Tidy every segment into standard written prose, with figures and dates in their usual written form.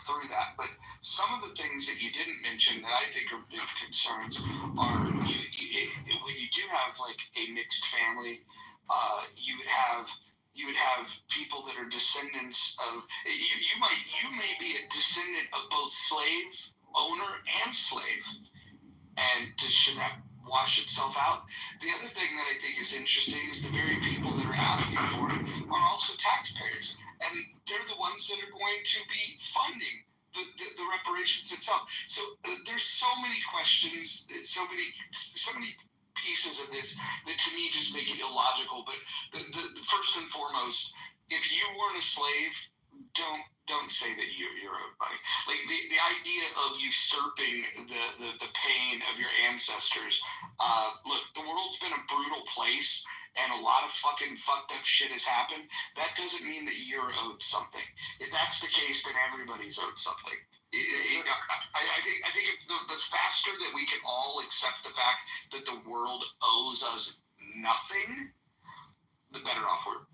through that. But some of the things that you didn't mention that I think are big concerns are when you do have like a mixed family, you would have people that are descendants of you may be a descendant of both slave owner and slave, and should that wash itself out? The other thing that I think is interesting is the very people that are asking for it are also taxpayers, and they're the ones that are going to be funding the reparations itself. So there's so many questions, so many pieces of this that to me just make it illogical. But the first and foremost, if you weren't a slave, don't say that you're owed money. Like the idea of usurping the pain of your ancestors. Look, the world's been a brutal place, and a lot of fucking fucked up shit has happened. That doesn't mean that you're owed something. If that's the case, then everybody's owed something. I think if the faster that we can all accept the fact that the world owes us nothing, the better off we're.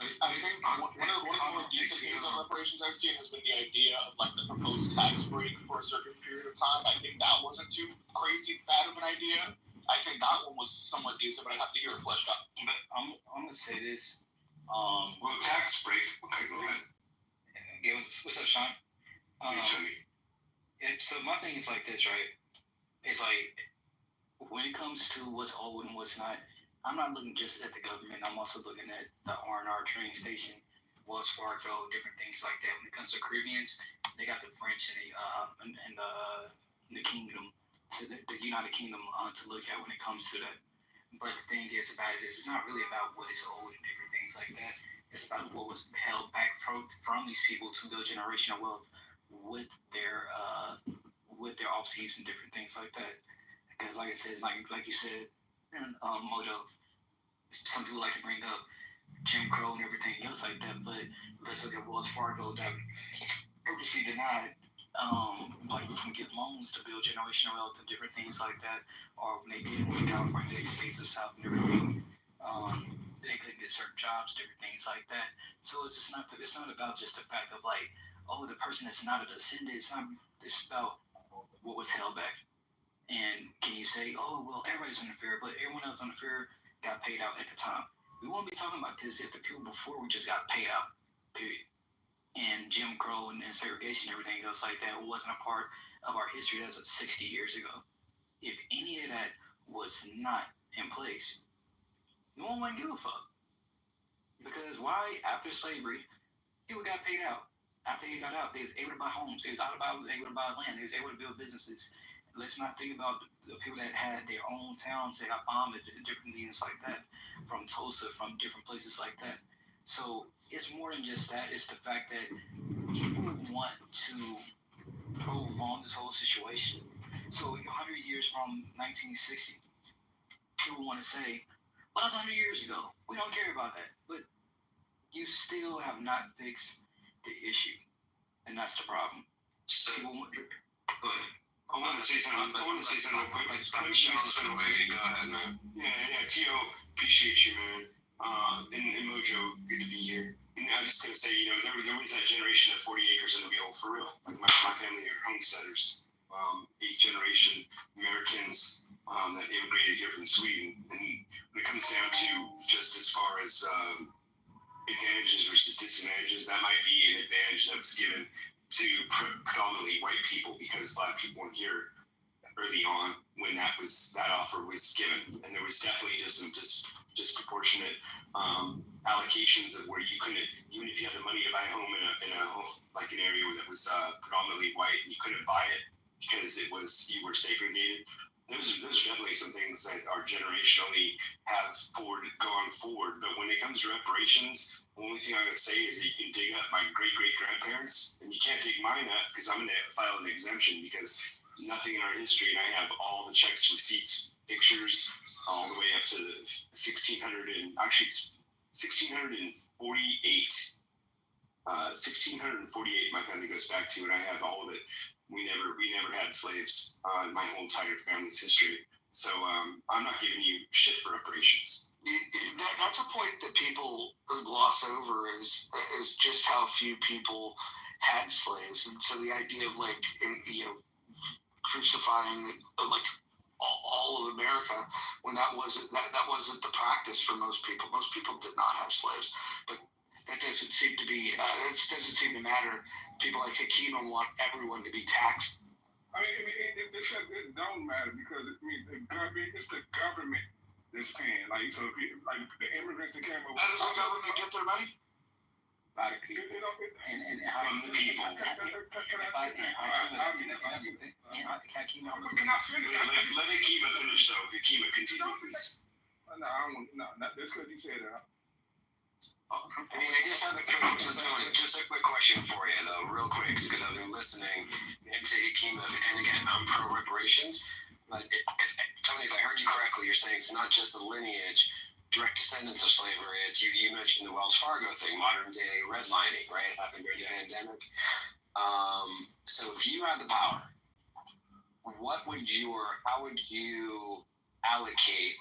I think one of the more decent things on reparations I've seen has been the idea of like the proposed tax break for a certain period of time. I think that wasn't too crazy bad of an idea. I think that one was somewhat decent, but I'd have to hear it fleshed out. But I'm gonna say this. Well, tax break. Okay, go ahead. Yeah, what's up, Sean? So my thing is like this, right? It's like when it comes to what's owed and what's not, I'm not looking just at the government. I'm also looking at the R&R train station, Wells Fargo, different things like that. When it comes to Caribbeans, they got the French and the Kingdom, so the United Kingdom to look at when it comes to that. But the thing is about it is it's not really about what is owed and different things like that. It's about what was held back from these people to build generational wealth with their offseats and different things like that. Because like I said, like you said, Mojo, some people like to bring up Jim Crow and everything else like that, but let's look at Wells Fargo that purposely denied like we can get loans to build generational wealth and different things like that, or when they did in California, they stayed the South and everything. They couldn't get certain jobs, different things like that. So it's not about just the fact of like, oh, the person is not a descendant. It's about what was held back. And can you say, oh, well, everybody's unfair, but everyone else unfair got paid out at the time? We won't be talking about this if the people before we just got paid out, period. And Jim Crow and segregation and everything else like that wasn't a part of our history. That's 60 years ago. If any of that was not in place, no one would give a fuck. Because why? After slavery, people got paid out. After they got out, they was able to buy homes. They was able to buy land. They was able to build businesses. Let's not think about the people that had their own towns that got bombed at different things like that, from Tulsa, from different places like that. So it's more than just that. It's the fact that people want to prolong this whole situation. So 100 years from 1960, people want to say, well, that's 100 years ago. We don't care about that. But you still have not fixed the issue. And that's the problem. So, go ahead. I want to say something real quick. Go ahead, man. Yeah, Tio, appreciate you, man. And Mojo, good to be here. And I was just going to say, there was that generation of 40 acres in the wheel, for real. Like my family are homesteaders, 8th generation Americans that immigrated here from Sweden. And when it comes down to just as far as advantages versus disadvantages, that might be an advantage that was given to predominantly white people because black people weren't here early on when that offer was given, and there was definitely just some disproportionate allocations of where you couldn't, even if you had the money to buy a home in a like an area that was predominantly white, you couldn't buy it because you were segregated. Those are definitely some things that are generationally have gone forward. But when it comes to reparations, the only thing I'm going to say is that you can dig up my great-great-grandparents, and you can't dig mine up because I'm going to file an exemption because nothing in our history, and I have all the checks, receipts, pictures, all the way up to the 1600 and actually it's 1648. 1648 my family goes back to, and I have all of it. We never had slaves in my whole entire family's history. So I'm not giving you shit for reparations. That's a point that people gloss over is just how few people had slaves, and so the idea of like crucifying like all of America when that wasn't the practice for most people. Most people did not have slaves, but that doesn't seem to be that doesn't seem to matter. People like Hakima want everyone to be taxed. It don't matter because it's the government that's paying. Like so, if you, like the immigrants that came over. How does the government get their money? By the people. And how From the people. Can I finish? Let Hakima finish though. Hakima, continue, please. No, I don't. No, not just because you said that. I just have a quick question for you, though, real quick, because I've been listening to Hakima, and again, I'm pro reparations. But Tony, if I heard you correctly, you're saying it's not just the lineage, direct descendants of slavery. It's you mentioned the Wells Fargo thing, modern day redlining, right? Happened during the pandemic. So if you had the power, how would you allocate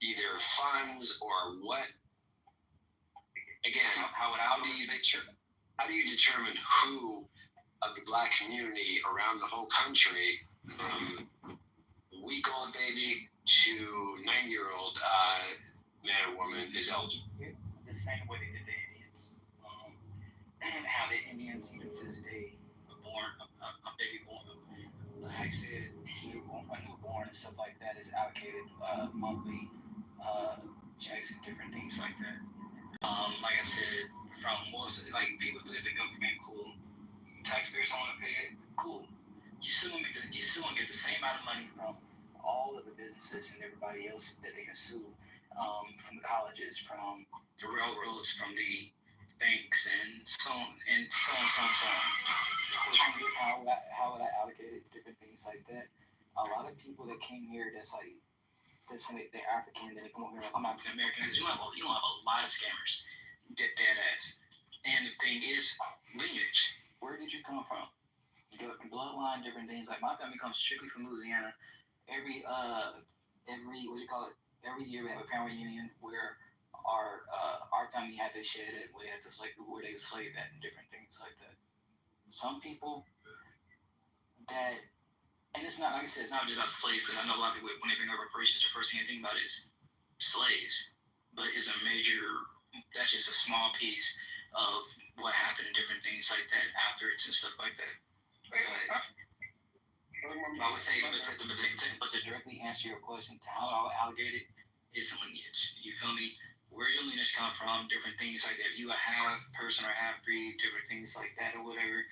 either funds or what? Again, how do you determine who of the Black community around the whole country, week-old baby to 9-year-old man or woman, is eligible? The same way they did the Indians. How the Indians, even to this day, a baby born, like I said, a newborn and stuff like that is allocated monthly checks and different things like that. Like I said, from people believe the government, cool. Taxpayers don't want to pay it, cool. You still gonna get the same amount of money from all of the businesses and everybody else that they can sue, from the colleges, from the railroads, from the banks, and so on and so on. How would I allocate it? Different things like that. A lot of people that came here that's like. They're African, then they come over here like, I'm African American. You don't have a lot of scammers. Dead ass. And the thing is, lineage. Where did you come from? Bloodline, different things. Like my family comes strictly from Louisiana. Every every year we have a family reunion where our family had to shed it, where they had to where they were slaved at and different things like that. Some people that. And it's not, like I said, it's not just about slaves. Because I know a lot of people, when they bring up reparations, the first thing they think about is slaves. But it's that's just a small piece of what happened and different things like that afterwards and stuff like that. But I would say, but to directly answer your question, to how I'll allocate it is lineage. You feel me? Where your lineage come from, different things like that. If you a half person or half breed, different things like that or whatever.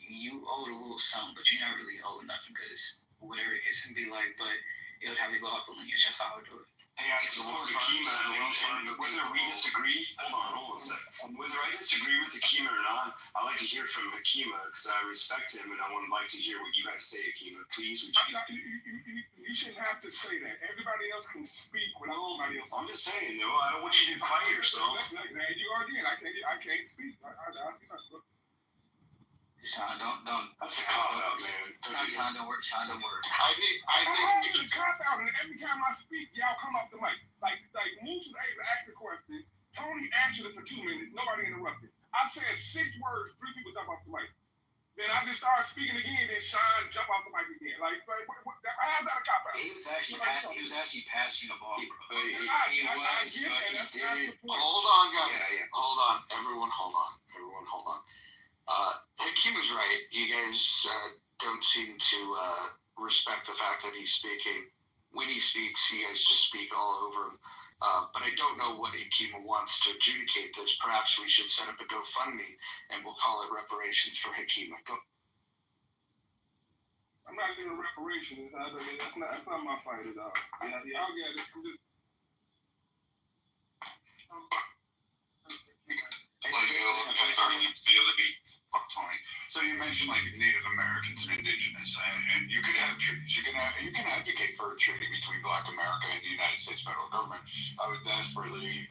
You owe a little something, but you're not really owed nothing because whatever the case can be like, but it would have to go off the lineage. That's how I would do it. Hey, I suppose Hakima, and whether we disagree, hold on a second. Whether I disagree with Hakima or not, I'd like to hear from Hakima because I respect him and I would like to hear what you have to say, Hakima. Please, would you? You shouldn't have to say that. Everybody else can speak without somebody else. I'm just saying, though, I don't want you to quiet yourself. Now you are again. I can't speak. Sean, don't. That's a cop out, man. Sean, don't work. I think it's a cop out, and every time I speak, y'all come up to mic. Like Moose was able to ask a question. Tony answered it for 2 minutes. Nobody interrupted. I said 6 words. 3 people jump off the mic. Then I just started speaking again. Then Sean jump off the mic again. Like how's that a cop out? He was actually passing the ball. Hold on, guys. Yeah. Hold on. Everyone, hold on. Hakima's right. You guys don't seem to respect the fact that he's speaking. When he speaks, you guys just speak all over him. But I don't know what Hakima wants to adjudicate this. Perhaps we should set up a GoFundMe and we'll call it reparations for Hakima. Go. I'm not doing reparations. That's not my fight at all. Y'all get it. Tony. So you mentioned like Native Americans and Indigenous, and you can have treaties. You can advocate for a treaty between Black America and the United States federal government. I would desperately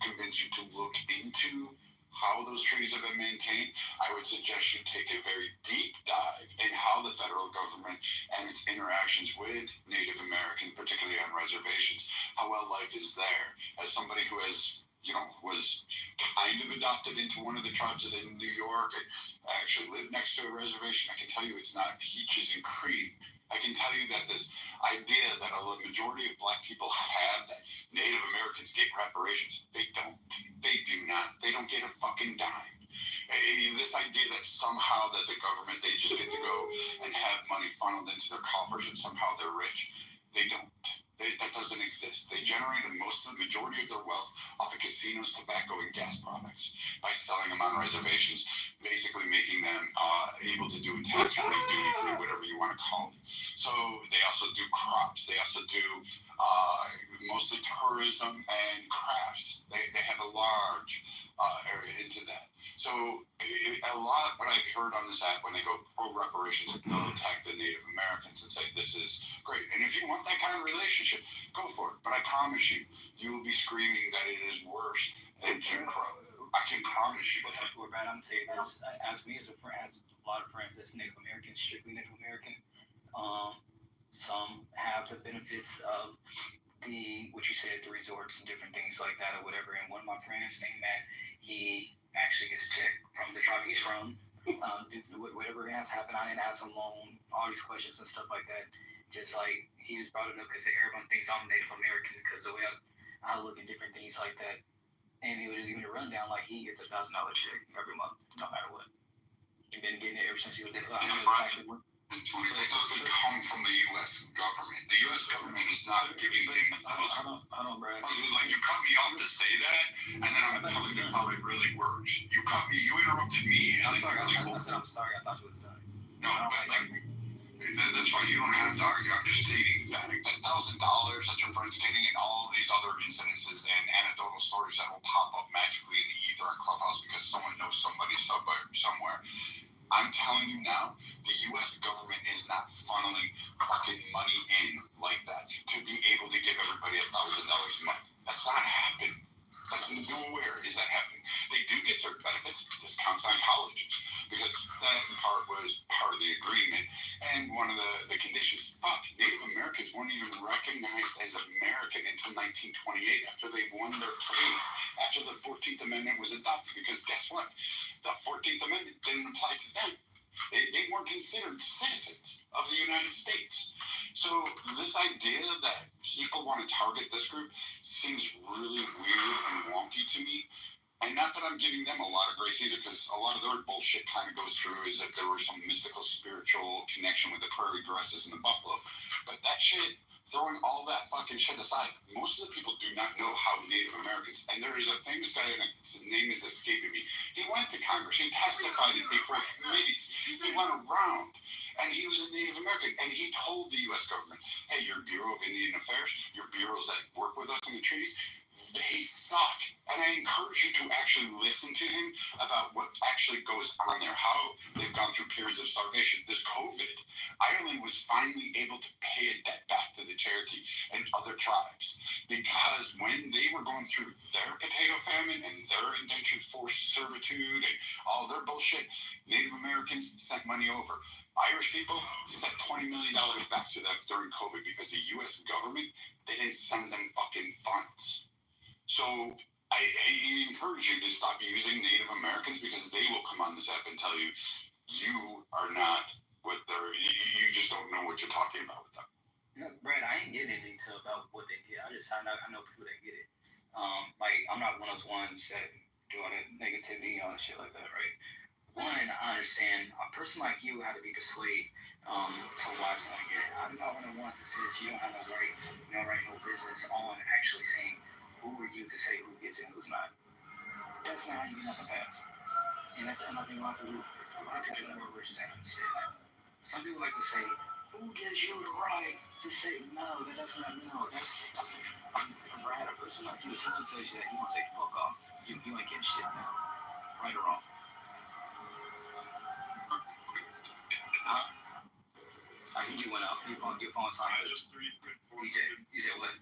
convince you to look into how those treaties have been maintained. I would suggest you take a very deep dive in how the federal government and its interactions with Native Americans, particularly on reservations, how well life is there. As somebody who has was kind of adopted into one of the tribes in New York and actually lived next to a reservation. I can tell you it's not peaches and cream. I can tell you that this idea that a majority of black people have that Native Americans get reparations, they don't. They do not. They don't get a fucking dime. This idea that somehow that the government, they just get to go and have money funneled into their coffers and somehow they're rich, they don't. That doesn't exist. They generated the majority of their wealth off of casinos, tobacco, and gas products by selling them on reservations, basically making them able to do a tax-free, duty-free, whatever you want to call it. So they also do crops. They also do mostly tourism and crafts. They have a large area into that. So a lot what I've heard on this app when they go pro reparations, they'll attack the Native Americans and say this is great. And if you want that kind of relationship, go for it. But I promise you, you will be screaming that it is worse than Jim Crow. I can promise you that. Well, Brad, I'm telling you this. As me as a friend, as a lot of friends that's Native American, strictly Native American, some have the benefits of what you said, the resorts and different things like that or whatever. And one of my friends saying that he actually gets a check from the tribe he's from. Whatever has happened, I didn't ask him long, all these questions and stuff like that. Just like he was brought it up because everyone thinks I'm Native American because the way I look at different things like that. And he was just giving me a rundown like he gets $1,000 check every month, no matter what. He's been getting it ever since he was there. I don't know exactly what. That doesn't come from the U.S. government. The U.S. government is not giving him those. I don't, Brad. Like, you cut me off to say that, and then I'm telling you how it really works. You interrupted me. I'm sorry. I said I'm sorry. I thought you were done. No, but that's fine. You don't have to argue. I'm just stating fact. That $1,000 that your friend's getting and all these other incidences and anecdotal stories that will pop up magically in the ether and Clubhouse because someone knows somebody somewhere. I'm telling you now, the U.S. government is not funneling fucking money in like that to be able to give everybody $1,000 a month. That's not happening. That's nowhere is that happening. They do get certain benefits, discounts on colleges, because that part was part of the agreement. And one of the conditions, Native Americans weren't even recognized as American until 1928 after they won their case, after the 14th Amendment was adopted. Because guess what? The 14th Amendment didn't apply to them. They weren't considered citizens of the United States. So this idea that people want to target this group seems really weird and wonky to me. And not that I'm giving them a lot of grace either, because a lot of their bullshit kind of goes through as if there was some mystical, spiritual connection with the prairie grasses and the buffalo. But that shit, throwing all that fucking shit aside, most of the people do not know how Native Americans, and there is a famous guy, and his name is escaping me. He went to Congress, he testified before committees, he went around, and he was a Native American, and he told the U.S. government, hey, your Bureau of Indian Affairs, your bureaus that work with us in the treaties, they suck. And I encourage you to actually listen to him about what actually goes on there, how they've gone through periods of starvation. This COVID, Ireland was finally able to pay a debt back to the Cherokee and other tribes because when they were going through their potato famine and their indentured forced servitude and all their bullshit, Native Americans sent money over. Irish people sent $20 million back to them during COVID because the U.S. government, they didn't send them fucking funds. So I encourage you to stop using Native Americans because they will come on this app and tell you you are not what you just don't know what you're talking about with them. No, Brad, I ain't getting into detail about what they get. I know people that get it. Like I'm not one of those ones that do all that negativity and shit like that, right? One, I understand a person like you had to be persuaded to why someone get it. I'm not one of the ones that says you don't have no right, no business on actually saying who are you to say who gets it and who's not. That's not how you get nothing passed. And that's nothing wrong with you. A lot of people in corporations I understand that. Some people like to say, who gives you the right to say no? That's not that's Brad, a person like you, if someone tells you that, you want to say fuck off. You ain't getting shit now. Right or wrong. I think you went up. Your phone's on. Just 3 good DJ, you said what?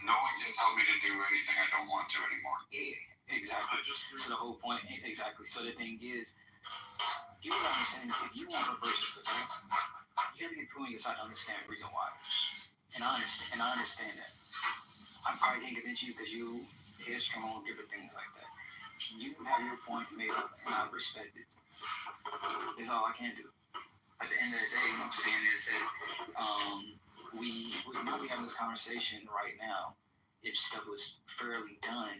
No one can tell me to do anything I don't want to anymore. Yeah, exactly. So the whole point, exactly. So the thing is, you gotta understand if you want a person's defense, you gotta get people on your side to understand the reason why. And I understand that. I probably can't convince you because you headstrong, different things like that. You have your point made up, and I respect it. That's all I can do. At the end of the day, what I'm saying is that we would not be having this conversation right now if stuff was fairly done.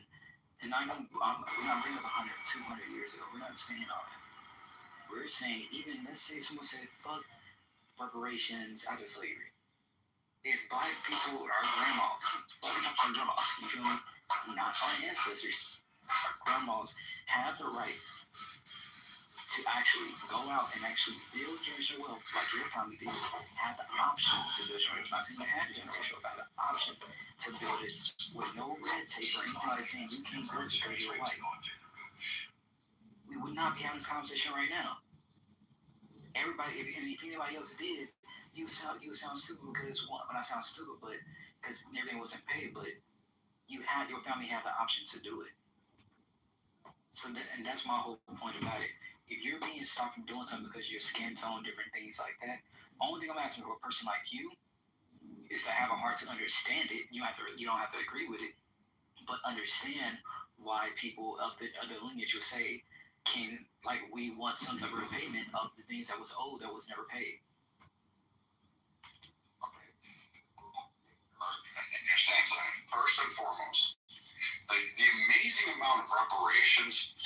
And we're not bringing up 100, 200 years ago. We're not saying all that. We're saying, even, let's say someone said, fuck reparations after slavery. If black people, our grandmas, you feel me? Not our ancestors, our grandmas have the right to actually go out and actually build generational wealth like your family did, have the option to build generational wealth. I'm not saying you have generational wealth, have the option to build it with no red tape or anything like saying you can't build it because you're white. We would not be having this conversation right now. Everybody, if anybody else did, you would sound stupid because when I sound stupid, but because everything wasn't paid, but your family had the option to do it. So and that's my whole point about it. If you're being stopped from doing something because of your skin tone, different things like that, only thing I'm asking for a person like you is to have a heart to understand it. You don't have to agree with it, but understand why people of the lineage will say, we want some type of repayment of the things that was owed that was never paid. Understand that. First and foremost, the amazing amount of reparations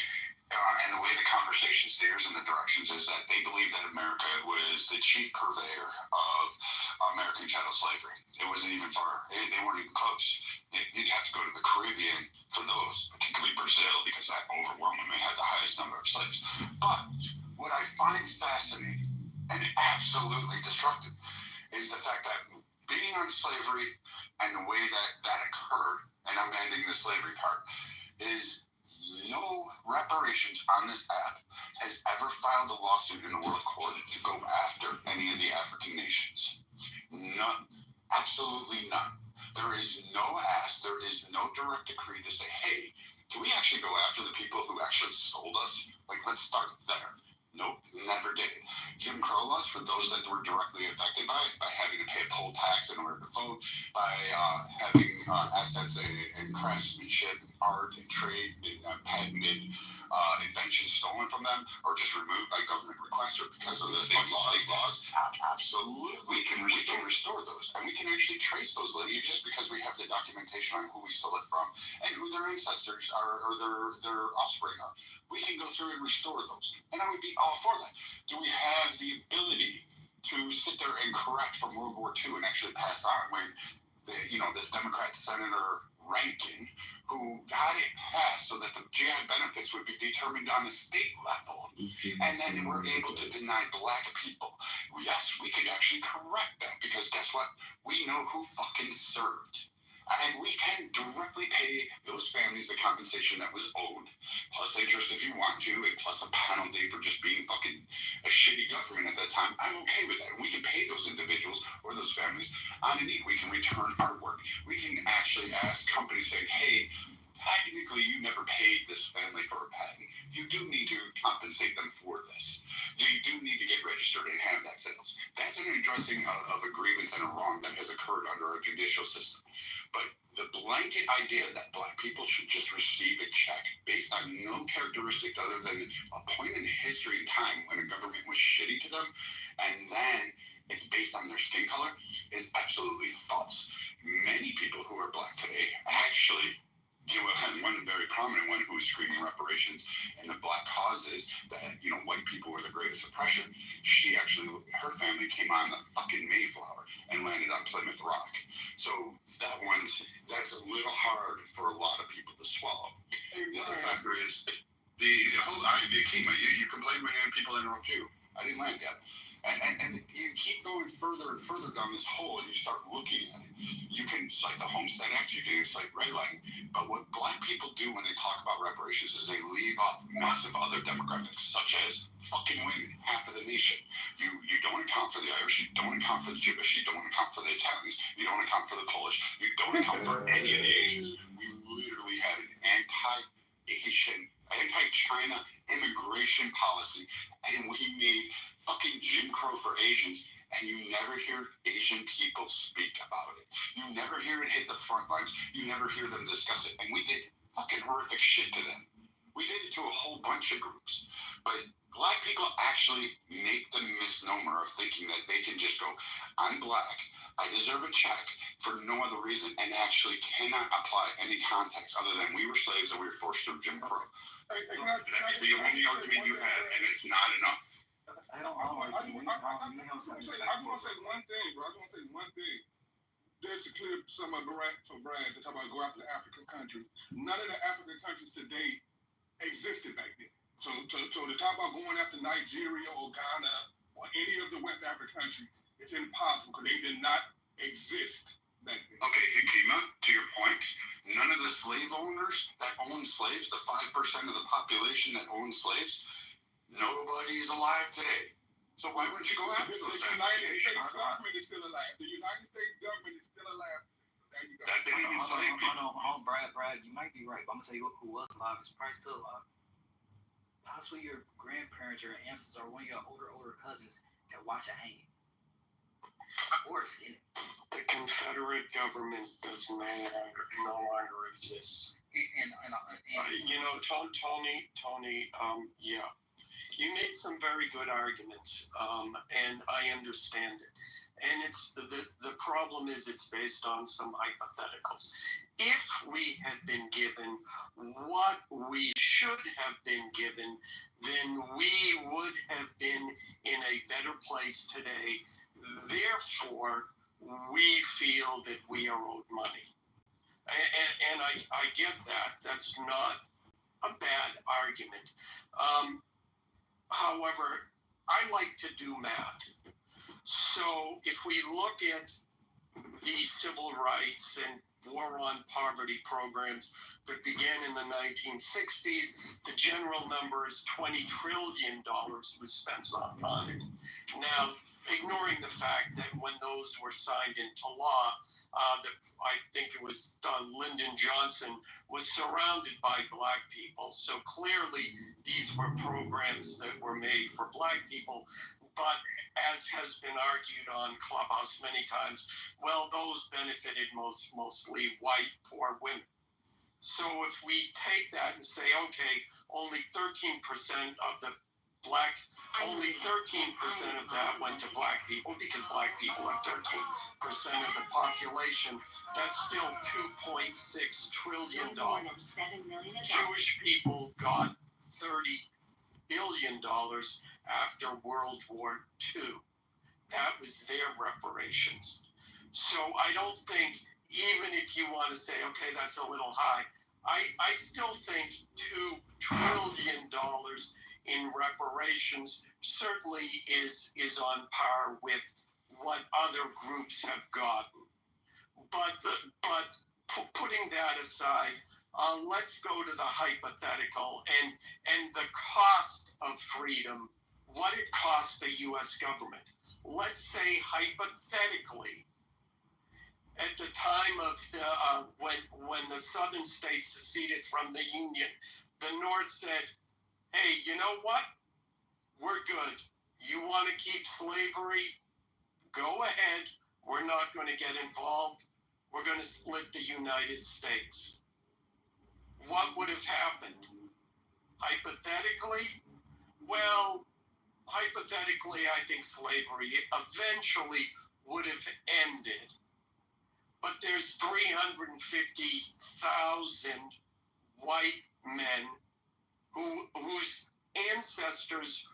and the way the conversation steers in the directions is that they believe that America was the chief purveyor of American chattel slavery. It wasn't even far. They weren't even close. You'd have to go to the Caribbean for those, particularly Brazil, because that overwhelmingly had the highest number of slaves. But what I find fascinating and absolutely destructive is the fact that being on slavery and the way that occurred, and I'm ending the slavery part, is no reparations on this app has ever filed a lawsuit in the world court to go after any of the African nations. None. Absolutely none. There is no ask, there is no direct decree to say, hey, can we actually go after the people who actually sold us? Let's start there. Nope, never did. Jim Crow laws, for those that were directly affected by it, by having to pay a poll tax in order to vote, by having assets and craftsmanship and art and trade and patented inventions stolen from them or just removed by government request or because of the state laws. Absolutely, we can restore those, and we can actually trace those lineages because we have the documentation on who we stole it from and who their ancestors are or their offspring are. We can go through and restore those, and I would be all for that. Do we have the ability to sit there and correct from World War II and actually pass on when this Democrat Senator Rankin, who got it passed so that the GI benefits would be determined on the state level, and then we're able to deny black people. Yes, we could actually correct that because guess what? We know who fucking served. And we can directly pay those families the compensation that was owed, plus interest if you want to, and plus a penalty for just being fucking a shitty government at that time. I'm okay with that. And we can pay those individuals or those families on a need. We can return artwork. We can actually ask companies saying, hey, technically you never paid this family for a patent. You do need to compensate them for this. You do need to get registered and have that sales. That's an addressing of a grievance and a wrong that has occurred under our judicial system. But the blanket idea that black people should just receive a check based on no characteristic other than a point in history and time when a government was shitty to them, and then it's based on their skin color, is absolutely false. Many people who are black today actually, had one very prominent one who was screaming reparations and the black causes that, white people were the greatest oppression. She actually, her family came on the fucking Mayflower and landed on Plymouth Rock. So that's a little hard for a lot of people to swallow. The other factor is the whole, Kima, you complain when people interrupt you. I didn't land yet. And you keep going further and further down this hole and you start looking at it. You can cite the Homestead Act, you can cite redlining, but what black people do when they talk about reparations is they leave off massive other demographics, such as fucking women, half of the nation. You don't account for the Irish, you don't account for the Jewish, you don't account for the Italians, you don't account for the Polish, you don't account for any of the Asians. We literally had an anti-China immigration policy, and we made fucking Jim Crow for Asians, and you never hear Asian people speak about it. You never hear it hit the front lines. You never hear them discuss it. And we did fucking horrific shit to them. We did it to a whole bunch of groups. But black people actually make the misnomer of thinking that they can just go, I'm black, I deserve a check for no other reason, and actually cannot apply any context other than we were slaves and we were forced through Jim Crow. That's the only argument you have, and it's not enough. I just want to say one thing, bro. I just want to say one thing. There's to clear some of Brad to talk about go after the African countries. None of the African countries today existed back then. So to talk about going after Nigeria or Ghana or any of the West African countries, it's impossible because they did not exist back then. Okay, Hikima, to your point, none of the slave owners that owned slaves, the 5% of the population that owned slaves, nobody is alive today. So why wouldn't you go after those? The United States government is still alive. The United States government is still alive. There you go. That didn't even say Hold on, Brad, you might be right, but I'm gonna tell you who was alive is probably still alive. Possibly your grandparents or ancestors or one of your older cousins that watch a hanging. Or skin. The Confederate government does no longer exist. And You know, Tony, yeah. You made some very good arguments, and I understand it. And it's the problem is it's based on some hypotheticals. If we had been given what we should have been given, then we would have been in a better place today. Therefore, we feel that we are owed money. And I get that. That's not a bad argument. However, I like to do math. So if we look at the civil rights and war on poverty programs that began in the 1960s, the general number is $20 trillion was spent on it. Now, ignoring the fact that when those were signed into law, I think it was Lyndon Johnson was surrounded by black people. So clearly these were programs that were made for black people. But as has been argued on Clubhouse many times, well, those benefited mostly white poor women. So if we take that and say, okay, only 13% of the only 13% of that went to black people because black people are 13% of the population. That's still $2.6 trillion. Jewish people got $30 billion after World War II. That was their reparations. So I don't think, even if you want to say, okay, that's a little high, I still think $2 trillion in reparations certainly is on par with what other groups have gotten. But putting that aside, let's go to the hypothetical and the cost of freedom, what it costs the U.S. government. Let's say hypothetically, at the time of when the southern states seceded from the Union, the North said, hey, you know what? We're good. You want to keep slavery? Go ahead. We're not going to get involved. We're going to split the United States. What would have happened? Hypothetically? Well, hypothetically, I think slavery eventually would have ended. But there's 350,000 white men whose ancestors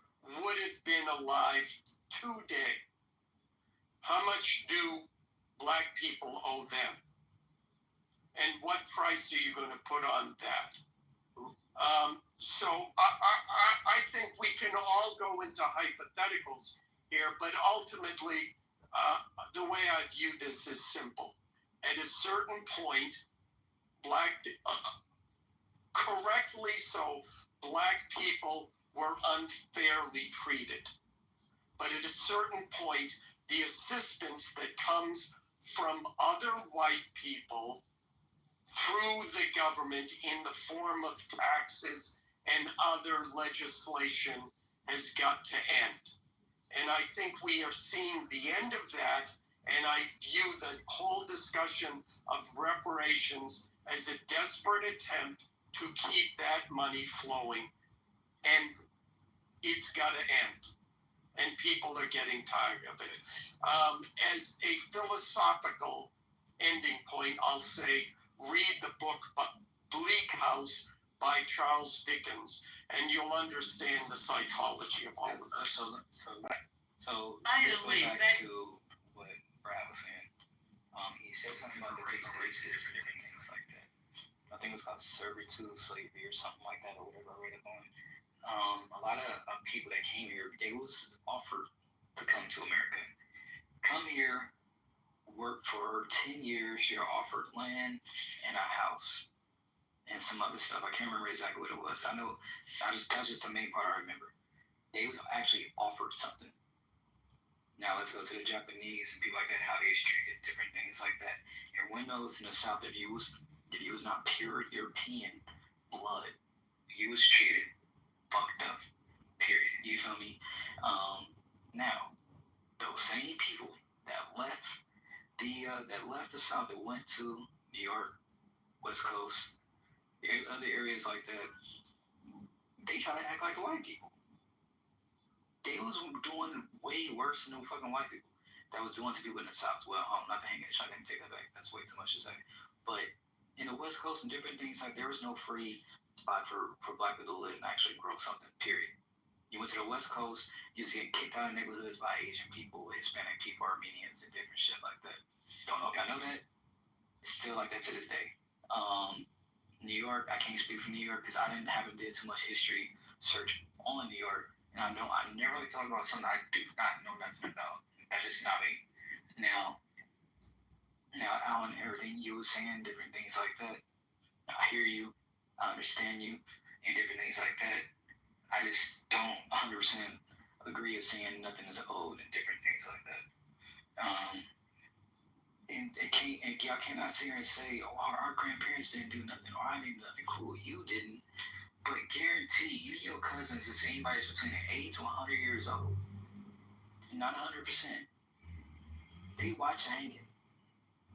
would have been alive today. How much do black people owe them? And what price are you going to put on that? So I think we can all go into hypotheticals here, but ultimately, the way I view this is simple. At a certain point, correctly so, black people were unfairly treated. But at a certain point, the assistance that comes from other white people through the government in the form of taxes and other legislation has got to end. And I think we are seeing the end of that, and I view the whole discussion of reparations as a desperate attempt to keep that money flowing, and it's got to end. And people are getting tired of it. As a philosophical ending point, I'll say read the book Bleak House by Charles Dickens, and you'll understand the psychology of all of this. So back to what Brad was saying. He said something about the different races and different things like that. I think it was called servitude, slavery, or something like that, or whatever I read it on. A lot of people that came here, they was offered to come to America. Come here, work for 10 years, you're offered land and a house and some other stuff. I can't remember exactly what it was. I know that's just the main part I remember. They was actually offered something. Now let's go to the Japanese and people like that, how they was treated, different things like that. Everyone knows in the South, if you was not pure European blood, you was treated fucked up. Period. You feel me? Now, those same people that left the South, that went to New York, West Coast, other areas like that, they try to act like the white people. They was doing way worse than the fucking white people that was doing to people in the South. Well, not the hanging, I didn't take that back. That's way too much to say. But in the West Coast and different things, like there was no free spot for black people to live and actually grow something, period. You went to the West Coast, you was getting kicked out of neighborhoods by Asian people, Hispanic people, Armenians, and different shit like that. Don't know if y'all know that. It's still like that to this day. New York, I can't speak for New York because I haven't did too much history search on New York. And I never really talk about something I do not know nothing about. That's just not me. Now, Alan, everything you were saying, different things like that, I hear you, I understand you, and different things like that. I just don't 100% agree with saying nothing is old and different things like that. And y'all cannot sit here and say, oh, our grandparents didn't do nothing, or I didn't do nothing. Cool, you didn't. But guarantee, even your cousins, if anybody's between 80 to 100 years old, not 100%, they watch hanging.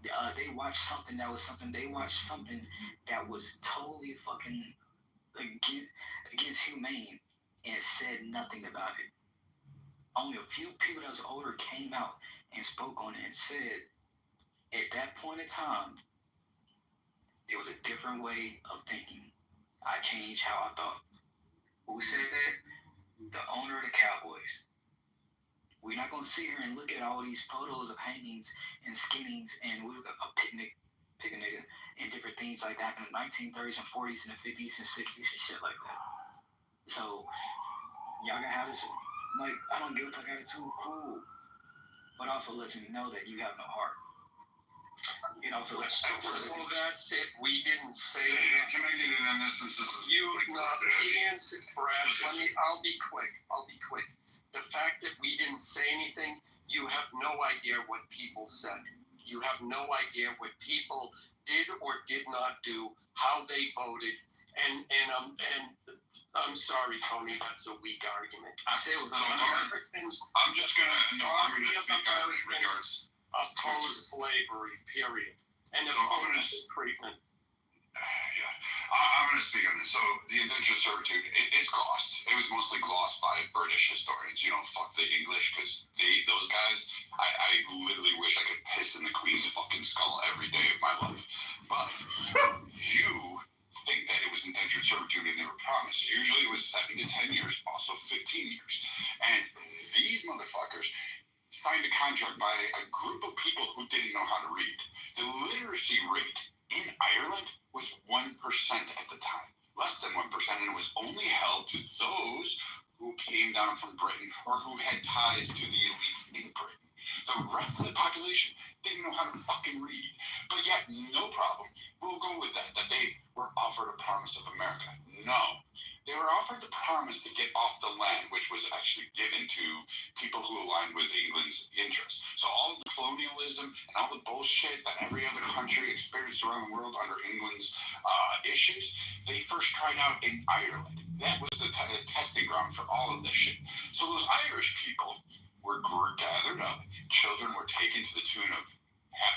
They watched something that was totally fucking against humane and said nothing about it. Only a few people that was older came out and spoke on it and said, at that point in time, there was a different way of thinking. I changed how I thought. Who said that? The owner of the Cowboys. We're not going to sit here and look at all these photos of hangings and skinnings and a picnic, and different things like that in the 1930s and 40s and the 50s and 60s and shit like that. So, y'all got to have this, like, I don't give a fuck attitude, cool. But also lets me know that you have no heart. You know, so that's it. We didn't say it. Can I get in on this? He answered, Brad. I'll be quick. The fact that we didn't say anything, you have no idea what people said. You have no idea what people did or did not do, how they voted, and I'm sorry, Tony, that's a weak argument. I said it was I'm just gonna speak on it regards. Oppose slavery, period. And oppose treatment. I'm going to speak on this. So the indentured servitude, it's glossed. It was mostly glossed by British historians. You know, fuck the English, because those guys, I literally wish I could piss in the Queen's fucking skull every day of my life. But you think that it was indentured servitude and they were promised. Usually it was 7 to 10 years, also 15 years. And these motherfuckers signed a contract by a group of people who didn't know how to read. The literacy rate in Ireland was 1% at the time, less than 1%, and it was only held to those who came down from Britain or who had ties to the elites in Britain. The rest of the population didn't know how to fucking read. But yet, no problem. We'll go with that they were offered a promise of America. No. They were offered the promise to get off the land, which was actually given to people who aligned with England's interests. So all the colonialism and all the bullshit that every other country experienced around the world under England's issues, they first tried out in Ireland. That was the testing ground for all of this shit. So those Irish people were gathered up. Children were taken to the tune of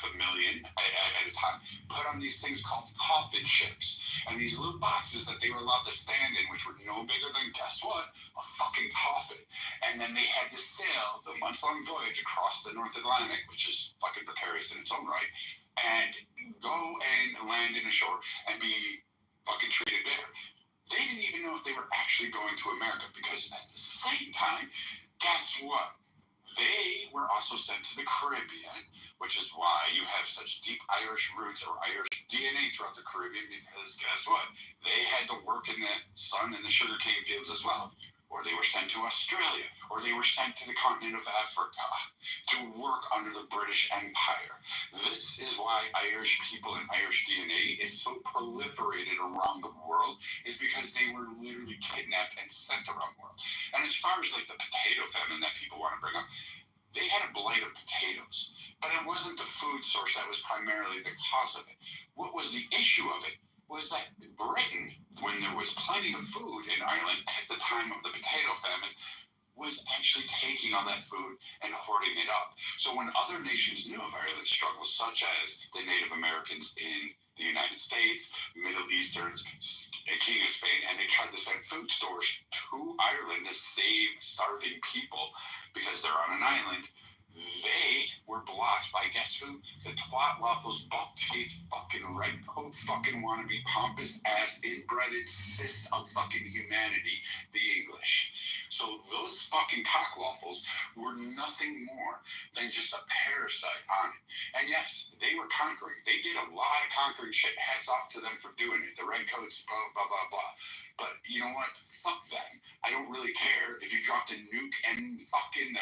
500,000 at a time, put on these things called coffin ships. And these little boxes that they were allowed to stand in, which were no bigger than, guess what? A fucking coffin. And then they had to sail the months-long voyage across the North Atlantic, which is fucking precarious in its own right, and go and land in a shore and be fucking treated better. They didn't even know if they were actually going to America, because at the same time, guess what? They were also sent to the Caribbean, which is why you have such deep Irish roots or Irish DNA throughout the Caribbean, because guess what? They had to work in the sun and the sugarcane fields as well. Or they were sent to Australia, or they were sent to the continent of Africa to work under the British Empire. This is why Irish people and Irish DNA is so proliferated around the world, is because they were literally kidnapped and sent around the world. And as far as like the potato famine that people want to bring up, they had a blight of potatoes, but it wasn't the food source that was primarily the cause of it. What was the issue of it was that Britain, when there was plenty of food in Ireland at the time of the potato famine, was actually taking all that food and hoarding it up. So when other nations knew of Ireland's struggles, such as the Native Americans in the United States, Middle Easterns, King of Spain, and they tried to send food stores to Ireland to save starving people because they're on an island, they were blocked by, guess who? The twat waffles, buck-teeth, fucking red coat, fucking wannabe, pompous ass, inbreded cyst of fucking humanity, the English. So those fucking cock waffles were nothing more than just a parasite on it. And yes, they were conquering. They did a lot of conquering shit. Hats off to them for doing it. The redcoats, blah, blah, blah, blah. But you know what? Fuck them. I don't really care if you dropped a nuke and fucking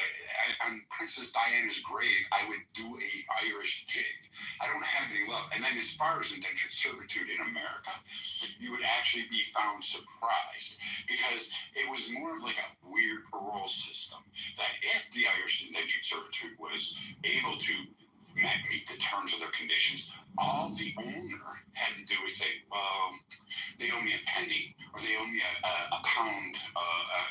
on Princess Diana's grave, I would do a Irish jig. I don't have any love. And then as far as indentured servitude in America, you would actually be found surprised, because it was more of like a weird parole system, that if the Irish indentured servitude was able to meet the terms of their conditions, all the owner had to do was say, well, they owe me a penny, or they owe me a pound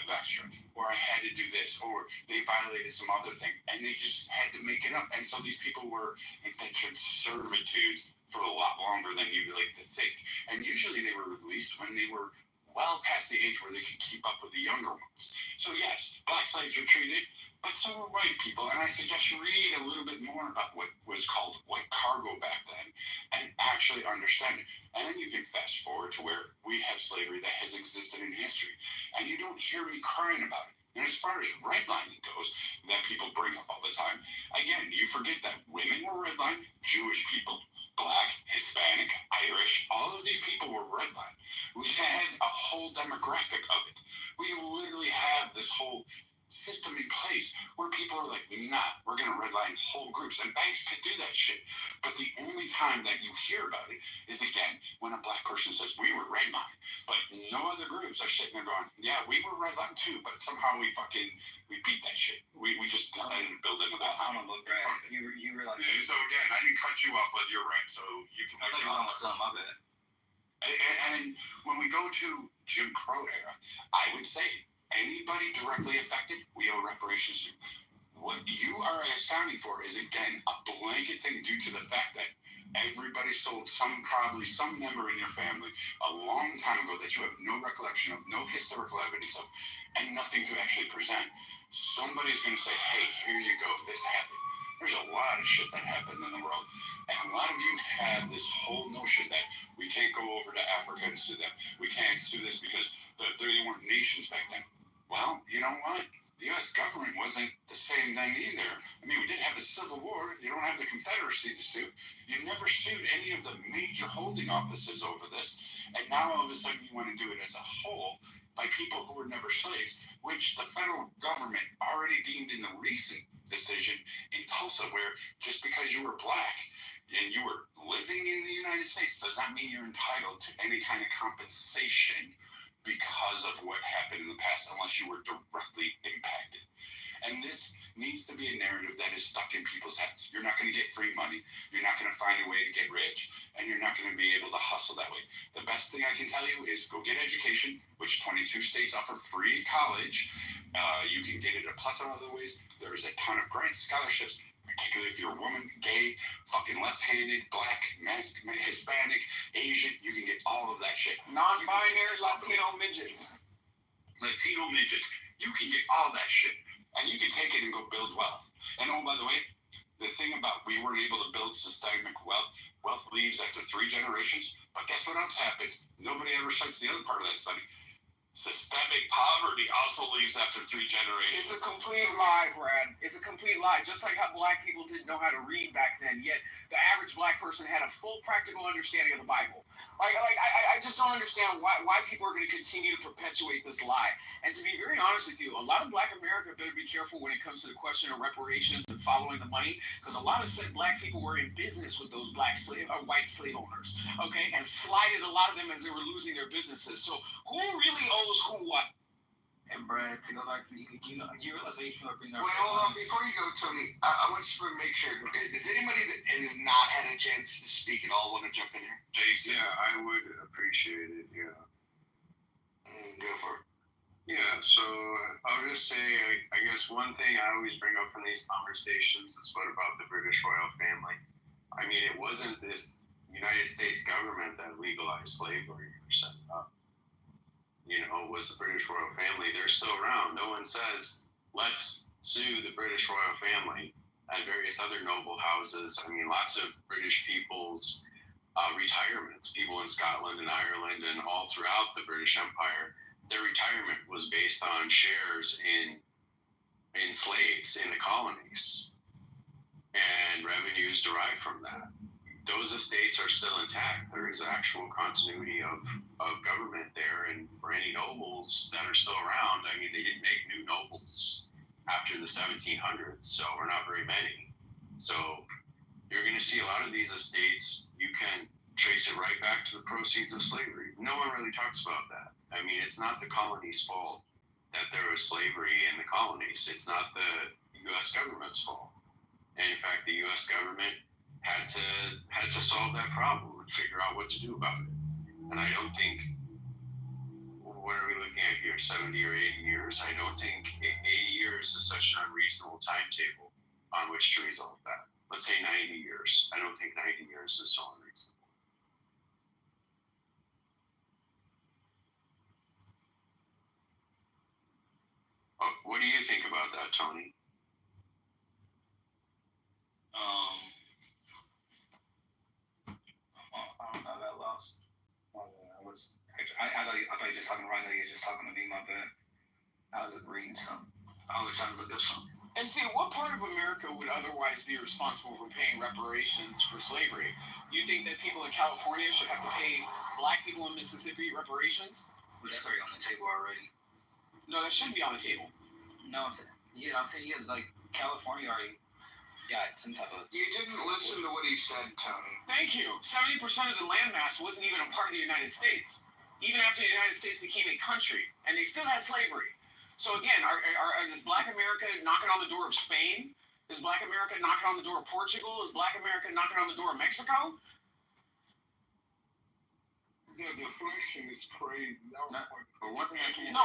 extra, or I had to do this, or they violated some other thing, and they just had to make it up. And so these people were indentured servitudes for a lot longer than you'd like to think. And usually they were released when they were well past the age where they could keep up with the younger ones. So yes, black slaves were treated, but so were white people. And I suggest you read a little bit more about what was called white cargo back then and actually understand it. And then you can fast forward to where we have slavery that has existed in history. And you don't hear me crying about it. And as far as redlining goes, that people bring up all the time, again, you forget that women were redlined, Jewish people, Black, Hispanic, Irish, all of these people were redlined. We had a whole demographic of it. We literally have this whole system in place where people are like, nah, we're going to redline whole groups. And banks could do that shit. But the only time that you hear about it is, again, when a black person says, we were redlined. But no other groups are sitting there going, yeah, we were redlined too, but somehow we beat that shit. We just decided to build into that. I don't know, Brad. You realize. Yeah, so again, I didn't cut you off with your rant, so you can. I thought you was on my bad. And when we go to Jim Crow era, I would say anybody directly affected, we owe reparations to. What you are accounting for is, again, a blanket thing due to the fact that everybody sold probably some member in your family a long time ago that you have no recollection of, no historical evidence of, and nothing to actually present. Somebody's going to say, hey, here you go, this happened. There's a lot of shit that happened in the world. And a lot of you have this whole notion that we can't go over to Africa and sue them. We can't sue this because they weren't nations back then. Well, you know what? The U.S. government wasn't the same then either. I mean, we did have the Civil War. You don't have the Confederacy to sue. You never sued any of the major holding offices over this. And now all of a sudden you want to do it as a whole by people who were never slaves, which the federal government already deemed in the recent decision in Tulsa, where just because you were black and you were living in the United States does not mean you're entitled to any kind of compensation because of what happened in the past, unless you were directly impacted. And this needs to be a narrative that is stuck in people's heads. You're not going to get free money. You're not going to find a way to get rich. And you're not going to be able to hustle that way. The best thing I can tell you is go get education, which 22 states offer free college. You can get it a plethora of other ways. There's a ton of grants, scholarships. particularly if you're a woman, gay, fucking left-handed, black, Hispanic, Asian, you can get all of that shit. Non-binary Latino midgets. Latino midgets, you can get all that shit. And you can take it and go build wealth. And oh, by the way, the thing about we weren't able to build systemic wealth leaves after 3 generations. But guess what else happens? Nobody ever cites the other part of that study. Systemic poverty also leaves after 3 generations. It's a complete lie, Brad. It's a complete lie. Just like how black people didn't know how to read back then, yet the average black person had a full practical understanding of the Bible. I just don't understand why people are going to continue to perpetuate this lie. And to be very honest with you, a lot of black America better be careful when it comes to the question of reparations and following the money, because a lot of black people were in business with those white slave owners, okay, and slighted a lot of them as they were losing their businesses. So who really owes who what? And Brad, to go back to you realize that you can bring up. Wait, hold on. Before you go, Tony, I want you to make sure. Is anybody that has not had a chance to speak at all want to jump in here? Jason? Yeah, I would appreciate it, yeah. Go for it. Yeah, so I'll just say, I guess one thing I always bring up from these conversations is what about the British royal family? I mean, it wasn't this United States government that legalized slavery or set it up. You know, it was the British royal family. They're still around. No one says, let's sue the British royal family and various other noble houses. I mean, lots of British people's retirements, people in Scotland and Ireland and all throughout the British Empire, their retirement was based on shares in slaves in the colonies and revenues derived from that. Those estates are still intact. There is actual continuity of government there, and for any nobles that are still around, I mean, they didn't make new nobles after the 1700s, so we're not very many. So you're going to see a lot of these estates, you can trace it right back to the proceeds of slavery. No one really talks about that. I mean, it's not the colony's fault that there was slavery in the colonies. It's not the U.S. government's fault. And in fact, the U.S. government had to solve that problem and figure out what to do about it. And I don't think, what are we looking at here, 70 or 80 years? I don't think 80 years is such an unreasonable timetable on which to resolve that. Let's say 90 years. I don't think 90 years is so unreasonable. What do you think about that, Tony? I don't know, I got lost. I thought you were just talking right now. You were just talking to me, my bad. I was reading something. I was trying to look up something. And see, what part of America would otherwise be responsible for paying reparations for slavery? You think that people in California should have to pay black people in Mississippi reparations? Well, that's already on the table already. No, that shouldn't be on the table. No, I'm saying, yeah, like California already got some type of. You didn't listen to what he said, Tony. Thank you. 70% of the landmass wasn't even a part of the United States, even after the United States became a country, and they still had slavery. So again, is Black America knocking on the door of Spain? Is Black America knocking on the door of Portugal? Is Black America knocking on the door of Mexico? The deflection is crazy. No,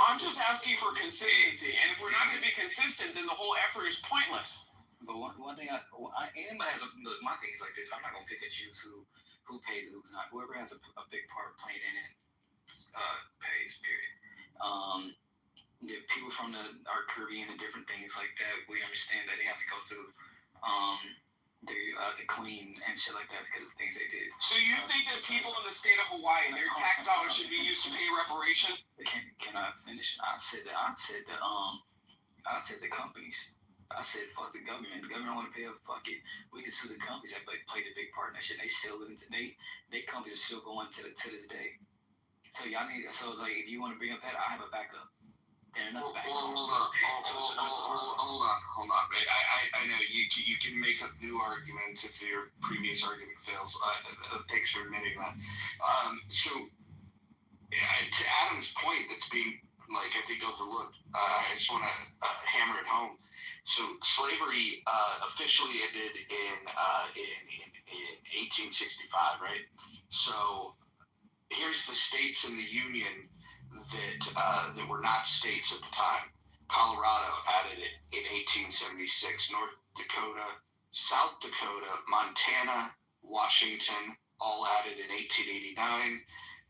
I'm just asking for consistency. And if we're not going to be consistent, then the whole effort is pointless. But one thing, anybody has look, my thing is like this. I'm not going to pick and choose who pays and who's not. Whoever has a big part played in it pays, period. The people from our Caribbean and different things like that, we understand that they have to go through the Queen and shit like that because of things they did. So you think that people in the state of Hawaii, their tax dollars should be used to pay reparation? Can I finish? I said the companies. I said fuck the government. The government don't want to pay up. Fuck it. We can sue the companies that played a big part in that shit. They still live today. They companies are still going to this day. So y'all need. So like, if you want to bring up that, I have a backup. Hold on. I know you can make up new arguments if your previous argument fails. Thanks for admitting that. So to Adam's point, that's being I think overlooked. I just want to hammer it home. So slavery officially ended in 1865, right? So here's the states in the Union that were not states at the time. Colorado added it in 1876. North Dakota, South Dakota, Montana, Washington, all added in 1889.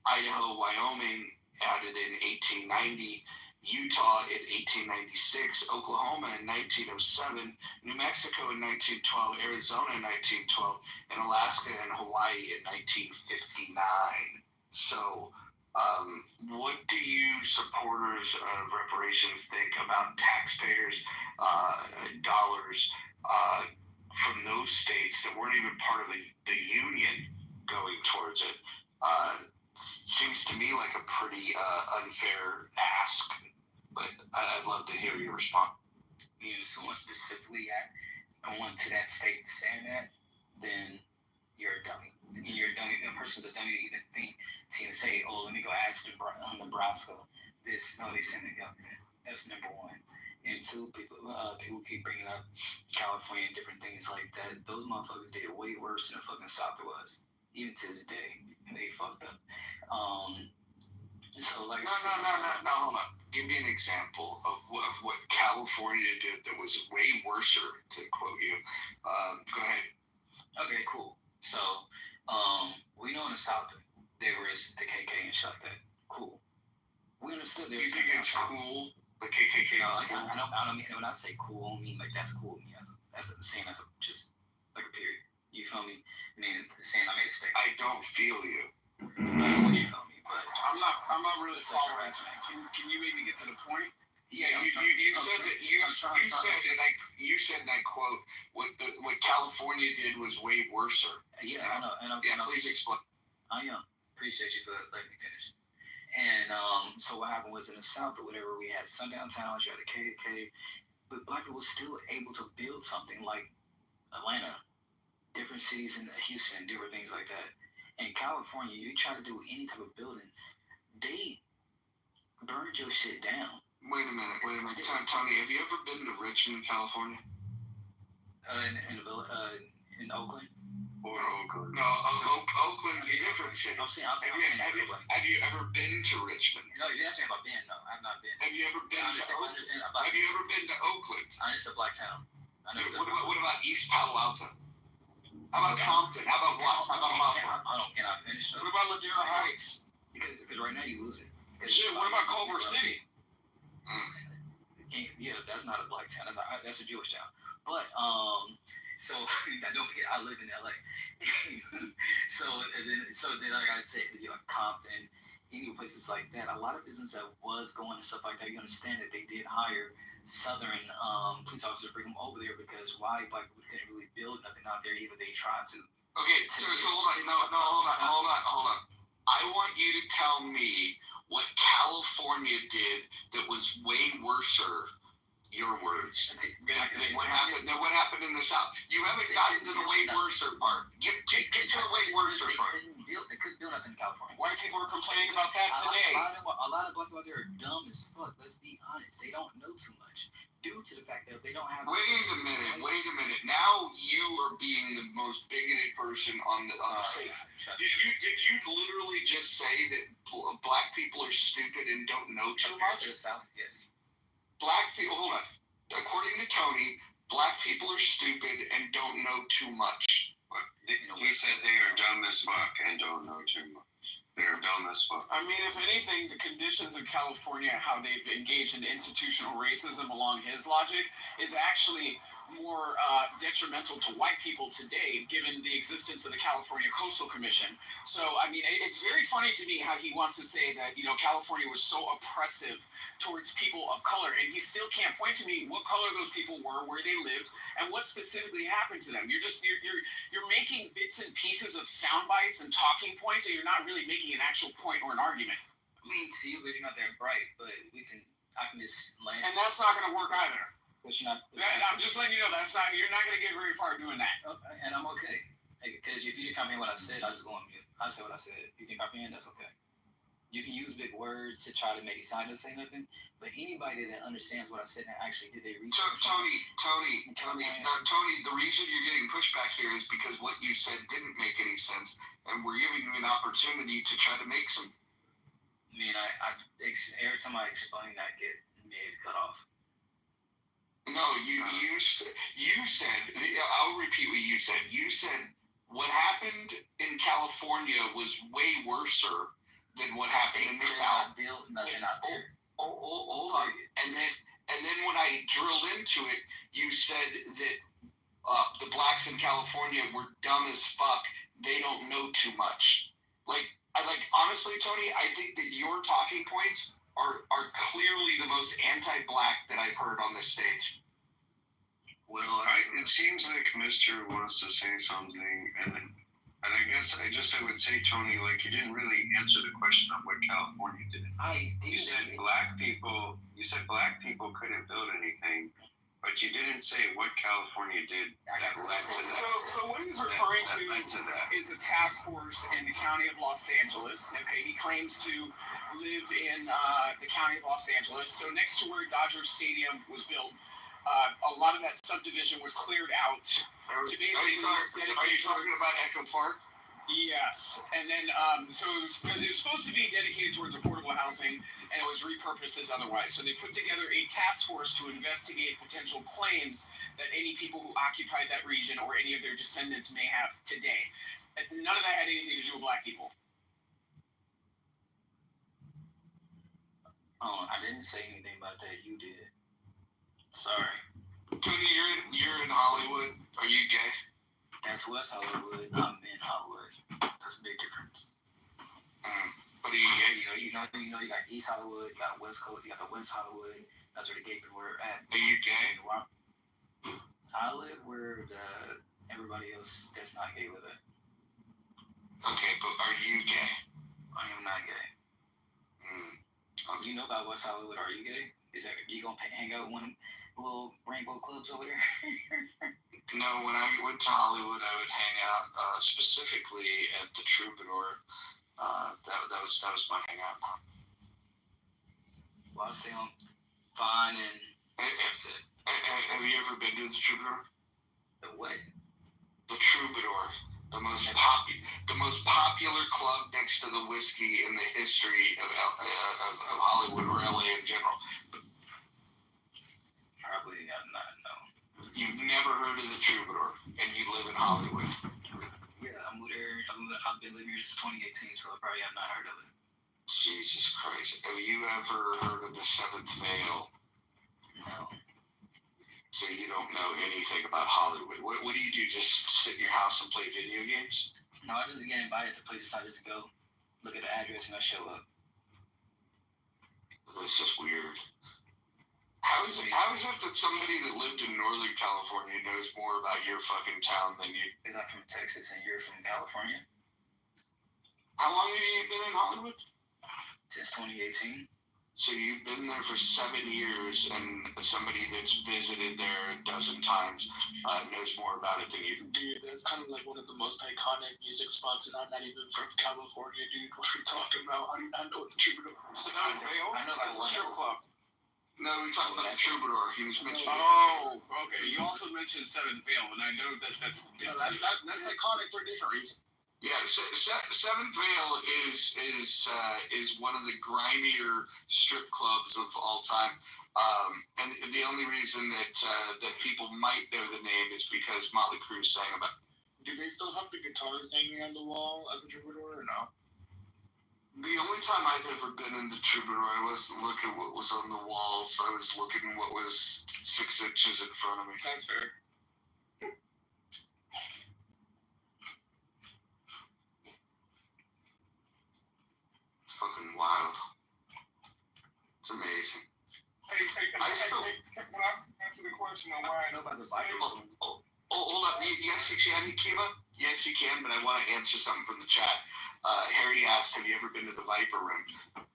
Idaho, Wyoming added in 1890. Utah in 1896, Oklahoma in 1907, New Mexico in 1912, Arizona in 1912, and Alaska and Hawaii in 1959. So, what do you supporters of reparations think about taxpayers' dollars from those states that weren't even part of the union going towards it? Seems to me like a pretty unfair ask, but I'd love to hear your response. You know, someone specifically going to that state saying that, then you're a dummy. You're a dummy. A person's a dummy to even think to even say, "Oh, let me go ask Nebraska this." No, they send the government. That's number one. And two, people keep bringing up California and different things like that. Those motherfuckers did way worse than the fucking South was, even to this day. And they fucked up. So like no, hold on. Give me an example of what California did that was way worse, to quote you. Go ahead. Okay, cool. So, we know in the South there was the KK and shit like that. Cool. We understood there was. You think it's cool? The KKK is cool? I don't mean, when I say cool, I mean like that's cool to me. That's the same as just like a period. You feel me? I mean, saying I made a statement. I don't feel you. I know what you feel me, but I'm not really following. Can you maybe get to the point? Yeah, you said that you said and I quote, what California did was way worse. Yeah, I know. Please explain. I appreciate you for letting me finish. And so what happened was in the South or whatever, we had sundown towns, you had the KKK, but black people were still able to build something like Atlanta, different cities in Houston, different things like that. In California, you try to do any type of building, they burned your shit down. Wait a minute. Tony, have you ever been to Richmond, California? In Oakland? Or Oakland? No, Oakland's a different city. Have you ever been to Richmond? No, you're asking about Ben, no. I've not been. Have you ever been to Oakland? Have you ever been to Oakland? I know it's a black town. What about East Palo Alto? How about Compton? How about Watts? How about Hawthorne? Can I finish? What about Ladera Heights? Because right now you lose it. Shit, what about Culver City? Yeah, that's not a black town. That's a Jewish town. But so don't forget, I live in LA. so then, like I said, Compton, any places like that. A lot of business that was going and stuff like that. You understand that they did hire Southern police officers to bring them over there because why black people couldn't really build nothing out there even they tried to. Okay, so hold on. I want you to tell me what California did that was way worser. Your words. What happened in the South? You haven't gotten to the way worser part. Get to the way worser part. They couldn't build nothing in California. White people are complaining about that today. A lot of black people out there are dumb as fuck. Let's be honest. They don't know too much due to the fact that they don't have. Wait a minute. Now you are being the most bigoted person on the stage. Did you literally just say that black people are stupid and don't know too much? Yes. Black people, hold on. According to Tony, black people are stupid and don't know too much. He said they are dumb as fuck and don't know too much. They're dumb as fuck. I mean, if anything, the conditions of California, how they've engaged in institutional racism along his logic, is actually more detrimental to white people today, given the existence of the California Coastal Commission. So, I mean, it's very funny to me how he wants to say that, California was so oppressive towards people of color, and he still can't point to me what color those people were, where they lived, and what specifically happened to them. You're making bits and pieces of sound bites and talking points, and you're not really making an actual point or an argument. I mean, to you, but you're not that bright, but I can just land. And that's not going to work either. But you're not. I'm just letting you know you're not going to get very far doing that. And I'm okay. Because if you didn't comprehend what I said, I just go on mute. I said what I said. If you can comprehend, that's okay. You can use big words to try to make it sound to say nothing, but anybody that understands what I said and actually did their research. So, Tony, the reason you're getting pushback here is because what you said didn't make any sense, and we're giving you an opportunity to try to make some. I mean, every time I explain that, I get mid cut off. No, you said, I'll repeat what you said. You said what happened in California was way worser than what happened in the South. Hold on. And then when I drilled into it, you said that the blacks in California were dumb as fuck. They don't know too much. Honestly, Tony, I think that your talking points are clearly the most anti-black that I've heard on this stage. Well, it seems like Mr. wants to say something, and I guess I would say, Tony, like, you didn't really answer the question of what California did. You said black people couldn't build anything, but you didn't say what California did that led to that. So what he's referring to is a task force in the county of Los Angeles. Okay, he claims to live in the county of Los Angeles. So next to where Dodger Stadium was built, a lot of that subdivision was cleared out. Are you talking about Echo Park? Yes, and then so it was supposed to be dedicated towards affordable housing, and it was repurposed as otherwise. So they put together a task force to investigate potential claims that any people who occupied that region or any of their descendants may have today. None of that had anything to do with black people. Oh, I didn't say anything about that. You did. Sorry. Tony, you're in Hollywood. Are you gay? That's West Hollywood. I'm in Hollywood. That's a big difference. But are you gay? You know, you got East Hollywood, you got West Coast, you got the West Hollywood. That's where the gay people are at. Are you gay? I live where everybody else that's not gay live at. Okay, but are you gay? I am not gay. You know about West Hollywood? Are you gay? Is that you gonna hang out with one of the little rainbow clubs over there? No, when I went to Hollywood, I would hang out specifically at the Troubadour. That was my hangout. Well, I stay on Vine and that's it. Have you ever been to the Troubadour? The what? The Troubadour, the most popular club next to the whiskey in the history of Hollywood or LA in general. Probably not. No. You've never heard of the Troubadour, and you live in Hollywood. Yeah, I've been living here since 2018, so I probably have not heard of it. Jesus Christ. Have you ever heard of the Seventh Veil? No. So you don't know anything about Hollywood. What do you do? Just sit in your house and play video games? No, I just get invited to places I just go, look at the address, and I show up. This is weird. How is it that somebody that lived in Northern California knows more about your fucking town than you? Because I'm from Texas and you're from California. How long have you been in Hollywood? Since 2018. So you've been there for 7 years, and somebody that's visited there a dozen times knows more about it than you. Dude, that's kind of like one of the most iconic music spots, and I'm not even from California, dude. What are you talking about? I do not know what the Troubadour is. I know that's a strip club. No, we talked about the Troubadour. He was mentioning. Oh, okay. You also mentioned Seventh Veil, and I know that's that's iconic for a different reason. Yeah, Seventh Veil is one of the grimier strip clubs of all time, and the only reason that people might know the name is because Motley Crue sang about it. Do they still have the guitars hanging on the wall at the Troubadour or no? The only time I've ever been in the Troubadour, I wasn't looking what was on the walls. I was looking what was 6 inches in front of me. That's fair. It's fucking wild. It's amazing. Hey, when I answer the question on why I know about the Bible. Hold up. Yes, you can, Kiva. Yes, you can, but I want to answer something from the chat. Harry asked, have you ever been to the Viper Room?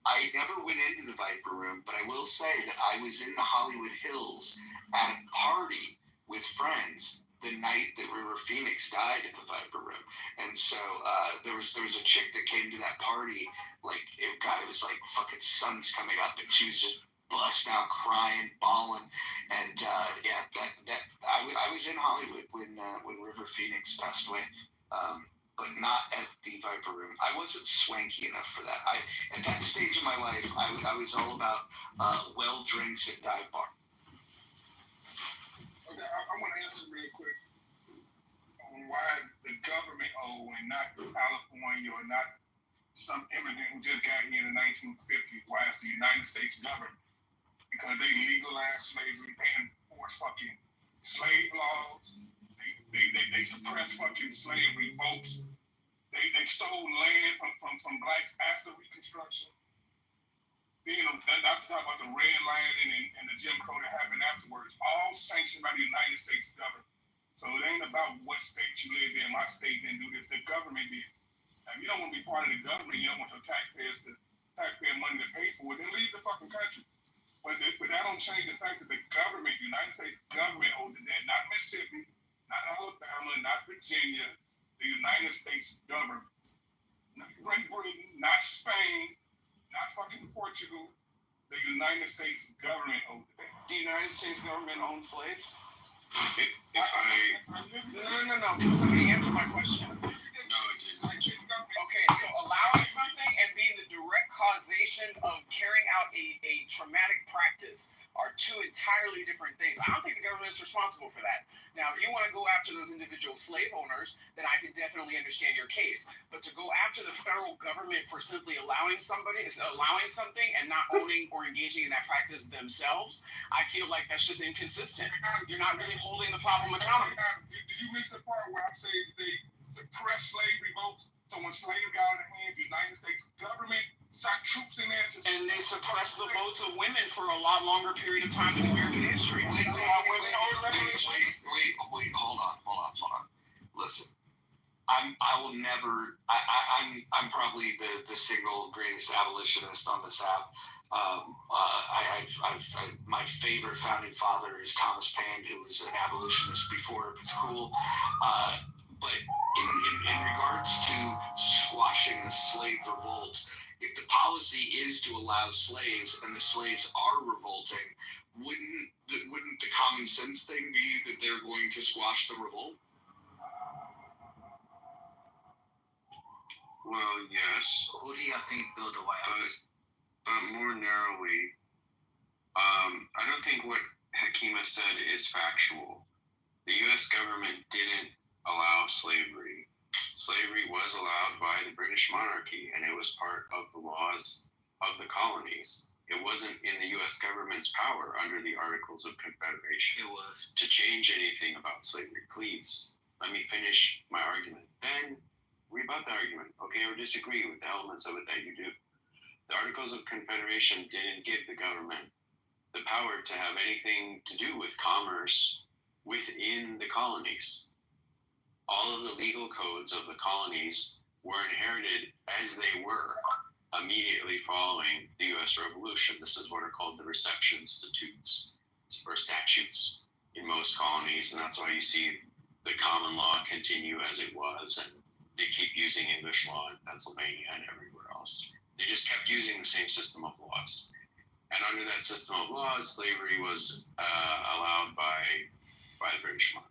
I never went into the Viper Room, but I will say that I was in the Hollywood Hills at a party with friends the night that River Phoenix died at the Viper Room. And so there was a chick that came to that party, it was like fucking sun's coming up, and she was just busting out crying, bawling, and I was in Hollywood when River Phoenix passed away. But not at the Viper Room. I wasn't swanky enough for that. At that stage of my life, I was all about well drinks at dive bar. Okay, I Idaho and not California or not some immigrant who just got here in the 1950s. Why is the United States government? Because they legalized slavery, they enforce fucking slave laws, they suppress fucking slave revolts, they stole land from blacks after Reconstruction. You know, not to talk about the redlining and the Jim Crow that happened afterwards, all sanctioned by the United States government. So it ain't about what state you live in. My state didn't do this, the government did. If you don't want to be part of the government, you don't want your taxpayer money to pay for it, then leave the fucking country. But that don't change the fact that the government, United States government, owed the debt, not Mississippi, not Alabama, not Virginia, the United States government. Not Great Britain, not Spain, not fucking Portugal. The United States government owed the debt. The United States government owned slaves? No. Can somebody answer my question? No, it didn't. Okay, so allowing something and being the direct causation of carrying out a traumatic practice are two entirely different things. I don't think the government is responsible for that. Now, if you want to go after those individual slave owners, then I can definitely understand your case. But to go after the federal government for simply allowing something and not owning or engaging in that practice themselves, I feel like that's just inconsistent. You're not really holding the problem accountable. Did you miss the part where I say they suppress slave revolts? So when slaves got out of hand, the United States government sent troops in there and they suppressed the votes of women for a lot longer period of time in American history. Wait, hold on. Listen, I'm probably the single greatest abolitionist on this app. My favorite founding father is Thomas Paine, who was an abolitionist before it was cool. But in regards to squashing the slave revolt, if the policy is to allow slaves and the slaves are revolting, wouldn't the common sense thing be that they're going to squash the revolt? Well, yes. Who do you think built the White House? But more narrowly, I don't think what Hakima said is factual. The U.S. government didn't allow slavery. Slavery was allowed by the British monarchy, and it was part of the laws of the colonies. It wasn't in the U.S. government's power under the Articles of Confederation to change anything about slavery. Please, let me finish my argument. Then rebut the argument, okay, or disagree with the elements of it that you do. The Articles of Confederation didn't give the government the power to have anything to do with commerce within the colonies. All of the legal codes of the colonies were inherited as they were immediately following the U.S. Revolution. This is what are called the Reception Statutes or statutes in most colonies, and that's why you see the common law continue as it was, and they keep using English law in Pennsylvania and everywhere else. They just kept using the same system of laws. And under that system of laws, slavery was allowed by the British monarchy.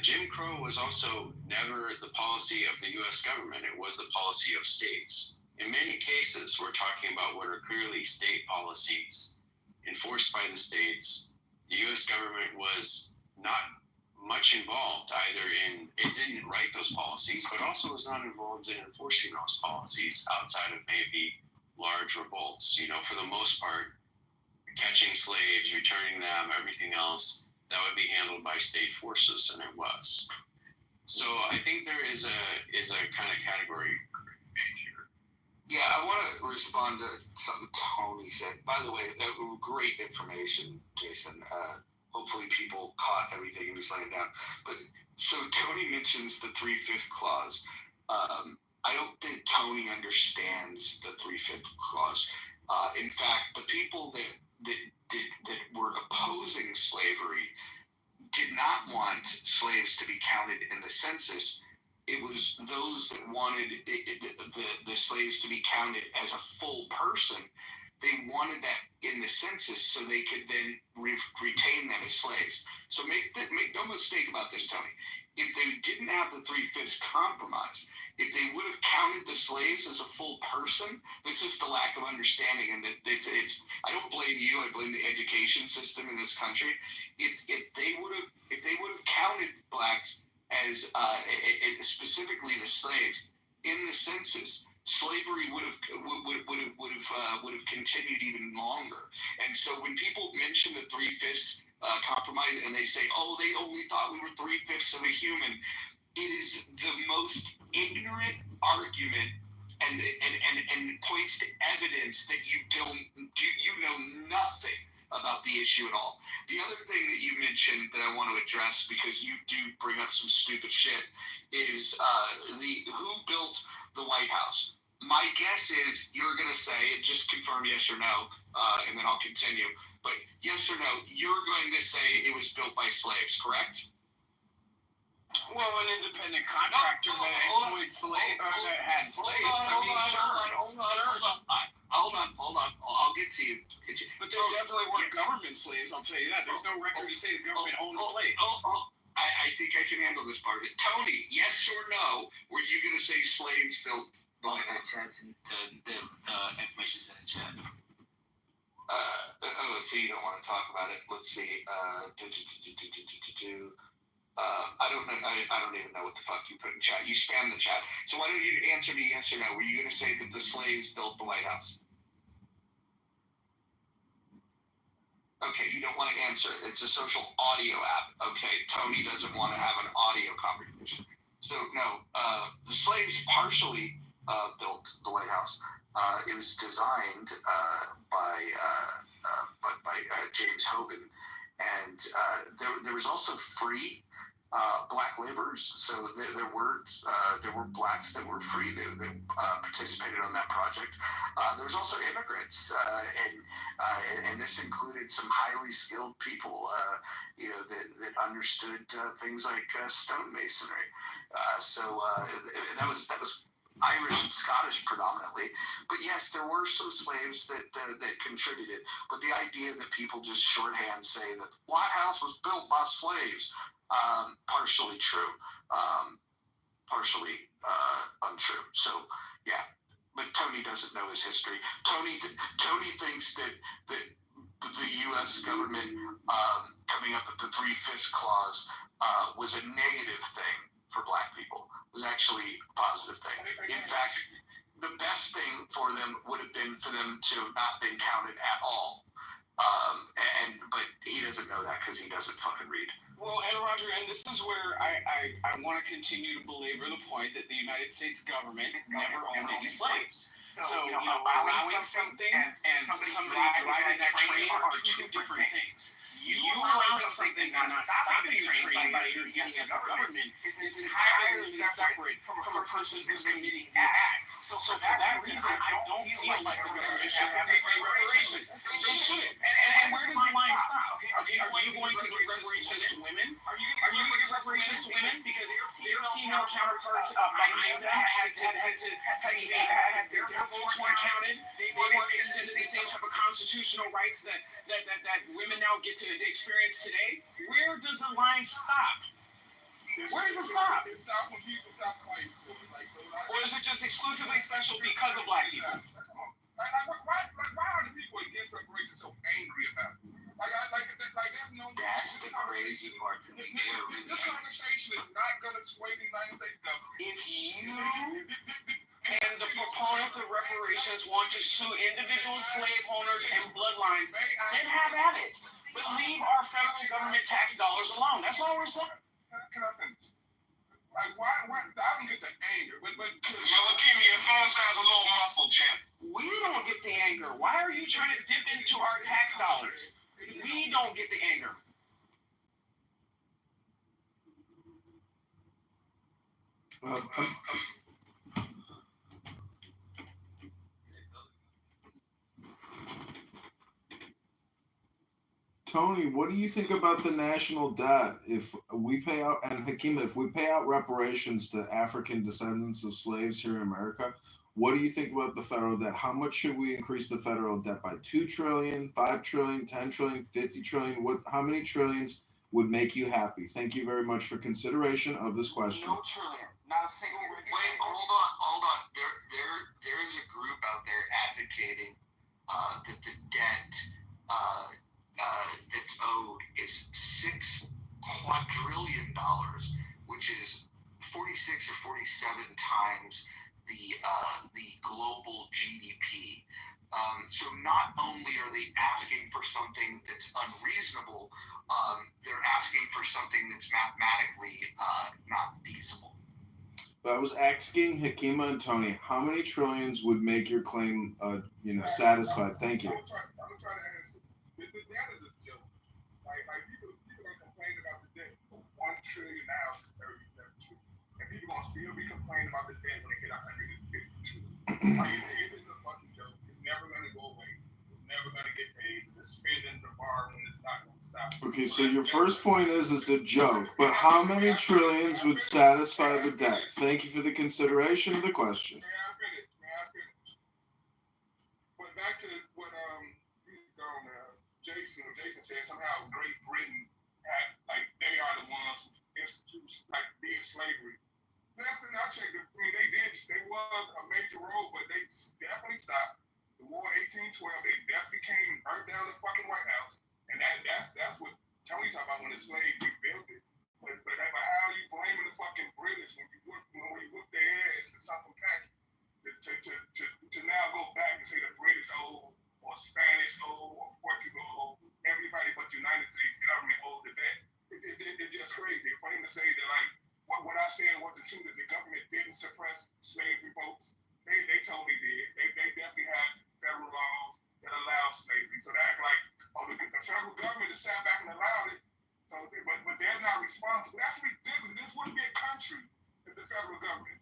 Jim Crow was also never the policy of the U.S. government. It was the policy of states. In many cases, we're talking about what are clearly state policies enforced by the states. The U.S. government was not much involved either in, it didn't write those policies, but also was not involved in enforcing those policies outside of maybe large revolts. You know, for the most part, catching slaves, returning them, everything else, that would be handled by state forces, and it was. So I think there is a kind of category here. Yeah, I want to respond to something Tony said. By the way, that was great information, Jason. Hopefully people caught everything he was laying down. But so Tony mentions the 3/5 clause. I don't think Tony understands the 3/5 clause. In fact, the people that were opposing slavery did not want slaves to be counted in the census. It was those that wanted the slaves to be counted as a full person. They wanted that in the census so they could then retain them as slaves. So make no mistake about this, Tony. If they didn't have the 3/5 compromise, if they would have counted the slaves as a full person, this is the lack of understanding, and it's. I don't blame you. I blame the education system in this country. If they would have counted blacks as specifically the slaves in the census, slavery would have continued even longer. And so when people mention the 3/5 compromise and they say, "Oh, they only thought we were 3/5 of a human," it is the most ignorant argument, and points to evidence that you know nothing about the issue at all. The other thing that you mentioned that I want to address, because you do bring up some stupid shit, is who built the White House. My guess is you're going to say, and just confirm yes or no, and then I'll continue. But yes or no, you're going to say it was built by slaves, correct? Well, an independent contractor that employed slaves or that had slaves. Hold on. I'll get to you. But they definitely weren't government slaves, I'll tell you that. There's no record to say the government owned slaves. I think I can handle this part of it. Tony, yes or no, were you going to say slaves built the White House? The information's in the chat. So you don't want to talk about it. Let's see. I don't know. I don't even know what the fuck you put in chat. You spammed the chat. So why don't you answer me yes or no? Were you going to say that the slaves built the White House? Okay, you don't want to answer it. It's a social audio app. Okay, Tony doesn't want to have an audio conversation. So no, the slaves partially built the White House. It was designed by James Hoban, and there was also free black laborers. So there were blacks that were free that participated on that project. There was also immigrants, and this included some highly skilled people, that understood things like stonemasonry. So that was Irish and Scottish predominantly, but yes, there were some slaves that contributed. But the idea that people just shorthand say that the White House was built by slaves, partially true, partially untrue. So yeah, but Tony doesn't know his history. Tony thinks that the U.S. government coming up with the 3/5 clause was a negative thing for black people. It was actually a positive thing. In fact, the best thing for them would have been for them to have not been counted at all. But he doesn't know that because he doesn't fucking read. Well, and Roger, and this is where I want to continue to belabor the point that the United States government never owned any slaves. So allowing something and somebody driving that train are two different things. You allowing something and not stopping the train by intervening as a government is entirely separate from a person who's committing the act. So for that reason, I don't feel like the government should have to pay reparations. They shouldn't. And where does the line stop? Okay, are you going to give reparations to women? Are you going to give reparations to women because their female counterparts behind them had their votes weren't counted? They weren't extended the same type of constitutional rights that women now get to experience today. Where does the line stop? Where does it stop? It stops when people stop fighting. Or is it just exclusively special because of black people? Why are the people against reparations so angry about it? There's no. That's the crazy part to me. This conversation is not going to sway the United States government. If you and the proponents of reparations want to sue individual slave owners and bloodlines, then have at it. But leave our federal government tax dollars alone. That's all we're saying. Can I finish? Why? I don't get the anger. But Kimmy, your phone sounds a little muffled, champ. We don't get the anger. Why are you trying to dip into our tax dollars? We don't get the anger. Tony, what do you think about the national debt? If we pay out, and Hakima, if we pay out reparations to African descendants of slaves here in America, what do you think about the federal debt? How much should we increase the federal debt by? 2 trillion, 5 trillion, 10 trillion, 50 trillion? How many trillions would make you happy? Thank you very much for consideration of this question. No trillion, not a single. Wait, hold on. There is a group out there advocating that the debt that's owed is $6 quadrillion, which is 46 or 47 times the global GDP. So not only are they asking for something that's unreasonable, they're asking for something that's mathematically not feasible. I was asking Hakima and Tony, how many trillions would make your claim, satisfied? Thank you. I'm gonna try to answer. The debt is a joke. Like people are complaining about the debt for $1 trillion now, 37 trillion, and people gonna still be complaining about the debt when they hit 150 trillion. Like it is a fucking joke. It's never gonna go away. It's never gonna get paid. The spending, the borrowing is not gonna stop. Okay, so your first point is it's a joke, but how many trillions would satisfy the debt? Thank you for the consideration of the question. May I finish? But back to what Jason said, somehow Great Britain had, like, they are the ones who instituted, like, did slavery. Last thing I checked, I mean, they was a major role, but they definitely stopped the war 1812. They definitely came and burnt down the fucking White House. And that's what Tony talking about when the slaves rebuilt it. But how are you blaming the fucking British when you whoop their ass in something pack to now go back and say the British owe or Spanish owe or Portugal owe, everybody but the United States government owes the debt. It's just crazy. For him to say that, like, what I said was the truth, that the government didn't suppress slave revolts. They totally did. They definitely had federal laws that allow slavery. So they act like, the federal government just sat back and allowed it. So, but they're not responsible. That's ridiculous. This wouldn't be a country if the federal government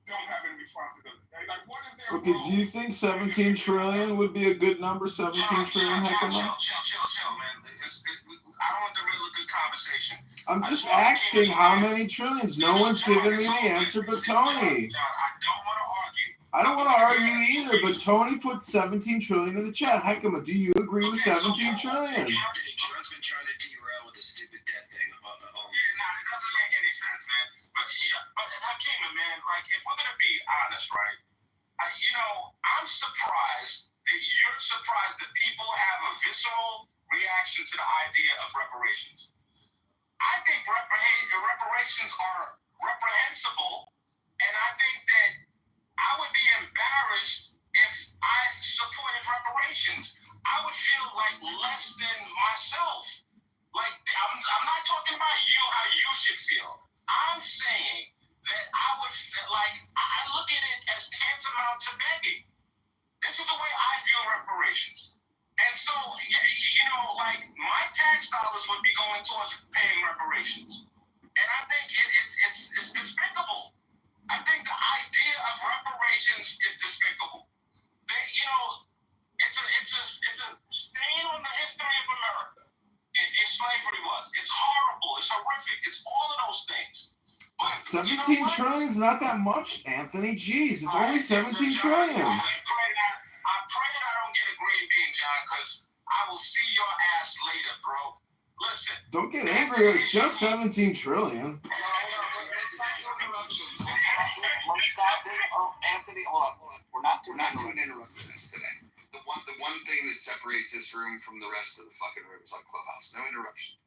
don't have any responsibility. Like, what is their Okay, role? do you think 17 trillion would be a good number? 17 trillion, Hakima? Chill, man. I don't want to derail a good conversation. I'm just asking how many trillions. No one's giving me the answer but Tony. I don't want to argue either, but Tony put 17 trillion in the chat. Hakima, do you agree with 17 trillion? John's been trying to derail with the stupid debt thing. It doesn't make any sense, man. But Hakima, man, like, if we're gonna be honest, right? I'm surprised that you're surprised that people have a visceral reaction to the idea of reparations. I think reparations are reprehensible, and I think that I would be embarrassed if I supported reparations. I would feel like less than myself. Like, I'm not talking about you, how you should feel. I'm saying that I would feel like, I look at it as tantamount to begging. This is the way I view reparations. And so, like, my tax dollars would be going towards paying reparations. And I think it's despicable. I think the idea of reparations is despicable. It's a stain on the history of America. Slavery was. It's horrible. It's horrific. It's all of those things. But 17 trillion is not that much, Anthony. Jeez, it's only 17 trillion. I pray that I don't get a green bean, John, because I will see your ass later, bro. Listen. Don't get angry. It's just 17 trillion. Anthony, hold on. We're not doing interruptions today. The one thing that separates this room from the rest of the fucking room is like Clubhouse. No interruption.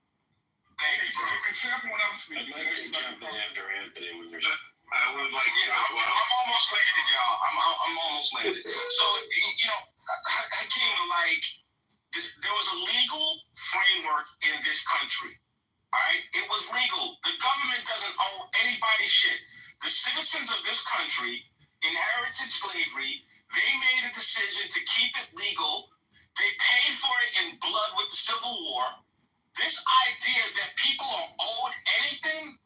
Except when I'm speaking. I'd like to jump in after Anthony when you're. I would like to as well. I'm almost landed, y'all. I'm almost landed. So, Hakeem, like, there was a legal framework in this country. All right? It was legal. The government doesn't owe anybody shit. The citizens of this country inherited slavery. They made a decision to keep it legal. They paid for it in blood with the Civil War. This idea that people are owed anything,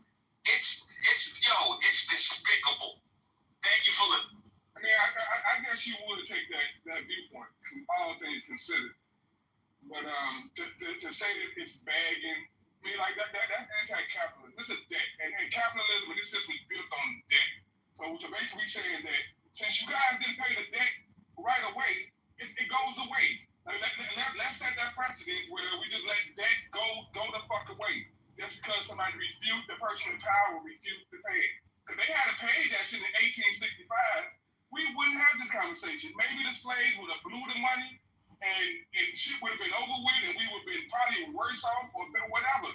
it's despicable. Thank you for listening. I mean, I guess you would take that viewpoint, all things considered. But to say that it's bagging, I mean, like that's anti-capitalism. This is debt, and capitalism and this system is built on debt. So basically saying that since you guys didn't pay the debt right away, it goes away. Like, let's set that precedent where we just let debt go the fuck away. Just because somebody the person in power refused to pay it. Because they had to pay that shit in 1865, we wouldn't have this conversation. Maybe the slaves would have blew the money and shit would have been over with and we would have been probably worse off or whatever.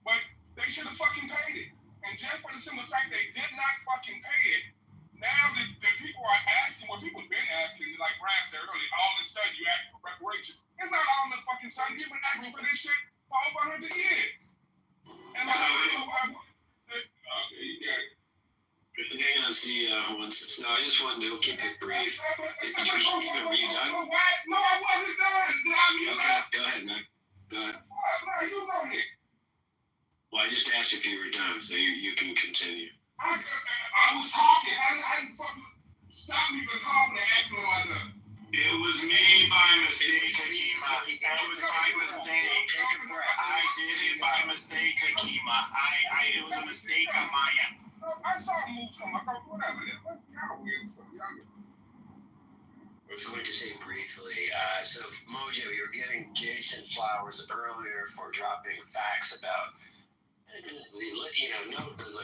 But they should have fucking paid it. And And just for the simple fact they did not fucking pay it, now the people are asking, well, people have been asking, like Brad said earlier, all of a sudden you ask for reparations. It's not all of the fucking sudden. You've been asking for this shit for over 100 years. And like, okay, you got it. Hang on, see, no, I just wanted to keep it brief. You were done? No, I wasn't done. Okay, go ahead, man. Go ahead. No, you go ahead. Well, I just asked if you were done, so you can continue. I was talking. I didn't fucking stop me from talking and ask me what I done. It was me by mistake, Hakima. It was by mistake. I did it by mistake, Hakima. It was a mistake on my end. I saw him move from. I thought, whatever. Y'all weird stuff. Y'all get. I was going to say briefly, so Mojo, you were giving Jason flowers earlier for dropping facts about, like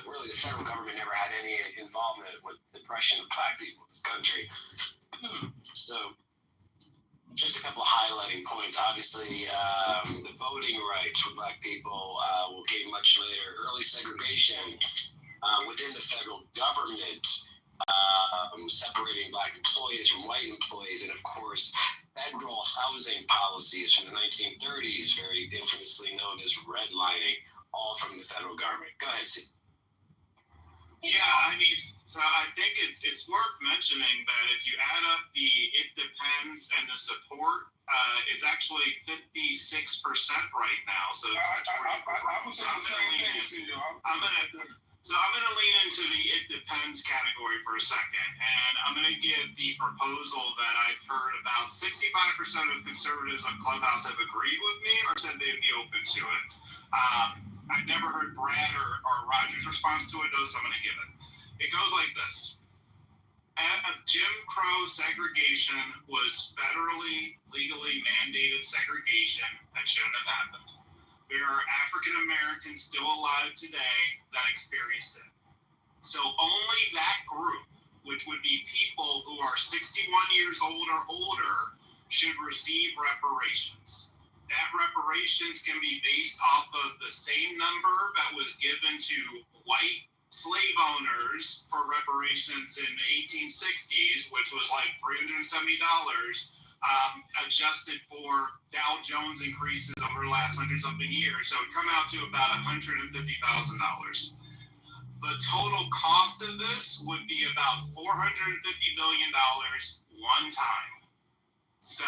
really the federal government never had any involvement with the oppression of black people in this country. So, just a couple of highlighting points. Obviously, the voting rights for black people came much later. Early segregation within the federal government, separating black employees from white employees, and of course, federal housing policies from the 1930s, very infamously known as redlining, all from the federal government. Go ahead, Steve. Yeah, I mean, so I think it's worth mentioning that if you add up the it depends and the support, it's actually 56% right now. So I'm gonna lean into the it depends category for a second, and I'm gonna give the proposal that I've heard about 65% of conservatives on Clubhouse have agreed with me or said they'd be open to it. I've never heard Brad or Roger's response to it, though, so I'm gonna give it. It goes like this. Jim Crow segregation was federally, legally mandated segregation that shouldn't have happened. There are African Americans still alive today that experienced it. So only that group, which would be people who are 61 years old or older, should receive reparations. That reparations can be based off of the same number that was given to white slave owners for reparations in the 1860s, which was like $370, adjusted for Dow Jones increases over the last 100-something years. So it would come out to about $150,000. The total cost of this would be about $450 billion one time. So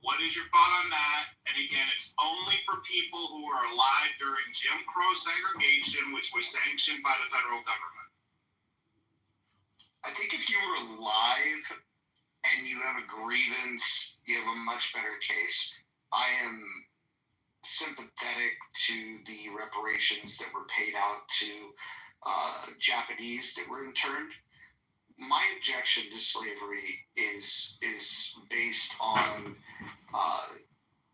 what is your thought on that? And again, it's only for people who are alive during Jim Crow segregation, which was sanctioned by the federal government. I think if you were alive and you have a grievance, you have a much better case. I am sympathetic to the reparations that were paid out to Japanese that were interned. My objection to slavery is based on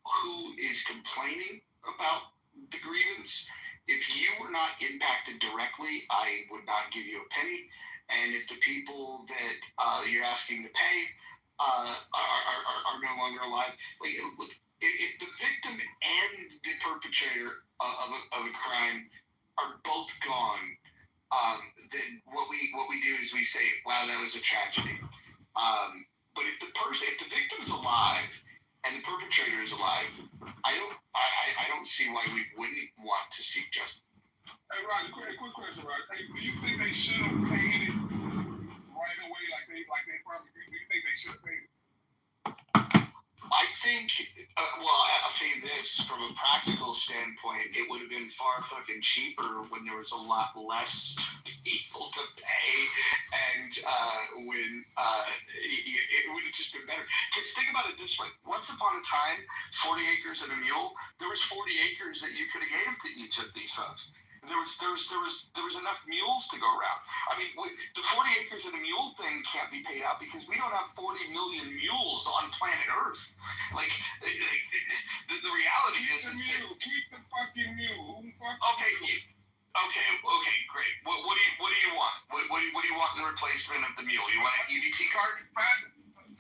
who is complaining about the grievance. If you were not impacted directly, I would not give you a penny. And if the people that you're asking to pay are no longer alive, look, if the victim and the perpetrator of a crime are both gone, then what we do is we say, wow, that was a tragedy. But if the victim's alive and the perpetrator is alive, I don't see why we wouldn't want to seek justice. Hey, Roger, quick question, Roger. Hey, do you think they should have paid it right away, like they probably do? Do you think they should have paid it? I think, I'll tell you this, from a practical standpoint, it would have been far fucking cheaper when there was a lot less people to pay, and when it would have just been better. Because think about it this way: once upon a time, 40 acres and a mule, there was 40 acres that you could have gave to each of these folks. There was enough mules to go around. I mean, the 40 acres and a mule thing can't be paid out because we don't have 40 million mules on planet Earth. Like, the reality is Keep the fucking mule. Okay, great. What do you want? What do you want in replacement of the mule? You want an EBT card? $5,000.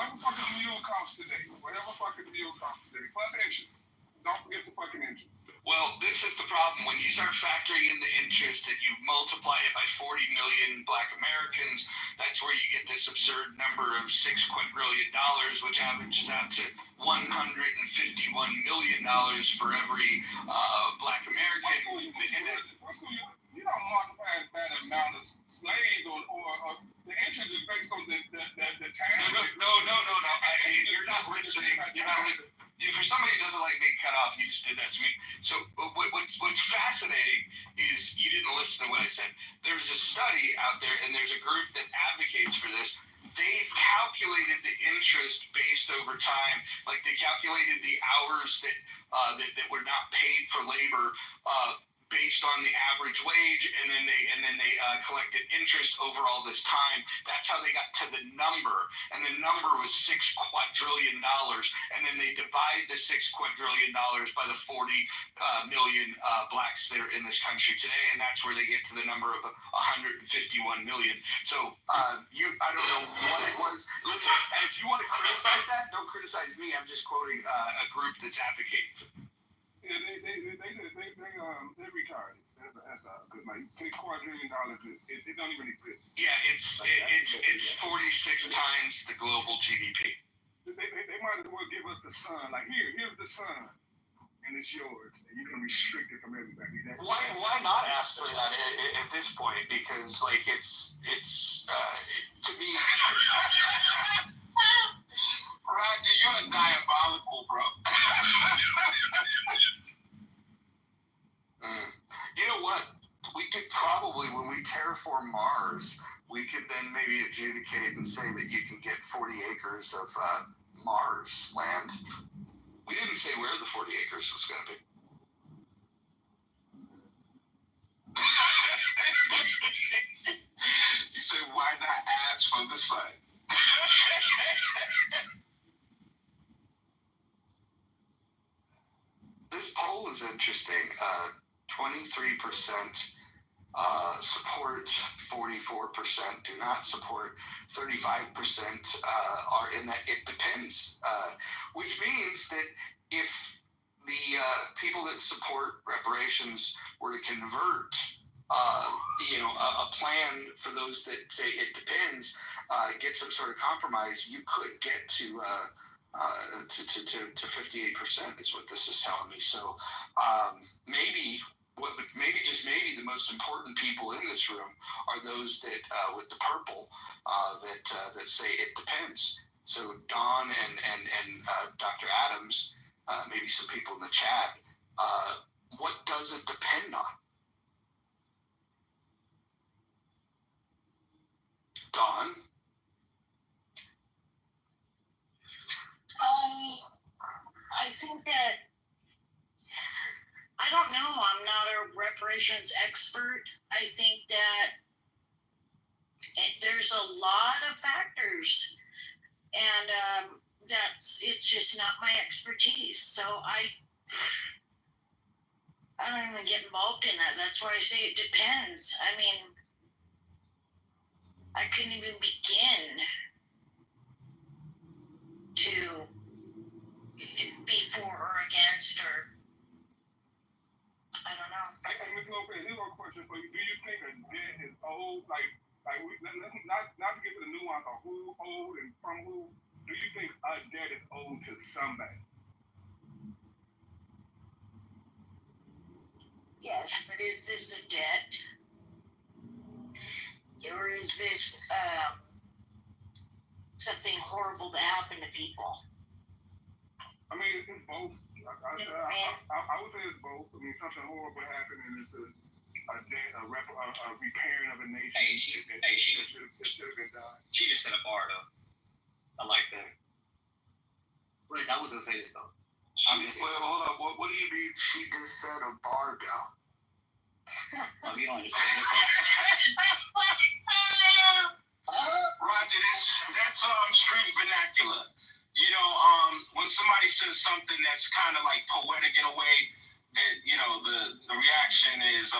Whatever fucking mule costs today. Plus engine. Don't forget the fucking engine. Well, this is the problem. When you start factoring in the interest and you multiply it by 40 million Black Americans, that's where you get this absurd number of $6 quadrillion, which averages out to $151 million for every Black American. You don't multiply by the amount of slaves or the interest is based on the time. No. You're not listening. You're not listening. For somebody who doesn't like being cut off, you just did that to me. So what's fascinating is you didn't listen to what I said. There's a study out there, and there's a group that advocates for this. They calculated the interest based over time. Like they calculated the hours that were not paid for labor based on the average wage, and then they collected interest over all this time. That's how they got to the number, and the number was $6 quadrillion. And then they divide the $6 quadrillion by the 40 million blacks that are in this country today, and that's where they get to the number of 151 million. So I don't know what it was. Look, and if you want to criticize that, don't criticize me. I'm just quoting a group that's advocating for it. Yeah, they're retarded. That's good. Like $6 quadrillion, it don't even exist. Yeah, it's 46 times the global GDP. They might as well give us the sun. Like here's the sun, and it's yours, and you can restrict it from everybody. Why not ask for that at this point? Because like it's to me. Roger, you're diabolical, bro. You know what? We could probably, when we terraform Mars, we could then maybe adjudicate and say that you can get 40 acres of Mars land. We didn't say where the 40 acres was going to be. You said, why not ask for the sun? This poll is interesting. 23% support, 44% do not support, 35% are in that it depends, which means that if the people that support reparations were to convert, a plan for those that say it depends, get some sort of compromise, you could get to 58% is what this is telling me. So maybe the most important people in this room are those that with the purple that say it depends. So Don and Dr. Adams, maybe some people in the chat, what does it depend on? Don? I think that, I don't know, I'm not a reparations expert. I think that there's a lot of factors, and it's just not my expertise. So I don't even get involved in that. That's why I say it depends. I mean, I couldn't even begin to be for or against, or I don't know. Hey, Ms. Lopez, here's a question for you. Do you think a debt is old? Like not to get to the nuance of who owed and from who. Do you think a debt is owed to somebody? Yes, but is this a debt, or is this something horrible that happened to people? I mean, it's both. I would say it's both. I mean, something horrible happened, and it's a repairing of a nation. It should have been done. She just set a bar though. I like that. Wait, I was gonna say this though. Hold on. What do you mean? She just set a bar down. Oh, you don't understand. Roger, that's street vernacular. You know, when somebody says something that's kind of like poetic in a way, the reaction is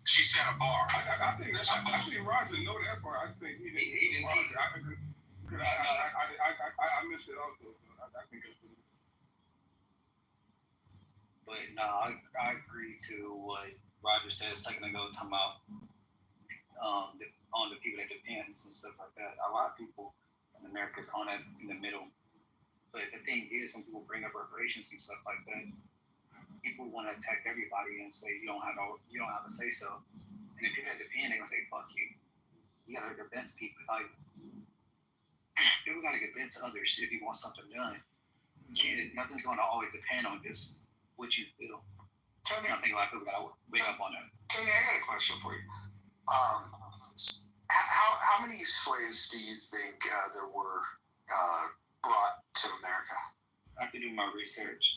she set a bar. I think Roger know that part. I think he didn't teach it. I missed it also. I think it's. But no, I agree to what Roger said a second ago, talking about on the people that depends and stuff like that. A lot of people in America is on that in the middle. But the thing is, when people bring up reparations and stuff like that, people want to attack everybody and say you don't have a say so. And if people that depend, they're gonna say fuck you. You gotta convince people. Like people gotta convince others if you want something done. Nothing's gonna always depend on just what you feel. Tony, I think a lot of people gotta wake up on that. Tony, I got a question for you. How many slaves do you think there were brought to America? I have to do my research.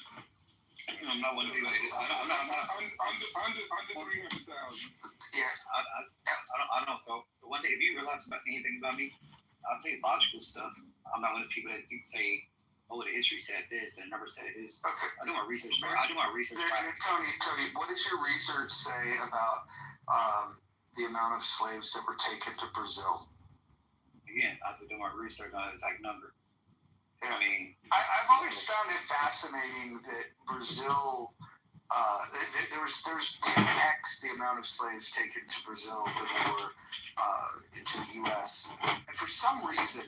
I'm not one of you. I'm not. Under 300,000. Yes. I don't know. But one day, if you realize about anything about me, I'll say logical stuff. I'm not one of the people that do say, "Oh, the history said this and the number said this." Okay. I do my research. I do my research. Tony, what does your research say about the amount of slaves that were taken to Brazil? Again, I have to do my research on the exact number. Yeah. I mean, I've always found it fascinating that Brazil, there's 10x the amount of slaves taken to Brazil than there were to the U.S. And for some reason,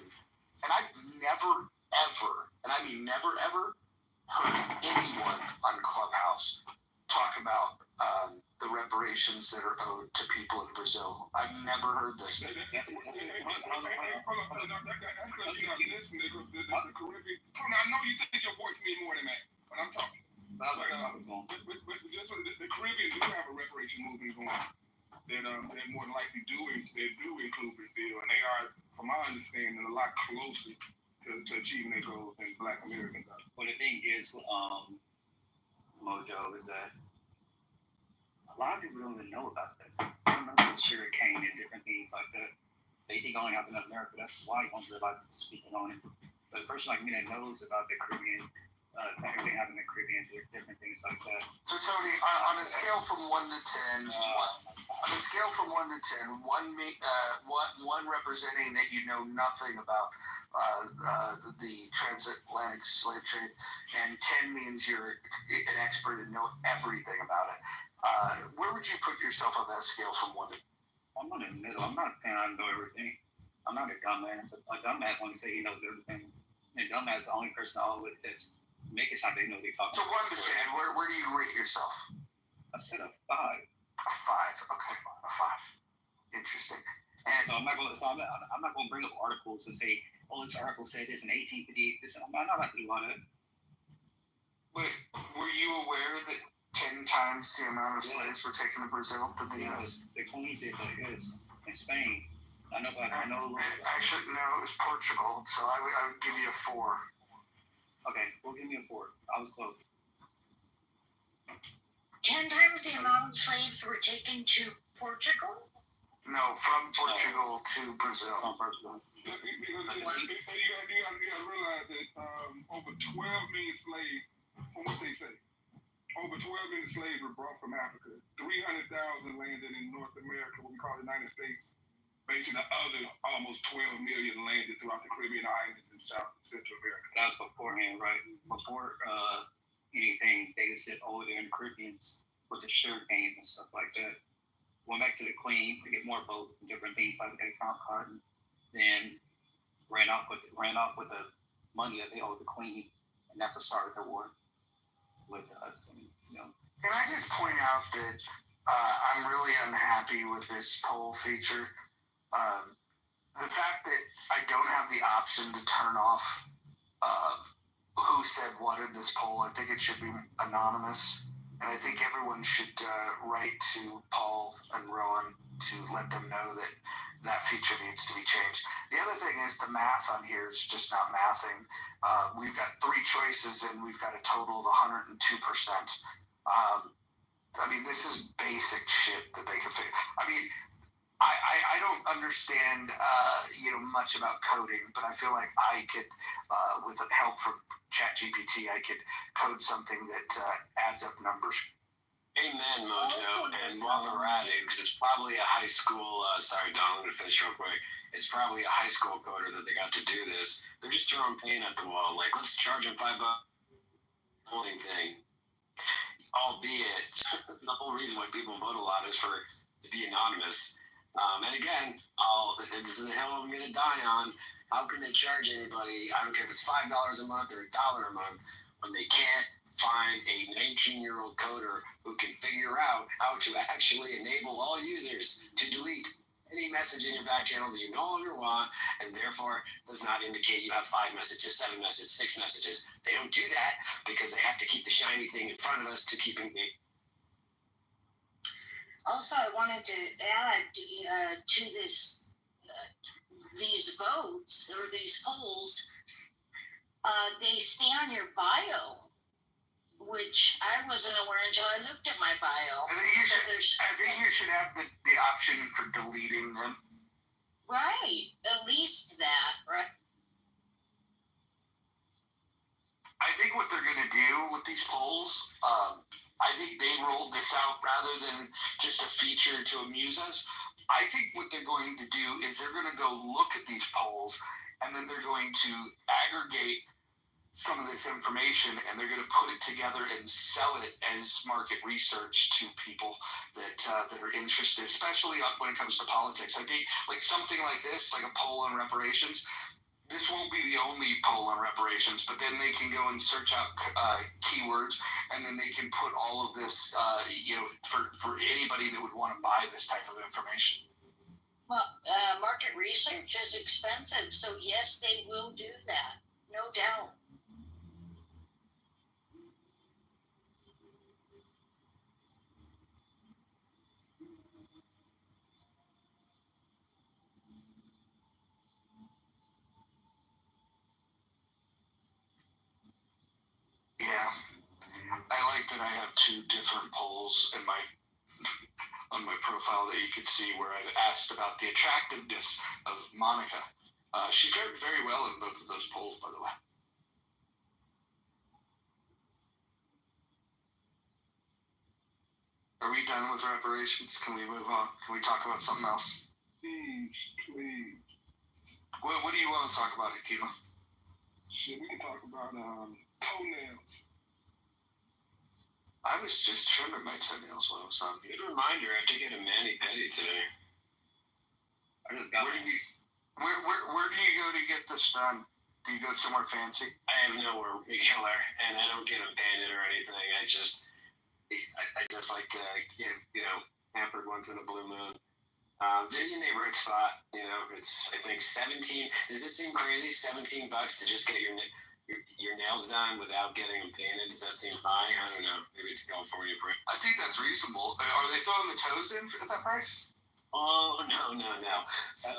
and I've never ever, and I mean never ever, heard anyone on Clubhouse talk about the reparations that are owed to people in Brazil. I've never heard this. That's because you're not listening to the Caribbean. Tony, I know you think your voice means more than that, but I'm talking. The Caribbean do have a reparation movement going on. That more than likely do include Brazil, and they are, from my understanding, a lot closer to achieving their goals than Black Americans are. Well, the thing is, Mojo, is that a lot of people don't even know about that. They don't know about sugar cane and different things like that. They think only happen in America. That's why you don't really like speaking on it. But a person like me that knows about the Caribbean, things they have in the Caribbean, different things like that. So Tony, on a scale from 1 to 10, one representing that you know nothing about the transatlantic slave trade, and 10 means you're an expert and know everything about it. Where would you put yourself on that scale from 1 to 10? I'm in the middle. I'm not saying I know everything. I'm not a dumbass. A dumbass won't say he knows everything. And a dumbass is the only person that's make it sound they know they talk. So 1 to 10, where do you rate yourself? I said a 5. A 5. Okay, a 5. Interesting. And so I'm not going to bring up articles and say, oh, this article said this in 1858. This, I'm not about to do all that. Were you aware that 10 times the amount of slaves were taken to Brazil than the U.S.? The Queen did that, yes. In Spain. I know a little bit. Actually, no, it was Portugal, so I would give you a 4. Okay, well, give me a 4. I was close. 10 times the amount of slaves were taken to Portugal? No, from Portugal to Brazil. From Portugal. You gotta realize that over 12 million slaves, from what they say, over 12 million slaves were brought from Africa. 300,000 landed in North America, what we call the United States. Basically, the other almost 12 million landed throughout the Caribbean islands in South and Central America. That was beforehand, right? Before anything, they said, oh, they're in the Caribbean with the sugar cane and stuff like that. Went back to the Queen to get more votes and different things like they found cotton. Then ran off with the money that they owed the Queen, and that's what started the war with us. Can I just point out that I'm really unhappy with this poll feature? The fact that I don't have the option to turn off who said what in this poll, I think it should be anonymous. And I think everyone should write to Paul and Rowan to let them know that that feature needs to be changed. The other thing is the math on here is just not mathing. We've got 3 choices and we've got a total of 102%. I mean, this is basic shit that they can fix. I mean, I don't understand, much about coding, but I feel like I could, with help from ChatGPT, I could code something that adds up numbers. Amen, Mojo. And while we're at it, because it's probably a high school, sorry, Don, I'm going to finish real quick. It's probably a high school coder that they got to do this. They're just throwing paint at the wall. Like, let's charge them $5 holding thing. albeit the whole reason why people vote a lot is to be anonymous. And again, this is the hill I'm going to die on. How can they charge anybody? I don't care if it's $5 a month or $1 a month when they can't find a 19-year-old coder who can figure out how to actually enable all users to delete any message in your back channel that you no longer want, and therefore does not indicate you have 5 messages, 7 messages, 6 messages. They don't do that because they have to keep the shiny thing in front of us to keep engaged. Also, I wanted to add to this, these votes or these polls, they stay on your bio, which I wasn't aware until I looked at my bio. I think you should have the option for deleting them. Right, at least that, right? I think what they're going to do with these polls, I think they rolled this out rather than just a feature to amuse us. I think what they're going to do is they're going to go look at these polls, and then they're going to aggregate some of this information, and they're going to put it together and sell it as market research to people that are interested, especially when it comes to politics. I think like something like this, like a poll on reparations, this won't be the only poll on reparations, but then they can go and search out keywords, and then they can put all of this, for anybody that would want to buy this type of information. Well, market research is expensive, so yes, they will do that, no doubt. Yeah, I like that I have 2 different polls in my on my profile that you could see where I've asked about the attractiveness of Monica. She fared very well in both of those polls, by the way. Are we done with reparations? Can we move on? Can we talk about something else? Please. What do you want to talk about, Akima? Shit, we can talk about toenails. I was just trimming my toenails while I was on mute. Good reminder, I have to get a mani-pedi today. I just got Where do you go to get this done? Do you go somewhere fancy? I have nowhere regular, and I don't get them painted or anything. I just like to get, pampered once in a blue moon. There's a neighborhood spot, it's, I think 17, does it seem crazy? $17 to just get your nails done without getting them painted? Does that seem high? I don't know. Maybe it's California price. I think that's reasonable. Are they throwing the toes in at that price? Oh, no. So,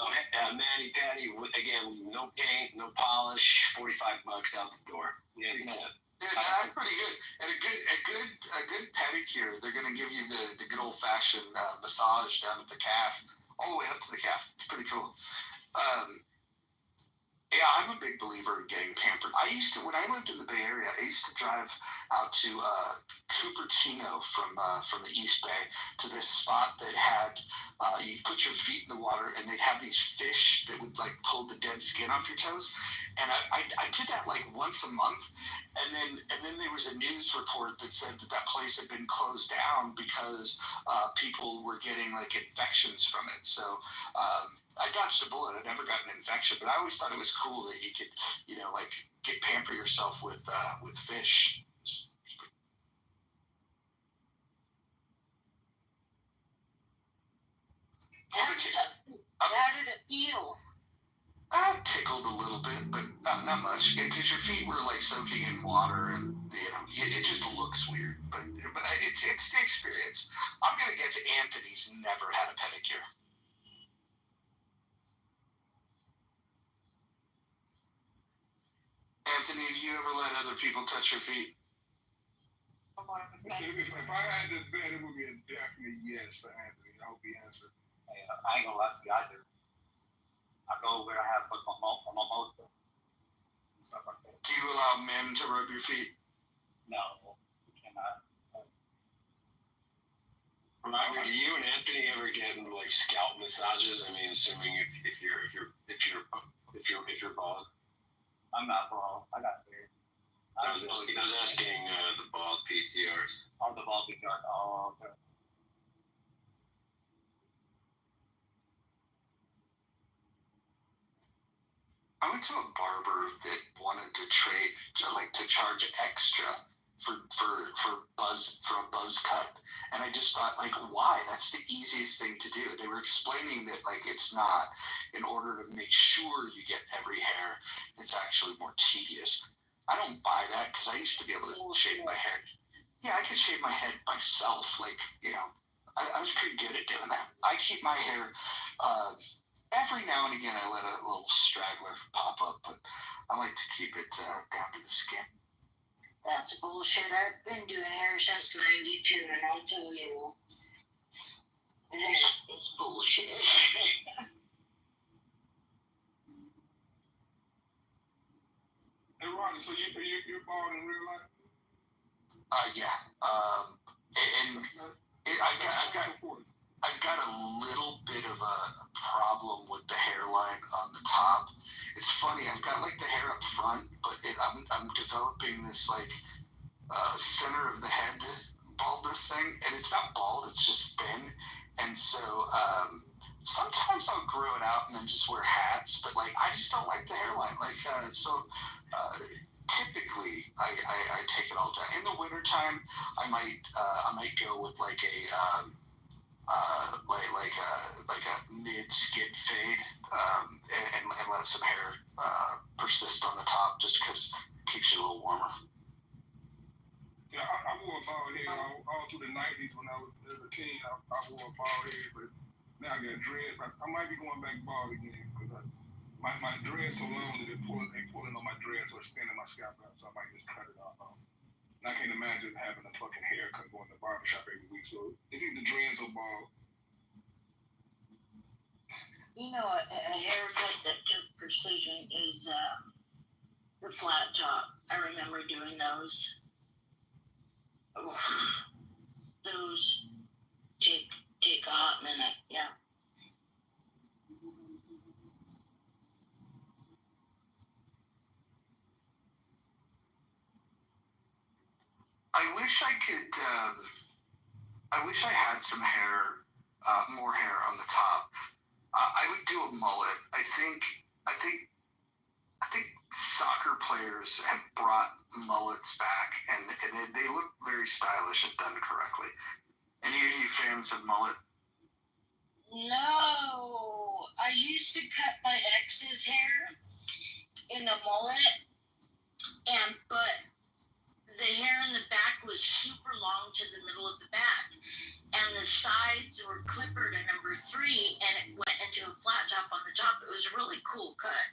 mani-pedi, again, no paint, no polish, $45 out the door. Yeah, that's pretty good. And a good pedicure, they're going to give you the good old-fashioned massage down at the calf, all the way up to the calf. It's pretty cool. Yeah, I'm a big believer in getting pampered. When I lived in the Bay Area, I used to drive out to Cupertino from the East Bay to this spot that had, you put your feet in the water and they'd have these fish that would like pull the dead skin off your toes. And I did that like once a month. And then there was a news report that said that place had been closed down because people were getting like infections from it. So, I dodged a bullet. I never got an infection, but I always thought it was cool that you could, pamper yourself with fish. How did it feel? Tickled a little bit, but not much. Because your feet were like soaking in water, and it just looks weird. But it's the experience. I'm gonna guess Anthony's never had a pedicure. Anthony, have you ever let other people touch your feet? If I had to bet, it would be a definite yes for Anthony. I hope he answered. Hey, I ain't gonna lie to you, I do. I go where I have my motor and stuff like that. Do you allow men to rub your feet? No, we cannot. Robert, do you and Anthony ever get like scalp massages? I mean, assuming if you're bald. I'm not bald. I got hair. I was asking the bald PTRs. On the ball PTR. Oh, okay. I went to a barber that wanted to charge extra for a buzz cut, and I just thought, like, why? That's the easiest thing to do. They were explaining that, like, it's not. In order to make sure you get every hair, it's actually more tedious. I don't buy that because I used to be able to shave my hair. Yeah, I could shave my head myself. Like, I was pretty good at doing that. I keep my hair. Every now and again, I let a little straggler pop up, but I like to keep it down to the skin. That's bullshit. I've been doing hair since '92, and I'll tell you, it's bullshit. Hey, Rodney, so you're bald in real life? Yeah. I've got a little bit of a problem with the hairline on the top. It's funny. I've got like the hair up front, but I'm developing this like center of the head baldness thing, and it's not bald. It's just thin, and so sometimes I'll grow it out and then just wear hats. But like I just don't like the hairline. Like typically I take it all down. In the wintertime, I might go with like a like a mid skid fade, and let some hair persist on the top just because it keeps you a little warmer. Yeah, I wore a bald head all through the '90s when I was a teen. I wore a bald head, but now I got dreads. I might be going back bald again because my dreads so long that they pulling on my dreads or extending my scalp out, so I might just cut it off. And I can't imagine having a fucking haircut going to the barbershop every week. So it's either dreads or bald. You know, a haircut that took precision is the flat top. I remember doing those. Oh, those take a hot minute, yeah. I wish I could. I wish I had some hair, more hair on the top. I would do a mullet. I think soccer players have brought mullets back, and they look very stylish if done correctly. Any of you fans of mullet? No, I used to cut my ex's hair in a mullet, but the hair in the back was super long to the middle of the back, and the sides were clippered at number 3, and it went into a flat top on the top. It was a really cool cut,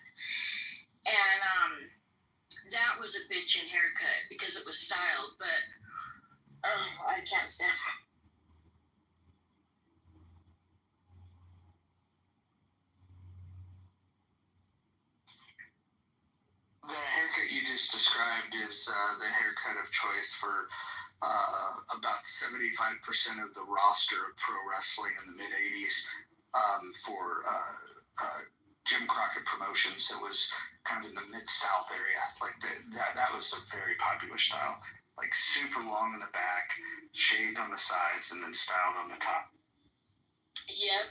and that was a bitchin' haircut because it was styled, but I can't stand it. The haircut you just described is the haircut of choice for about 75% of the roster of pro wrestling in the mid-'80s for Jim Crockett Promotions. It was kind of in the Mid-South area. Like that was a very popular style. Like super long in the back, shaved on the sides, and then styled on the top. Yep.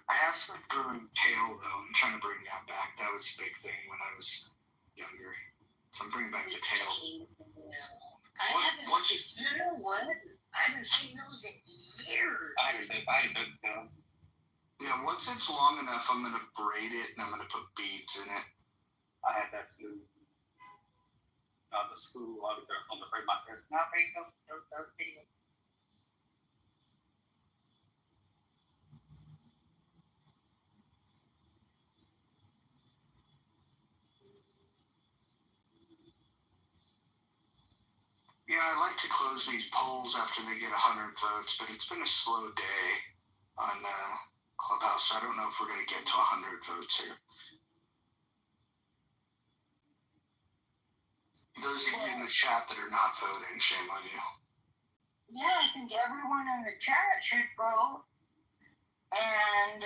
I have some growing tail though. I'm trying to bring that back. That was a big thing when I was younger. So I'm bringing back the tail. I haven't seen those in years. Yeah, once it's long enough, I'm gonna braid it and I'm gonna put beads in it. I had that too. The school, on the braid my hair. Not braid them. Yeah, I like to close these polls after they get 100 votes, but it's been a slow day on Clubhouse, so I don't know if we're going to get to 100 votes here. those of you in the chat that are not voting, shame on you. Yeah, I think everyone in the chat should vote. And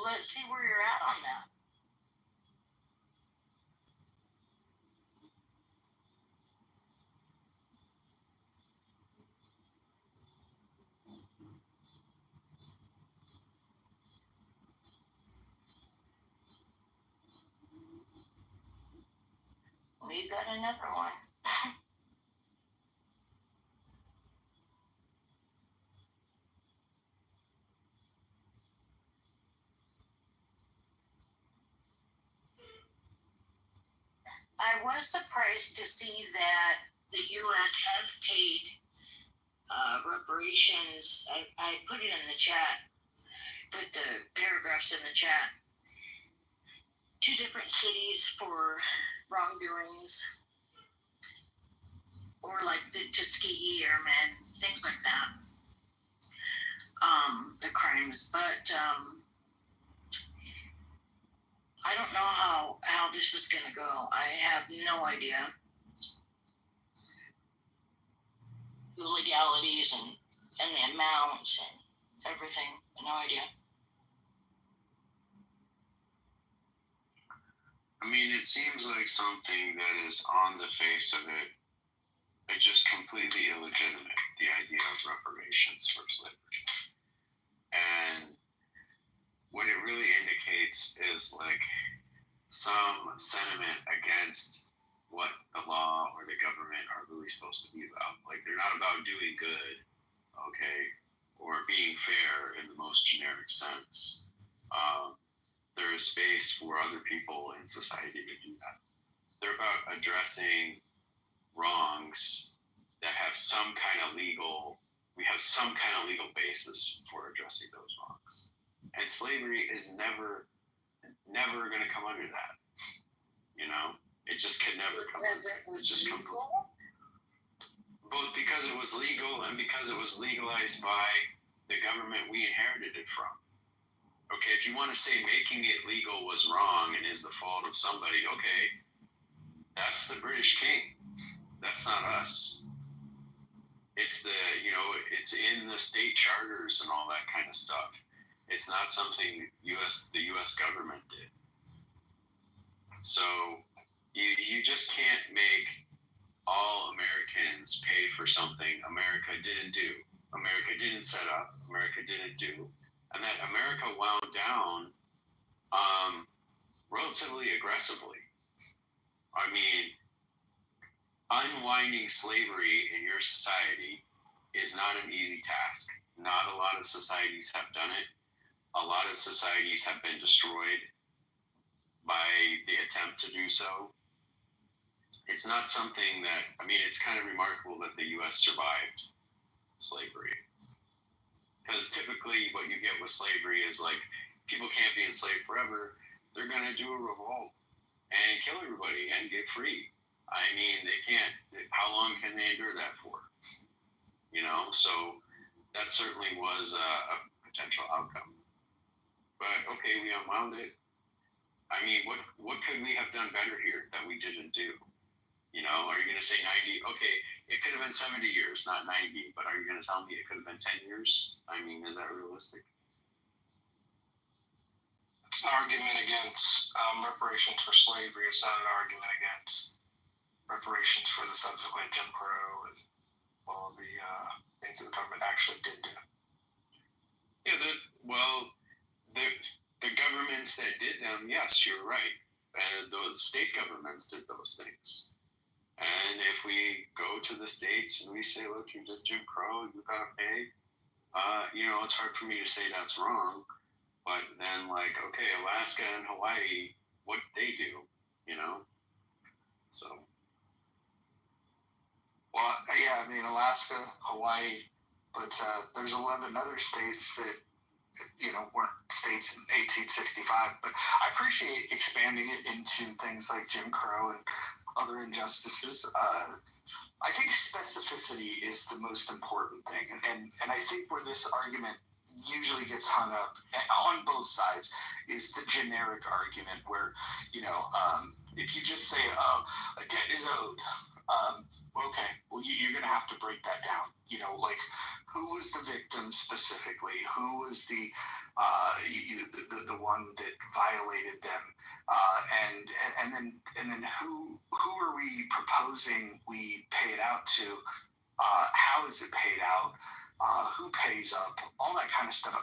let's see where you're at on that. We got another one. I was surprised to see that the U.S. has paid reparations. I put it in the chat, put the paragraphs in the chat. 2 different cities for wrongdoings, or like the Tuskegee Airmen, things like that. The crimes, but I don't know how this is gonna go. I have no idea. The legalities and the amounts and everything. No idea. I mean, it seems like something that is on the face of it, it's just completely illegitimate, the idea of reparations for slavery. And what it really indicates is like some sentiment against what the law or the government are really supposed to be about. Like, they're not about doing good, okay, or being fair in the most generic sense. There is space for other people in society to do that. They're about addressing wrongs that have some kind of legal basis for addressing those wrongs. And slavery is never going to come under that. You know, it just can never come under that. It's just legal? Both because it was legal and because it was legalized by the government we inherited it from. Okay, if you want to say making it legal was wrong and is the fault of somebody, okay, that's the British king. That's not us. It's it's in the state charters and all that kind of stuff. It's not something the U.S. government did. So you just can't make all Americans pay for something America didn't do, America didn't set up, America didn't do. And that America wound down relatively aggressively. I mean, unwinding slavery in your society is not an easy task. Not a lot of societies have done it. A lot of societies have been destroyed by the attempt to do so. It's not something that, I mean, it's kind of remarkable that the U.S. survived slavery. Because typically what you get with slavery is like, people can't be enslaved forever. They're going to do a revolt and kill everybody and get free. I mean, they can't. How long can they endure that for? You know, so that certainly was a potential outcome. But okay, we unwound it. I mean, what could we have done better here that we didn't do? You know, are you going to say 90? Okay, it could have been 70 years, not 90, but are you going to tell me it could have been 10 years? I mean, is that realistic? It's an argument against reparations for slavery. It's not an argument against reparations for the subsequent Jim Crow and all the things that the government actually did do. Yeah, the governments that did them, yes, you're right. And the state governments did those things. And if we go to the states and we say, look, you did Jim Crow, you got to pay, it's hard for me to say that's wrong. But then, like, okay, Alaska and Hawaii, what they do, you know? So. Well, yeah, I mean, Alaska, Hawaii, but there's 11 other states that, weren't states in 1865. But I appreciate expanding it into things like Jim Crow and other injustices. I think specificity is the most important thing. And I think where this argument usually gets hung up on both sides is the generic argument where, if you just say, oh, a debt is owed, okay, well, you're going to have to break that down. You know, like, who was the victim specifically? Who was the one that violated them? And then who are we proposing we pay it out to? How is it paid out? Who pays up? All that kind of stuff.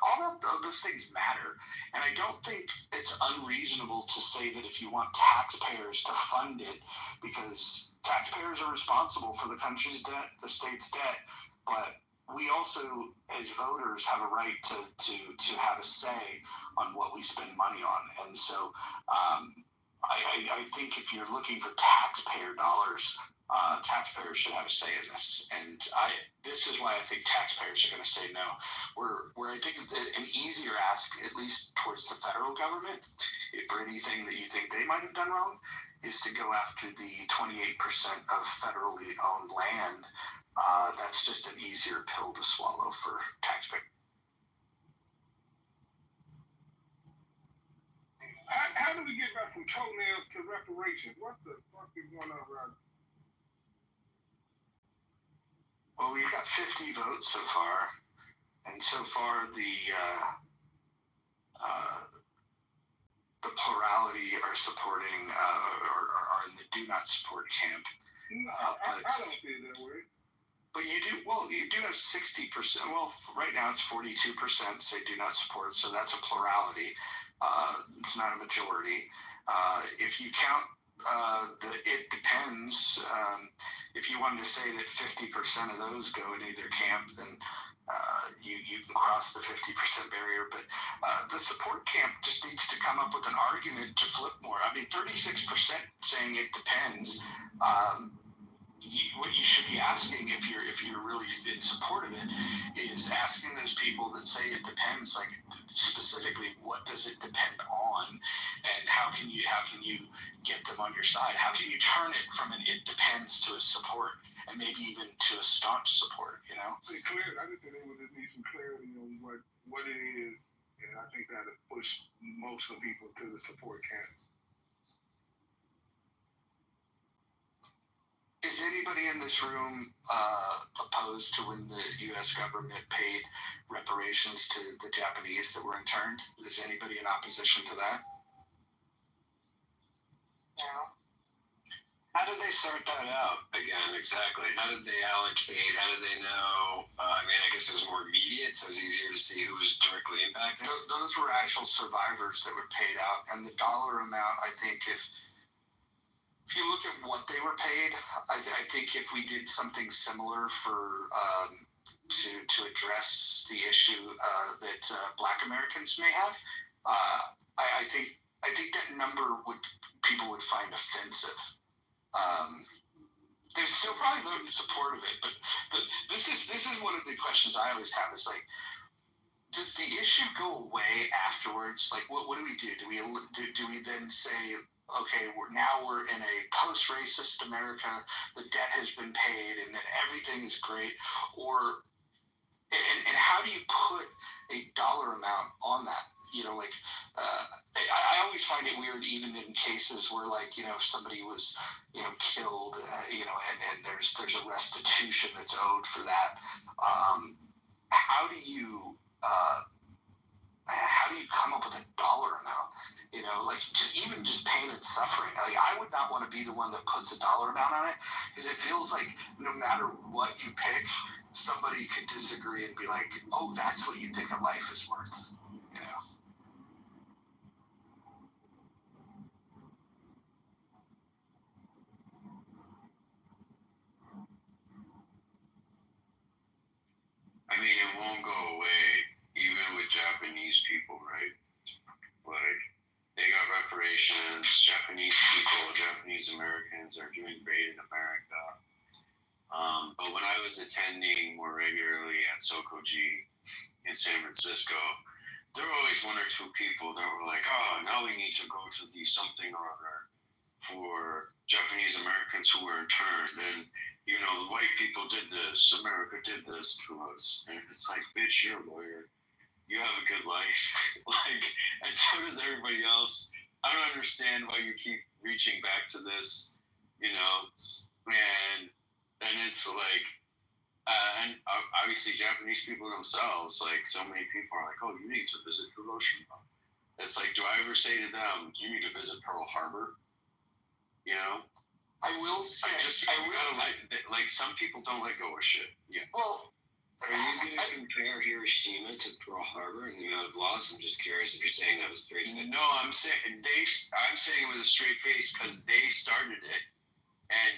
Those things matter. And I don't think it's unreasonable to say that if you want taxpayers to fund it, because taxpayers are responsible for the country's debt, the state's debt, but we also, as voters, have a right to have a say on what we spend money on. And so I think if you're looking for taxpayer dollars, taxpayers should have a say in this. And this is why I think taxpayers are going to say no. Where I think an easier ask, at least towards the federal government, for anything that you think they might have done wrong, is to go after the 28% of federally owned land. That's just an easier pill to swallow for taxpayers. How do we get back from toenails to reparations? What the fuck is going on around? Well, we've got 50 votes so far, and so far the plurality are supporting or are in the do not support camp. I don't feel that way. But you do have 60%. Well, right now it's 42% say do not support, so that's a plurality. It's not a majority. If you count it depends. If you wanted to say that 50% of those go in either camp, then you can cross the 50% barrier. But the support camp just needs to come up with an argument to flip more. I mean, 36% saying it depends. What you should be asking, if you're really in support of it, is asking those people that say it depends, like specifically what does it depend on, and how can you get them on your side? How can you turn it from an it depends to a support, and maybe even to a staunch support? You know, I just think they would need some clarity on what it is, and I think that would push most of the people to the support camp. Is anybody in this room opposed to when the U.S. government paid reparations to the Japanese that were interned? Is anybody in opposition to that? No. How did they sort that out again? Exactly. How did they allocate? How did they know? I mean, I guess it was more immediate, so it was easier to see who was directly impacted. Those were actual survivors that were paid out, and the dollar amount, I think, if you look at what they were paid, I think if we did something similar for to address the issue that Black Americans may have, I think that number people would find offensive. They'd still probably vote in support of it, but this is one of the questions I always have is like, does the issue go away afterwards? Like, what do we do? Do we then say, okay, we're in a post-racist America, the debt has been paid, and that everything is great, and how do you put a dollar amount on that? You know, like, I always find it weird, even in cases where, like, you know, if somebody was, you know, killed, you know, and there's a restitution that's owed for that. How do you come up with a dollar amount? You know, like, just pain and suffering. Like, I would not want to be the one that puts a dollar amount on it, because it feels like no matter what you pick, somebody could disagree and be like, oh, that's what you think a life is worth, you know? I mean, it won't go away, even with Japanese people, right? Like, they got reparations. Japanese people, Japanese Americans are doing great in America. But when I was attending more regularly at Sokoji in San Francisco, there were always one or two people that were like, oh, now we need to go to the something or other for Japanese Americans who were interned. And, you know, the white people did this, America did this to us. And it's like, bitch, you're a lawyer. You have a good life. Like, and so does everybody else. I don't understand why you keep reaching back to this, you know, and it's like, and obviously Japanese people themselves, like so many people are like, oh, you need to visit Hiroshima. It's like, do I ever say to them, you need to visit Pearl Harbor? You know? I will say, like some people don't let go of shit. Yeah. Well, are you going to compare Hiroshima to Pearl Harbor and the amount of loss? I'm just curious if you're saying that was very No, I'm saying it with a straight face because they started it, and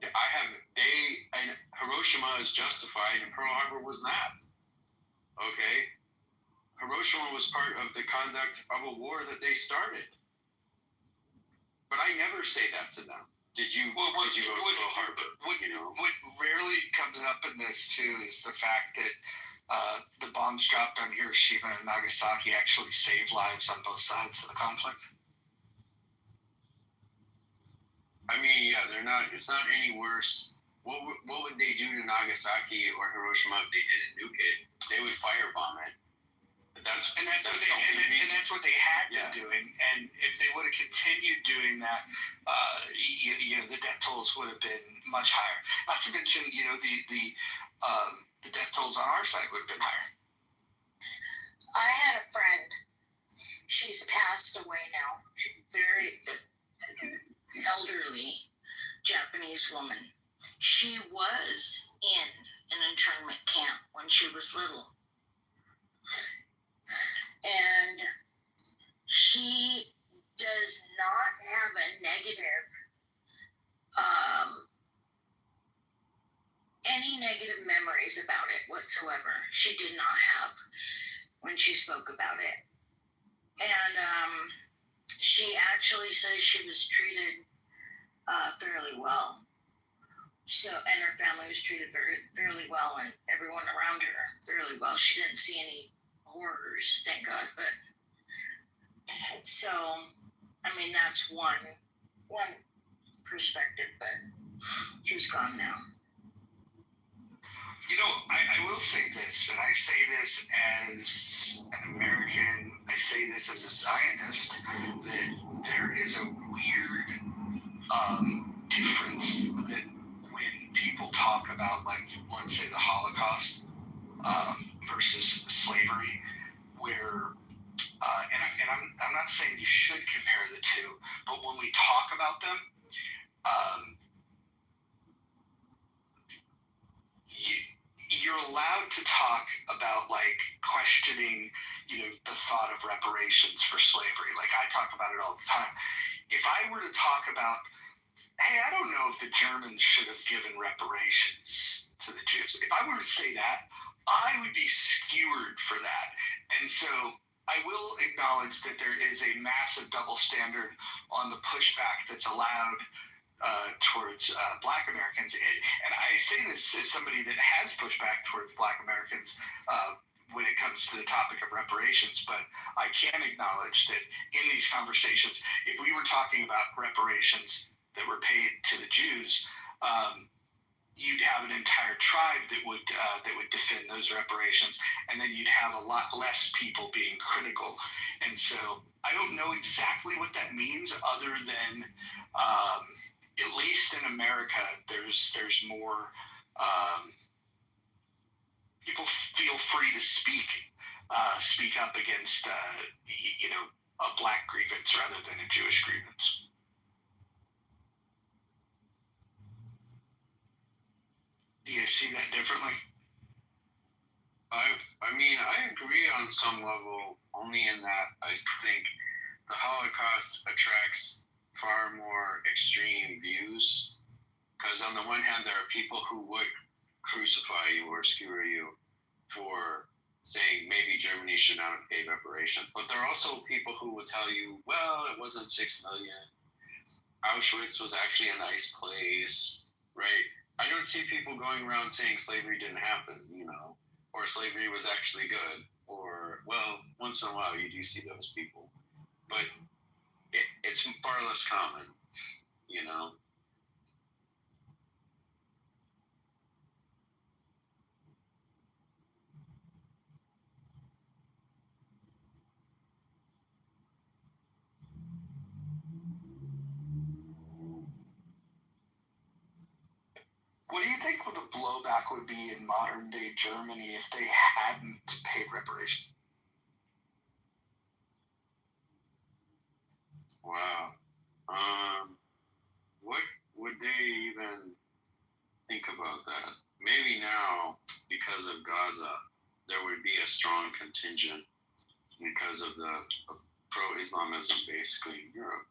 and Hiroshima is justified and Pearl Harbor was not. Okay? Hiroshima was part of the conduct of a war that they started. But I never say that to them. Did you go to Pearl Harbor? What rarely comes up in this, too, is the fact that the bombs dropped on Hiroshima and Nagasaki actually saved lives on both sides of the conflict. I mean, yeah, it's not any worse. What would they do to Nagasaki or Hiroshima if they didn't nuke it? They would firebomb it. That's what they had been doing. And if they would have continued doing that, the death tolls would have been much higher. Not to mention, the death tolls on our side would have been higher. I had a friend. She's passed away now. She's very elderly Japanese woman. She was in an internment camp when she was little. And she does not have a negative, any negative memories about it whatsoever. She did not have when she spoke about it. And she actually says she was treated fairly well. And her family was treated fairly well, and everyone around her fairly well. She didn't see any horrors, thank God. But so, I mean, that's one perspective. But she's gone now. I will say this, and I say this as an American, I say this as a Zionist, that there is a weird difference that when people talk about, like, let's say the Holocaust versus slavery, where, and I'm not saying you should compare the two, but when we talk about them, you're allowed to talk about, like, questioning, the thought of reparations for slavery. Like, I talk about it all the time. If I were to talk about, hey, I don't know if the Germans should have given reparations to the Jews. If I were to say that, I would be skewered for that. And so I will acknowledge that there is a massive double standard on the pushback that's allowed towards Black Americans. And I say this as somebody that has pushed back towards Black Americans when it comes to the topic of reparations, but I can acknowledge that in these conversations, if we were talking about reparations that were paid to the Jews, you'd have an entire tribe that would defend those reparations, and then you'd have a lot less people being critical. And so I don't know exactly what that means, other than at least in America, there's more. People feel free to speak up against a Black grievance rather than a Jewish grievance. Do you see that differently? I mean, I agree on some level, only in that I think the Holocaust attracts far more extreme views. Because on the one hand, there are people who would crucify you or skewer you for saying maybe Germany should not have paid reparations. But there are also people who will tell you, well, it wasn't 6 million. Auschwitz was actually a nice place, right? I don't see people going around saying slavery didn't happen, or slavery was actually good, or, well, once in a while you do see those people. But it's far less common, blowback would be in modern day Germany if they hadn't paid reparations. Wow. What would they even think about that? Maybe now, because of Gaza, there would be a strong contingent because of the pro-Islamism basically in Europe.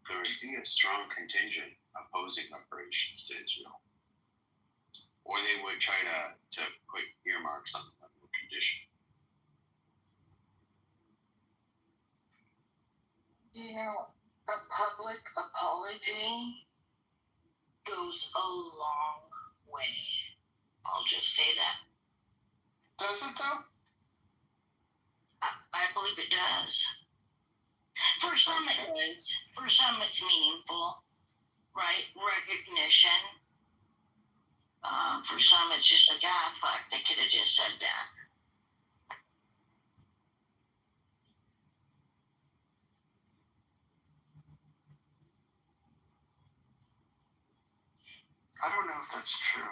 There would be a strong contingent opposing reparations to Israel. Or they would try to put earmarks on the condition. You know, a public apology goes a long way. I'll just say that. Does it though? I believe it does. For some it is. For some it's meaningful, right? Recognition. For some it's just like, fuck, they could have just said that. I don't know if that's true.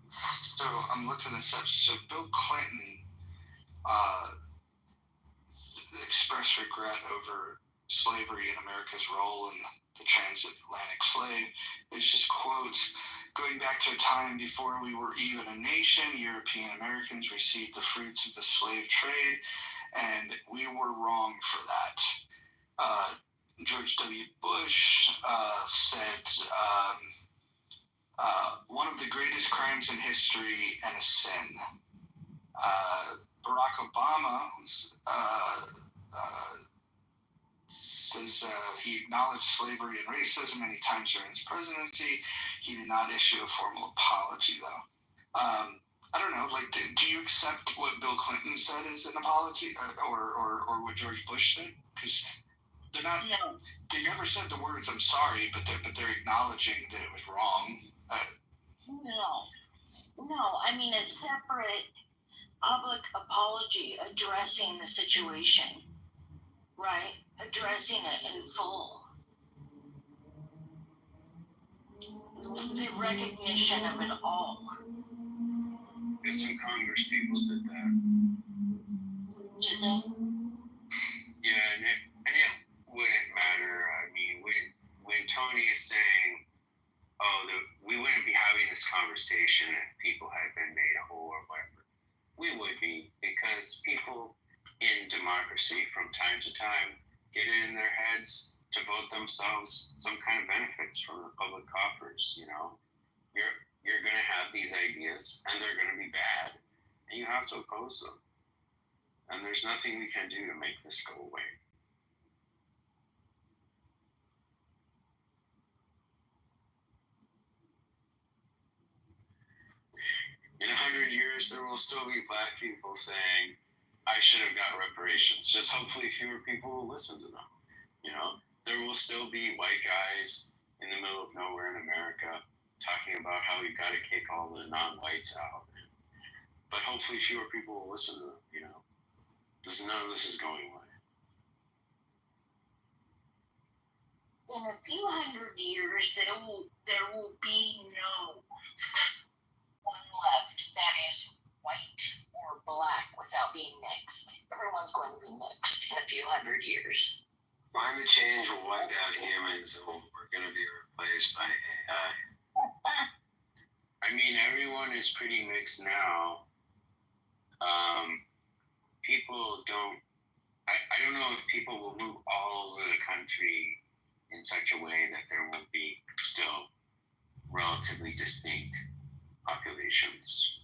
So I'm looking this up. So Bill Clinton expressed regret over slavery and America's role in the transatlantic slave. There's just quotes. Going back to a time before we were even a nation, European Americans received the fruits of the slave trade, and we were wrong for that. George W. Bush said, one of the greatest crimes in history and a sin. Barack Obama says he acknowledged slavery and racism many times during his presidency. He did not issue a formal apology, though. I don't know, like, do you accept what Bill Clinton said as an apology, or what George Bush said? Because they're not. No. They never said the words "I'm sorry," but they're acknowledging that it was wrong. No. I mean a separate public apology addressing the situation, right? Addressing it in full. The recognition of it all. Yes, some Congress people did that. Did they? Yeah, and it wouldn't matter. I mean, when Tony is saying, we wouldn't be having this conversation if people had been made whole or whatever. We would be, because people in democracy from time to time get it in their heads to vote themselves some kind of benefits from the public coffers, you know? You're going to have these ideas, and they're going to be bad, and you have to oppose them. And there's nothing we can do to make this go away. In 100 years, there will still be black people saying, I should have got reparations. Just hopefully fewer people will listen to them. You know, there will still be white guys in the middle of nowhere in America talking about how we've got to kick all the non-whites out. But hopefully fewer people will listen to them, you know, because none of this is going away. In a few hundred years, there will be no one left that is white or black without being mixed. Everyone's going to be mixed in a few hundred years. Climate change will wipe out humans, and we're going to be replaced by AI. I mean, everyone is pretty mixed now. People don't. I don't know if people will move all over the country in such a way that there will be still relatively distinct populations.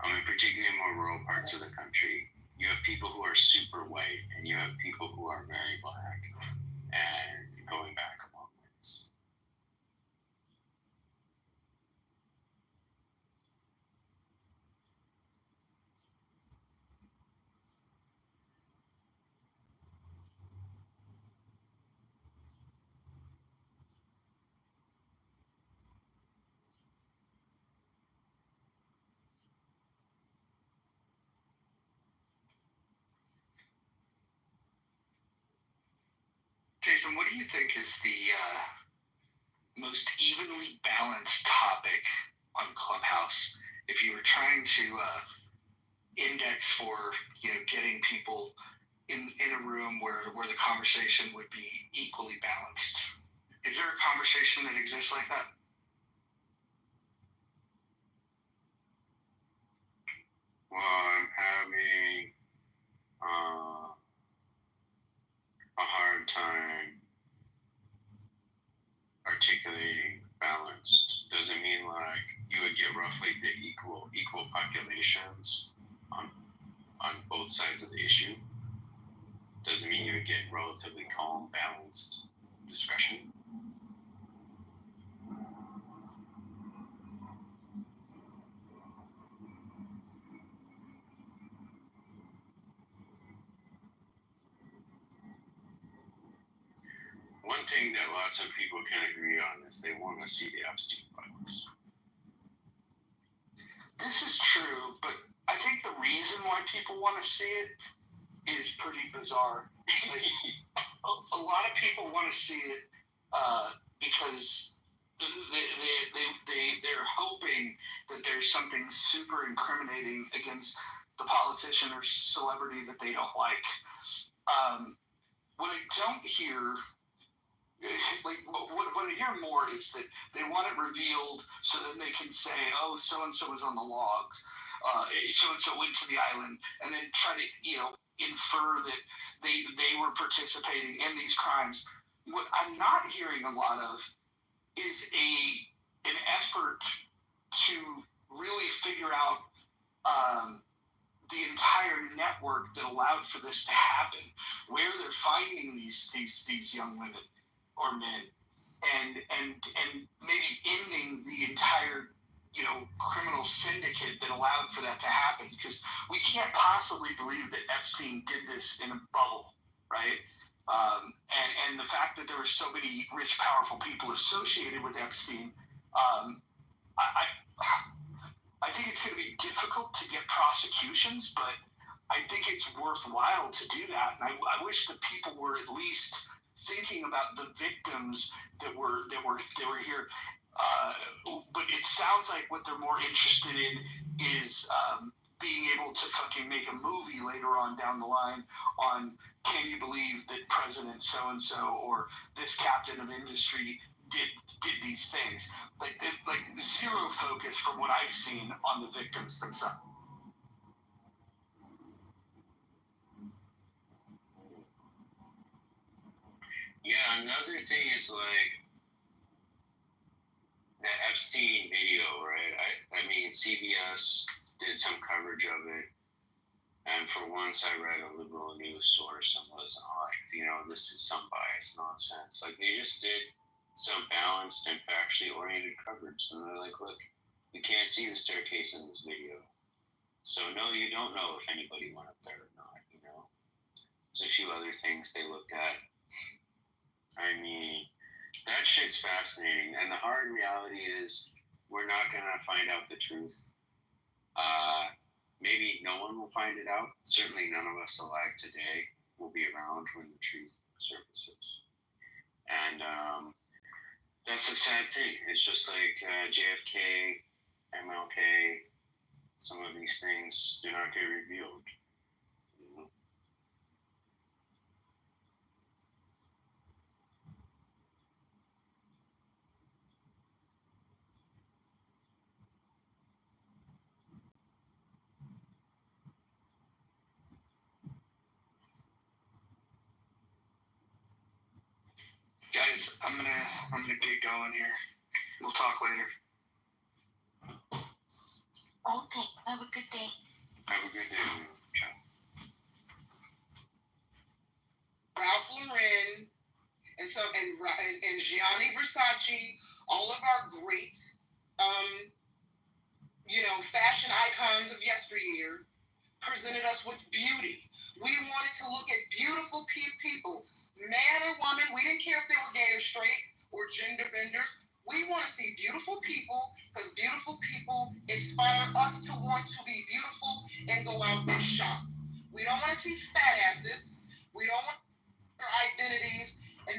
In particular, in more rural parts of the country, you have people who are super white, and you have people who are very black, and going back a long ways. Jason, what do you think is the most evenly balanced topic on Clubhouse? If you were trying to index for getting people in a room where the conversation would be equally balanced, is there a conversation that exists like that? Well, I'm having a hard time articulating balanced. Doesn't mean like you would get roughly the equal populations on both sides of the issue. Doesn't mean you would get relatively calm, balanced discussion. One thing that lots of people can agree on is they want to see the Epstein files. This is true, but I think the reason why people want to see it is pretty bizarre. Like, a lot of people want to see it because they're hoping that there's something super incriminating against the politician or celebrity that they don't like. What I don't hear, like what I hear more is that they want it revealed so then they can say, oh, so and so was on the logs, so and so went to the island, and then try to infer that they were participating in these crimes. What I'm not hearing a lot of is an effort to really figure out the entire network that allowed for this to happen, where they're finding these young women or men, and maybe ending the entire criminal syndicate that allowed for that to happen, because we can't possibly believe that Epstein did this in a bubble, right? And the fact that there were so many rich, powerful people associated with Epstein, I think it's going to be difficult to get prosecutions, but I think it's worthwhile to do that. And I wish that people were at least thinking about the victims that were here. But it sounds like what they're more interested in is being able to fucking make a movie later on down the line on, can you believe that President so-and-so or this captain of industry did these things. Like zero focus from what I've seen on the victims themselves. Yeah, another thing is like the Epstein video, right? I mean, CBS did some coverage of it, and for once I read a liberal news source and wasn't like, this is some biased nonsense. Like, they just did some balanced and factually oriented coverage, and they're like, look, you can't see the staircase in this video, so no, you don't know if anybody went up there or not. There's a few other things they looked at. I mean, that shit's fascinating, and the hard reality is we're not going to find out the truth. Maybe no one will find it out. Certainly none of us alive today will be around when the truth surfaces. And that's a sad thing. It's just like JFK, MLK, some of these things do not get revealed. Guys, I'm gonna get going here. We'll talk later. Okay, have a good day. Have a good day. Ciao. Ralph Lauren and Gianni Versace, all of our great fashion icons of yesteryear, presented us with beauty. We wanted to look at beautiful people, man or woman. We didn't care if they were gay or straight or gender benders. We want to see beautiful people because beautiful people inspire us to want to be beautiful and go out and shop. We don't want to see fat asses. We don't want their identities and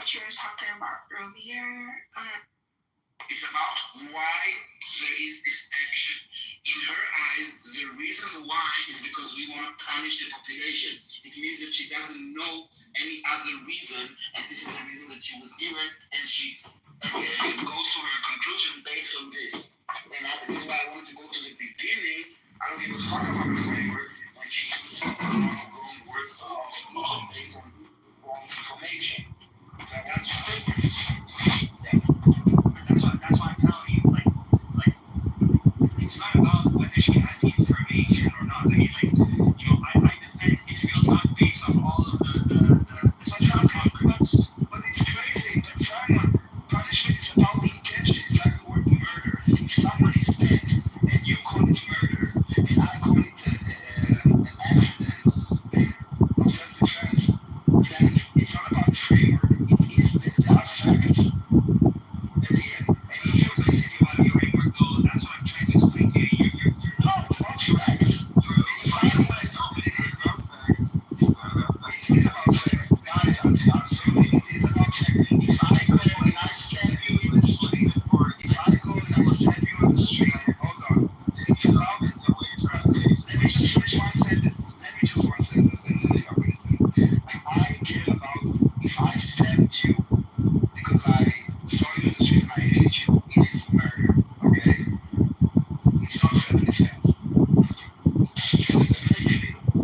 what you were talking about earlier. It's about why there is this action. In her eyes, the reason why is because we want to punish the population. It means that she doesn't know any other reason, and this is the reason that she was given, and she goes to her conclusion based on this. And this is why I wanted to go to the beginning. I don't give a fuck about the framework when she uses wrong words of conclusion based on wrong information. So that's That's why I'm telling you, like, it's not about whether she has the information or not. I mean, I defend Israel not based off all of the documents. But it's crazy. But someone, punishment is about intention. It's like the word murder. If somebody is dead and you call it murder, and I call it an accident of self-defense, then it's not about the framework. It is there are facts. That's what I'm trying to explain to you. No, it's not facts. If I don't want to know it is about facts. It is about facts. Guys, I'm sorry. It is about facts. If I go and I stab you in the street, or if I go and I stab you in the street, hold on. If you love it, the way you're trying to say it. Let me just finish one sentence. And then you're going to say, I care about if I stabbed you because I saw you in the street and I hate you, it is murder, okay? It's not self-defense.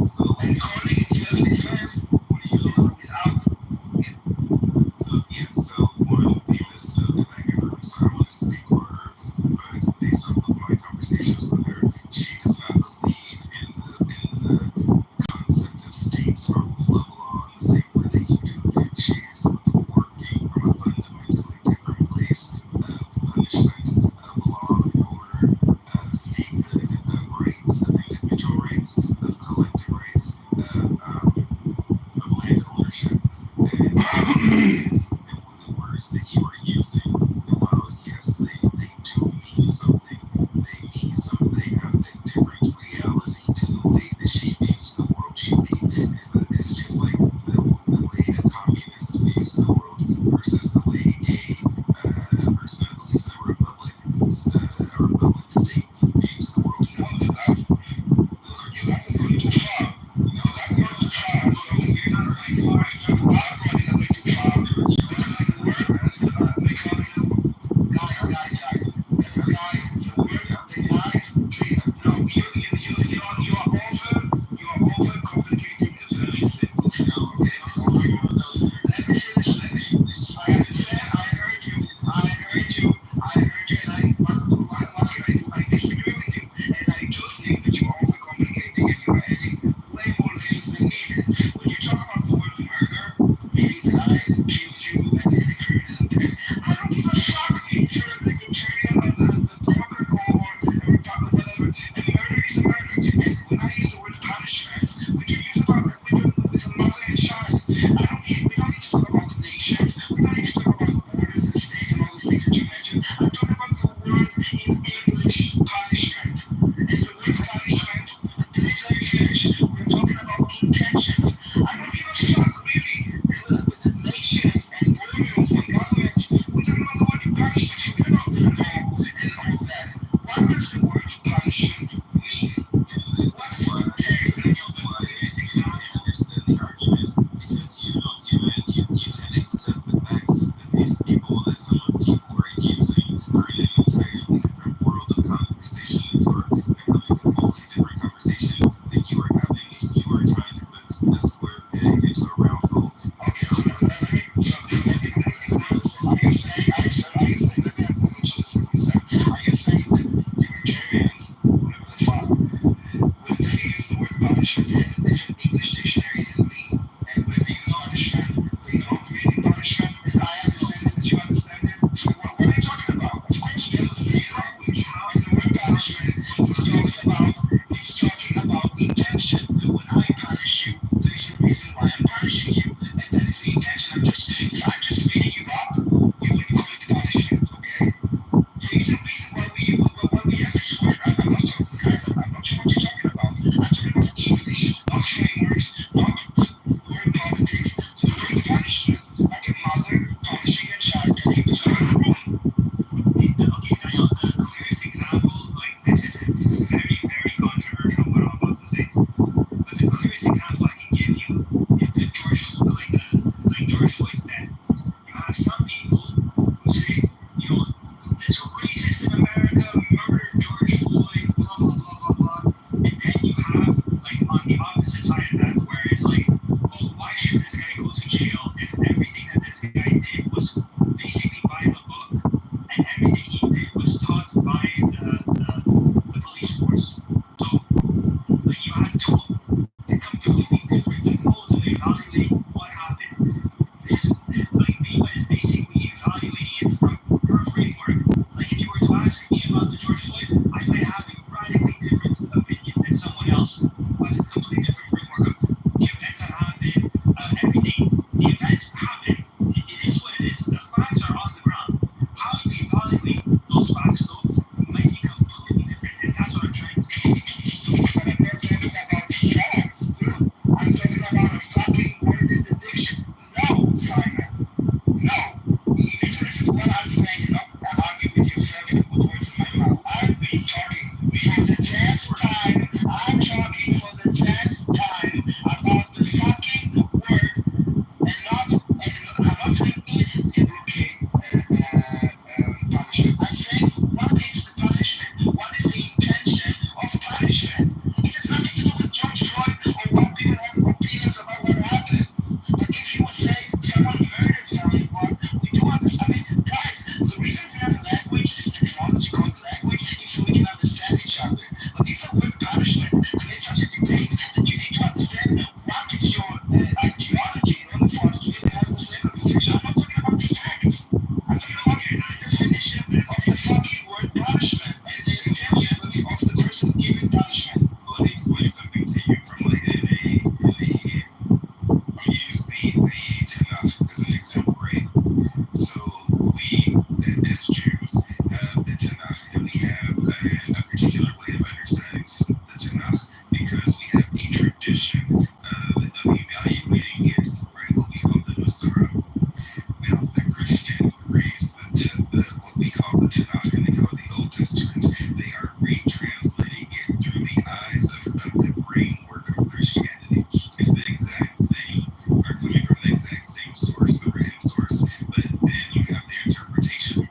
So, and calling it self-defense without. So, yeah, so one, Venus, the negative, so I want us to be harder, but based on my conversations with her, she does not believe in the concept of states or rule of law in the same way that you do. She's working from a fundamentally different place of punishment, of law and order, of statehood, of rights, of individual rights, of collective rights, of land ownership. And the words that you are using, while yes, they do mean something, they have a different reality to the way that she views the world should be. It's just like the way a communist views the world versus the way a person who believes in a republic state views the world. Those are two different things. That's not too far. So you're not like far. I'm going way too far. Because the word, guys, please, no, you are over complicating a very simple thing, okay? Let me finish. I understand, I heard you, and what can I do? I disagree with you, and I do think that you are overcomplicating and you're adding way more layers than needed. When you talk about the word murder, meaning that I killed you and then a criminal and death, I don't give a fuck if you're a libertarian or a Democrat or a Republican, whatever. And murder is a murder. And when I use the word punishment, we can use about with a mother and child. We don't need to talk about nations. We don't need to talk about borders and states and all the things that you mentioned. I'm talking about the word in English, punishment. And the word punishment, please let me finish. We're talking about intentions. I don't give a fuck really with nations and borders and governments. We're talking about the word punishment. We're not the law and all that. What does the word punishment mean? What does it entail? I understand the argument because you can accept the fact that these people that some people are using are in an entirely different world of conversation and you are having a completely different conversation that you are having and you are trying to put a square peg into a round hole. Okay, so let me are you saying that are you saying that libertarians, whatever the fuck, when they use the word punishment, they have a different English dictionary than me. And when they know punishment, they know the meaning punishment as I understand it, as you understand it. So what are you talking about? Of course we have the same language. And the word punishment is talking about intention. When I punish you, there is a reason why I'm punishing you. And that is the intention. If I'm just beating you up, you wouldn't call it punishment, okay? There is a reason why we have this word. I'm not talking, guys, I'm not sure what you're talking about. I'm talking about English, not frameworks, not word politics. So the word punishment, like a mother asking me about the George Floyd, I might have a radically different opinion than someone else who has a completely different framework of the events that happen every day. The events happened. It is what it is. The facts are on the ground. How you evaluate those facts, though, might be completely different, and that's what I'm trying to do. But I'm not talking about facts, dude. I'm talking about a fucking word interdiction. No, Simon. No. You need to listen to what I'm saying, not argue with yourself and put words in my mouth. I've been talking for the 10th time. I'm talking for the 10th time about the fucking word and I'm not saying is a blockade punishment. I'm saying what is the punishment? What is the intention of punishment? It has nothing to do with George Floyd or what people have opinions about what happened. But if you say someone murdered someone, we do understand. I mean, guys, the reason we have language, this technology called language, is so we can understand each other. But if the word punishment creates such a debate that you need to understand what is your ideology in order for us to really have the same conversation. I'm not talking about facts. I'm talking about the definition of the fucking word punishment and the intention of the person giving punishment. Let me explain something to you from like I'll use the Tanakh as an example, right? So we, as Jews, have the Tanakh, and we have a particular way of understanding the Tanakh because we have a tradition of evaluating it, right? What we call the Masorah. Now, a Christian who reads what we call the Tanakh and they call it the Old Testament, they are retranslating it through the eyes of the framework of Christianity. It's the exact same, are coming from the exact same source, the written source, but then you have the interpretation.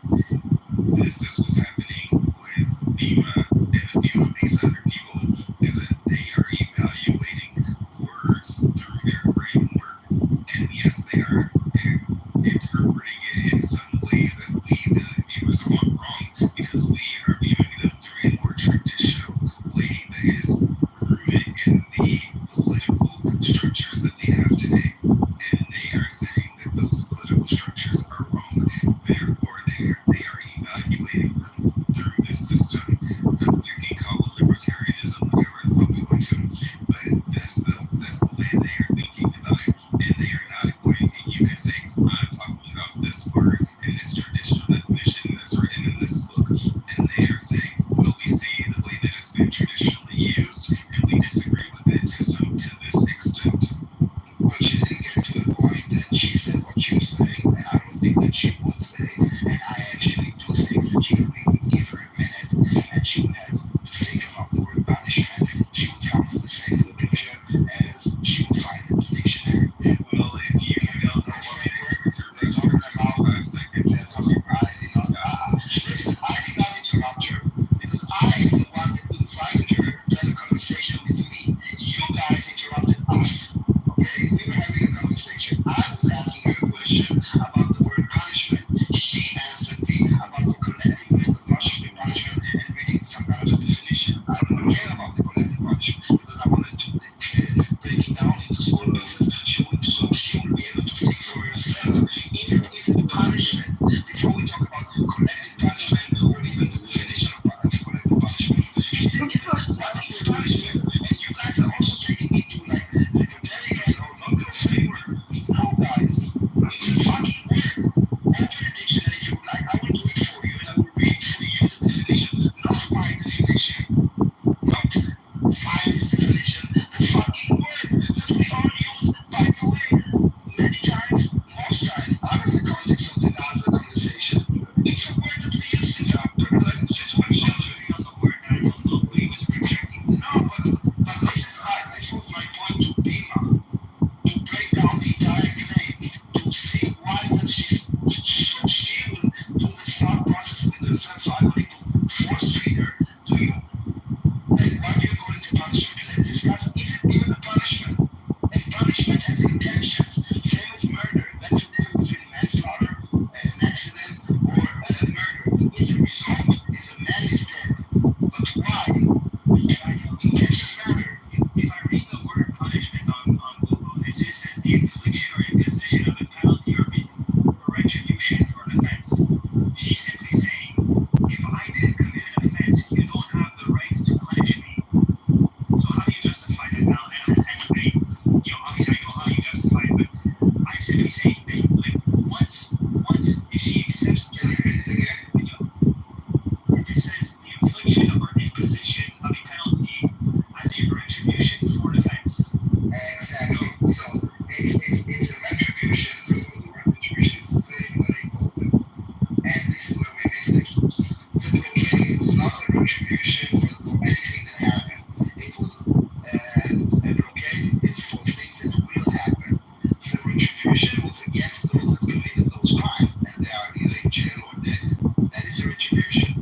This is what's happening with Bima and a few of these other people, is that they are evaluating words through their framework. And yes, they are interpreting it in some ways that we view as wrong because we are viewing them through a more traditional way that is rooted in the political structures that we have today. And they are saying that those political structures are wrong. Therefore, they are evaluating them through this system. You can call it libertarianism, whatever the fuck we want to, but that's the way they are thinking about it. And they are not going, and you can say, I'm talking about this word in this traditional definition that's written in this book. And they are saying, well, we see the way that it's been traditionally used, and we disagree with it to this extent. But she didn't get to the point that she said what you're saying, and I don't think that she would say. And I actually do think that if we would give her a minute and she would have to think about the word punishment, she would come to the same conclusion as she would find in the dictionary. Well, if you don't know what they're talking about, they're talking about, listen, I did not interrupt her because I am the one that invited her to have a conversation with me. You guys interrupted us. Okay, we were having a conversation. I was asking her a question about the word punishment. She answered me about the collective punishment and reading some kind of a definition. I don't care about the collective punishment because I wanted to break it down into small pieces so she would be able to think for herself. Even the punishment, before we talk about collective punishment or even the definition of collective punishment, she's thinking what is punishment? And you guys are also taking it to like libertarian or local framework. No, guys, it's a fucking word. Open a dictionary if you would like. I will do it for you and I will read for you the definition, not my definition, not science definition, the fucking word that we all use, by the way, many times, most times, out of the context of the Gaza conversation. It's a word that we use since our since we're children. No, but this was my point to Bima, to break down the entire claim, to see why that she will do the thought process with herself. So I'm going to force feed her. Do you, like, what do you call it a punishment? Let's discuss, is it even a punishment? And punishment has intentions, same as murder. That's the difference between manslaughter, an accident, or murder. The result is a man is dead. But why? Intentions matter. If I read the word punishment on Google, it just says the infliction or imposition of a penalty or retribution for an offense. She's simply saying, if I did retribution for anything that happened. It was a blockade. It's for things that will happen. The retribution was against those that committed those crimes, and they are either in jail or dead. That is a retribution.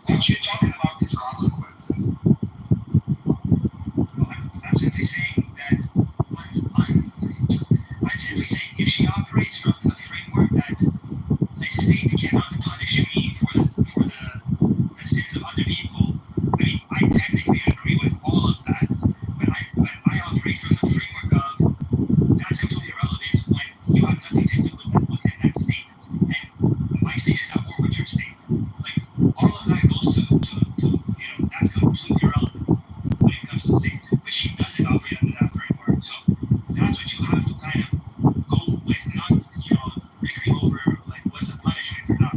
What you're talking about is consequences. I'm simply saying that I'm simply saying if she operates from the framework that a state cannot punish me for the sins of other people, I mean, I technically agree with all of that, but I operate from the framework of that's completely irrelevant when you have nothing to do within that state, and my state is at war with your state. Like all of that goes to that's completely irrelevant when it comes to states. But she doesn't operate under that framework, so that's what you have to kind of go with, not bickering over like what's the punishment or not.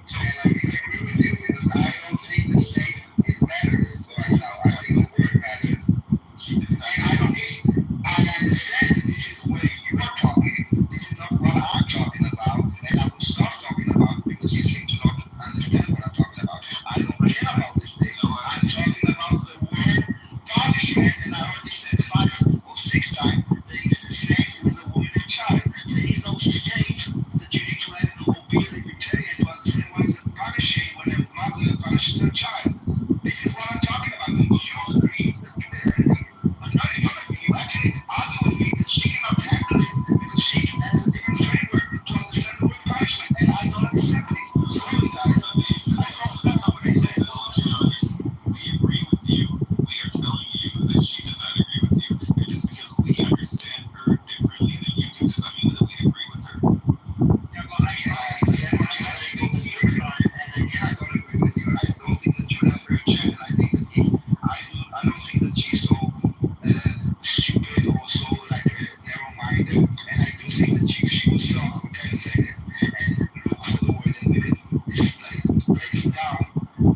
So And I disagree with you because I don't think the state it matters right now. I think the word matters. And I don't think I understand that this is where you are talking. This is not what I'm talking about, and I will stop talking about because you seem to not understand what I'm talking about. I don't care about this thing. I'm talking about the word punishment, and I already said 5 or 6 times that it's the same with a woman and child. There is no state that you need to have or be a libertarian to understand what is punishing when a mother punishes her child. This is what I'm talking about. Because you agree that you actually argue with me that she cannot handle it because she has a different framework to understand the word punishment, and I don't accept it. Sorry, guys. that's not what I said. We agree with you. We are telling you that she does not agree with you. And just because we understand her differently than you do does not mean that we agree with her. Yeah, well, I mean, I understand what you're saying for the 6th time, and again, I don't agree with you. I don't think that you have her chance, and I think that I don't think that she's so stupid or so like narrow-minded, and I do think that she will stop for 10 seconds and look for the word and maybe just like break it down.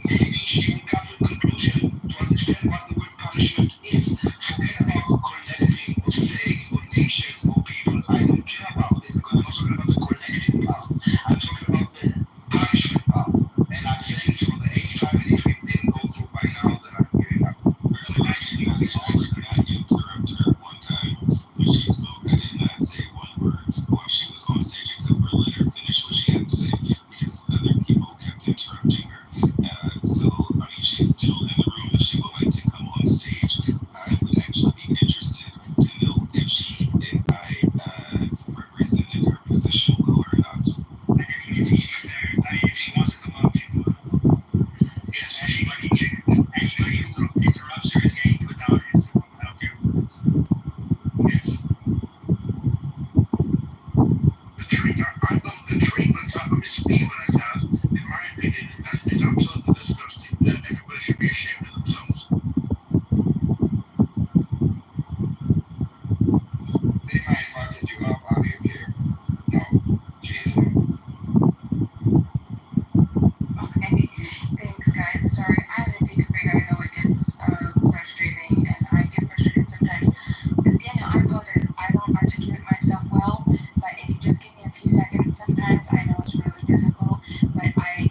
Maybe she will come to a conclusion to understand what the word punishment is. Forget about collecting or state or nations or people. I don't care about it because I'm not talking about the collective part. I'm talking about the punishment part. And I'm saying it for the 8th time, and if it didn't go through by now, then I'm giving up. I did not interrupt her one time when she spoke. I did not say one word while she was on stage except for let her finish what she had to say because other people kept interrupting her. So, I mean, she's still in the room if she would like to come on stage. I would actually be interested to know if I represented her position well or not. I mean, if she's there, if she wants to come up, she can. Yes, anybody who interrupts her is getting put down in Instagram. I don't care who it is. Yes. The treatment of Miss Females has, in my opinion, is absolutely disgusting. And everybody should be ashamed of themselves. They might invited you up. Are you here? No. Jesus. Okay, thanks guys. Sorry, I had a big break. I know it gets frustrating, and I get frustrated sometimes. Daniel, I apologize. I don't articulate myself well, but if you just give me a few seconds, sometimes I know it's really difficult, but I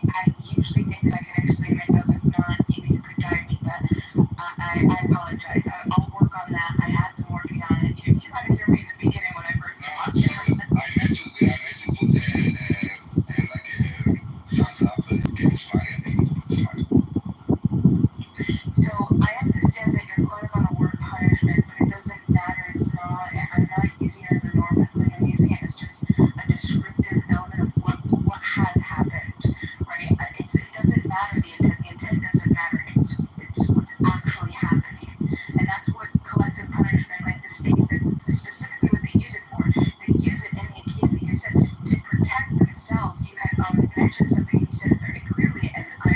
usually think that I can explain myself. If not, maybe you could guide me, but I apologize. I'll work on that. I have been working on it. You didn't hear me in the beginning when I first No, came I'm on here. sorry. I meant to put like a thumbs up and give a smile. I think to put a smile. So I understand that you're caught up on the word punishment, but it doesn't matter. It's not. I'm not using it as a normative thing. I'm using it as just a descriptive element of what has happened, right? It doesn't matter the intent. The intent doesn't matter. It's what's actually happening, and that's what collective punishment, like the state says, it's specifically what they use it for. They use it in the case that you said to protect themselves. You had mentioned something. You said it very clearly, and I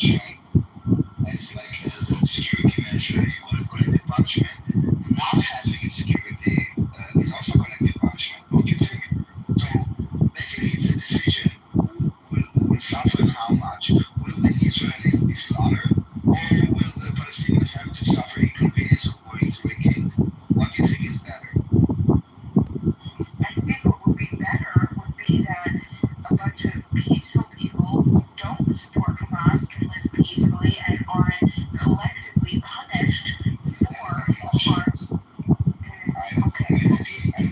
punishment as like a security measure, you call it collective punishment. Not having security is also collective punishment, don't you think? So basically, it's a decision who will suffer and how much. Will the Israelis be slaughtered, or will the Palestinians have to suffer inconvenience of going through a gate? What do you think is better? I think what would be better would be that a bunch of peaceful people who don't support Hamas can live peacefully and aren't collectively punished for the harms. Okay. We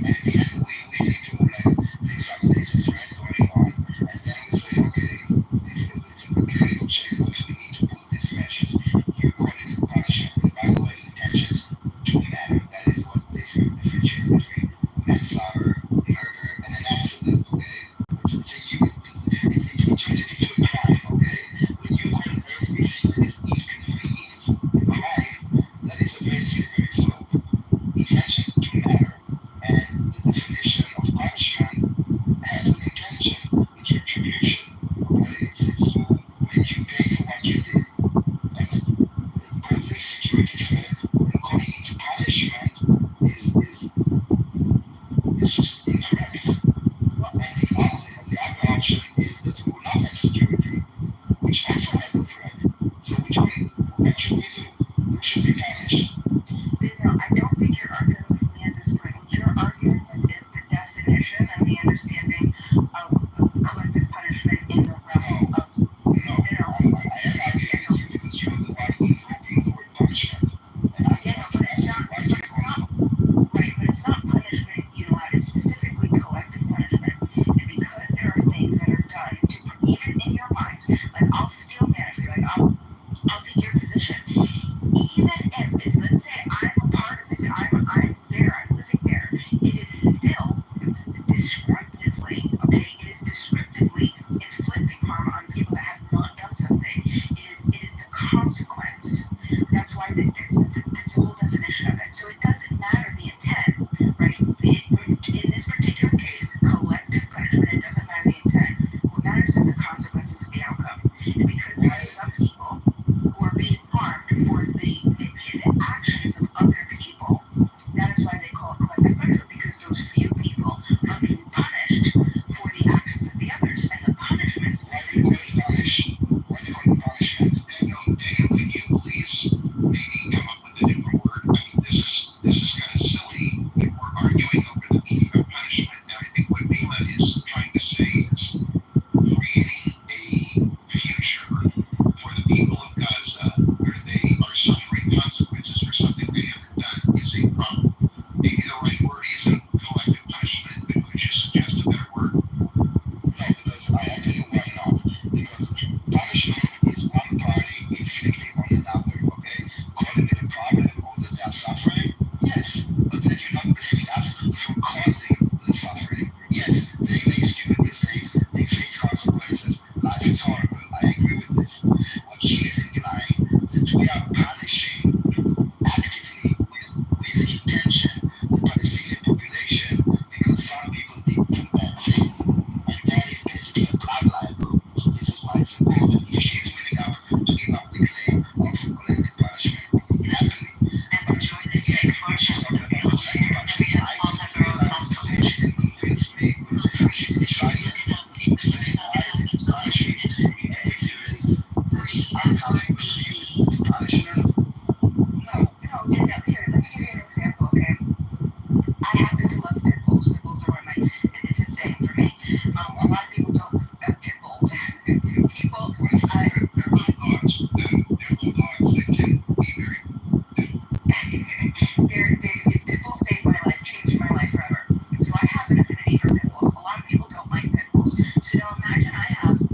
need to like there's a threat going on, and then we say, okay, it's okay, check, but we need to put these measures. You call it punishment, and by the way, intentions do matter. That is what differentiates between manslaughter, murder, and an accident. Okay, it turns it into a crime. Okay, when you call everything that is inconvenience a crime, that is a very slippery slope. Intention do matter, and the definition of punishment has an intention. It's retribution. Okay, it's to make you pay for what you did. And posing security threat and calling it punishment is just incorrect. And the other option is that we will not have security, which also has a threat. So what should we do? Who should be punished? No, I don't think you're arguing with me at this point. What you're arguing with is the definition and the understanding of collective punishment in the realm of. No, I am arguing with you because you're the one invoking the word punishment. And I Yeah, but it's not. Right, but it's not punishment unilateral. It's specifically collective punishment, and because there are things that are done to even in your mind, like I'll steal man if you're like I'll take your position. Even if it's, let's say I'm a part of it, I'm there, I'm living there, it is still descriptively, okay, it is descriptively inflicting harm on people that have not done something. It is the consequence. That's why that's the whole definition of it. So it doesn't matter the intent, right? In this particular case, collective punishment, it doesn't matter the intent. What matters is the consequences, the outcome. And because there are some people who are being harmed for the actions of other people, that is why they call it collective punishment, because those few people are being punished for the actions of the others. And the punishments. Why do you call it punishment? Daniel, can you please maybe come up with a different word? I mean, this is kind of silly. We're arguing over the meaning of punishment. Now, I think what Bima is trying to say is creating a future for the people of Gaza where they are suffering consequences for something they haven't done is a problem. Maybe the right word isn't collective punishment, but could you suggest a better word? No, because I'll tell you why not. Because punishment is one party inflicting on another, okay? Calling it a problem or that they are suffering, yes, but then you're not blaming us for causing the suffering. Yes, they make stupid mistakes, they face consequences, life is horrible, I agree with this. What she is implying that we are punishing actively with intention the Palestinian population because some people did some bad things. And that is basically a blood libel. So this is why it's important. If she's willing up to give up the claim of collective punishment, happily. And enjoy this big forecast that we all share. We have all have our own thoughts on it. She didn't convince me. She tried to explain why punishment is uncomfortable to use as punishment. No, Daniel, here, let me give you an example, okay? I happen to love pit bulls. Pit bulls are one of my, it's a thing for me. A lot of people don't love pit bulls. People, They're little dogs. They're little dogs. They can be very pit bulls saved my life, changed my life forever. So I have an affinity for pit bulls. A lot of people don't like pit bulls. So now imagine I have 10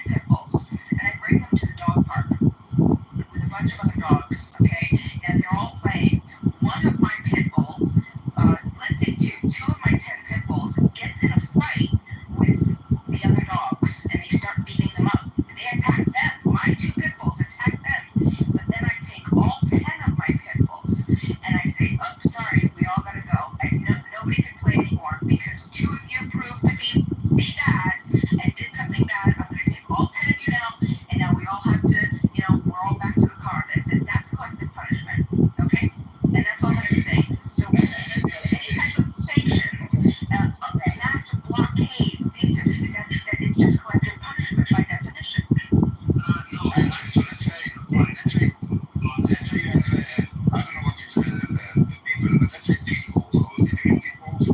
pit bulls and I bring them to the dog park with a bunch of other dogs, okay? And they're all playing. One of my pit bull, let's say two of my 10 pit bulls gets in a fight with the other dogs and they start beating them up. They attack them. My 2 pit bulls attack them. But then I take all 10 of my pit bulls and I say, oh, sorry, we all gotta go. Nobody can play anymore because 2 of you proved to be bad and did something bad. I'm gonna take all 10 of you now, and now we all have to So let's say you have, I don't know what you said, people, but let's say pit bulls. So do you know pit bulls?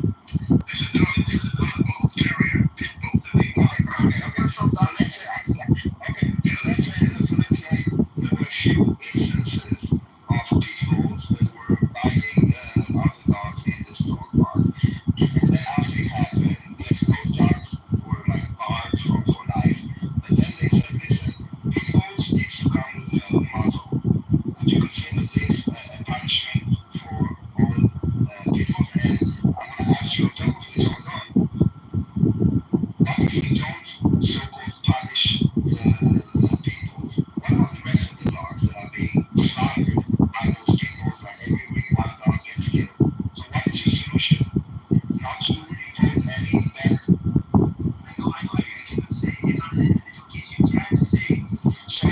There's a dog, there's a pit bull terrier, pit bull to me. Okay. So let's say there were a few instances of pit bulls that were biting other dogs in this dog park. And then after it happened, yes, those dogs were like barred for life. But then they said, listen, pit bulls needs to come with a muzzle. Would you consider this a punishment for all pit bulls? And I want to ask you on top of this, hold on. What if we don't so-called punish the pit bulls? What about the rest of the dogs that are being slaughtered by those pit bulls like every week one dog gets killed? So what is your solution? Not to impose any ban? I know what you can say. It's on an individual case. You can't say. So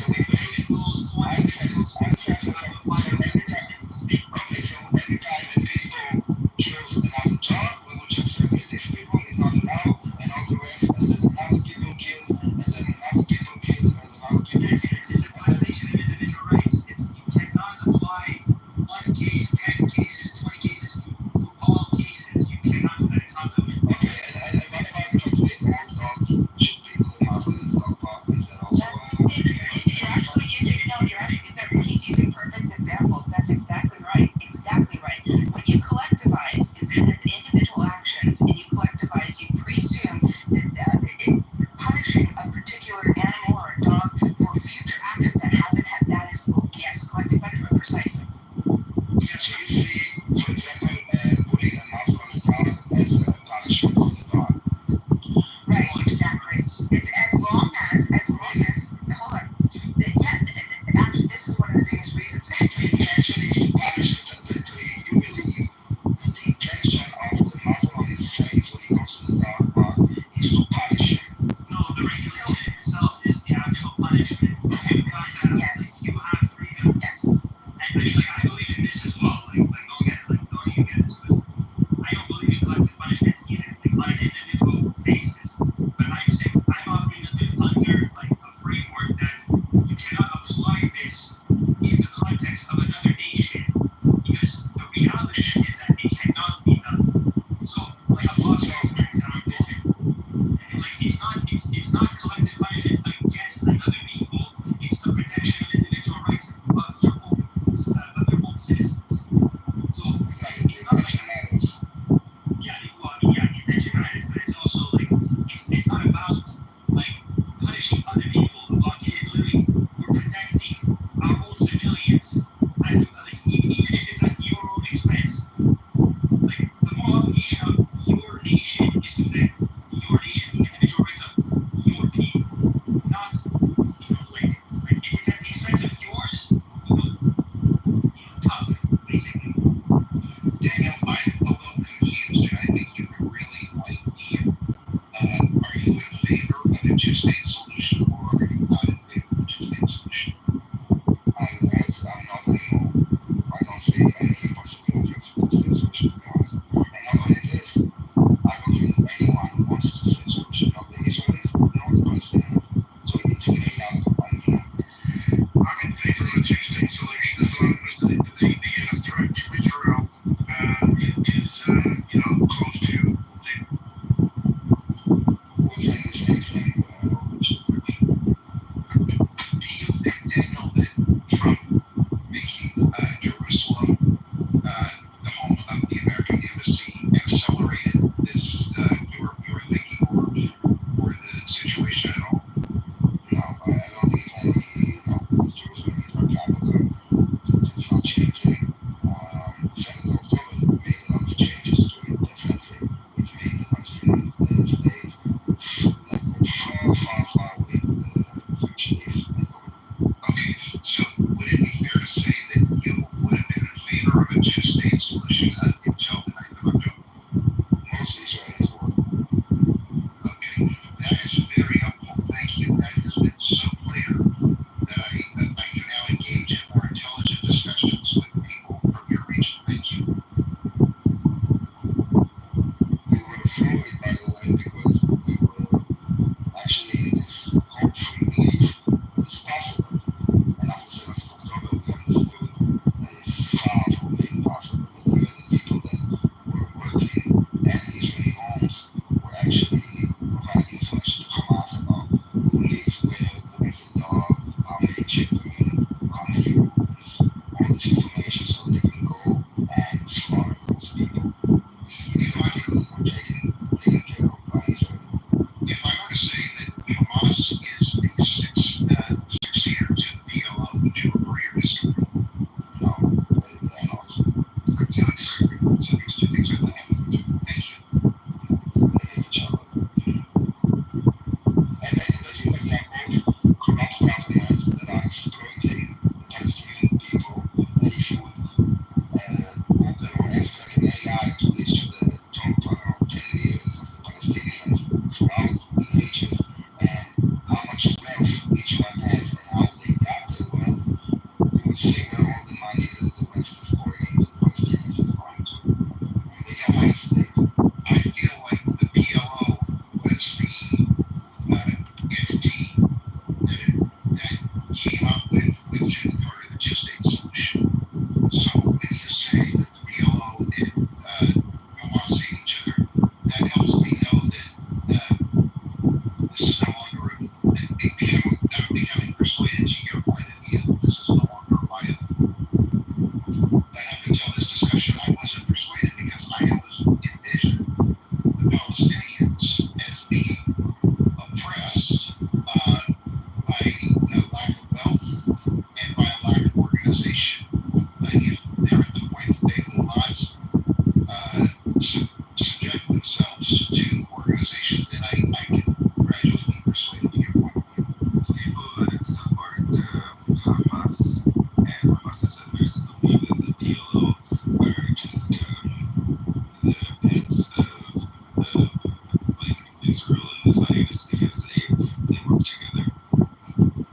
we made rules. I understand. So every time a people kills another dog, we will just say, okay, this people is not allowed, and all the rest, and then another people kills, and then another people kills, and then another people kills. It's a violation of individual rights. You cannot apply one case, 10 cases, 20 cases to all cases. You cannot do that. It's not the Okay, and what about if I say all dogs should be with a muzzle in the dog park? Is that also? He's using perfect examples. That's exactly right. Exactly right. When you collectivize instead of individual actions, and you collectivize, you presume that punishing a particular animal or a dog for future actions that haven't had that is, yes, collective punishment, precisely. So you see, for example, putting a muzzle on the dog as a punishment for the dog. Right, exactly. As long as, hold on. Actually, this is one of the biggest reasons. The intention is to punish you believe that the intention of the muzzle on his face when he goes to the dog park is to punish him. No, the regulation itself is the actual punishment. Yes. You have freedom. Yes. I mean, I believe in this as well. Don't you get this? Because I don't believe in collective punishment either, on an individual basis. But I'm saying I'm operating under a framework that you cannot apply this in the context of another nation, because the reality is that it cannot be done. So, a law, for example, it's not collective punishment against another people. It's the protection of individual rights of their own citizens. So it's not intention matters, but it's also it's not about punishing other people. Literally, we're protecting our own civilians, even if it's at your own expense. The moral obligation of your nation is to protect your nation, the individual rights of your people, not if it's at the expense of yours, tough, basically. Daniel, I'm a little confused, and I think you could really like me. Are you in favor of a two-state solution, or are you not in favor of a two-state solution? I'm not anymore. I don't see any possibility of a two-state solution, to be honest. And not only this, I don't think anyone wants a two-state solution. Not the Israelis, nor the Palestinians. So it needs to be made out by I'm in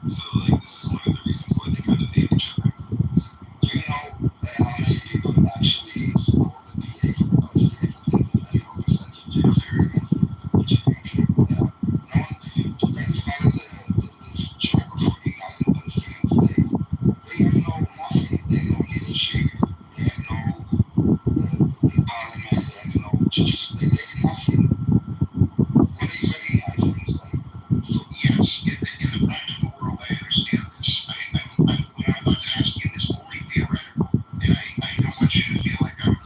So like this is one of the reasons why they kind of hate each other. Do you know how many people have actually scored the PA for the Palestinians? I think the minimum percentage is which I think, yeah. No one, they started this joke of recognizing the Palestinian state. They have no nothing. They have no leadership. They have no parliament. They have no just they have nothing. What do you recognize things like? So yes, in the practical world, I understand this. What I'm about to ask you is only theoretical, and I don't want you to feel like I'm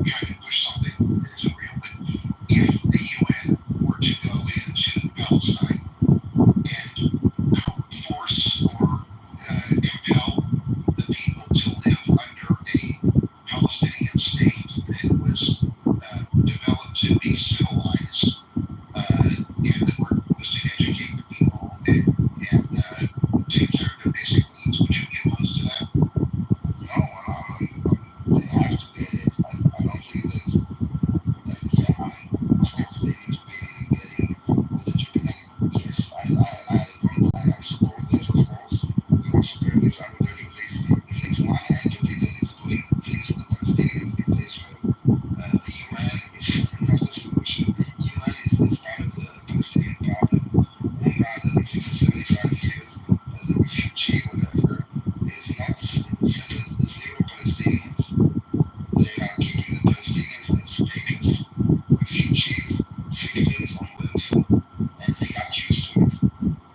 trying to push something that isn't real. But if the UN were to go into Palestine and force or compel the people to live under a Palestinian state that was developed to be civilized, and that was to educate the people and take care of their basic needs, would you be opposed to that? No, they have to be. I don't think that. Yeah, of course they need to be getting with education. Yes, I support this, of course. We will support this. I would really please my entity that is doing things for the Palestinians is Israel. The UN is not the solution. UN is part of the Palestinian problem. UNRWA that exists for 75 years as a refugee, whatever, is not centered zero Palestinians. They are keeping the Palestinians as stateless refugees, victims on welfare, and they got used to it.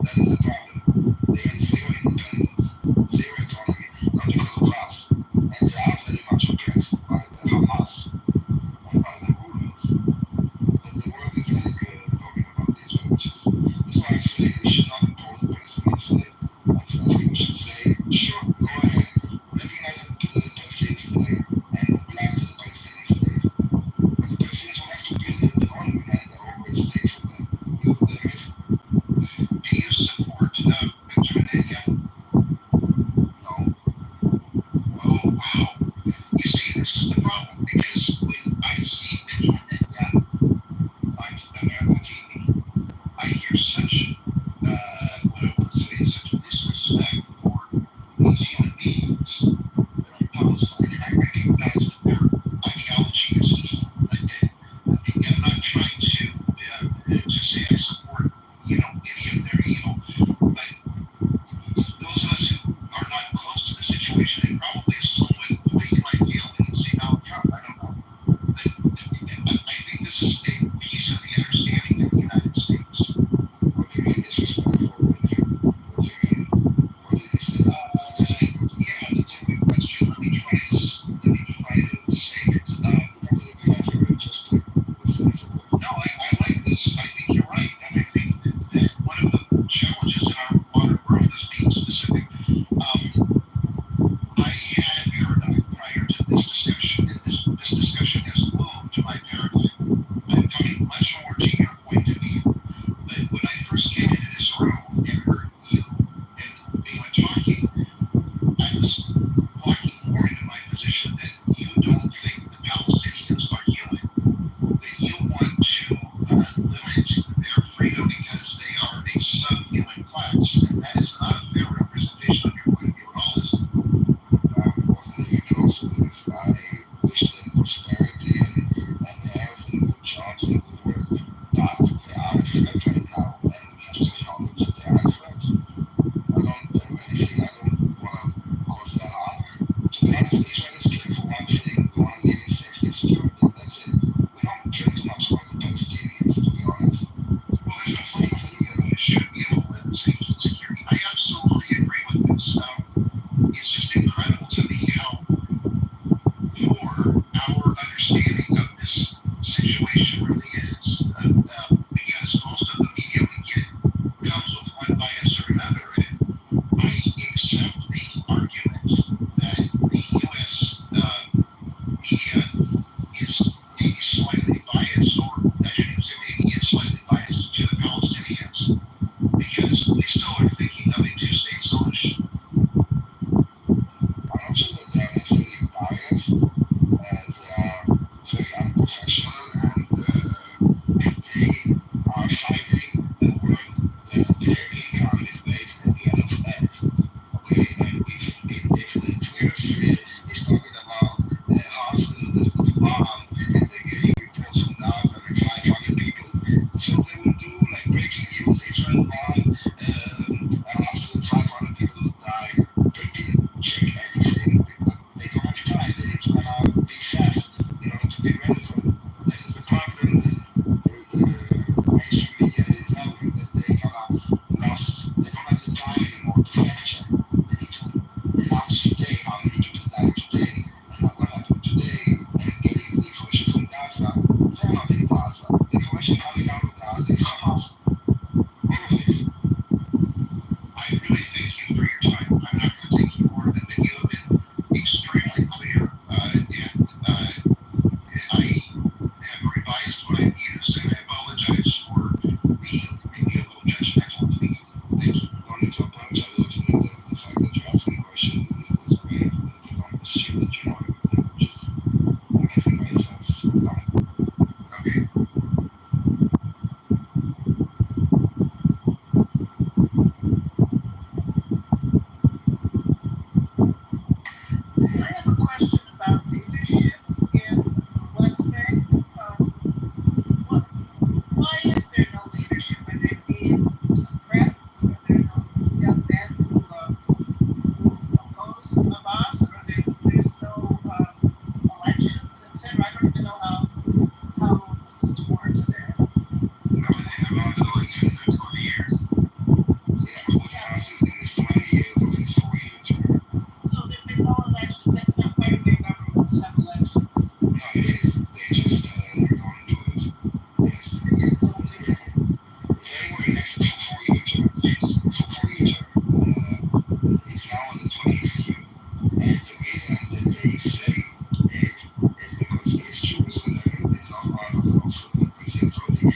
That is the problem. They have zero independence, zero autonomy, not because of us, and they are very much oppressed by the Hamas and by the rulers. But the world is like talking about Israel, which is that's why I say we should not impose the Palestinian state. I think we should say, sure, go ahead, recognize the Palestinian state and apply to the Palestinian state. But the Palestinians will have to build their own land, their own state for them. This is what they're missing. Do you support Benjamin Netanyahu? No. Oh, wow. You see, this is the problem, because when I see Benjamin Netanyahu on American TV, I hear such, what I would say, such disrespect for these human beings that are in Palestine, and I recognize that their ideology is evil. I'm not trying to say I support, any of their evil, but those of us who are not close to the situation, they probably assume the way you might feel when you see Donald Trump. I don't know. But I think this is a piece of the understanding of the United States. What do you mean disrespectful? What do you mean? What did he say? Yeah, that's a good question. Let me try to say it. It doesn't be accurate, just to say something. No, I like this. I think you're right, and I think that one of the challenges in our modern world is being specific. I had a paradigm prior to this discussion, and this discussion has moved to my paradigm. I'm coming much more to your point of view. But when I first came into this room and heard you and we were talking, I was walking more into my position that you don't think the Palestinians are human, that you want to limit their freedom because they are a subhuman class, and that is not a fair representation of your point of view at all, is it? You can also do this. I wish them prosperity and health and good jobs and good work. But they are a threat right now, and we have to acknowledge that they are a threat. I don't do anything. I don't want to cause them harm. To be honest, Israel is killing for one thing. We want to live in safety and security. That's it. We don't care too much about the Palestinians, to be honest. Well, there's no problem. You should be able to live in safety and security. I absolutely agree with this. It's just incredible to me how poor our understanding of this situation really is. Because most of the media we get comes with one bias or another. And I accept the argument that the U.S. Media is maybe slightly biased, or I shouldn't even say maybe, is slightly biased to the Palestinians, because we still are thinking of a two-state solution. people die. They didn't check anything, but they don't have time. They need to come out, be fast, to be ready for it. That is the problem that the mainstream media is having, that they kind of lost. They don't have the time anymore to fact check. They need to announce today how many people died today and what happened today, and getting the information from Gaza. They're not in Gaza. The information coming out of Gaza is Hamas. All of it. I really thank you for your time. I'm not going to take you more than that. You have been extremely clear, and I have revised what I've used, and I apologize for being maybe a little judgmental of speaking. Thank you. No need to apologize. Ultimately, the fact that you're asking questions is great. You don't assume that you know everything, which is amazing by itself. Okay. I have a question about leadership in West Bank. What, why is there no leadership? Are they being suppressed? Are there no young men who oppose Hamas? There's no elections, etc. I don't even know how the system works there. They've been going to elections for 20 years. Yeah, what happens in this 20 years of this 4-year term? So there've been no elections. That's not part of their government to have elections. No, it is. They just don't do it. Yes. They just don't do it. They were elected for 4-year terms. For 4-year term. It's now on the 20th year. And the reason that they say it is because East Jerusalem is not part of the President Authority.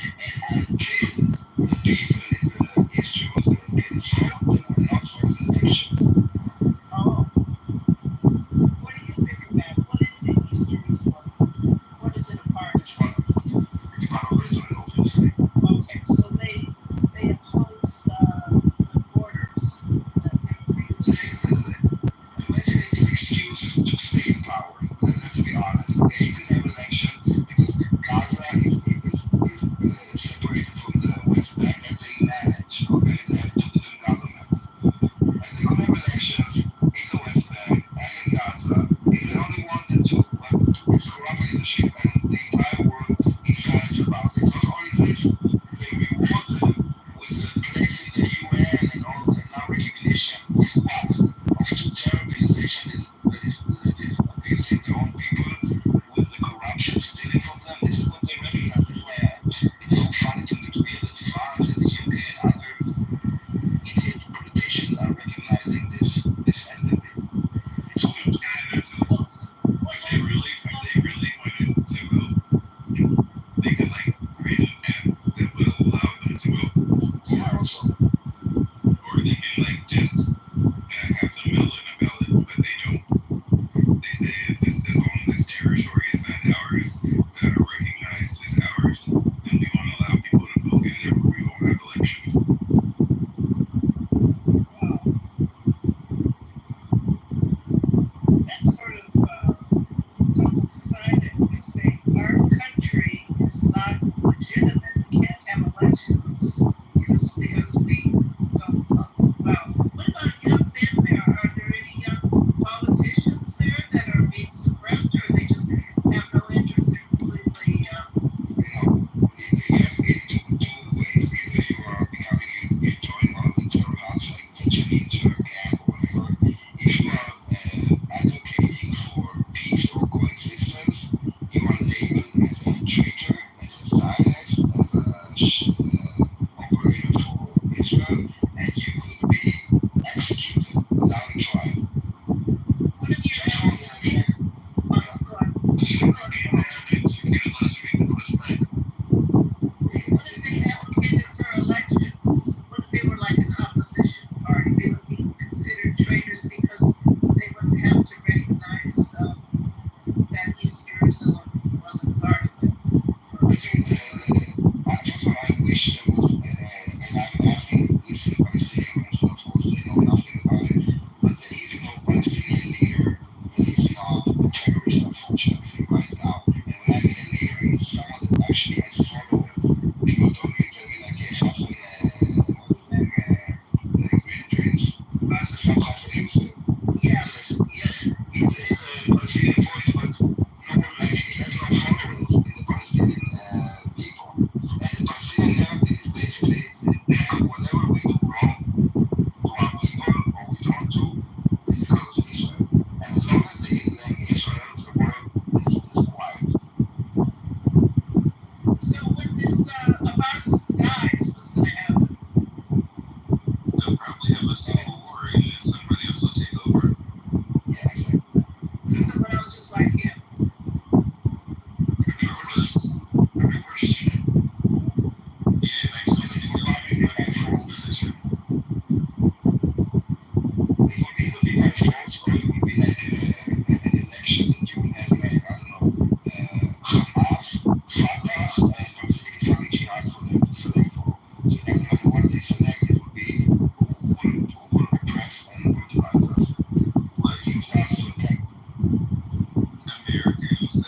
And until the people in the East Jerusalem can vote, they will not vote in elections. Oh. What do you think of that? What is in East Jerusalem? What is it a part of? It's part of Israel, obviously. Okay, so they oppose the borders. Basically, it's an excuse to stay in power. Let's be honest. Okay, you can have election because Gaza is separated from the West Bank, and they manage. Okay, they have two different governments, and they could have elections in the West Bank and in Gaza if they only wanted to. But it's corrupt leadership, and the entire world is silent about it. Not only this, they reward them with a place in the UN and all, and now recognition of what? Of two terror organizations that is abusing their own people with the corruption stealing from them. This is what they recognize. This is why it's so funny to me to hear that France and the UK and other idiot politicians are recognizing this entity. It's so good. If they really wanted to vote, they could create an app that would allow them to vote. Yeah, also. Or they can just have them mail in a ballot, but they don't. They say as long as this territory is not ours, recognized as ours, then we want to allow people to vote, and therefore we won't have elections. That's sort of double-sided. They say our country is not legitimate. We can't have elections because we don't. Well, what about young men there? Are there any young politicians there that are being suppressed, or they just have no interest? They're completely. You have two ways. Either you are you join one of the terror groups like Benjamin or camp or whatever. If you are advocating for peace or coexistence, you are labeled as a traitor, as a Zionist, as a operator for Israel, and you could be executed without a trial. What if you're Just for the Last week in the West Bank. What if they advocated for elections? What if they were like an opposition party? They would be considered traitors because they wouldn't have to recognize that East Jerusalem wasn't part of it. I think first of all, I wish there was, and I'm asking this in Palestinians, of course they know nothing about it, but there is no Palestinian leader that is not a terrorist, unfortunately, right now. And when I mean a leader, it's someone that actually has followers. People don't read, I mean, like Hassan, what is his name, the Green Prince. It's not Palestinian state. Yeah. Yes, it's a Palestinian voice, but no one like he has no followers in the Palestinian people. And the Palestinian narrative is basically whatever we do wrong to our people or we don't do is because of Israel. And as long as they blame Israel, the world is quiet. So when this Abbas dies, what's going to happen? They'll probably have a civil war and then somebody else will take over. Yeah, exactly. Someone else just like him. Could be worse. Could be worse. He didn't actually It would kill probably be by force. It would be by force, or it would be like an election that you would have like, I don't know, Hamas, Fatah, and Palestinian Islamic Jihad for them to select for. So it doesn't matter what they select, it would be who will oppress and brutalize us. Will use us to attack. Americans,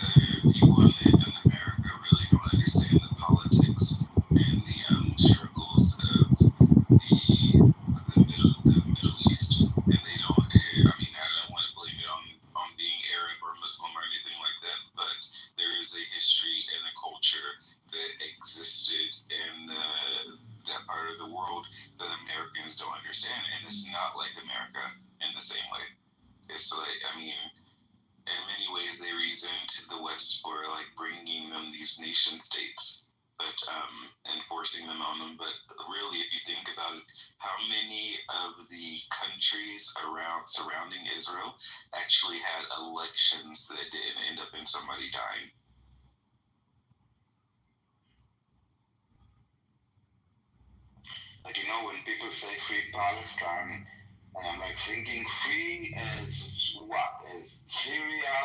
people in America really don't understand the politics and the struggles of the Middle East, and they don't. I mean, I don't want to blame it on being Arab or Muslim or anything like that, but there is a history and a culture that existed in that part of the world that Americans don't understand, and it's not like America in the same way. It's like, I mean, in many ways they resent the West for like bringing them these nation states, but and forcing them on them. But really, if you think about it, how many of the countries surrounding Israel actually had elections that didn't end up in somebody dying? Like, you know, when people say free Palestine, and I'm like thinking free as what? As Syria,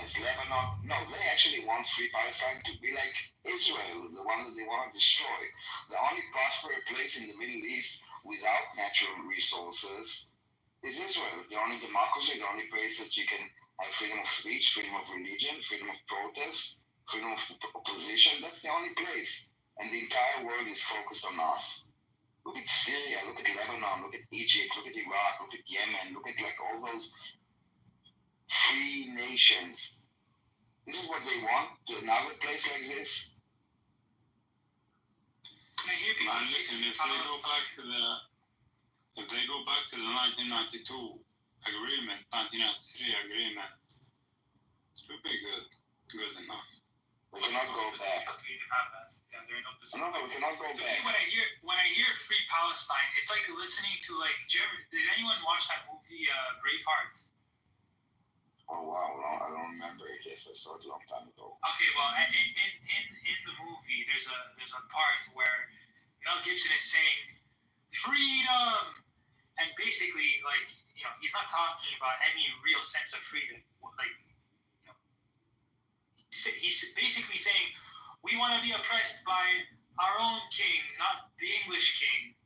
as Lebanon? No, they actually want free Palestine to be like Israel, the one that they want to destroy. The only prosperous place in the Middle East without natural resources is Israel. The only democracy, the only place that you can have freedom of speech, freedom of religion, freedom of protest, freedom of opposition. That's the only place. And the entire world is focused on us. Look at Syria, look at Lebanon, look at Egypt, look at Iraq, look at Yemen, look at like all those free nations. This is what they want to another place like this. I hear people listen, if they go back to the 1992 agreement, 1993 agreement, it would be good enough. We cannot go back. Yeah, they're in opposition. No, we cannot go To back. me, when I hear Free Palestine, it's like listening to like. Did anyone watch that movie Braveheart? Oh wow, no, I don't remember it. Yes, I saw it a long time ago. Okay, well, in the movie, there's a part where Mel Gibson is saying freedom, and basically, like, you know, he's not talking about any real sense of freedom. Like, you know, he's basically saying we want to be oppressed by our own king, not the English king.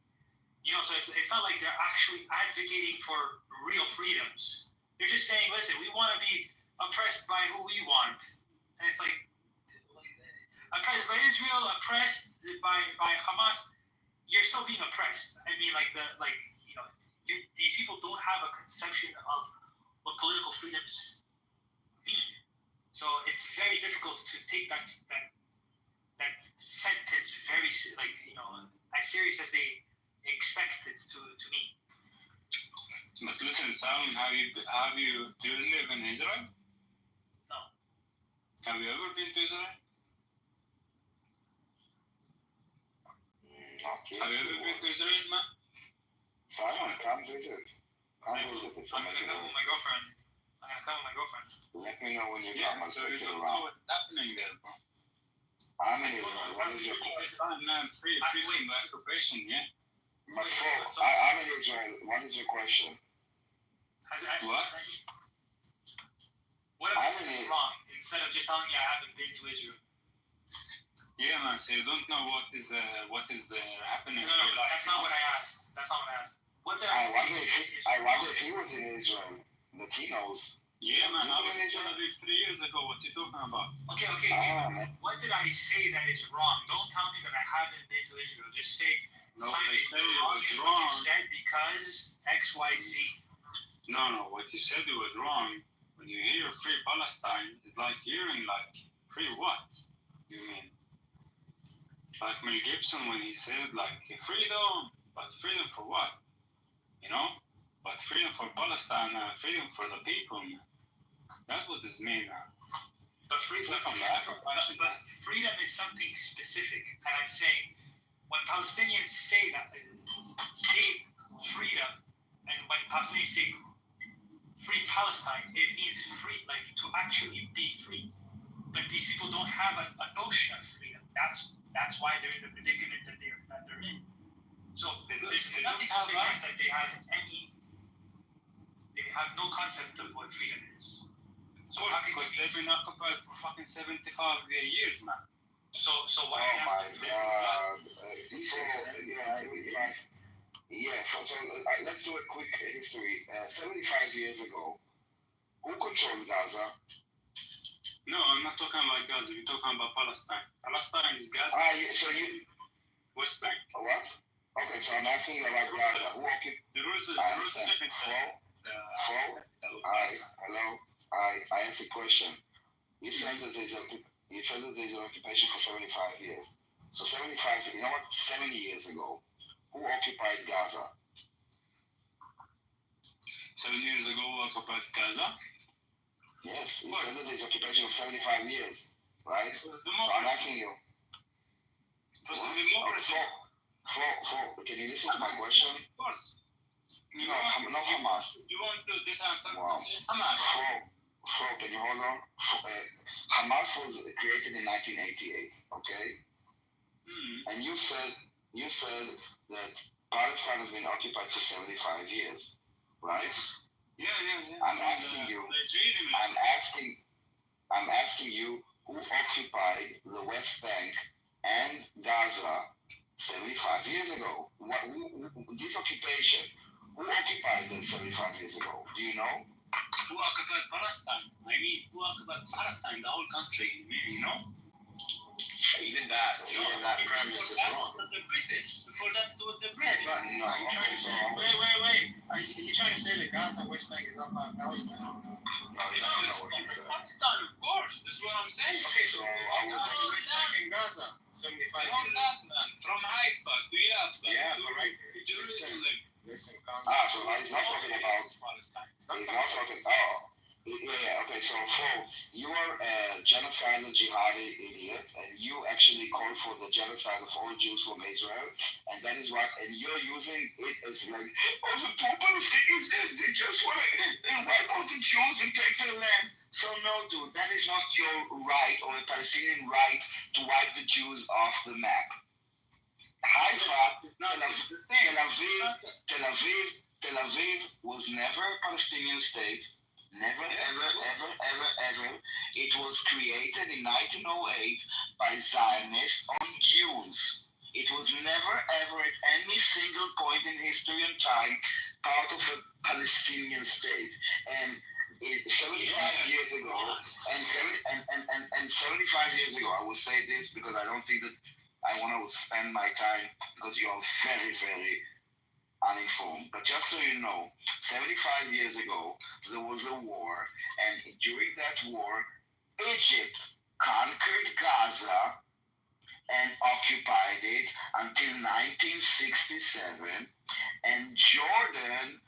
You know, so it's not like they're actually advocating for real freedoms. They're just saying, listen, we want to be oppressed by who we want. And it's like, oppressed by Israel, oppressed by Hamas, you're still being oppressed. I mean, like, these people don't have a conception of what political freedoms mean. So it's very difficult to take that sentence very, like, you know, as serious as they expect it to mean. But listen, Salim, do you live in Israel? No. Have you ever been to Israel? Not really. Have you ever been to Israel, man? Simon, come visit. Come visit. It's I'm gonna come with my girlfriend. Let me know when you Yeah, come. I'll so you take you don't around. know what's happening there, bro. I'm in Israel. What is your question? Man, free from the occupation, yeah? I'm in Israel. What is your question? What? What if I said it's wrong instead of just telling me I haven't been to Israel? Yeah, man. So you don't know what is happening. No, that's not what I asked. What did I say? I wonder if he was in Israel. That he knows. Yeah, man. I was in Israel 3 years ago. What you talking about? Okay. What did I say that is wrong? Don't tell me that I haven't been to Israel. Just say No, they said it was What wrong. you said because X, Y, Z. No, what you said it was wrong. When you hear free Palestine, it's like hearing like free what? You mean? Like Mel Gibson when he said like freedom, but freedom for what? You know? But freedom for Palestine and freedom for the people. That's what this means. But freedom is something specific. And I'm saying when Palestinians say that, say freedom, and when Palestinians say free Palestine, it means free, like to actually be free. But these people don't have a notion of freedom. That's why they're in the predicament that they're in. So there's nothing to suggest that they have no concept of what freedom is. So because they've been occupied for fucking 75 years, man. So why Oh my God! Let's do a quick history. 75 years ago, who controlled Gaza? No, I'm not talking about Gaza. We're talking about Palestine. Palestine is Gaza. West Bank. What? Okay, so I'm asking you about Gaza. Who occupied? There was a different. Hello. I asked a question. You said that there's an occupation for 75 years. So 75. You know what? 70 years ago, who occupied Gaza? 7 years ago, who occupied Gaza? Yes, you said that there's occupation of 75 years, right? So I'm asking you. Can you listen to my question? Of course. No, Hamas. You want this answer? Wow. Hamas. Can you hold on? Hamas was created in 1988, okay? And you said that Palestine has been occupied for 75 years, right? Yeah. I'm asking you who occupied the West Bank and Gaza 75 years ago. This occupation, who occupied them 75 years ago? Do you know? Who occupied Palestine? I mean, who occupied Palestine, the whole country, you know? Even that premise is wrong. The British. Before that, it was the British. No, I'm trying to say. Wait. Are you trying to say that Gaza West Bank is up on Palestine? No, you don't know what you said. Palestine, of course. That's what I'm saying. Okay, so I will West Bank in Gaza, 75 years ago. From Haifa to Yafa to Jerusalem. Listen, so he's not talking about. Okay, so you are a genocidal jihadi idiot, and you actually call for the genocide of all Jews from Israel, and that is what, and you're using it as like, the poor Palestinians, they just want to wipe out the Jews and take their land. So no, dude, that is not your right or a Palestinian right to wipe the Jews off the map. Haifa, Tel Aviv was never a Palestinian state. Never, ever. It was created in 1908 by Zionists on dunes. It was never, ever at any single point in history and time part of a Palestinian state. And 75 years ago, and 75 years ago, I will say this because I don't think that I want to spend my time because you are very, very uninformed. But just so you know, 75 years ago, there was a war, and during that war, Egypt conquered Gaza and occupied it until 1967, and Jordan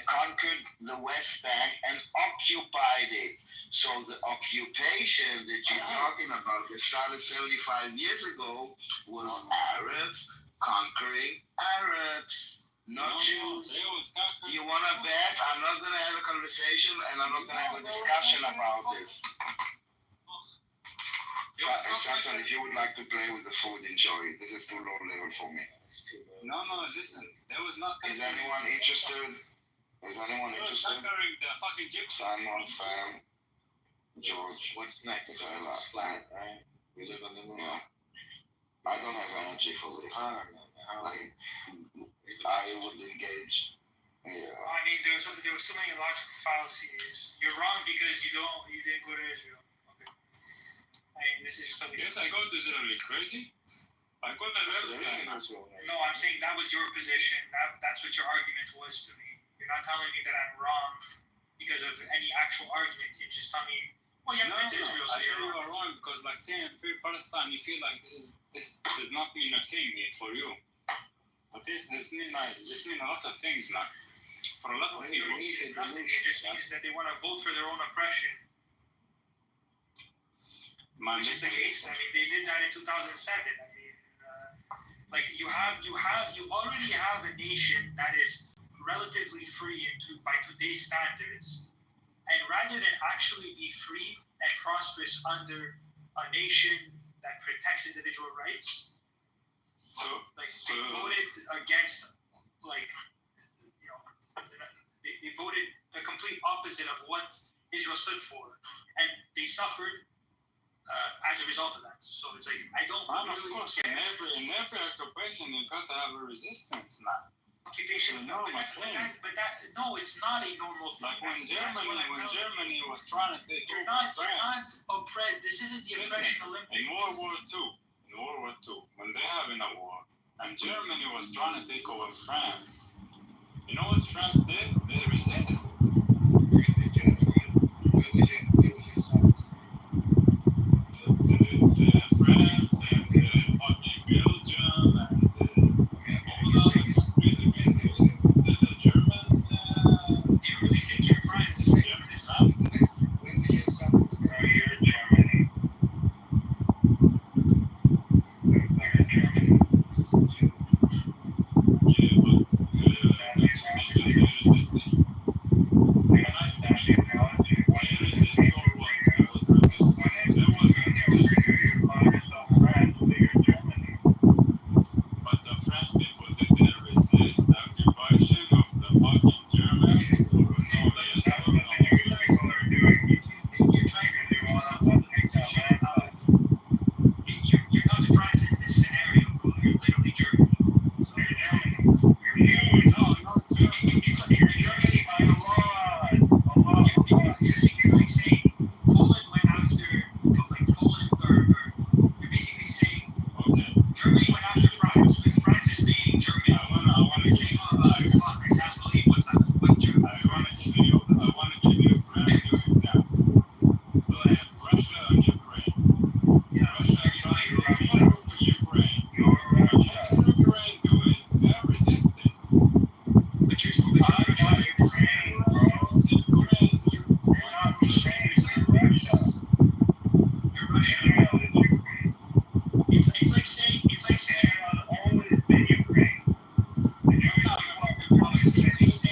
conquered the West Bank and occupied it. So the occupation that you're talking about that started 75 years ago was Arabs conquering Arabs, not Jews. You want to bet? I'm not going to have a conversation and I'm not going to have a discussion about this. Samson, if you would like to play with the food, enjoy it. This is too low level for me. No, listen. There was not. Is anyone interested? The fucking gypsy. Simon, Sam, George. What's next? Flat, right? We live on the moon. Yeah. I don't have energy for this. I would engage. Yeah. I mean, there was so many logical fallacies. You're wrong because you didn't go to Israel. Okay. I mean, this is something. Yes, I go to Israel. Are you crazy? Like what the No, I'm saying that was your position. That's what your argument was to me. You're not telling me that I'm wrong because of any actual argument. You just tell me, well, yeah, no, it's Israel, so I say you're you wrong. are wrong because like saying free Palestine, you feel like this does not mean a thing for you. But this mean a lot of things like for a lot of people. Nothing. It just means that they want to vote for their own oppression. Which is the case. I mean, they did that in 2007. I mean, like you already have a nation that is relatively free by today's standards, and rather than actually be free and prosperous under a nation that protects individual rights, they voted against, they voted the complete opposite of what Israel stood for, and they suffered as a result of that. So it's like I don't. And of course, in every occupation, you got to have a resistance now. Occupation, no, but it's not a normal thing. Like when Germany was trying to take over France. You're not oppressed. This isn't the oppression Olympics. In World War II, when they have in a war, and Germany was trying to take over France, you know what France did? They resisted. France and fucking Belgium and all the countries resisted the German. Do you really think you're France? Germany sucks. You're Germany. But the French people didn't resist the occupation of the fucking Germans. You're not France in this scenario, bro. You're literally Germany. So it's basically like saying Poland went after Poland, or you're basically saying Germany went after France, but France is beating Germany. I want to give you a brand new example. Russia and Ukraine. Russia trying to take over Ukraine. What is Ukraine doing? They're resisting. But you're Ukraine. It's like saying always been Ukraine. And you're not fucking politics.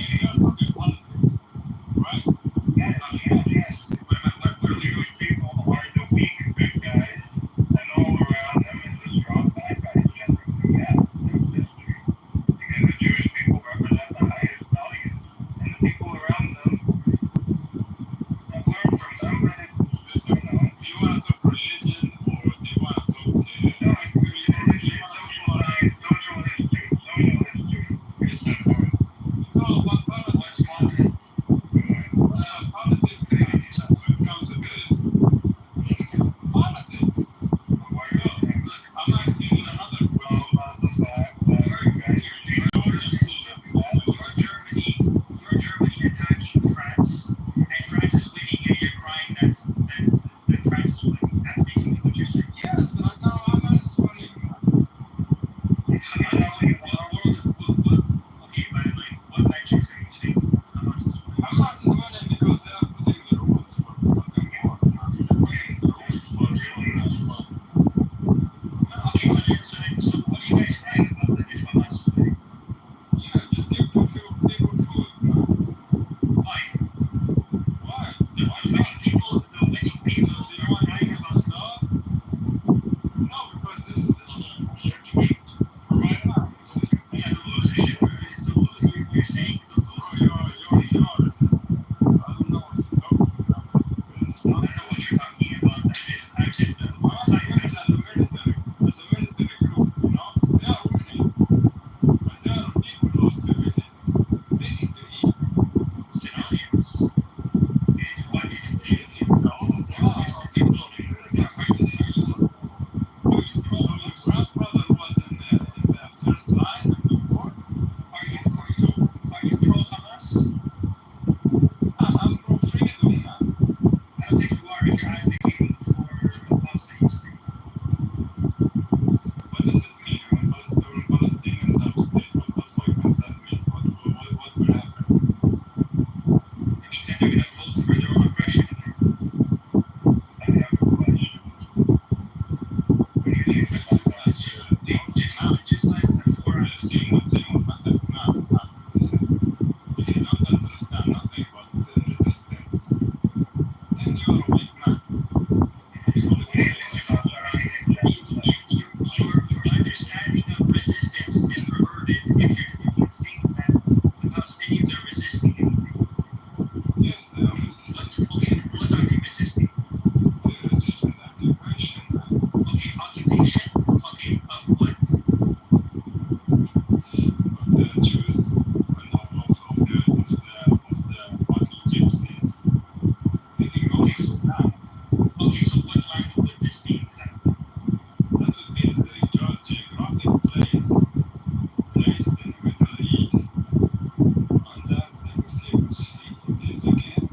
the sea is again?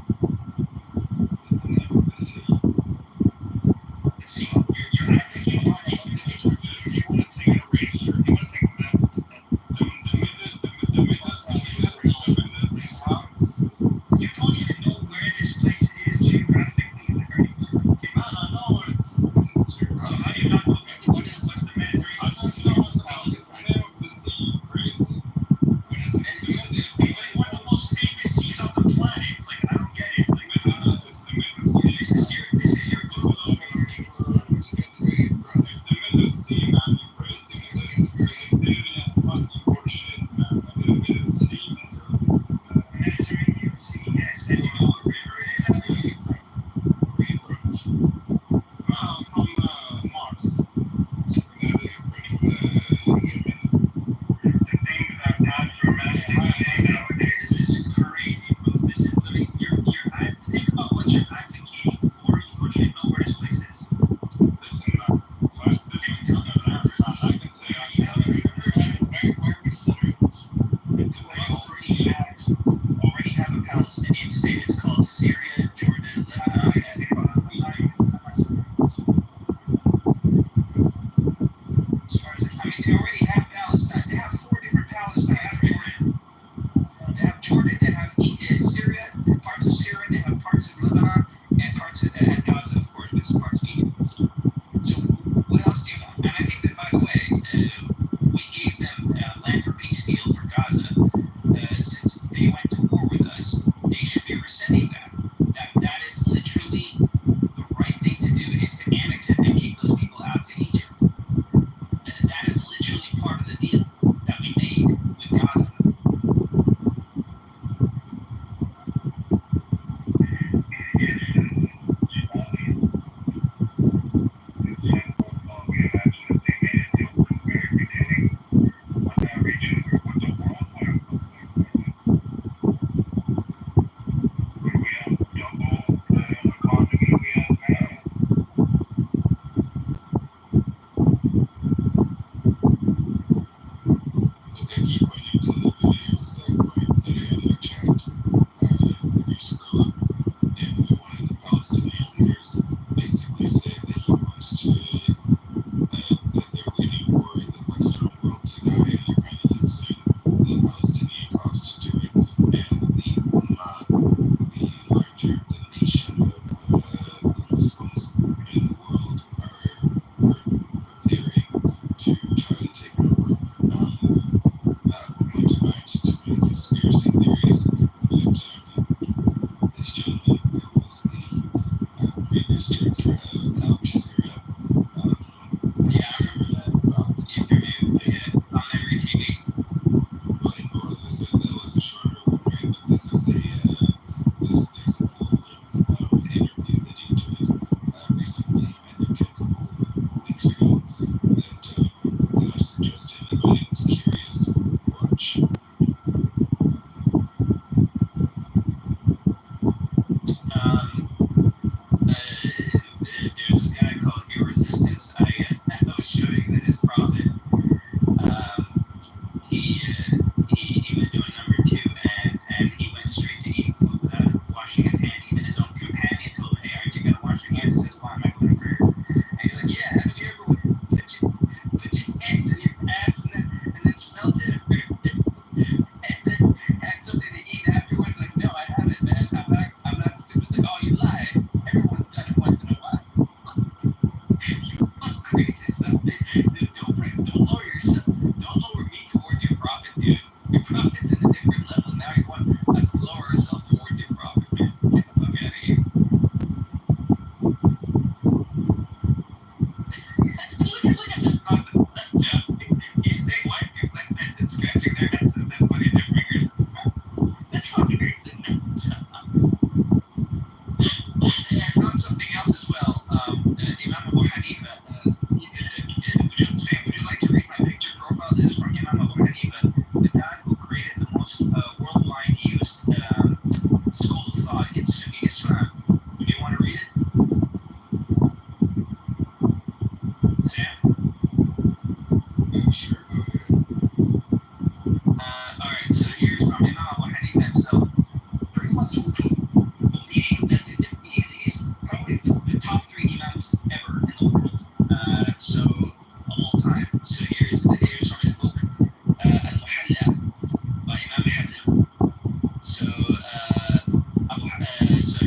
Is the name of the sea? See, you're advocating on these people. You want to take an eraser, you want to take the map. You don't even know where this place is geographically. Like, are you? No. So how do you not know that? What's the Mediterranean Sea? It's like one of the most famous seas on the planet. Like, I don't get it. Like, this is your Google over. Mediterranean Sea, yes. And you know what river it is at least? From Mars. This is crazy, bro. This is literally think about what you're advocating for. You don't even know where this place is. Listen, last Can you tell me where I can say Can you tell me where it's already have a Palestinian state. It's called Syria, Jordan, Lebanon. As far as they already have Palestine. They have 4 different Palestines. They have Jordan. They have Syria, parts of Syria. They have parts of Lebanon and parts of Gaza, of course, which is parts of Egypt. So what else do you want? And I think that, by the way, we gave them land for peace deal for Gaza. Since they went to war with us, they should be rescinding that. That is literally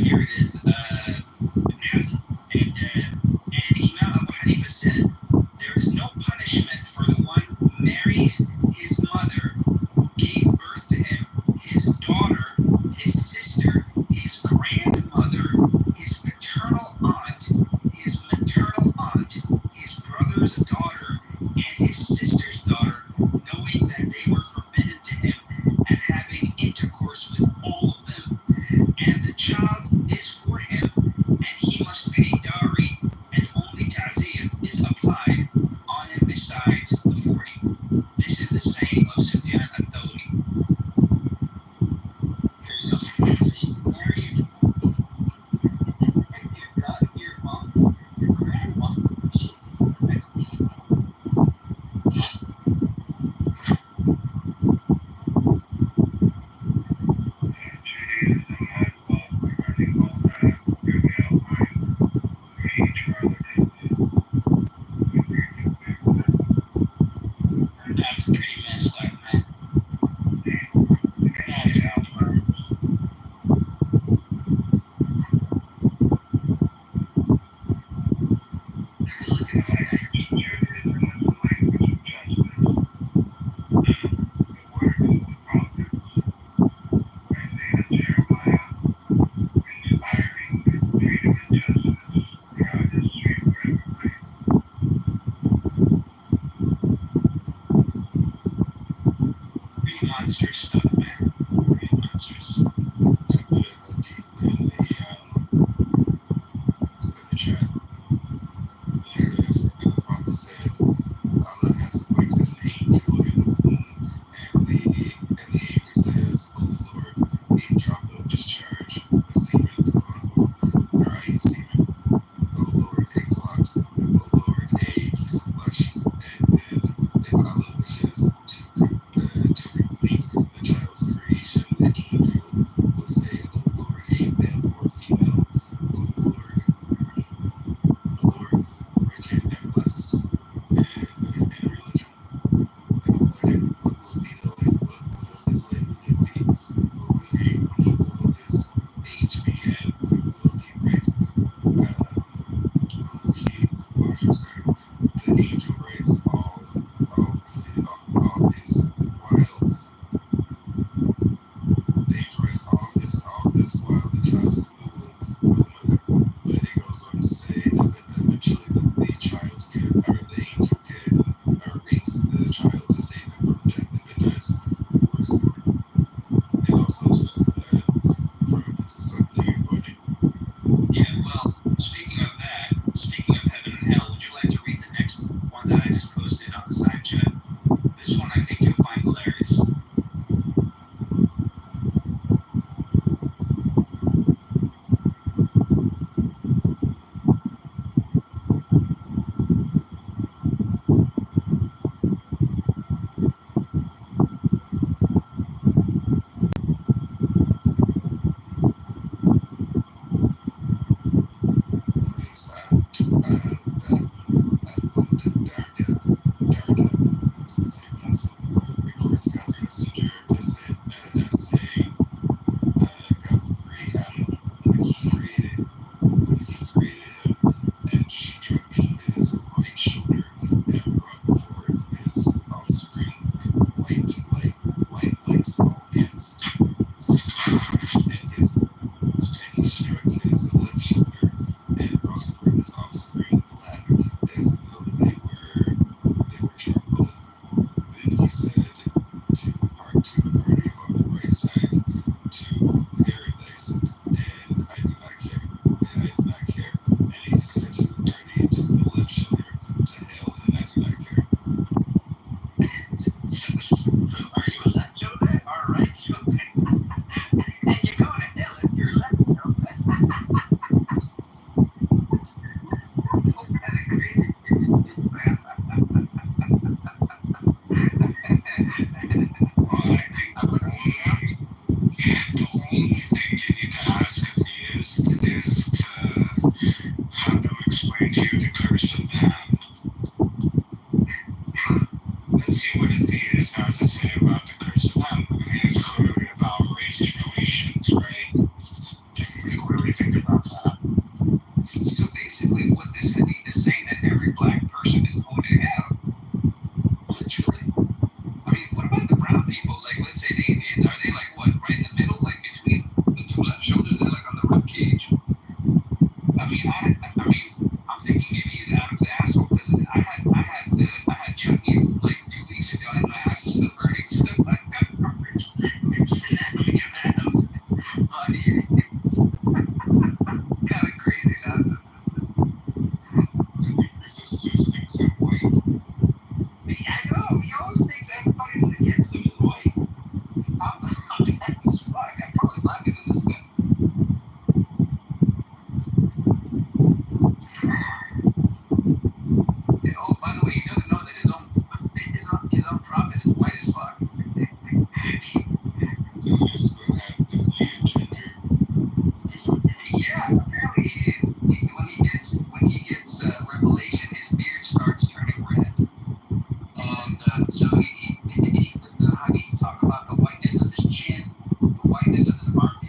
here it is. And Imam Abu Hanifa said, there is no punishment for the one who marries his mother, who gave birth to him, his daughter, his sister, his grandmother, his paternal aunt, his maternal aunt, his brother's daughter, and his sister's daughter, knowing that they were forbidden to him, and having intercourse with all of them. And the child is for him, and he must pay dowry, and only ta'zir is applied on him besides the 40. This is the saying of Sufyan al-Thawri. Your mom, your grandma,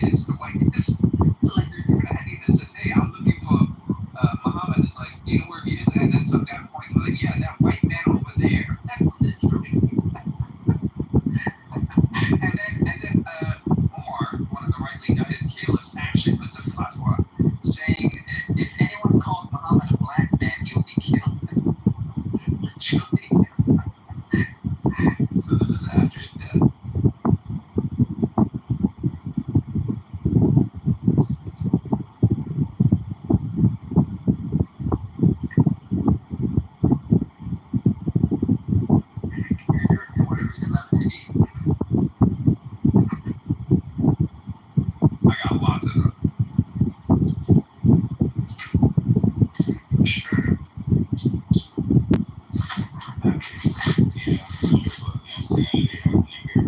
is the whiteness. So like there's different hadith that says, hey, I'm looking for Muhammad. It's like, do you know where he is? And then some guy points like, yeah, that white man over there. and then Umar, one of the rightly guided caliphs, actually puts a fatwa saying if anyone calls Muhammad a black man, he will be killed. Literally. So this is after his death. I got lots of them. Sure. Okay. Yeah. Wonderful. Insanity happening here.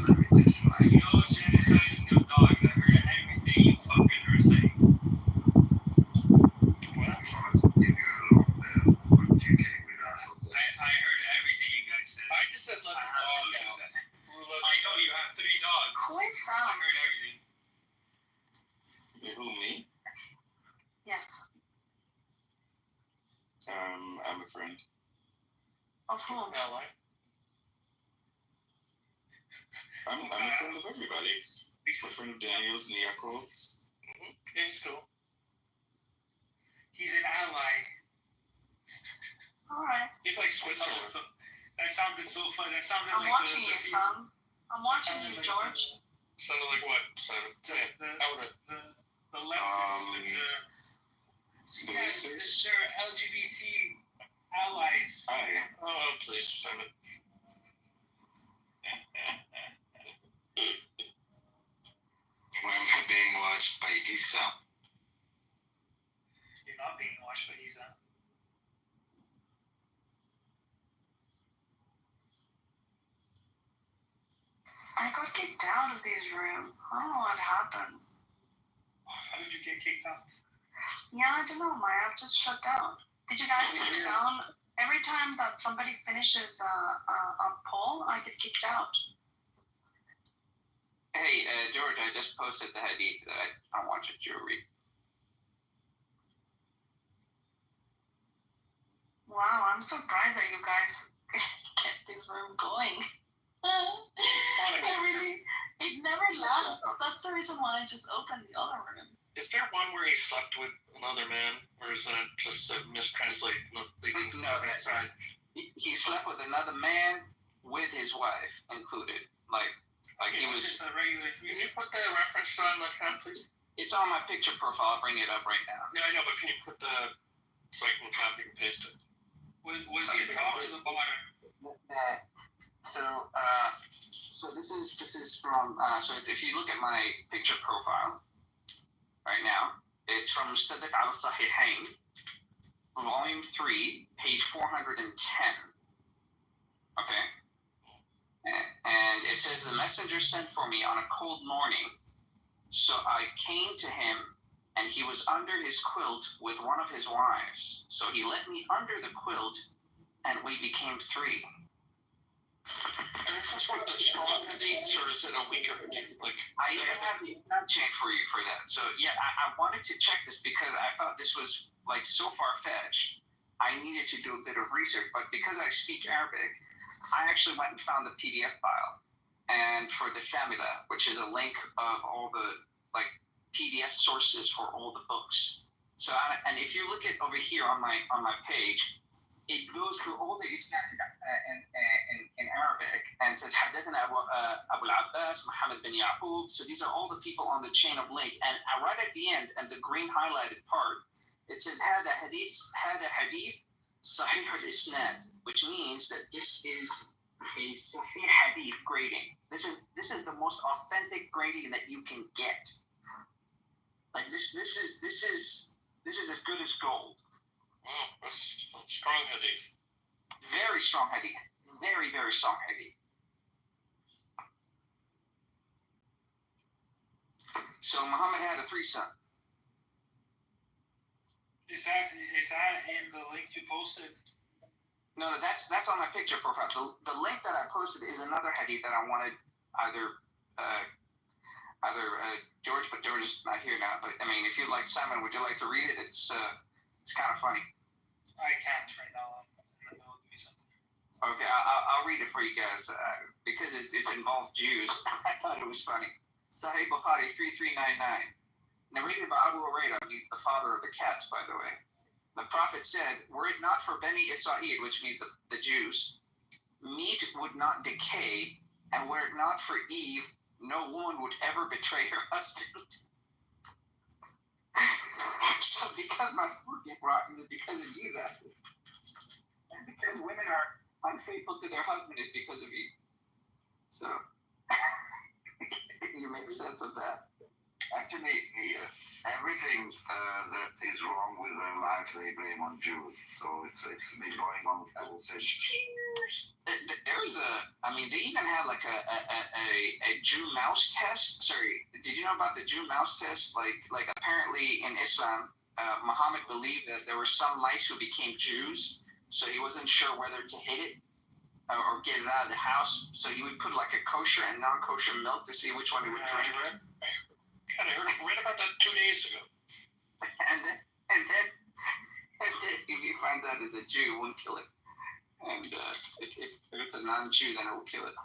Let me look at my No genociding of dogs. I heard everything you fucking were saying. Well, I'm trying to give you a little bit of what you gave me that for. I heard everything you guys said. I just said let the dog out. I know you have 3 dogs. Who is I Sam? heard everything. Who, me? Yes. I'm a friend. Of whom? Ally. I'm a friend of everybody. I'm a friend of Daniel's and Yakov's. He's cool. He's an ally. Alright. He's like Switzerland. That sounded so fun. That sounded I'm like watching you, Sam. I'm watching you, like George. Sounded like what? Simon? Say it. The leftists, they're LGBT allies. Hi. Oh, please, Simon. I'm being watched by Isa. You're not being watched by Isa. I got kicked out of these rooms. I don't know what happens. How did you get kicked out? Yeah, I don't know. My app just shut down. Did you guys get down? Every time that somebody finishes a poll, I get kicked out. Hey, George, I just posted the hadith that I wanted you to read. Wow, I'm surprised that you guys get this room going. It never lasts. That's the reason why I just opened the other room. Is there one where he slept with another man, or is that just a mistranslate? No, he slept with another man with his wife included. Like he was. Just a regular Can you put the reference on the chat, please? It's on my picture profile. I'll bring it up right now. Yeah, I know, but can you put so I can copy and paste it? Was he a top or the bottom? So this is from so if you look at my picture profile right now, it's from Mustadrak al-Sahihain, volume 3, page 410. Okay, and it says the messenger sent for me on a cold morning, so I came to him, and he was under his quilt with one of his wives. So he let me under the quilt, and we became 3. And is this one of the strong hadiths, or is it a weaker hadith? I even have the chain for you for that. So yeah, I wanted to check this because I thought this was like so far-fetched. I needed to do a bit of research, but because I speak Arabic, I actually went and found the PDF file, and for the Shamila, which is a link of all the PDF sources for all the books. So and if you look at over here on my page, it goes through all the isnad in Arabic and says Hadathana Abu al-Abbas, Muhammad bin Yaqub. So these are all the people on the chain of link. And right at the end, and the green highlighted part, it says Hada hadith Sahih al-Isnad, which means that this is a Sahih hadith grading. This is the most authentic grading that you can get. Like this is as good as gold. Oh, that's a strong hadith. Very strong hadith. Very, very strong hadith. So Muhammad had a 3 son. Is that in the link you posted? No, that's on my picture profile. The link that I posted is another hadith that I wanted either but George's not here now. But I mean, if you'd like, Simon, would you like to read it? It's kind of funny. I can't right now. I'm in the middle of doing something. Okay, I'll read it for you guys because it's involved Jews. I thought it was funny. Sahih Bukhari 3399, narrated by Abu Hurairah, the father of the cats, by the way. The Prophet said, "Were it not for Beni Israel, which means the Jews, meat would not decay, and were it not for Eve, no woman would ever betray her husband." So because my food get rotten is because of you guys. And because women are unfaithful to their husband is because of you. So you make sense of that. Actually, everything that is wrong with their life, they blame on Jews. So it's been going on since. There's they even had like a Jew mouse test. Sorry, did you know about the Jew mouse test? Like apparently in Islam, Muhammad believed that there were some mice who became Jews, so he wasn't sure whether to hit it or get it out of the house. So he would put like a kosher and non-kosher milk to see which one he would drink. I read about that 2 days ago. And then if he finds out it's a Jew, it won't kill it. And if it's a non-Jew, then it will kill it.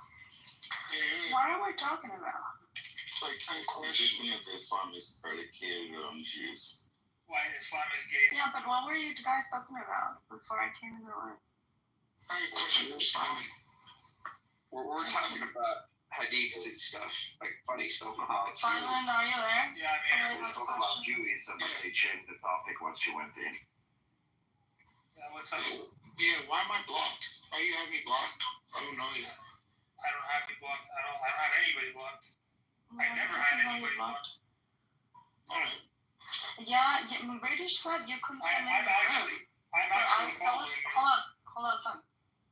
What are we talking about? It's like some question of Islam is predicated on Jews. Why Islam is gay? Yeah, but what were you guys talking about before I came in the room? I have a question for Simon. We're talking about hadiths and stuff, like funny stuff about Simon, are you there? Yeah, I'm here. We spoke about Judaism, but they changed the topic once you went in. Yeah, what's up? Yeah, why am I blocked? Why you have me blocked? I don't know yet. I don't have you blocked. I don't have anybody blocked. I never had anybody blocked. Alright. Yeah, British said you couldn't come in the room. I'm following. Hold on, son.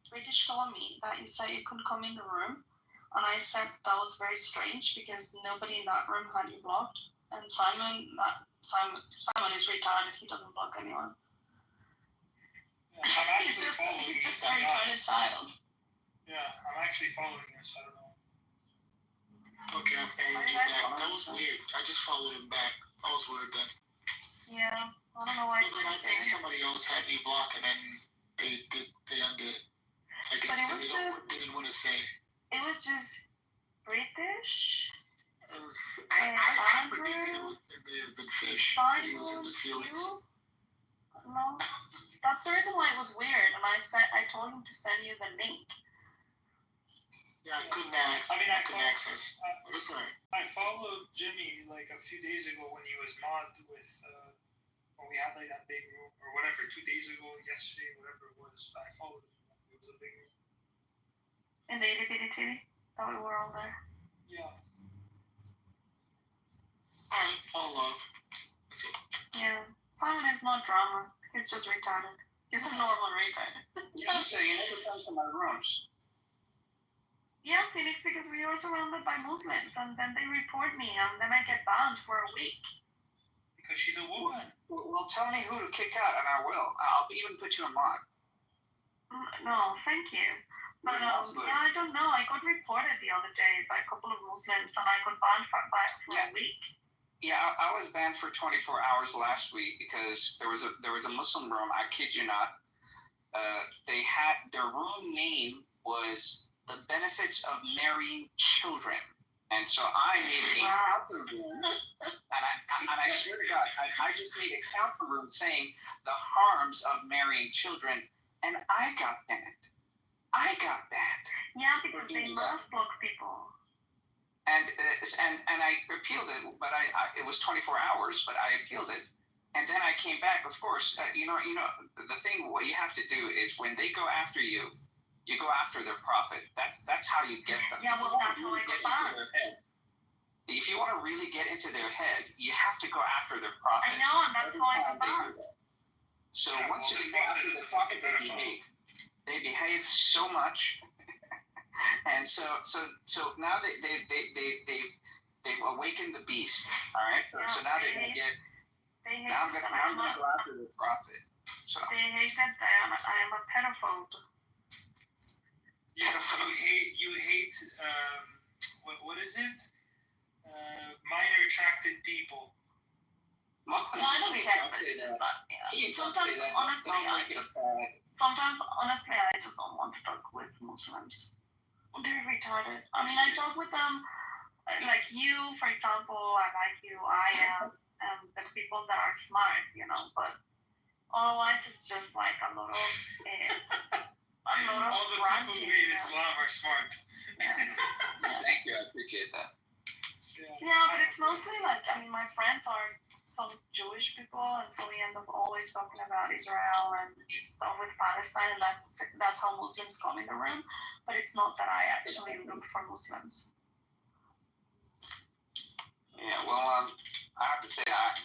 British told me that you said you couldn't come in the room. And I said that was very strange because nobody in that room had you blocked. And Simon is retarded. He doesn't block anyone. Yeah, He's just a retarded child. Yeah, I'm actually following this. I don't know. Okay, I followed you back. That was weird. I just followed him back. That was weird then. Yeah, I don't know why. I think somebody else had me blocked and then they undid it. I guess they didn't want to say. It was just British. I predicted it may have been fish because he was in his feelings. No, that's the reason why it was weird. And I told him to send you the link. Yeah, I couldn't access. But it's alright. I followed Jimmy like a few days ago when he was mod with when we had like that big room or whatever 2 days ago, yesterday, whatever it was. I followed him. It was a big room. In the itty-bitty that we were all there. Yeah. Alright, all love. That's it. Yeah. Simon is not drama. He's just retarded. He's a normal retard. You say you never come to my rooms. Yeah, Phoenix, because we are surrounded by Muslims and then they report me and then I get banned for a week. Because she's a woman. Well, tell me who to kick out and I will. I'll even put you in mod. No, thank you. But yeah, I don't know. I got reported the other day by a couple of Muslims and I got banned for a week. Yeah, I was banned for 24 hours last week because there was a Muslim room. I kid you not. They had their room name was the benefits of marrying children, and so I made a counter room, and I swear to God, I just made a counter room saying the harms of marrying children, and I got banned. Yeah, because they must block people. And I appealed it, but it was 24 hours, but I appealed it, and then I came back. Of course, you know the thing. What you have to do is when they go after you, you go after their profit. That's how you get them. Yeah, well, that's how I got banned. If you want to really get into their head, you have to go after their profit. I know, and that's how I got banned. So once you go after their profit, they behave so much. And so now they've awakened the beast. All right. Yeah, so now they're gonna get. Now I'm gonna go after the profit. So they hate that I am a pedophile. You hate what is it? Minor attracted people. No, I don't care, but it's just that, yeah. Sometimes, honestly, I just don't want to talk with Muslims. They're retarded. I mean, I talk with them, like you, for example, I like you, I am, and the people that are smart, you know, but otherwise it's just like a lot of all the people who hate Islam are smart. Thank you, I appreciate that. Yeah, but it's mostly like, I mean, my friends are some Jewish people, and so we end up always talking about Israel and stuff with Palestine, and that's how Muslims come in the room. But it's not that I actually look for Muslims. Yeah, well, I have to say, I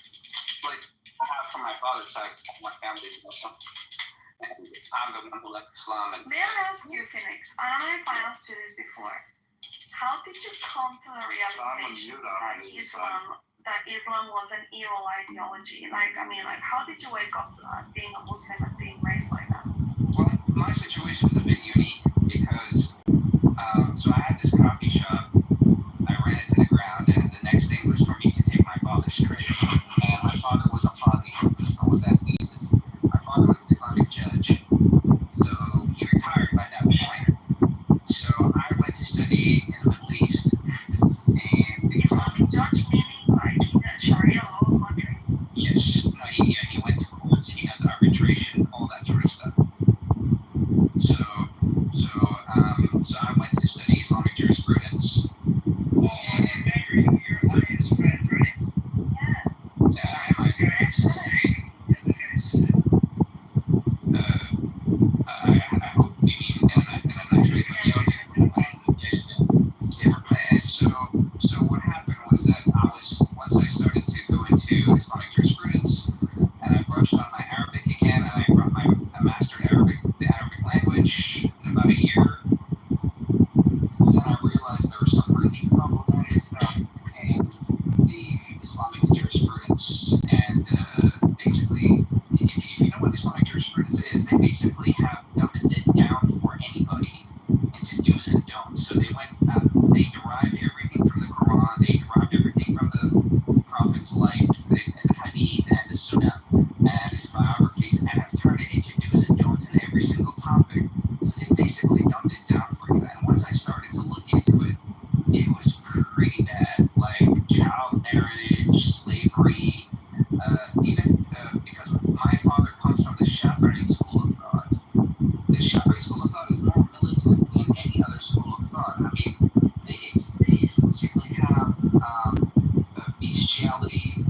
have from my father's side, my family's Muslim, and I'm the one who left Islam. May I ask you, Phoenix? I don't know if I asked you this before. How did you come to the realization that Islam was an evil ideology? How did you wake up to that, being a Muslim and being raised like that? Well, my situation was a bit unique because, so I had this coffee shop, I ran it to the ground, and the next thing was for me to take my father's trade. And my father was a Qazi, so what that means is my father was an Islamic judge, so he retired by that point. So I went to study in the Middle East, and Islamic judge meaning like Sharia law country? Yes, no, he went to courts, he has arbitration, all that sort of stuff. So I went to study Islamic jurisprudence. You're Elias friend, right? Yes. Yeah, I am. I hope you mean, and I'm not sure, but yeah. And so what happened was that once I started to go into Islamic jurisprudence, and I brushed on my Arabic again, and I mastered the Arabic language in about a year. And I realized there was some really problematic stuff in the Islamic jurisprudence, and basically, if you know what Islamic jurisprudence is, they basically have dumbed it down for anybody into do's and don'ts. So they derived everything from the Quran, they derived everything from the Prophet's life, the Hadith, and the Sunnah, and his biographies, and have turned it into do's and don'ts in every single topic. So they basically dumbed it down for you. And once I started to look into it, it was pretty bad, like child marriage, slavery, even because my father comes from the Shafi'i school of thought. The Shafi'i school of thought is more militant than any other school of thought. I mean, they basically have bestiality,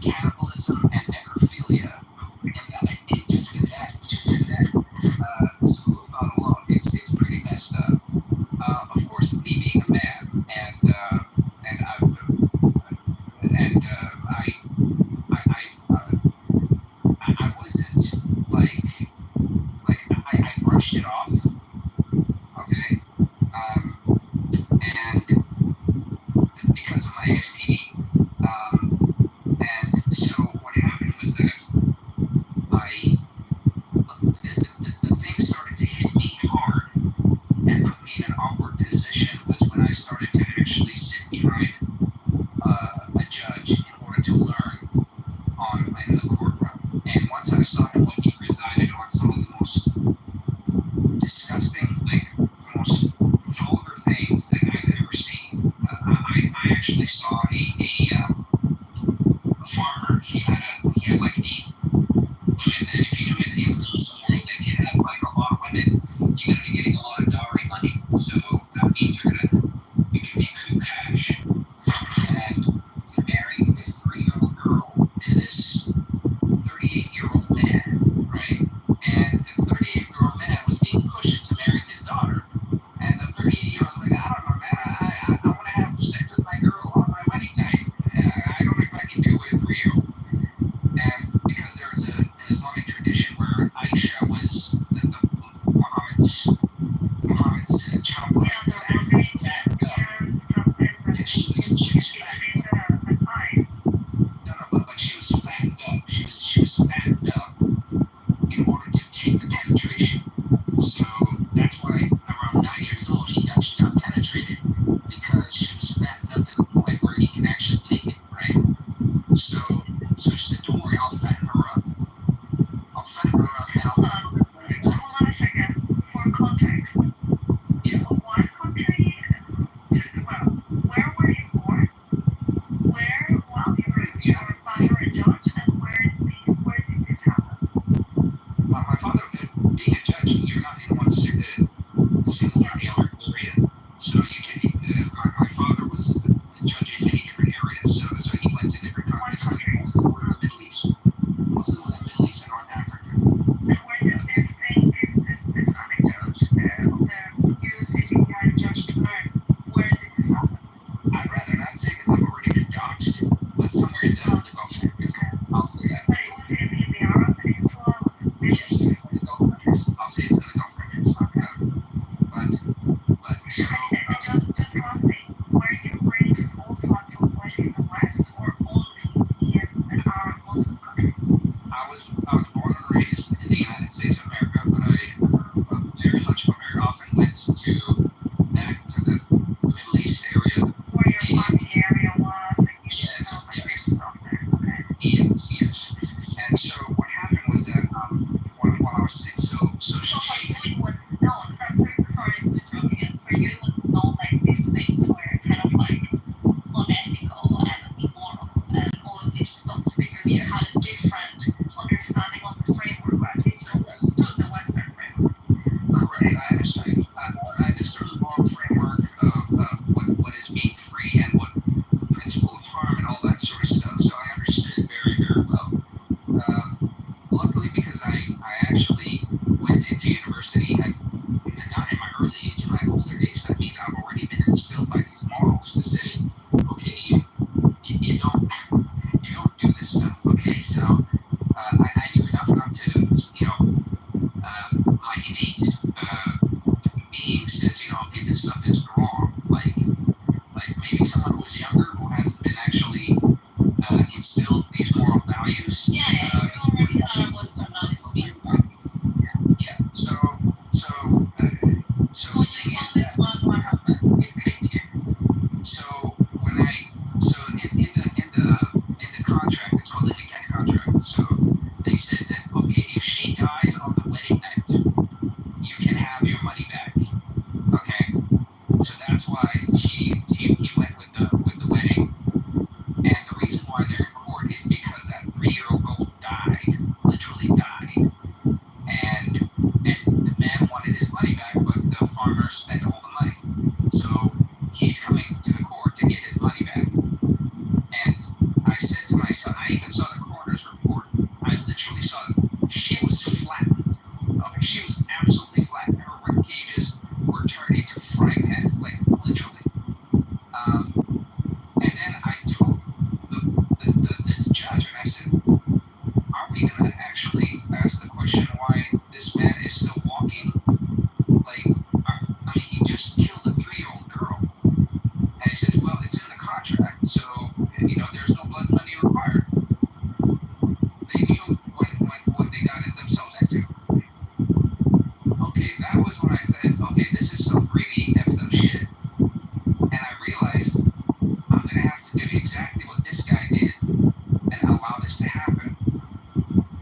cannibalism, and necrophilia. And just in that school of thought alone, it's pretty messed up. Of course, me being a man, I wasn't I brushed it off, okay, and because of my SPD, and so what happened was that the thing started to hit me hard and put me in an awkward position was when I started to actually sit behind a judge in order to learn in the courtroom. And once I saw him when he presided on some of the most disgusting, the most vulgar things that I've ever seen, I actually saw a farmer. He had like 8 women, and if you know in the Muslim world, if you have like a lot of women, you're gonna be getting a lot of dowry money. So that means you can be coup cash. And he married this 3-year-old girl to this 38-year-old man, right? And the 38-year-old man was being pushed to marry his daughter. And the 38-year-old was like, I don't know, man, I want to have sex with my girl on my wedding night. And I don't know if I can do it for you. And because there's an Islamic tradition where Aisha was Muhammad's child was actually fattened up. Yeah, she was fattened up. No, but she was fattened up. She was fattened up in order to take the penetration. So that's why around 9 years old she got penetrated, because she was fattened up to the point cannot say because I've already been doxxed, but somewhere in the Gulf countries, I'll say that. But it was in the Arab Peninsula. Was it really? Yes, the Gulf countries. I'll say it's in the Gulf countries. But so. And just lastly, were you raised also somewhere in the West or only in Arab Muslim countries? I was born and raised in the United States of America, but I very much very often went back to the Middle East area. Where your family area was, and you yes, know, yes. stuff there. Okay. Yes. And so what happened was that while I was sick, so for you it was known. Sorry to interrupt you. For you it was known like these things were kind of like unethical and immoral and all of these stuff because you had a different understanding of the framework, or at least you understood the Western framework. Correct. I understood the moral framework of what is being free and what the principle of harm and all that sort of stuff. So I understood very, very well. Luckily, because I actually went into university, not in my early age, in my older age, that means I've already been instilled by these morals to say, okay, you don't do this stuff. Okay, so I knew enough not to, my innate being says, okay, this stuff is wrong. Like maybe someone who was younger who hasn't been actually instilled these moral values. Yeah, you already had a Western knowledge of being wrong. Yeah. So When you saw this what happened? It clicked here. So in the contract, it's called the Nikah contract. So they said that okay, if she dies on the wedding night, you can have your money back. Okay, so that's why he went with the wedding, and the reason why they're in court is because that 3-year-old girl died, literally died, and the man wanted his money back, but the farmer spent all the money, so he's coming to the court to get his money back. And I said to myself, I even saw the coroner's report. I literally saw it. She was flattened. Okay, she was absolutely flattened. Her rib cages were turned into frying pans, like literally. And then I told the judge, and I said, are we going to actually ask the question why this man is still walking? Like, I mean, he just killed a 3-year-old girl. And he said, well, it's in the contract, so, there's no blood money required. They knew what they got themselves into. Okay, that was when I said, okay, this is some really effed up shit. And I realized I'm going to have to do exactly what this guy did and allow this to happen.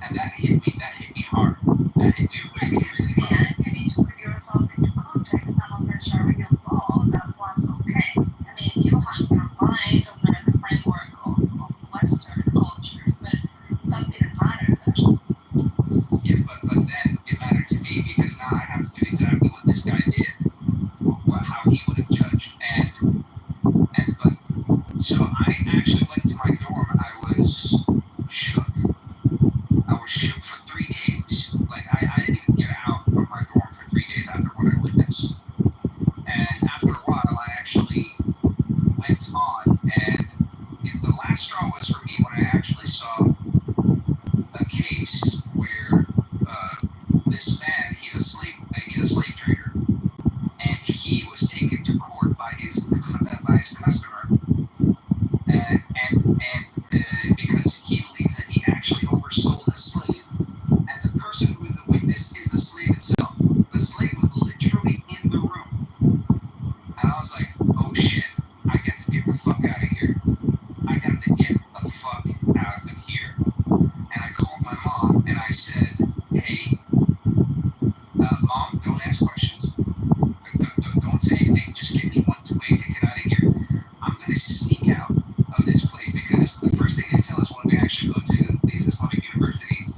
And that hit me hard. That hit me really, really hard. Yeah, you need to put yourself into context and under Sharia law that was okay. I mean, you had your mind under the framework of Western cultures, but that didn't matter then. Yeah, but then it mattered to me because now I have to do exactly what this guy did, how he would have judged, but so I actually went to my dorm. I was shook. I was shook for 3 days. Like I didn't even get out of my dorm for 3 days after what I witnessed. And after a while, I actually went on, and the last straw was for me when I actually saw a case where this man, he's a slave trader, and he was taken to court by his customer, and because he believes that he actually oversold a slave, and the person who is the witness is the slave itself. The slave was literally in the room, and I was like, oh shit, I got to get the fuck out of here. I got to get the fuck out of here. And I called my mom and I said, hey, mom, don't ask questions. Don't say anything. Just give me one way to get out of here. I'm going to sneak out of this place because the first thing they tell us when we actually go to these Islamic universities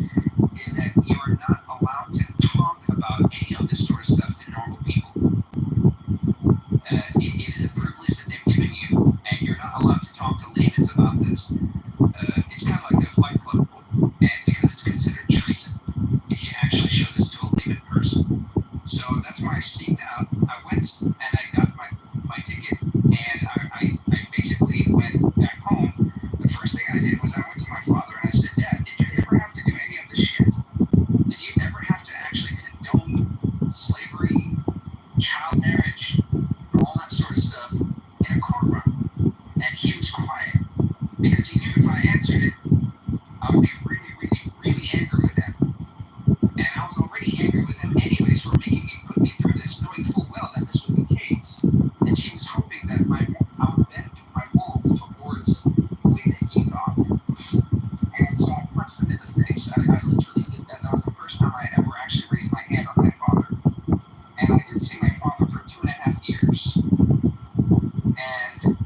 is that you are not allowed to talk about any of this sort of stuff to normal people. It is a privilege that they've given you, and you're not allowed to talk to laymen about this. It's kind of like a Fight Club rule, and because it's considered treason if you actually show this to a layman person. So that's why I sneaked out. I went and I got my ticket, and I basically he was quiet because he knew if I answered it, I would be really, really, really angry with him. And I was already angry with him anyways for making me put me through this, knowing full well that this was the case. And she was hoping that I would bend my mold towards the way that he thought. And so I punched him in the face. I literally did that. That was the first time I ever actually raised my hand on my father. And I didn't see my father for 2.5 years. And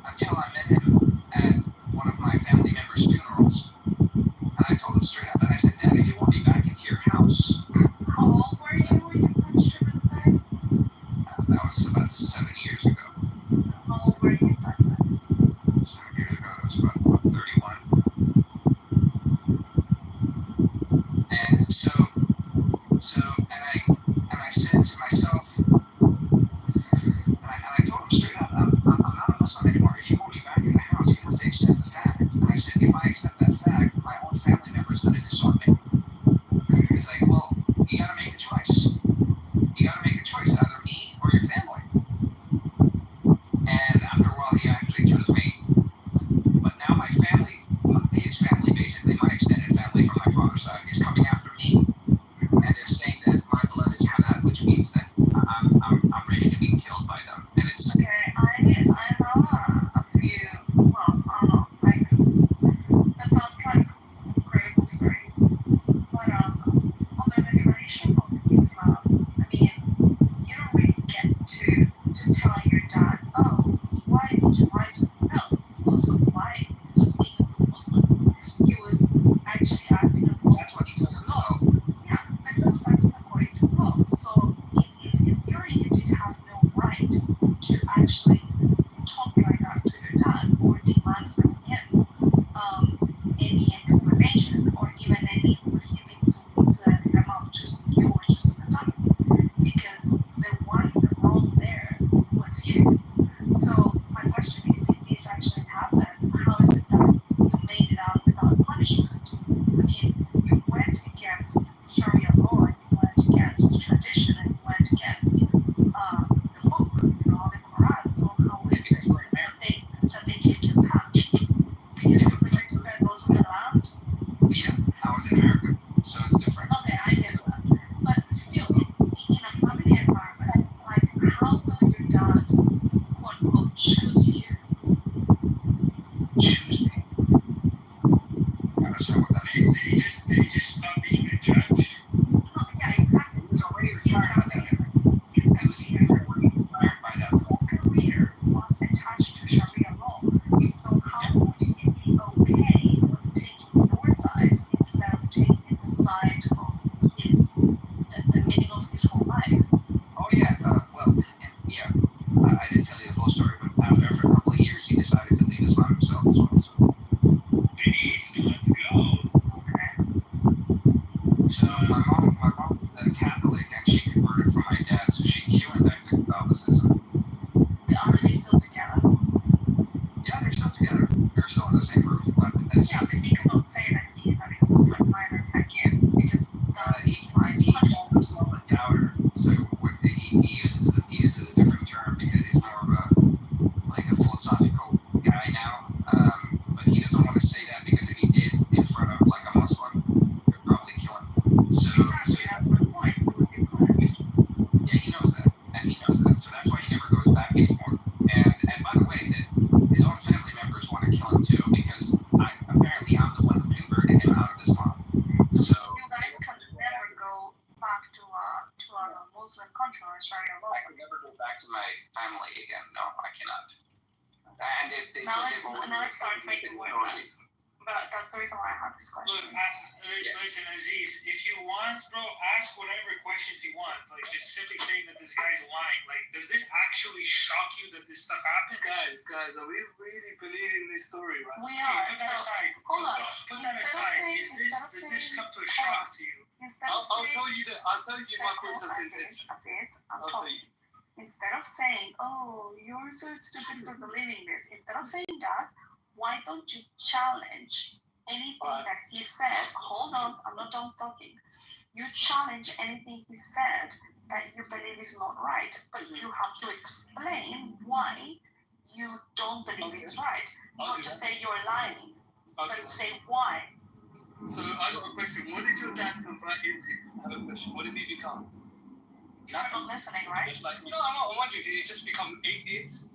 until I met him at one of my family members' funerals. And I told him straight up, and I said, Dad, if you want me back into your house. How old were you when you punched him in the face? That was about 7 years ago. How old were you back then? 7 years ago, I was about 31. And and I said to myself, and I told him straight up, I'm not a Muslim anymore. If you want me back in the house, you have to accept the fact. And I said, if I accept that fact, my own family member is going to disown me. He's like, well, you got to make a choice. You got to make a choice, either me or your family. And after a while, he actually chose me. But now my family, his family, basically my extended family from my father's side, is coming after me. And they're saying that my blood is halal, which means that I'm ready to be killed by them. And it's okay. I know a few. Well, I don't know. Like that sounds like a great story. But under the tradition of Islam, I mean, you don't really get to tell your dad, oh, why did you lie to me? No, he was compliant. He was being a good Muslim. He was actually acting according. That's what he told us. Yeah, but he was acting according to law. So in theory, you did have no right to actually talk like that to your dad or demand from him any explanation or even any for him to let him off choosing you or choosing the dog. Because the one the wrong there was you. So my question is, if this actually happened, how is it that you made it out without punishment? I mean, you went against Sharia law and you went against tradition and you went against the book, the Quran. So how is it that they kicked you out? Because the protected bed goes on the land? Yeah, I was in America, so it's different. Okay, I get that. But still, in a family environment, like how will your dad, quote unquote, choose you? Choose me. I don't know what that means. Did he just stop being a judge? No, yeah, exactly. He was already retired by that. His He was already retired by that. whole career was attached to Sharia law. So how would he be okay with taking your side instead of taking the side of the meaning of his whole life? Oh yeah, yeah. I didn't tell you the full story, but after a couple of years, he decided to leave Islam himself as well. So. Let's go. Okay. So my mom is a Catholic, and she converted from my dad, so she went back to Catholicism. Are they still together? Yeah, they're still together. They're still in the same roof, but it's, Yeah, but he cannot say that he's an ex-Muslim minor again because he called himself a doubter. So he uses a different term because he's more of a philosophical guy now. But he doesn't want to say that because if he did in front of like a Muslim, they'd probably kill him. So that's my point. He would be punished. Yeah, he knows that, and he knows that. So that's why he never goes back anymore. And by the way, that his own family members want to kill him too because apparently I'm the one who converted him out of Islam. So you guys can never go back to a Muslim country or Sharia law. I could never go back to my family again. No, I cannot. And if they Now said now it starts making more sense. But that's the reason why I have this question. Look, listen, Aziz, if you want, bro, ask whatever questions you want. Like, just simply saying that this guy's lying. Like, does this actually shock you that this stuff happened? Guys, are we really believing this story, right? We Okay, are. put that aside. Hold on. Put that aside. Does this come to a shock to you? I'll tell you my course of contention. Instead of saying, oh, you're so stupid for believing this, instead of saying that, why don't you challenge anything that he said? Hold on, I'm not done talking. You challenge anything he said that you believe is not right, but you have to explain why you don't believe it's right. You I'll don't do just that. say you're lying, Okay. but say why. So I got a question. What did your dad convert into? I have a question. What did he become? You're not listening, right? Just like me. No, I'm wondering, did he just become atheist?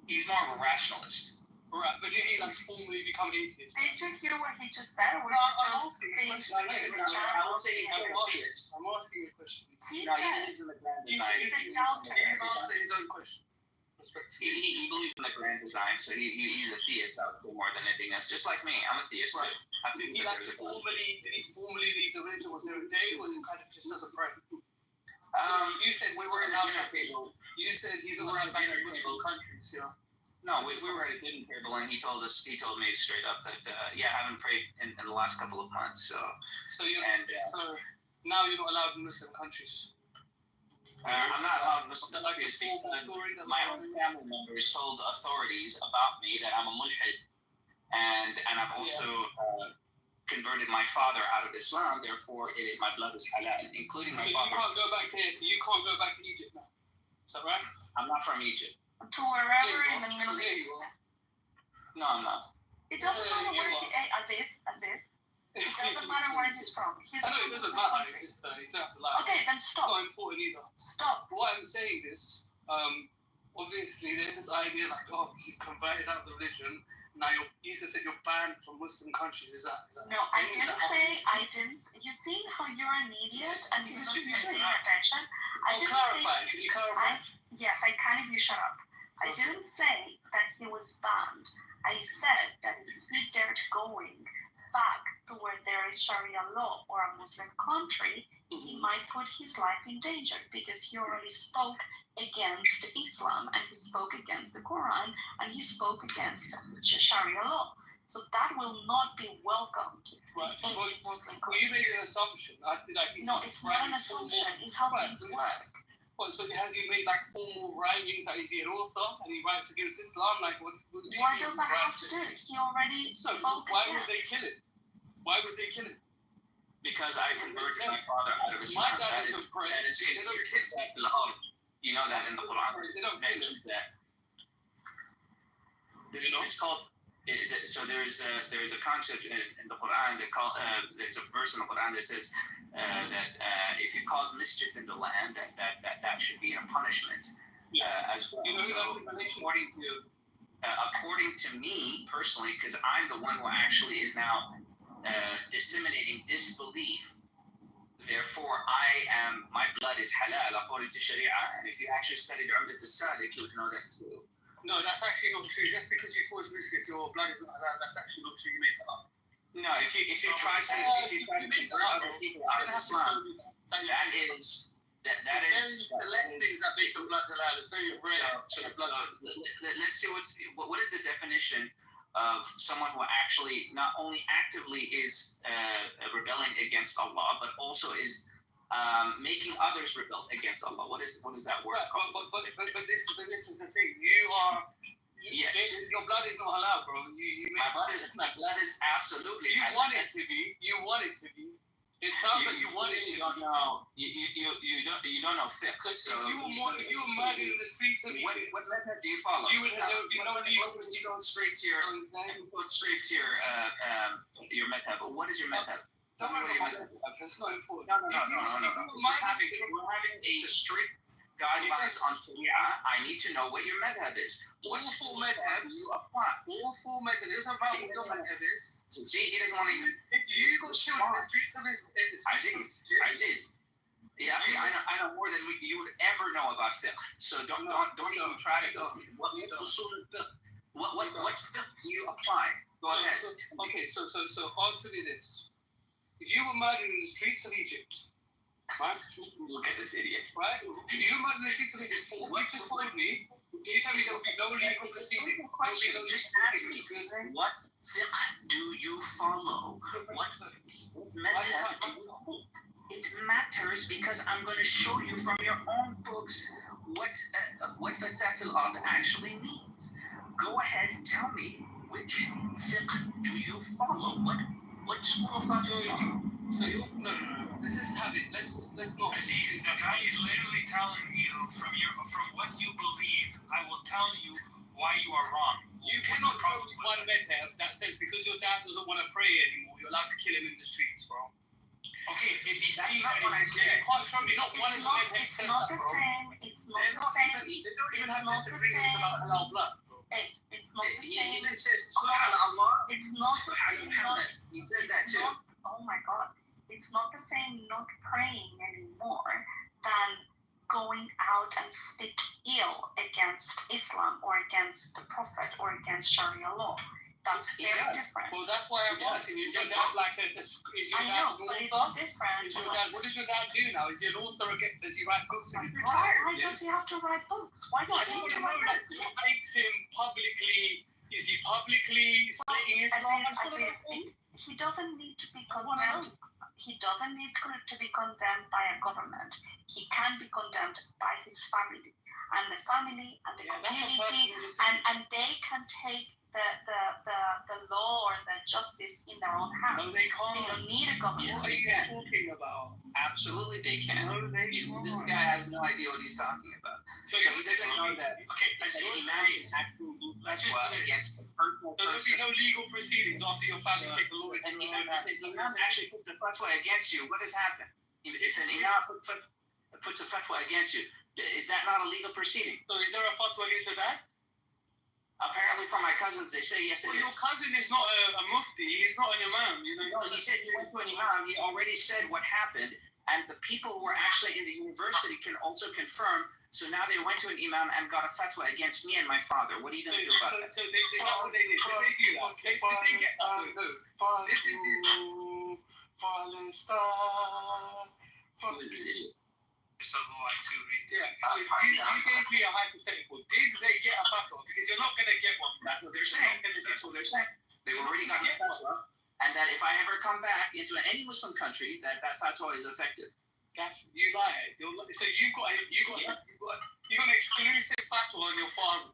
He's more of a rationalist. Right, but did he like formally become atheist? Did you hear what he just said? Or No, you I'm just asking being a question. I won't say he's an atheist. I'm asking a question. He No, said he believes in the grand He's design. he's a doubter. He can answer his own question. He believes in the grand design, so he's a theist out there more than anything else. Just like me, I'm a theist. Right. I Did think he that like there's a did he formally leave the religion? Was there a day, or was it kind of just as a friend? You said we were at a dinner table. You said he's around back in Muslim countries, yeah. No, we were at a dinner table, and he told me straight up that I haven't prayed in the last couple of months. So so now you're not allowed in Muslim countries. I'm not allowed in Muslim countries because my own family members told authorities about me that I'm a mulhid, and I've also converted my father out of Islam. Therefore, my blood is halal, including my father. You can't go back to Egypt now. Is that right? I'm not from Egypt. To wherever in the Middle East. No, I'm not. It doesn't matter where Aziz. It doesn't matter where he's from. He's I know it doesn't matter. It's just you don't have to lie. Okay, then stop. It's not important either. Stop. Why I'm saying this, obviously there's this idea like, oh, you've converted out of the religion. Now you said you're banned from Muslim countries. Is that no, I didn't say I didn't. You see how you're an idiot and you're not even paying attention? I didn't clarify. Can you clarify? Yes, I can if you shut up. I didn't say that he was banned. I said that if he dared going back to where there is Sharia law or a Muslim country, he might put his life in danger because he already spoke against Islam and he spoke against the Quran and he spoke against Sharia law. So that will not be welcomed in Muslim countries. You made an assumption. No, it's not an assumption. It's how things work. Well, so has he made like formal writings? Like, is he an author and he writes against Islam? Like, what do you What mean? does that have to do? He already spoke why against. would they kill him? Why would they kill him? Because I converted my father out of Islam. My dad doesn't pray. You know that in the Quran. They don't mentions that. It's called. So there's a concept in the Quran that there's a verse in the Quran that says that if you cause mischief in the land, that should be a punishment as well. So according to me personally, because I'm the one who actually is now disseminating disbelief. Therefore, my blood is halal according to Sharia. And if you actually studied Umdat al-Sadiq, you would know that too. No, that's actually not true. Just because you cause mischief, your blood is not halal. That's actually not true. You made that up. No, if you try to convert other people out of Islam, that is select things that make your blood halal. It's very rare. So let's see what is the definition of someone who actually not only actively is rebelling against Allah, but also is making others rebel against Allah. What is that word called? But this is the thing. Your blood is not halal, bro. My blood is absolutely halal. You want it to be. You want it to be. It sounds like you want it to be. You don't know fiqh. So if you were murdered in the streets of Egypt, what method do you follow? There would be no legal procedure. Go straight to your method. But what is your method? Don't worry about that. That's not important. No. We're having a strict guidelines on Sharia. I need to know what your madhab is. All four madhabs you apply. All four madhabs. It doesn't matter what your madhab is. See, he doesn't want to even. If you go to the streets of Aziz. Yeah, I know more than you would ever know about fiqh. So don't even try to go. What fiqh do you apply? Go ahead. Okay, so answer me this. If you were murdered in the streets of Egypt, right? Look at this idiot. Right? If you were murdered in the streets of Egypt, for what you just told me, do you tell me there will be no legal proceeding? Just ask me, what fiqh do you follow? What madhab do you follow? It matters because I'm going to show you from your own books what fasaq al-ard actually means. Go ahead and tell me which fiqh do you follow? What school of thought do you follow? No. Let's just have it. Let's not. Aziz, the guy is literally telling you from what you believe. I will tell you why you are wrong. You cannot tell me one madhab that says because your dad doesn't want to pray anymore, you're allowed to kill him in the streets, bro. Okay, if he's That's saying not that what I said. You can't show me not one of the madhabs It's says not that, the bro. same. It's not They're the not same. even, they don't even It's have not the disagreements same. about halal blood, bro. Hey, it's not the He same. even says, subhanallah. It's not the same. Muhammad. He says that It's too. not, oh my God. It's not the same not praying anymore than going out and speak ill against Islam or against the Prophet or against Sharia law. That's very different. Well, that's why I'm asking. Is your dad like is your I dad know, an but it's author? different. Is your dad, what does your dad do now? Is he an author again? Does he write books in his Why time? does he have to write books? Why No, I does he just have want to to know, write like, books? what makes him publicly, is he publicly stating Islam? He doesn't need to be condemned. He doesn't need to be condemned by a government. He can be condemned by his family and the family and the community, and they can take the law or the justice in their own hands. No, they can't. They don't need a government. What are you talking about? Absolutely, they can. No, they This guy has no idea what he's talking about. So he doesn't know that. Okay, That imam is actually fatwa against the personal There will be person. no legal proceedings after your family take the law into And your own hands. if the imam actually puts a fatwa against you, what has happened? If an imam puts a fatwa against you, is that not a legal proceeding? So is there a fatwa against your dad? Apparently, from my cousins, they say yes, it Well, your is. cousin is not a mufti. He's not an imam. You know. No, he said he went to an imam. He already said what happened, and the people who were actually in the university can also confirm. So now they went to an imam and got a fatwa against me and my father. What are you going to do about that? So that's what they did. Did they do that? They didn't get that. No. Did they do that? Who is this idiot? Yeah, so you gave me a hypothetical. Did they get a fatwa? Because you're not going to get one. That's what they're saying. That's what they're saying. They've already got a fatwa, and that if I ever come back into any Muslim country, that fatwa is effective. That's you lied. So you've got an exclusive fatwa on your father.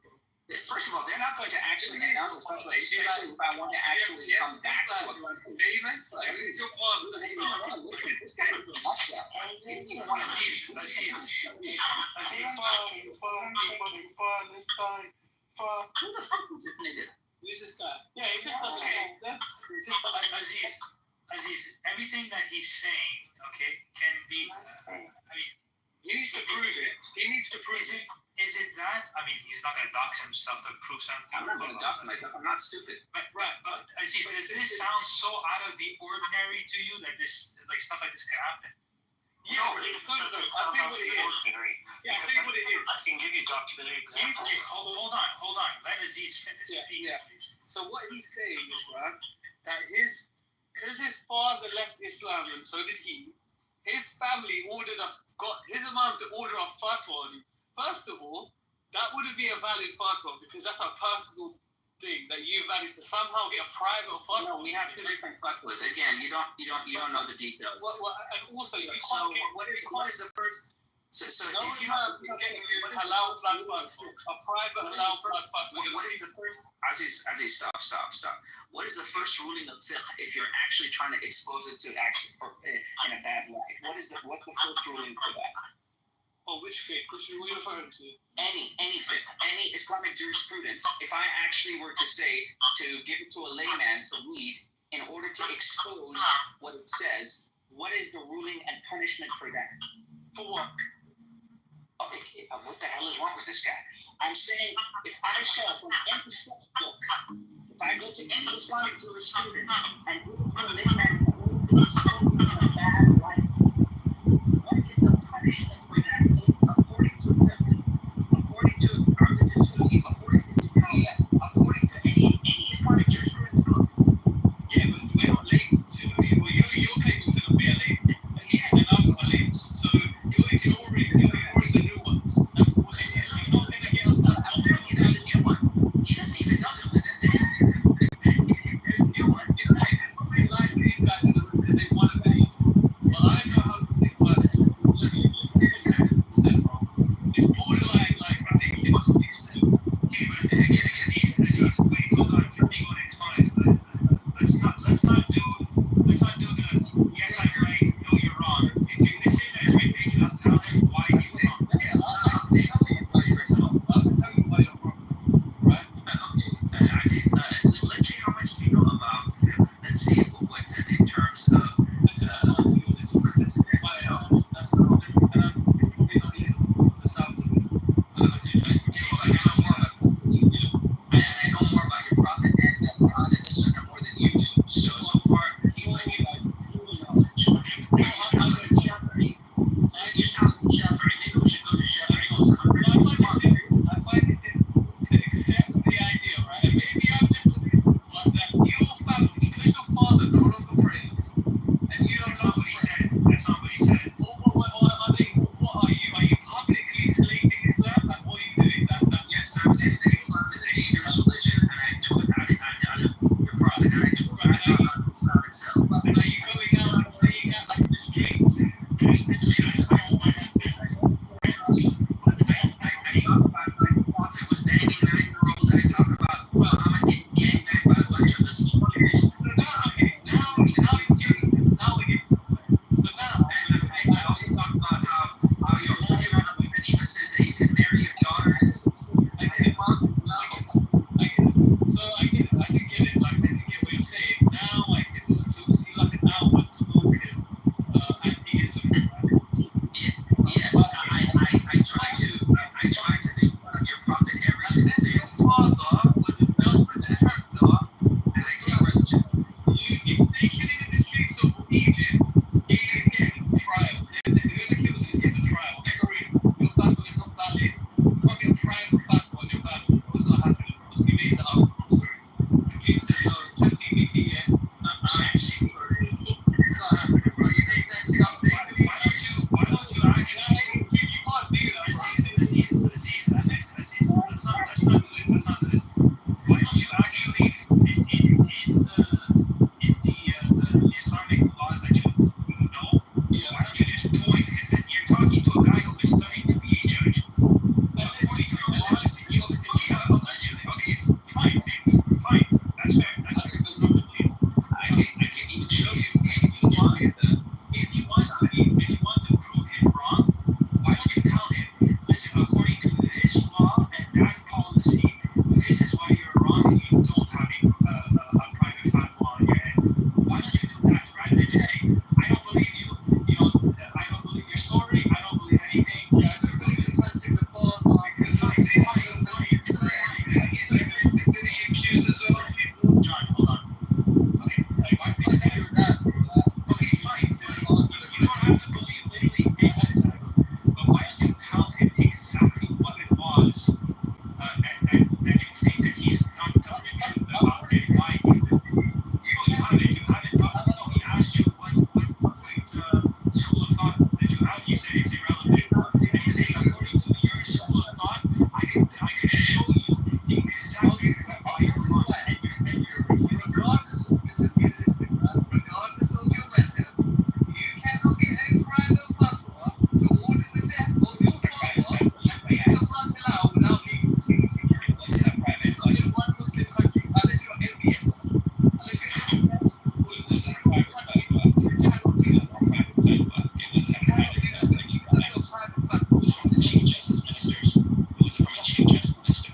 First of all, they're not going to actually announce a fatwa, especially if I want to actually come back to a country. Famous? Like, who's your father? This guy is a nutshell. He didn't even want to see Who the fuck is this nigga? Who's this guy? Yeah, he just doesn't make sense. It's just Aziz, everything that he's saying, okay, can be. I mean, he needs to prove it. He needs to prove it. Is it that? I mean, he's not going to dox himself to prove something. I'm not going to dox myself. I'm not stupid. But Aziz, does this sound so out of the ordinary to you that this, like, stuff like this could happen? Yeah, I'll tell you what it is. Yeah, I'll tell you what it is. I can give you documented examples. Hold on. Let Aziz finish. Yeah. So what he's saying is, right, that because his father left Islam and so did he, his family got his imam to order a fatwa on him. First of all, that wouldn't be a valid fatwa because that's a personal thing that you've managed to somehow get a private fatwa. No, we have two different fatwas. Again, you don't know the details. And also, what is the first? So no if you imam is getting you halal blood fatwa, a private halal blood fatwa. What is the first? Aziz, stop. What is the first ruling of fiqh if you're actually trying to expose it to in a bad light? What's the first ruling for that? Oh, which fiqh? What are you referring to? Any fiqh, any Islamic jurisprudence. If I actually were to say to give it to a layman to read in order to expose what it says, what is the ruling and punishment for that? For what? What the hell is wrong with this guy? I'm saying if I saw from any book, if I go to any Islamic jurisprudence and give it to a layman to expose it in a bad light, what is the punishment for that? According to our religious scheme, according to the Sharia, according to any Islamic jurisprudence book. Yeah, but we're not labeled. Well, you're claiming to be a label. And I'm not a label. So you're ignoring the new ones. That's what it is. You're not going to get us that. Apparently there's a new one. He doesn't even know that. There's a new one. I can probably lie to these guys in the room because they want to be. Well, I know how to think about it. It's just it's borderline like ridiculous what you said. Okay, but again, Aziz, wait, hold on. For me, it's fine. Let's not do the yes, I'm right, no, you're wrong. If you're going to say that it's ridiculous, tell them why he's wrong. Yeah, I'll tell you why you're wrong. Right? do get it. Like, I do get what you're saying. Now, like, it looks obviously like an outspoken anti-Islam. Yes, I try to make fun of your prophet every single day. Your father was a non-contractor, And I take religion. if they kill him in the streets of Egypt, he's getting a trial. Whoever kills him is getting a trial. Sorry, your fatwa is not valid. You can't get a private fatwa on your family. It's not happening, bro. You made that up. I'm sorry. James says, no, ChatGPT, yeah. ChatGPT. It's not happening, bro. You made that shit up. Why don't you actually? You can't do that. Let's not do this. Why don't you actually, in the Islamic laws that you know, why don't you just point? Because then you're talking to a guy who is studying to be a judge. According to your laws, he obviously allegedly. Okay, fine. That's fair. That's fair. I can even show you If you want to prove him wrong, why don't you tell him, listen, according to this law and that policy, this is why you're wrong and you don't have a private fatwa on your head. Why don't you do that rather than just say, I don't believe you, I don't believe your story, I don't believe anything. Yeah, I don't believe in touching the father. Because he accuses other people. John, hold on. Okay, why do you say that? Okay, fine. You don't have to believe literally anything, but why don't you tell him exactly what it was that you think that he's not telling the truth about it? Why is it? You have it. I don't know. He asked you what school of thought that you have. You said it's irrelevant. And he's saying, according to your school of thought, I could show you exactly why you're wrong. Regardless of your method, you cannot get a private fatwa to order the death of your father and make the blood allow without legal proceedings. What's in a private In one Muslim country, unless you're MBS. Unless you're MBS, It was a private fatwa. you cannot do that. Private fatwa. It was a private fatwa. That's your private fatwa. It was from the Chief Justice Ministers. It was from a Chief Justice Minister.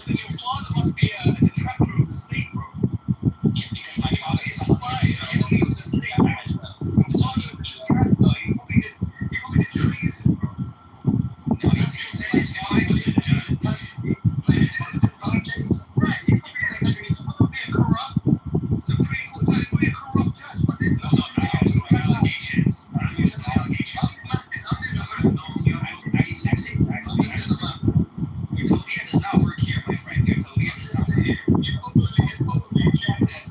Your father must be a detractor of the state, bro. Yeah, because my father is a Fine, enemy of the state as well. Your father was a detractor. He probably did treason, bro. No, he said his father was a judge. Right, he probably be a corrupt Supreme Court judge, he could be a corrupt judge, but there's no Allegations. I'm using Utopia does not work here, my friend. Utopia does not work here. it's probably checked that.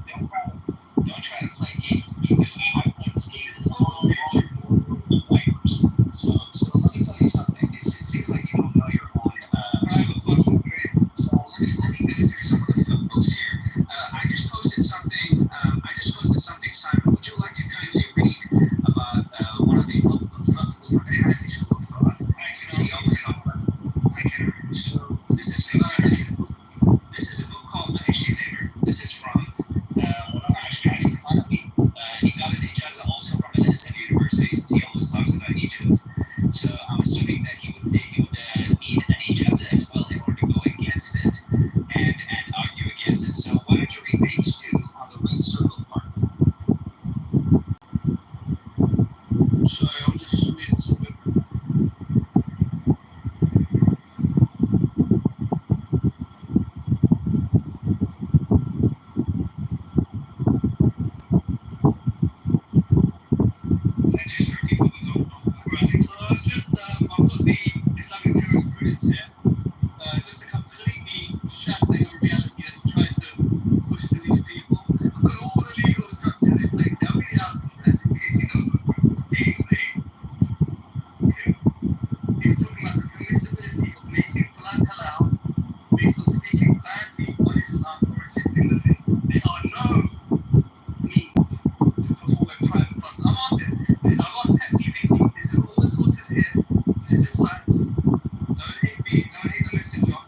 Don't try to play games with me, dude. I play this game long wipers. So let me tell you something. It seems like you don't know your own private fucking game. So let me go through some of the flip books here. I just posted something. Simon, would you like to kindly read about one of these flip books from the Hanafi school of thought? Since he always talked about it. I can read. So this is a book called the Ishtizaber. This is from Ashkari Tanawi. He got his ijaza also from an Islam university since he always talks about Egypt. So I'm assuming that he would need an ijaza as well in order to go against it and argue against it. So why don't you read page 2 on the right circle part? Sorry, I'm just reading something. And just for people who don't know. Right, so I've got the Islamic jurisprudence here. Just a completely shattering of reality that we're trying to push to these people. I've got all the legal structures in place. I'll read it out to you guys in case you don't know. It's talking about the permissibility of making blood halal based on speaking badly on Islam or rejecting the faith. There are no means to perform a private fund. I've asked ChatGPT, this is all the sources here, this is facts. Don't hate me, don't hate the messenger.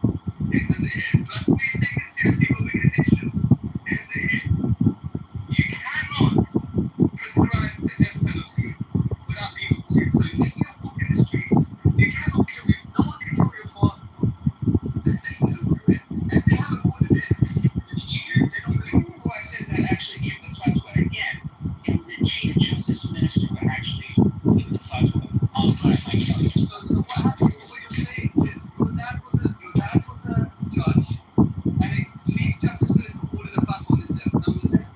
It says it here. But please take this seriously with the conditions. It says it here. You cannot prescribe the death penalty without legal proceedings. So if you're walking the streets, you cannot kill him. No one can kill your father. The state will do it. And if they haven't ordered it, they don't that actually gave the fatwa. Again, it was the Chief Justice Minister that actually gave the fatwa on Black Lives Matter. So what happened? What you're saying is your dad was a judge, and a Chief Justice Minister ordered a fatwa on his death. That was it.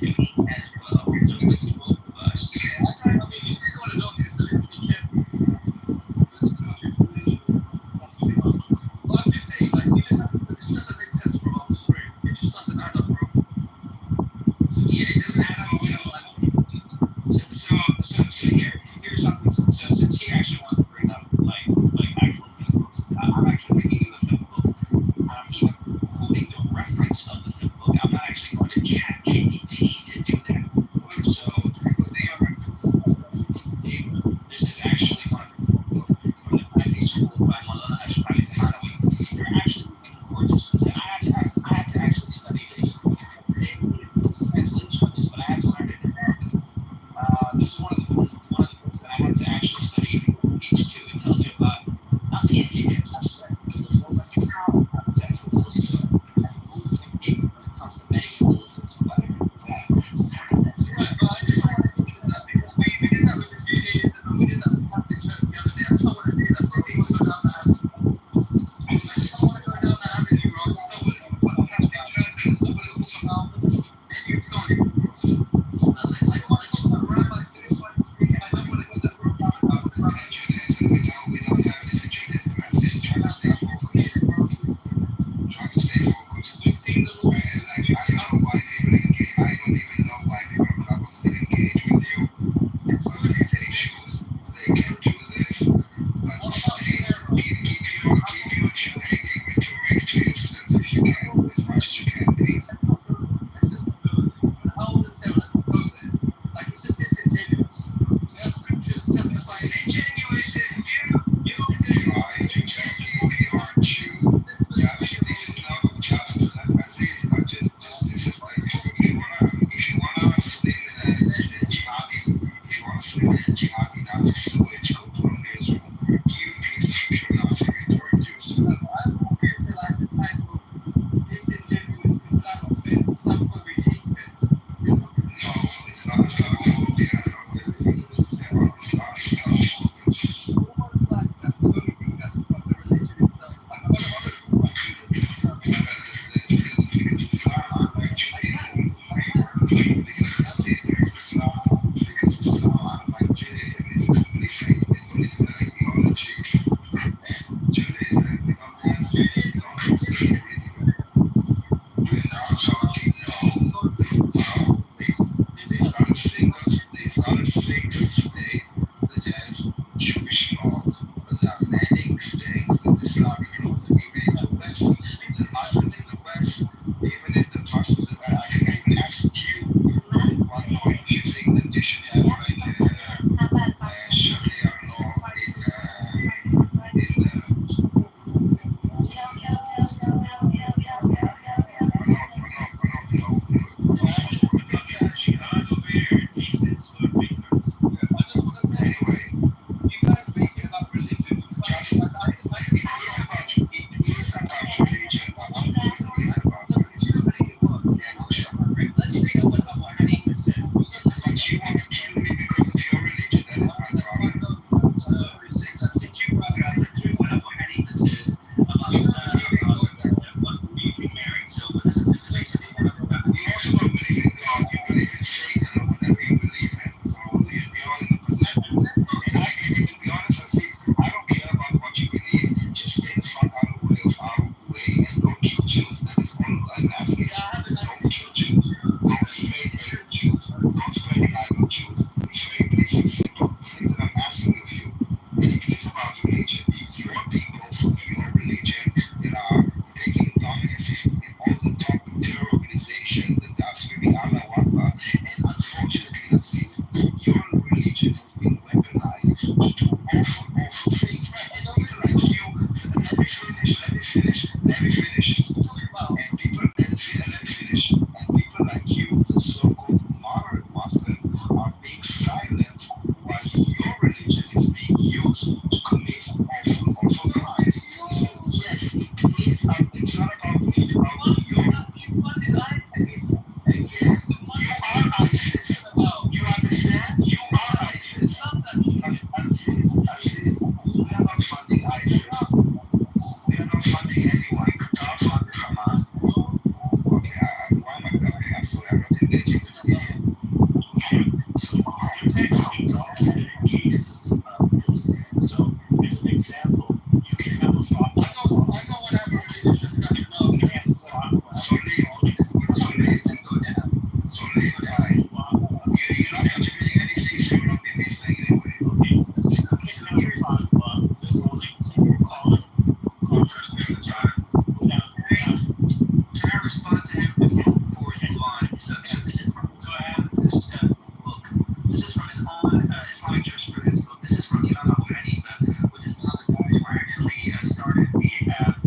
And me as well. So it was both of us. Yeah, I mean, you still want to know if you're still in the chip. Well, I'm just saying, like, this doesn't make sense for all three. It just doesn't add up, bro. Yeah, it doesn't add up. So here's something. So since he actually wants to bring up like actual fifth books, I'm actually reading you the fifth book. I'm even quoting the reference of the fifth book. I'm not actually going to chat GPT to do that. So they are this is actually one from the Hanafi school by Maulana Ash'ari Hanawi. They're actually moving courts of systems. I had to actually study this. They included translations for this, but I had to learn it in Arabic. This is one of the books that I had to actually study. If you go to page 2, it tells you about not the Indian aspect, but the more like how it's actually when it comes to many rules and stuff like that. Right, but I just don't want to go into that because we did that with the Judaism and we did that with Catholic Church the other day. I just don't want to do that, bro. I want to go down that avenue. I just don't want to go down that avenue, bro. It's not what Catholic Church and it's not what it's all about. And you don't even, bro. I want to just run my spiritual thing and I don't want to go that road. I want to go that Judaism, we don't have this in Judaism. It's trying to stay focused. Trying to stay focused. We've seen the Lord. I don't know why people engage. I don't even know why people on Clubhouse still engage with you. But they choose. They can do this. But stay. Keep your rhetoric to yourself if you can, as much as you can, please. Disingenuous is you try to be aren't you? Yeah, this is not just it's not just this is like if you wanna swim jihadi, if you wanna swim jihadi Nazi sewage, go put on Israel. You piece of curiosity rhetoric to yourself. I'm okay to like the title disingenuous Islamophobe, Islamophobic hatred. No, it's not Islamophobic. I don't know everything you said about Islam. Almost like that's the only thing that's about the religion itself. Like a lot of other people like because Islam, like Judaism, because Islam, like Judaism, is completely political ideology. And Judaism, we don't have Judaism. We're not talking, no, there's not a single state that has Jewish laws, but there are many states with Islamic laws, and even in the West, the Muslims in the West, even if the Muslims, I think I even asked you at one point, do you think that they should have like Sharia law Let's figure out what Abu Hanifa says. But you want to kill me because of your religion, that is my problem. Since you brought it up, what Abu Hanifa says about being married. So this is basically one of the You also don't believe in God, you believe in Satan or whatever you believe in. So you're all in a position. And to be honest, I don't care about what you believe. Just stay the fuck out of the way of our way and don't kill Jews. That is all I'm asking. Don't kill Jews. Don't spread hate of Jews. Don't spread denial of Jews. It's very basic, simple things that I'm asking of you. And it is about religion. Your people from your religion that are taking dominance in all the top terror organizations that are screaming Allah Akbar. And unfortunately, your religion has been weaponized to do awful, awful things. And people like you, let me finish. And people like you, the so-called moderate Muslims, are being silent while your religion is being used to commit awful crimes. So yes, it's not about me, it's about your funded ISIS. You are ISIS. You understand? You are ISIS. Aziz, we are not funding ISIS. We are not funding anyone. Qatar funded Hamas. Okay, why am I gonna have so I'm not engaging with you here. So there's actually documented cases about this. So as an example, you can have a fatwa. I know what happened religious discussion. No, You can have a fatwa. You're not contributing anything, so you're not being listening anyway. Okay, you can have a fatwa that rulings and you're calling Congress at the time without. Can I respond to him before we move on? So this is from this book. This is from his own Islamic jurisprudence book. This is from Imam Abu Hanifa, which is one of the guys who actually started the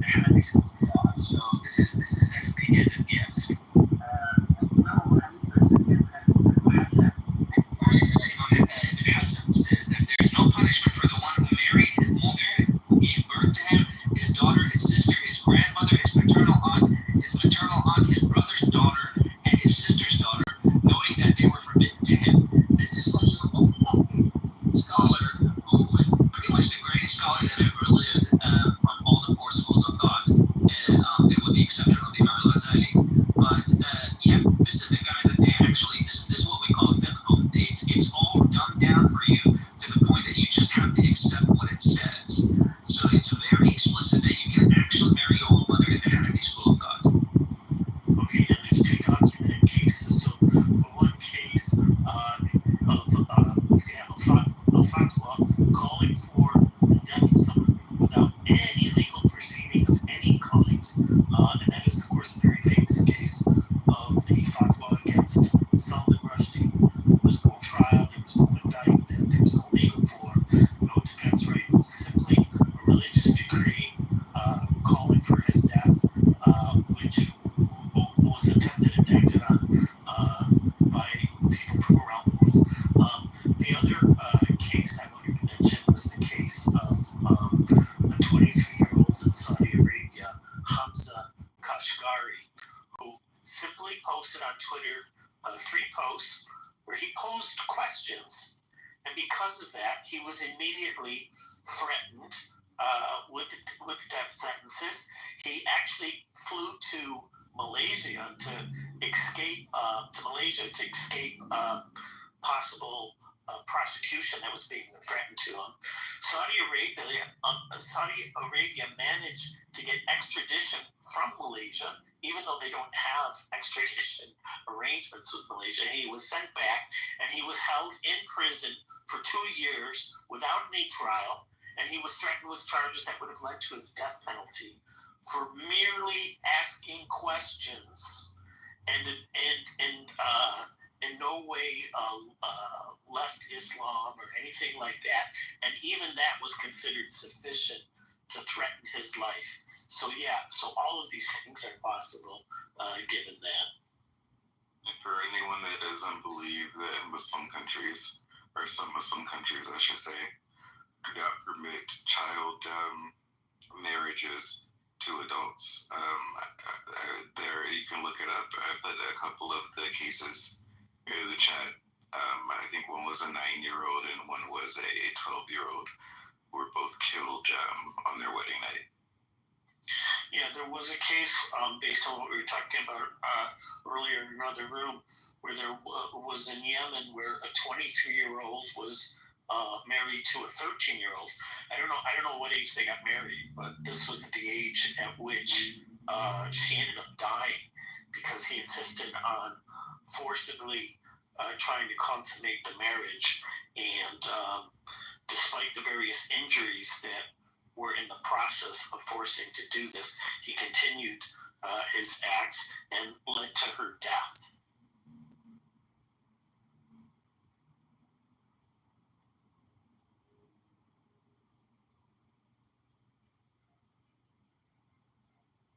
Hanafi school of thought. So this is as big as it gets. Imam Abu Hanifa says, Ibn Hazm says that there is no punishment for the one who married his mother, who gave birth to him, his daughter, his sister, his grandmother, his paternal aunt, his maternal aunt, his brother's daughter, and his sister's daughter, knowing that they were forbidden to him. This is from a scholar who was pretty much the greatest scholar that ever lived from all the four schools of thought, with the exception of Imam al-Ghazali. But yeah, this is the guy that they actually, this is what we call fiqh. It's all dumbed down for you to the point that you just have to accept what it says. So it's very explicit that you can actually marry your own mother in the Hanafi school of thought. Okay, and there's two documented cases. So the one case of you can have a fatwa calling for the death of someone without any legal proceeding of any kind, and that is of course the very famous case of the fatwa against Salman Rushdie. There was no trial, there was no indictment, there was no legal form, no defense right. It was simply a religious decree calling for his death, which was attempted and acted on by people from around the world. The other case I wanted to mention was the case of a 23-year-old in Saudi Arabia, Hamza Kashgari, who simply posted on Twitter 3 posts where he posed questions. And because of that, he was immediately threatened with death sentences. He actually flew to Malaysia to escape possible prosecution that was being threatened to him. Saudi Arabia managed to get extradition from Malaysia, even though they don't have extradition arrangements with Malaysia. He was sent back and he was held in prison for 2 years without any trial, and he was threatened with charges that would have led to his death penalty for merely asking questions, and in no way left Islam or anything like that, and even that was considered sufficient to threaten his life. So yeah, so all of these things are possible given that. And for anyone that doesn't believe that Muslim countries, or some Muslim countries I should say, do not permit child marriages to adults. There, you can look it up. I put a couple of the cases in the chat. I think one was a 9-year-old and one was a 12-year-old who were both killed on their wedding night. Yeah, there was a case based on what we were talking about earlier in another room, where there was in Yemen where a 23-year-old was married to a 13-year-old. I don't know what age they got married, but this was the age at which she ended up dying because he insisted on forcibly trying to consummate the marriage, and despite the various injuries that were in the process of forcing to do this, he continued his acts and led to her death.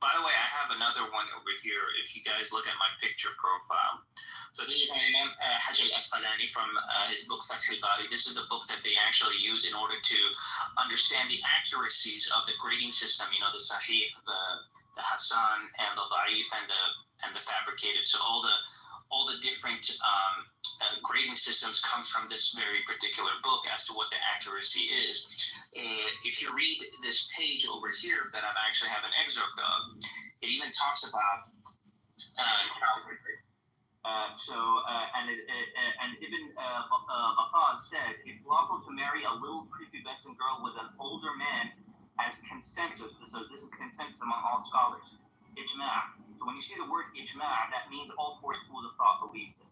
By the way, I have another one over here. If you guys look at my picture profile. So this is from Imam Hajj al-Asqalani from his book Fath al-Bari. This is the book that they actually use in order to understand the accuracies of the grading system, the Sahih, the Hassan and the Da'if and the fabricated. So all the different grading systems come from this very particular book as to what the accuracy is. If you read this page over here that I actually have an excerpt of, it even talks about and Ibn Battal said, it's lawful to marry a little prepubescent girl with an older man as consensus. So this is consensus among all scholars. Ijma'. So when you see the word ijma', that means all four schools of thought believe it.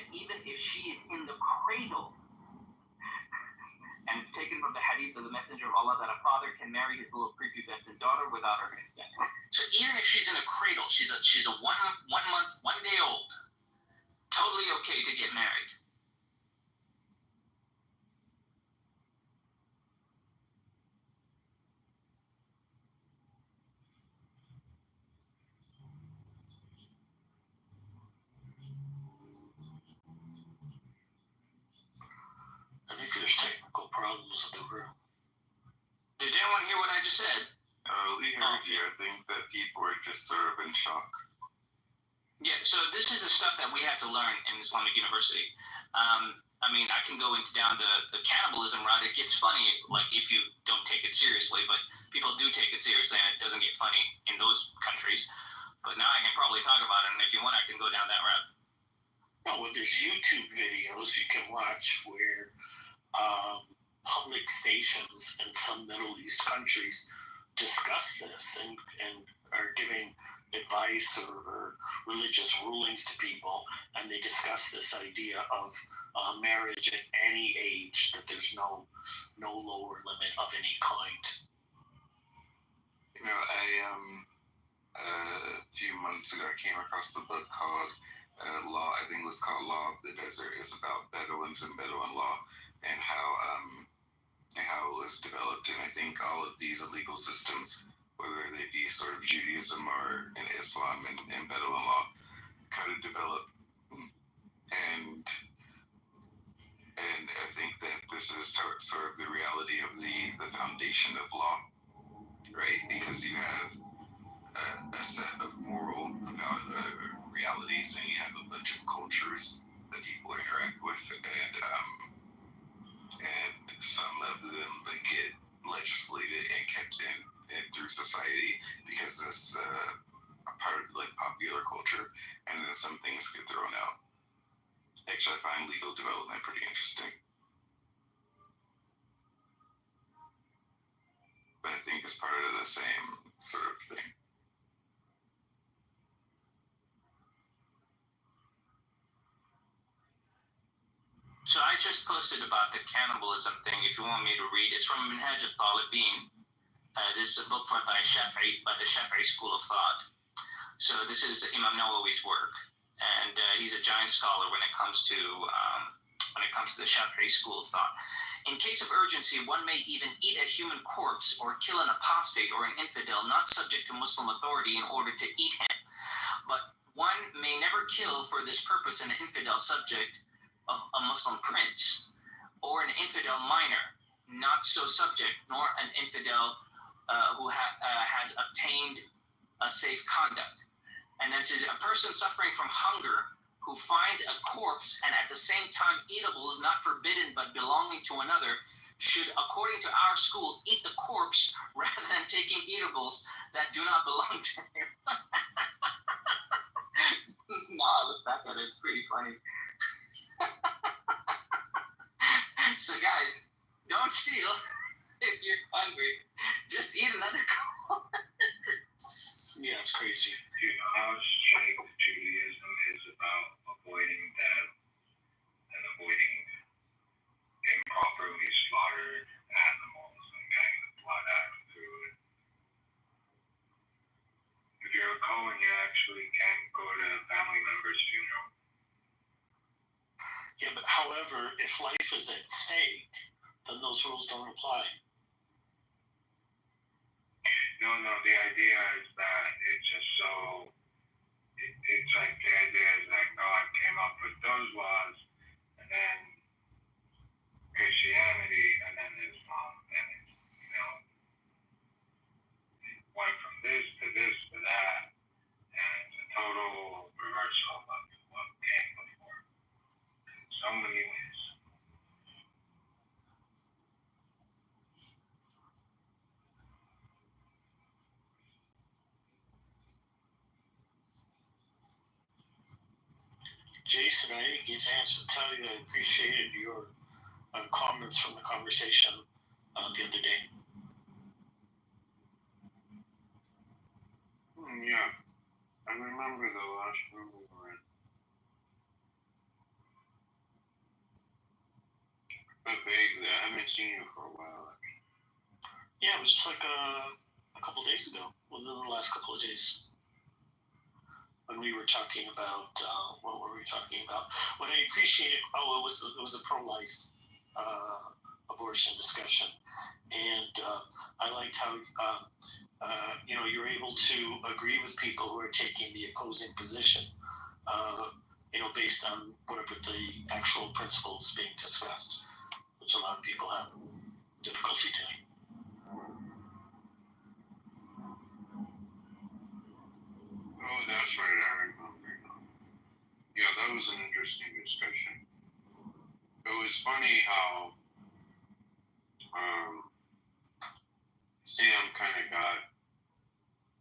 Even if she is in the cradle, and it's taken from the hadith of the Messenger of Allah that a father can marry his little prepubescent daughter without her consent. So even if she's in a cradle, she's a 1 month, 1 day old, totally okay to get married. I think there's technical problems with the room. Did anyone hear what I just said? We heard you. I think that people are just sort of in shock. Yeah, so this is the stuff that we have to learn in Islamic University. I mean, I can go into down the cannibalism route. It gets funny, like, if you don't take it seriously, but people do take it seriously, and it doesn't get funny in those countries. But now I can probably talk about it, and if you want, I can go down that route. Well, there's YouTube videos you can watch where public stations in some Middle East countries discuss this and are giving advice or religious rulings to people, and they discuss this idea of marriage at any age, that there's no lower limit of any kind. You know, a few months ago, I came across the book called Law. I think it was called Law of the Desert. It's about Bedouins and Bedouin law and how it was developed. And I think all of these legal systems, whether they be sort of Judaism or in Islam and Bedouin law, kind of developed. And I think that this is sort of the reality of the foundation of law, right? Because you have a set of moral realities, and you have a bunch of cultures that people interact with, and some of them get legislated and kept in through society because it's a part of like popular culture, and then some things get thrown out. Actually, I find legal development pretty interesting, but I think it's part of the same sort of thing. So I just posted about the cannibalism thing. If you want me to read, it's from Minhaj al-Talibin. This is a book by the Shafi'i school of thought. So this is Imam Nawawi's work, and he's a giant scholar when it comes to the Shafi'i school of thought. In case of urgency, one may even eat a human corpse or kill an apostate or an infidel not subject to Muslim authority in order to eat him. But one may never kill for this purpose an infidel subject of a Muslim prince, or an infidel minor, not so subject, nor an infidel who has obtained a safe conduct. And then it says, a person suffering from hunger who finds a corpse and at the same time eatables not forbidden but belonging to another should, according to our school, eat the corpse rather than taking eatables that do not belong to him. No, I look back at it, it's pretty funny. So guys, don't steal if you're hungry. Just eat another corpse. Yeah, it's crazy. You know how strict Judaism is about avoiding death and avoiding improperly slaughtered animals and getting the blood out of food. If you're a Cohen, you actually can't go to a family member's funeral. Yeah, but however, if life is at stake, then those rules don't apply. No, the idea is that it's just so, it's like the idea is that God came up with those laws, and then Christianity, and then Islam, and it's, went from this to this. Jason, I didn't get a chance to tell you I appreciated your comments from the conversation the other day. Yeah, I remember the last room we were in. But vaguely, I haven't seen you for a while. Actually. Yeah, it was just like a couple of days ago, within the last couple of days, when we were talking about what were we talking about? What I appreciated, it was a pro-life abortion discussion, and I liked how you're able to agree with people who are taking the opposing position, based on whatever the actual principles being discussed, which a lot of people have difficulty doing. Oh, that's right, I remember now. Yeah, that was an interesting discussion. It was funny how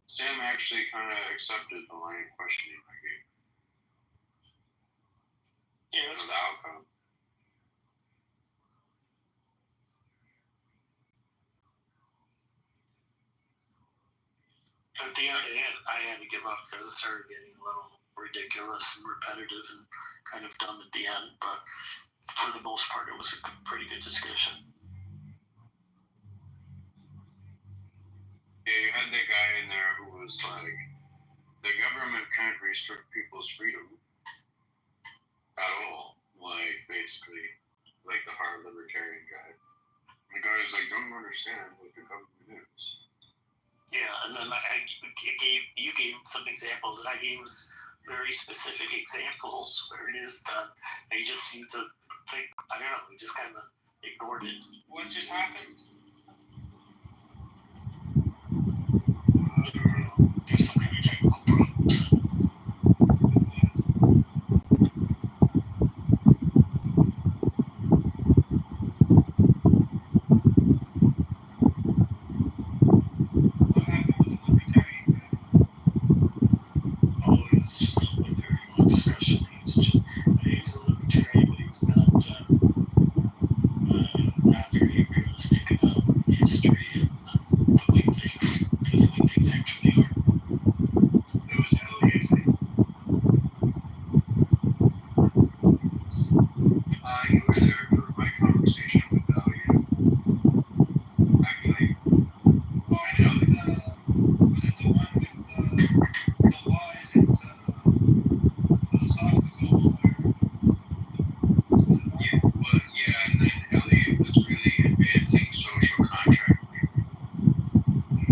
Sam actually kind of accepted the line of questioning I gave. Yeah, that's the outcome. At the end, I had to give up because it started getting a little ridiculous and repetitive and kind of dumb at the end. But for the most part, it was a pretty good discussion. Yeah, you had that guy in there who was like, the government can't restrict people's freedom at all. Like, basically, like the hard libertarian guy. The guy was like, don't understand what the government is. Yeah, and then you gave some examples, and I gave very specific examples where it is done. And you just seem to think, I don't know, you just kind of ignored it. What just happened? There's so many technical problems. It's just a very long discussion. He was a libertarian, but he was not very realistic about history and the way things actually are. It was Elliot. You were there for my conversation with Elliot. Actually, was it the one with the law isn't philosophical? Yeah, and then Elliot was really advancing social contract theory.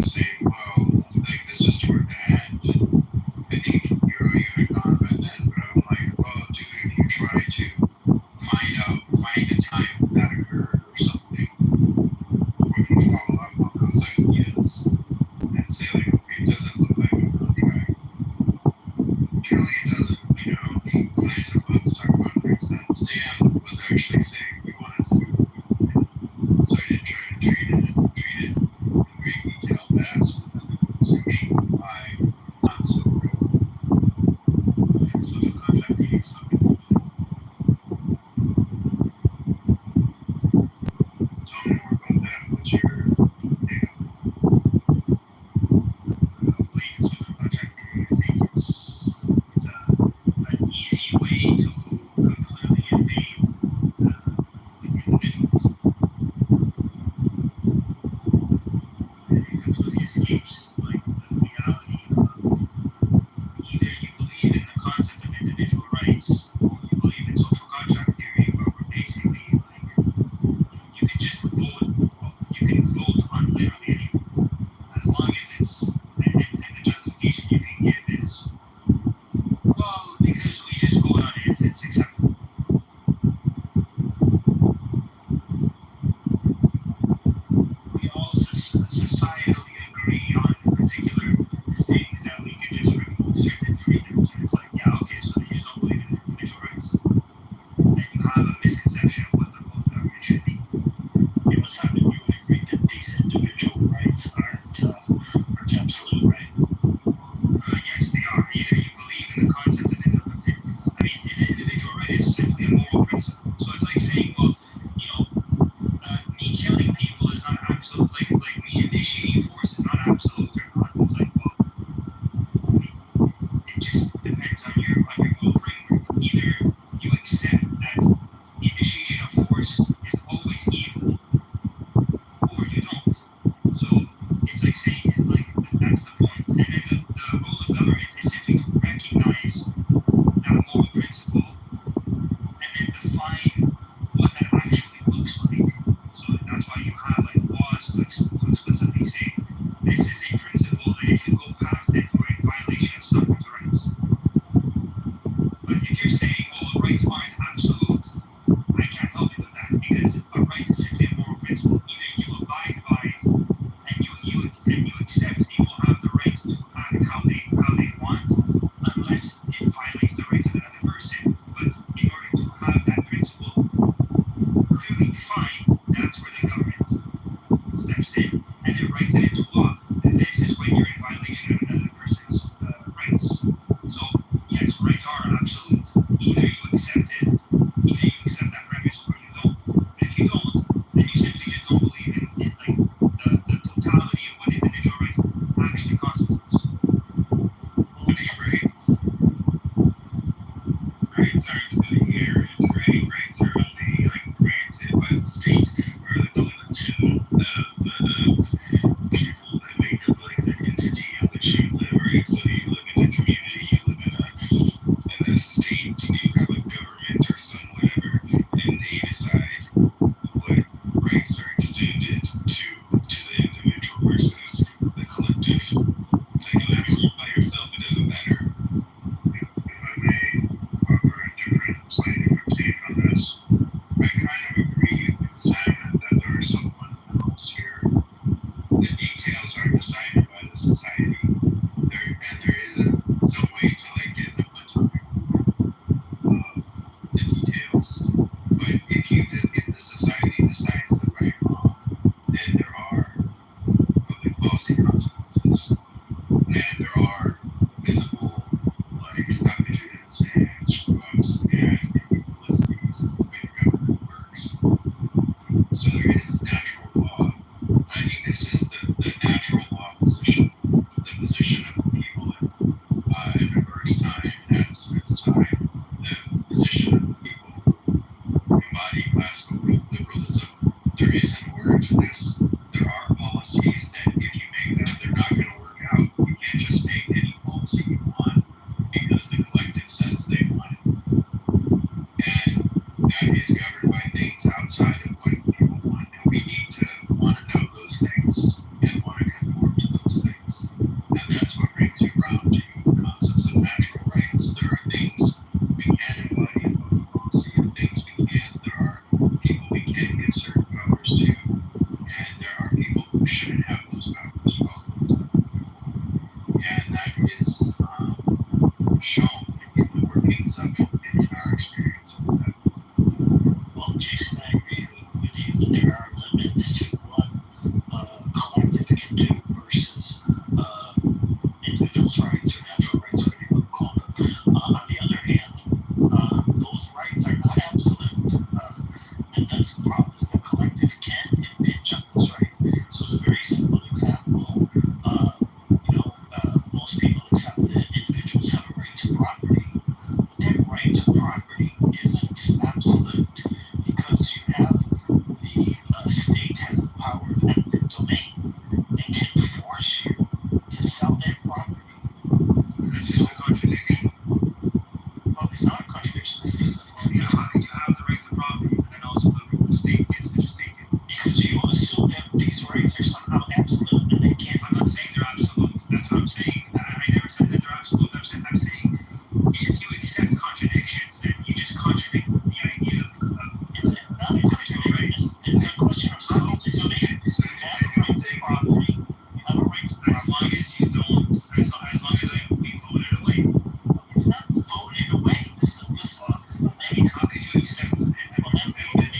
Saying, well, like this is toward the end, and I think you're a unicorn by then, but I'm like, well, dude, if you try to find a time that occurred or something, would you follow up on those ideas and say, like, okay, it doesn't look like a contract? Generally, it doesn't, And I said, well, let's talk about next time. Sam was actually saying we wanted to do it, so I didn't try to treat it in great detail. But asked the discussion why not so real. Social contract being something different. Tell me more about that. What's your belief in social contract theory? I think it's an easy way to completely invade individuals. It completely escapes like the reality of either you believe in the concept of individual rights or you believe in social contract theory, where we're basically like you can just vote on literally anything as long as it's and the justification you can give is, well, because we just vote on it, it's acceptable. We all societally agree on particular things that we could just remove certain freedoms, and it's like, yeah, okay, so you just don't believe in individual rights, and you have a misconception of what the government should be. It was time that you would agree that these individual rights aren't absolute, right? Yes, they are. Either you believe in the concept of an individual moral principle. So it's like saying, well, you know, me killing people is not absolute, like me initiating force is not absolute or not. It's like, well, it just depends on your moral framework. Either you accept that the initiation of force is always evil, or you don't. So it's like saying it, like that's the point. And then the role of government is simply to recognize that moral principle and then define what that actually looks like. So that's why you have like laws to explicitly say this is a principle that if you go past it, you're in violation of someone's rights. But if you're saying, well, rights aren't absolute, I can't help you with that, because a right is simply a moral principle. Either you abide by and you accept people have the right to act how they want, unless it violates the rights of another person. But in order to have that principle clearly defined, that's where the government steps in and it writes it into law. This is when you're in violation of another person's rights. So yes, rights are absolute. Either you accept it, either you accept that premise, or you don't. But if you don't, then you simply just don't believe in like the totality of what individual rights actually constitutes. Rights aren't inherent, right? Rights are only like granted by the state or the collection of people that make up like the entity in which you live, right? So you live in a community, you live in a state, you have a government or some whatever, and they decide what rights are extended to the individual versus the collective. Like unless you by yourself, it doesn't matter. If I may offer a slightly different take on this, I kind of agree with Simon that there are some fundamentals here. The details are decided by the society. There isn't some way to like get them the details. But if the society decides the right wrong, then there are public policy consequences. And there are visible like stoppages and screw-ups and infelicities in the way the government works. So there is natural law. I think this is the natural law position, the position of the people in diverse time and Smith's time, the position of the people who embody classical liberalism. There is an order to this. There are policies that if you make them, they're not going to work out. You can't just make any policy you want because the collective says they want it. And that is governed by things outside of what people want. And we need to want to know those things and want to conform to those things. And that's what brings you around to concepts of natural rights. There are things we can embody in public policy and things we can't. There are people we can give certain powers to, and there are people who shouldn't have those powers. And that is shown in the workings of it and in our experience of that. Well, Jason, I agree with you that there are limits to what collective can do versus individuals' rights or natural rights, whatever you want to call them. On the other hand, those rights are not absolute. And that's the problem, is that collective can impinge on those rights. So it's a very simple example. Most people accept that individuals have a right to property. But that right to property isn't absolute, because you have the state has the power of eminent domain and can force you to sell that property. This is a contradiction. Well, it's not a contradiction. This is How can you have the right to property and then also the state gets to just take it? because you assume that these rights are somehow absolute and they can't. I'm not saying they're absolute. That's what I'm saying. I never said that they're absolute. I'm saying if you accept contradictions, then you just contradict the idea of It's not a contradiction. It's a question of selling the domain. You have a right to property. You have a right to property. as long as you don't, as long as I don't be voted away. It's not voted away. This is the thing. How could you accept it? Well, that's maybe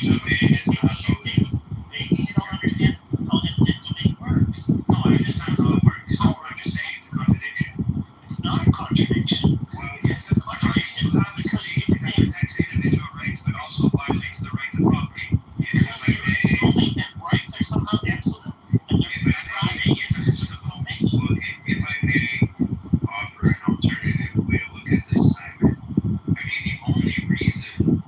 you don't understand how eminent domain works. No, I understand how it works. I'm just saying it's a contradiction. It's not a contradiction. Well, it's a contradiction. You have because it protects individual rights rights, but also violates the right to property. Assuming that rights are somehow absolute, and they're not saying it's absolute. Well, if I may offer an alternative way to look at this, Simon, I mean, the only reason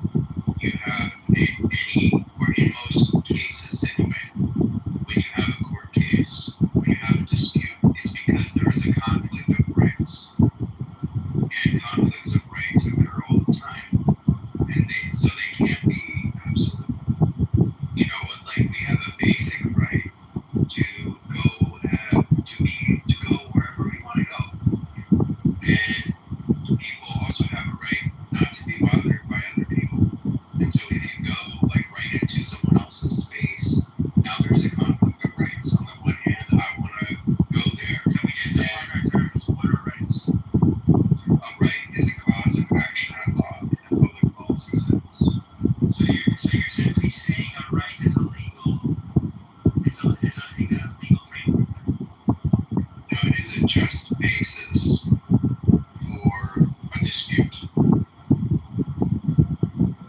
you have any, or in most cases anyway, when you have a court case, when you have a dispute, it's because there is a conflict of rights. And conflicts of rights occur all the time. And so they can't be absolute. You know, like we have a basic right to go to go wherever we want to go. And people also have a right not to be bothered by other people. And so if you go like right into someone else's space, now there's a conflict of rights. On the one hand, I want to go there. Can we just define our terms? What are rights? A right is a cause of action at law in a public policy sense. So you're simply saying a right is a legal framework. No, it is a just basis for a dispute.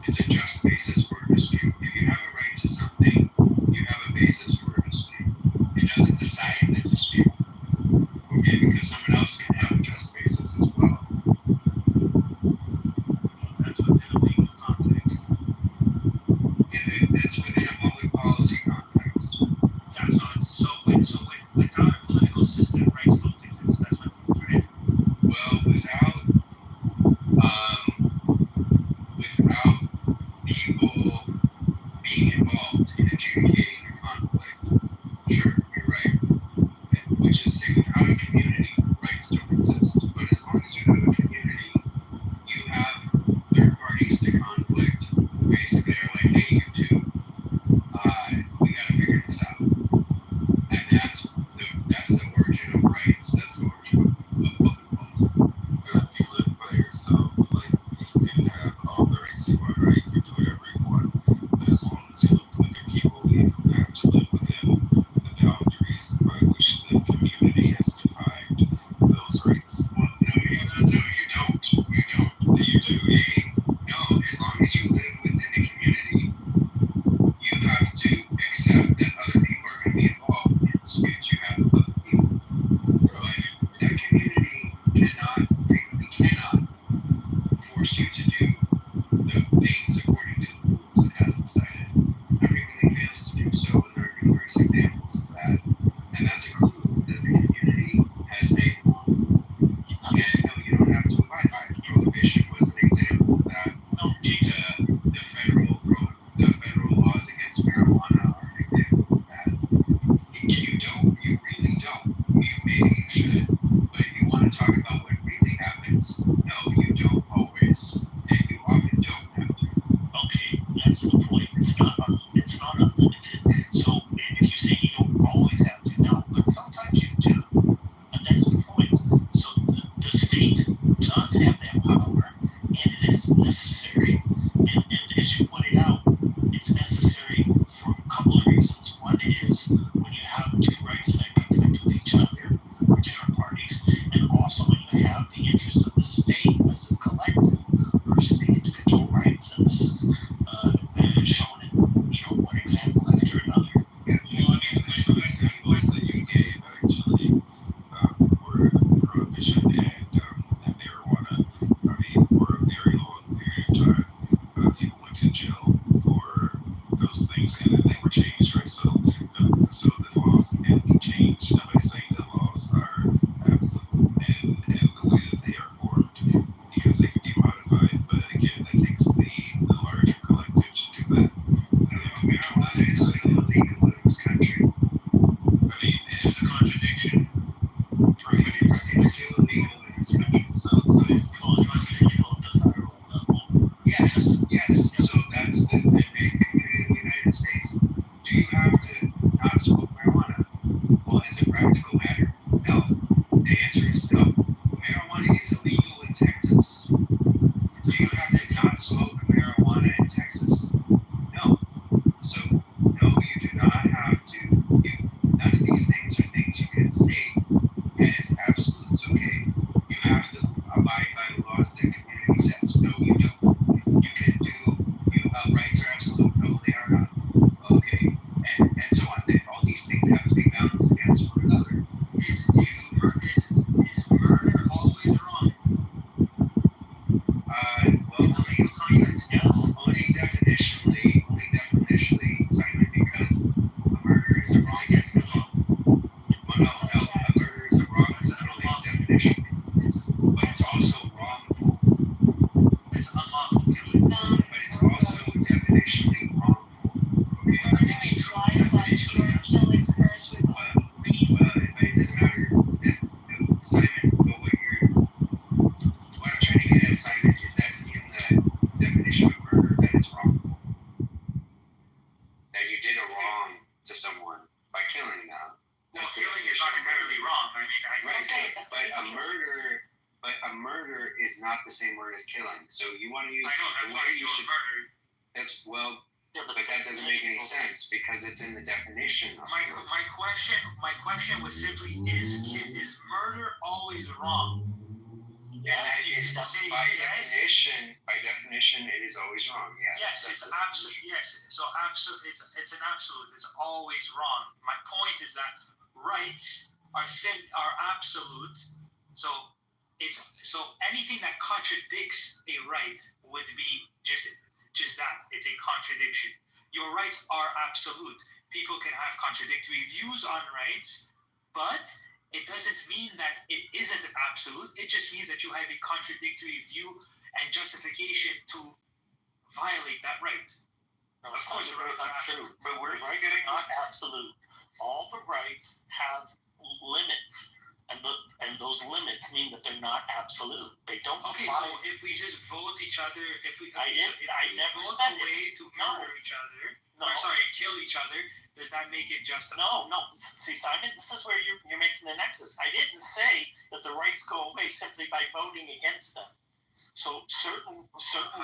It's a just basis for a dispute. If you have a right to something, you have a basis for a dispute. It doesn't decide the dispute. Okay, because someone else can have a just basis as well. That's within a legal context. It's within a public policy context. Yeah, so without a political system, rights don't exist. That's what it means, right? Well, without people being involved in adjudicating a conflict, sure, you're right. Which is to say, without a community, rights don't exist. But as long as you have a community, you have third parties to conflict. Basically, are like, hey, you two, we gotta figure this out. And that's the origin of rights. That's the origin of public policy. If you live by yourself, like, you can have all the rights you want, right? You can do whatever you want. But as long as you live with other people, you have to live within the boundaries by which the community has defined those rights. Well, no, you don't. You do. No, as long as you live within a community, you have to accept that other people are going to be involved in disputes you have with other people. But that community cannot force you to do the things according to the rules it has decided. Everybody fails to do so, and there are numerous examples of that. And that's a clue that the community has made law. And no, you don't have to abide by it. Prohibition was an example of that. The federal laws against marijuana are an example of that. You really don't. Maybe you should, but if you want to talk about what really happens, no, you don't always, and you often don't have to. Okay, that's the point. It's not unlimited. So if you say you don't always have to, no, but sometimes you do. And that's the point. So the state does have that power, and it is necessary. And as you pointed out, it's necessary for a couple of reasons. One is when you have two rights that conflict with each other for different parties, and also when you have the interests of the state as a collective versus the individual rights. And this is shown in one example after another. Yeah, the examples that you gave Actually, for prohibition and marijuana, I mean, for a very long period of time, people went to jail for those things, and then they were changed, right? So the laws can be changed. Nobody's saying the laws are absolute and the way that they are formed, because they can be modified. But again, that takes the larger collective to do that. marijuana is still illegal in this country. I mean, It's just a contradiction. It's still illegal in this country. So it's illegal at the federal level. Yes. So that's in the United States. Do you have to not smoke marijuana? Well, as a practical matter, no. The answer is no. Marijuana is illegal in Texas. Do you have to not smoke marijuana in Texas? No. So, no, you do not have to. None of these things are things you can say, and it's absolute. It's okay. You have to abide by the laws that the community sets. No, you don't. You cited, is that's in the definition of murder, that it's wrong. That you did a wrong to someone by killing them. Well, killing is not inherently wrong. I mean, but a murder is not the same word as killing. So you want to use the way you should. Murder. That's but that doesn't make any sense because it's in the definition. My question was simply: is murder always wrong? By definition, it is always wrong. Yeah. Yes, it's absolute. Yes, so absolute. It's an absolute. It's always wrong. My point is that rights are absolute. So anything that contradicts a right would be just that. It's a contradiction. Your rights are absolute. People can have contradictory views on rights, but it doesn't mean that it isn't absolute. It just means that you have a contradictory view and justification to violate that right. No, of course, it's not true. But we're getting not absolute. All the rights have limits, and those limits mean that they're not absolute. They don't. Okay, so if we just vote each other, if we vote away to murder each other, kill each other, does that make it justified? No. See, Simon, this is where you're making the nexus. I didn't say that the rights go away simply by voting against them. So certain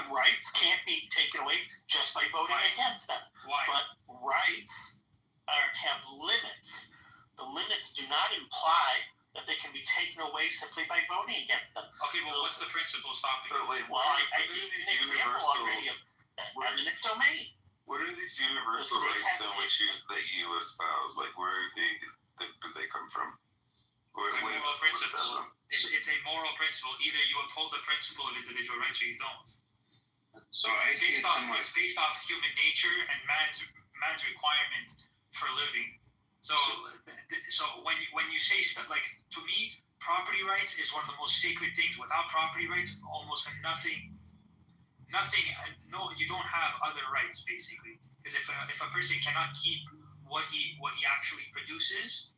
rights can't be taken away just by voting against them. Why? But rights have limits. The limits do not imply that they can be taken away simply by voting against them. Okay, well, what's the principle stopping? I gave you an example already of eminent domain. What are these universal rights that you espouse? Like, where do they come from? It's a moral principle. It's a moral principle. Either you uphold the principle of individual rights or you don't. So it's based off human nature and man's requirement for living. So when you say stuff like, to me, property rights is one of the most sacred things. Without property rights, almost nothing. No, you don't have other rights basically. Because if a person cannot keep what he actually produces,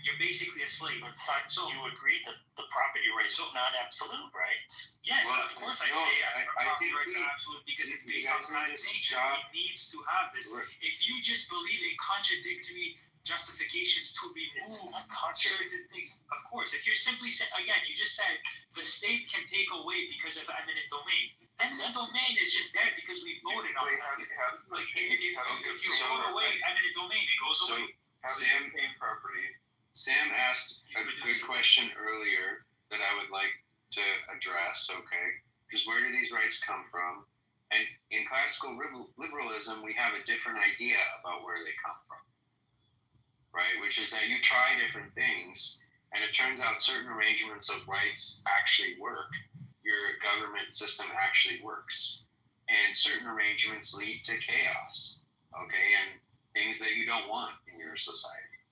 you're basically a slave. But so you agree that the property rights are not absolute, right? Yes, of course I say property rights are absolute because it's based on man's nature. He needs to have this. If you just believe in contradictory justifications to remove certain things, of course. If you're simply saying, again, you just said the state can take away because of eminent domain. Eminent domain is just there because we voted on it. If you vote away eminent domain, it goes away. Sam asked a good question earlier that I would like to address, okay? Because where do these rights come from? And in classical liberalism, we have a different idea about where they come from, right? Which is that you try different things, and it turns out certain arrangements of rights actually work. Your government system actually works. And certain arrangements lead to chaos, okay? And things that you don't want in your society.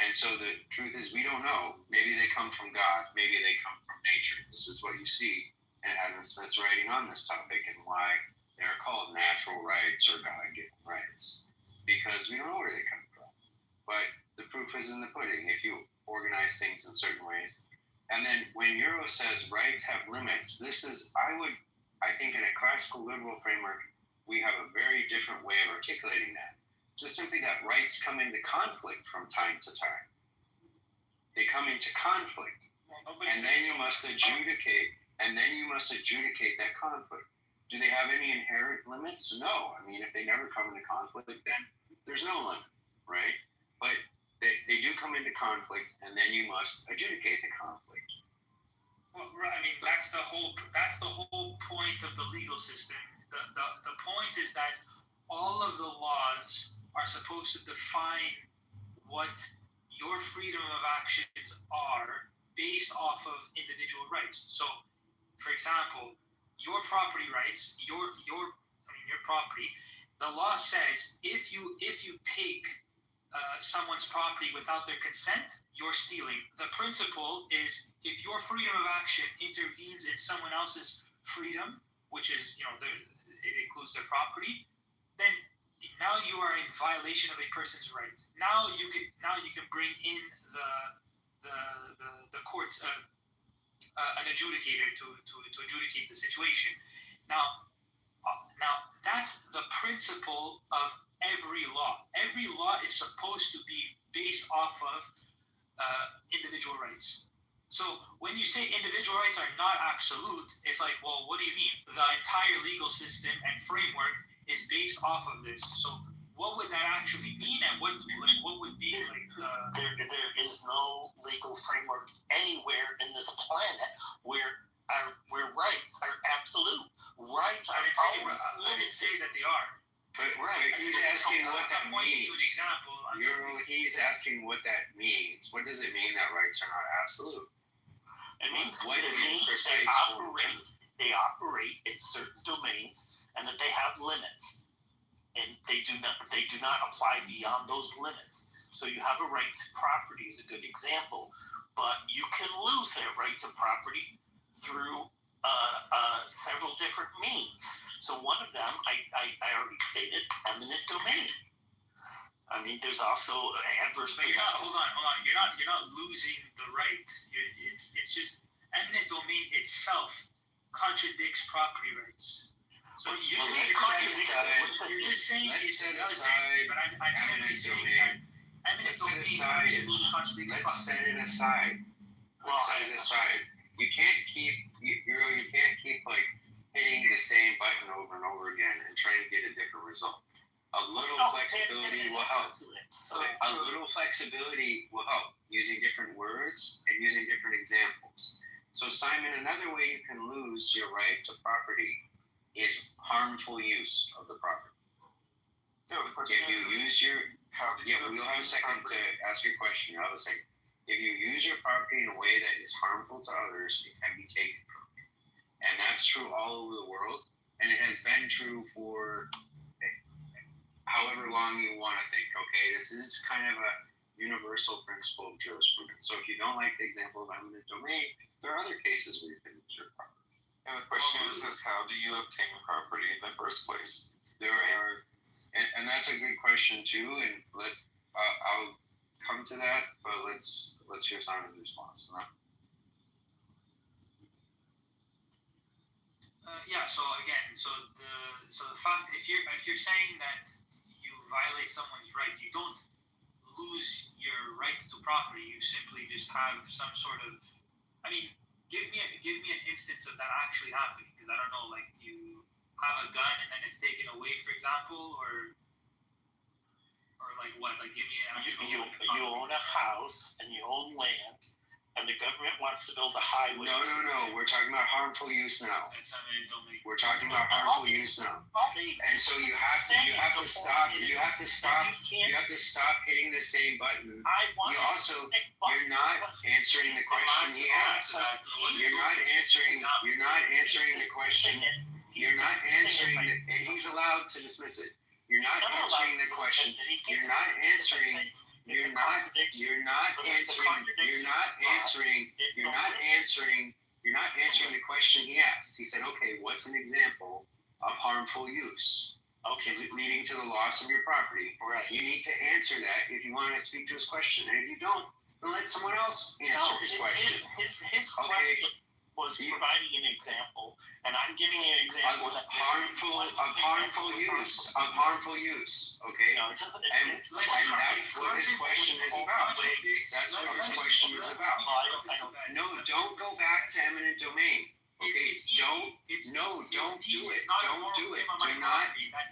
And so the truth is, we don't know. Maybe they come from God. Maybe they come from nature. This is what you see in Adam Smith's writing on this topic and why they're called natural rights or God-given rights. Because we don't know where they come from. But the proof is in the pudding if you organize things in certain ways. And then when Euro says rights have limits, I think in a classical liberal framework, we have a very different way of articulating that. Just simply that rights come into conflict from time to time. They come into conflict, and then you must adjudicate. That conflict. Do they have any inherent limits? No. I mean, if they never come into conflict, then there's no limit, right? But they do come into conflict, and then you must adjudicate the conflict. Well, I mean, that's the whole point of the legal system. The point is that all of the laws are supposed to define what your freedom of actions are based off of individual rights. So, for example, your property rights, your property, the law says if you take someone's property without their consent, you're stealing. The principle is if your freedom of action intervenes in someone else's freedom, which is it includes their property, then now you are in violation of a person's rights. Now you can bring in the courts an adjudicator to adjudicate the situation. Now that's the principle of every law. Every law is supposed to be based off of individual rights. So when you say individual rights are not absolute, it's like, well, what do you mean? The entire legal system and framework is based off of this. So what would that actually mean, and what would be like there is no legal framework anywhere in this planet where rights are absolute. Rights are always limited. I didn't say that they are. But he's asking what that means. To an example, He's asking what that means. What does it mean that rights are not absolute? It means precise they operate in certain domains, and that they have limits, and they do not apply beyond those limits. So you have a right to property is a good example, but you can lose that right to property through several different means. So one of them, I already stated, eminent domain. I mean, there's also adverse. Hold on. You're not losing the right. It's just eminent domain itself contradicts property rights. So you're just saying it doesn't. But I'm simply saying that eminent domain absolutely contradicts property. Let's set it aside. You can't keep like hitting the same button over and over again and trying to get a different result. A little flexibility will help. A little flexibility will help, using different words and using different examples. So, Simon, another way you can lose your right to property is harmful use of the property. If you use your, we'll have a second to ask your question. I'll have a second. If you use your property in a way that is harmful to others, it can be taken from you. And that's true all over the world, and it has been true for however long you want to think. Okay, this is kind of a universal principle of jurisprudence. So if you don't like the example of eminent domain, there are other cases where you can use your property. And the question is how do you obtain property in the first place? There are, and that's a good question too. And I'll come to that, but let's hear Simon's response to that. So the fact if you're saying that you violate someone's right, you don't lose your right to property. You simply just have some sort of. I mean, give me an instance of that actually happening, because I don't know. Like, you have a gun and then it's taken away, for example, or like what? Like, give me an actual. You own a house and you own land, and the government wants to build a highway. No. We're talking about harmful use now. That's eminent domain. We're talking about harmful use now. And so you have to stop hitting the same button. You're not answering the question he asked. You're not answering the question. You're not answering and he's allowed to dismiss it. You're not answering the question. You're not answering the question he asked. He said, okay, what's an example of harmful use? Okay, leading to the loss of your property. Right. You need to answer that if you want to speak to his question. And if you don't, then let someone else answer his question. His question was providing an example, and I'm giving an example of harmful use. Okay? No, it doesn't. And that's what this question is about. No, don't go back to eminent domain. Okay, don't do it. Don't do it.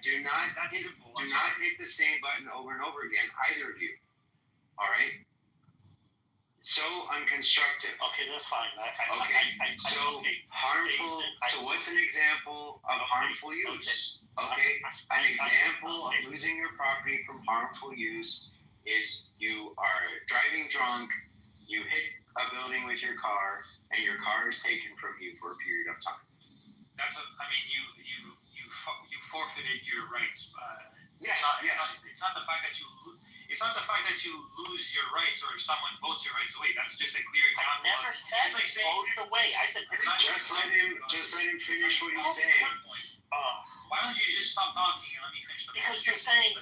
Do not hit the same button over and over again, either of you. All right? So unconstructive. Okay, that's fine. So harmful. So what's an example of harmful use? Okay, an example of losing your property from harmful use is you are driving drunk, you hit a building with your car, and your car is taken from you for a period of time. You forfeited your rights. Yes. It's not the fact that you lose your rights or if someone votes your rights away. That's just a clear example. I never said voted away. I said just let him finish what he's saying. Why don't you just stop talking and let me finish the Because you're saying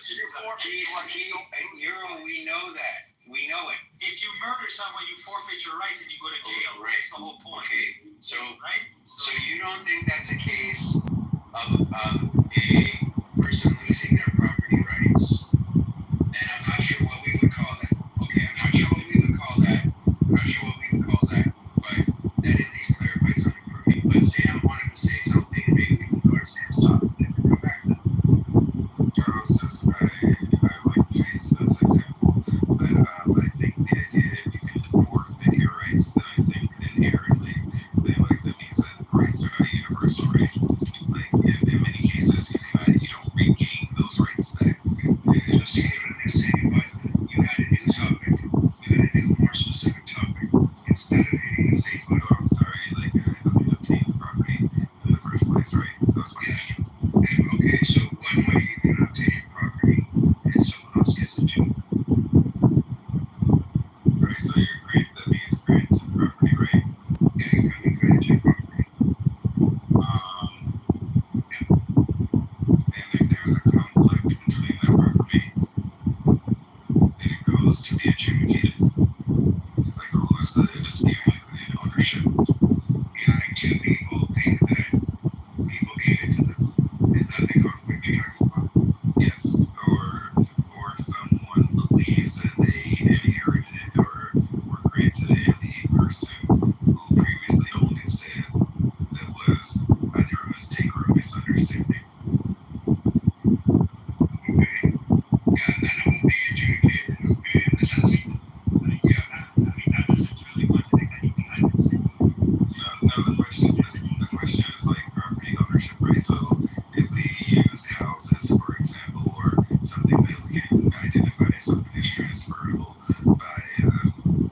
we know that. We know it. If you murder someone, you forfeit your rights and you go to jail. Right. That's the whole point. Okay, so right? So you don't think that's a case of a person losing their property rights? And I'm not sure what we would call that. Okay, I'm not sure what we would call that. I'm not sure what we would call that, but that at least clarifies something for me. But Sam wanted to say something, and maybe we can go to Sam's topic and then come back to that. I like Jason's example, but I think the idea if you can forfeit your rights, then I think inherently that means that rights are not universal, right? Like in many cases, you don't regain those rights back. Just to give an example, but you had a new topic. You had a new, more specific topic instead of hitting the safe button. Oh, I'm sorry. Like obtain property in the first place, right? That was my question. Okay, so one way you can obtain property is someone else gives it to you. Right, so you agree that means grant property, right? Yeah, you can grant your property. And if there's a conflict between that property, then it goes to be adjudicated. Like who's the disputing the ownership? Yeah, like two people think that people gave it to them. Is that the conflict you're talking about? Yes, or someone believes that they inherited it or were granted it, the person who previously owned it said that was either a mistake or a misunderstanding. Okay. Yeah, and then it will be adjudicated. Okay, in the sense. Yeah. That doesn't really contradict anything I've been saying. No, the question is like property ownership, right? So if we use houses, for example, or something that we can identify something is transferable by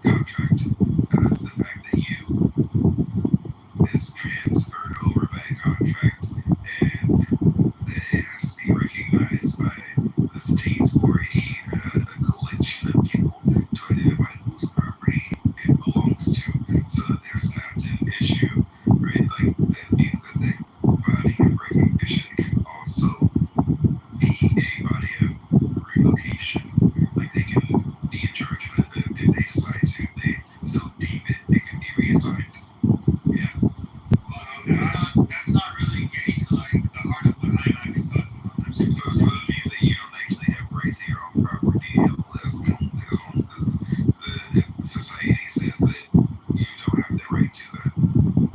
contract, the fact that you is transferred over by contract and that it has to be recognized by the state or a collection of people to identify whose property it belongs to, so that there's not an issue, right? Like that means that the body of recognition can also be a body of relocation. Like they can be in charge of it if they decide to. If they so deem it, it can be reassigned. Yeah. That's not really getting to like the heart of what I'm actually talking about. So that means that you don't actually have right to your own property as long as the society says that you don't have the right to that.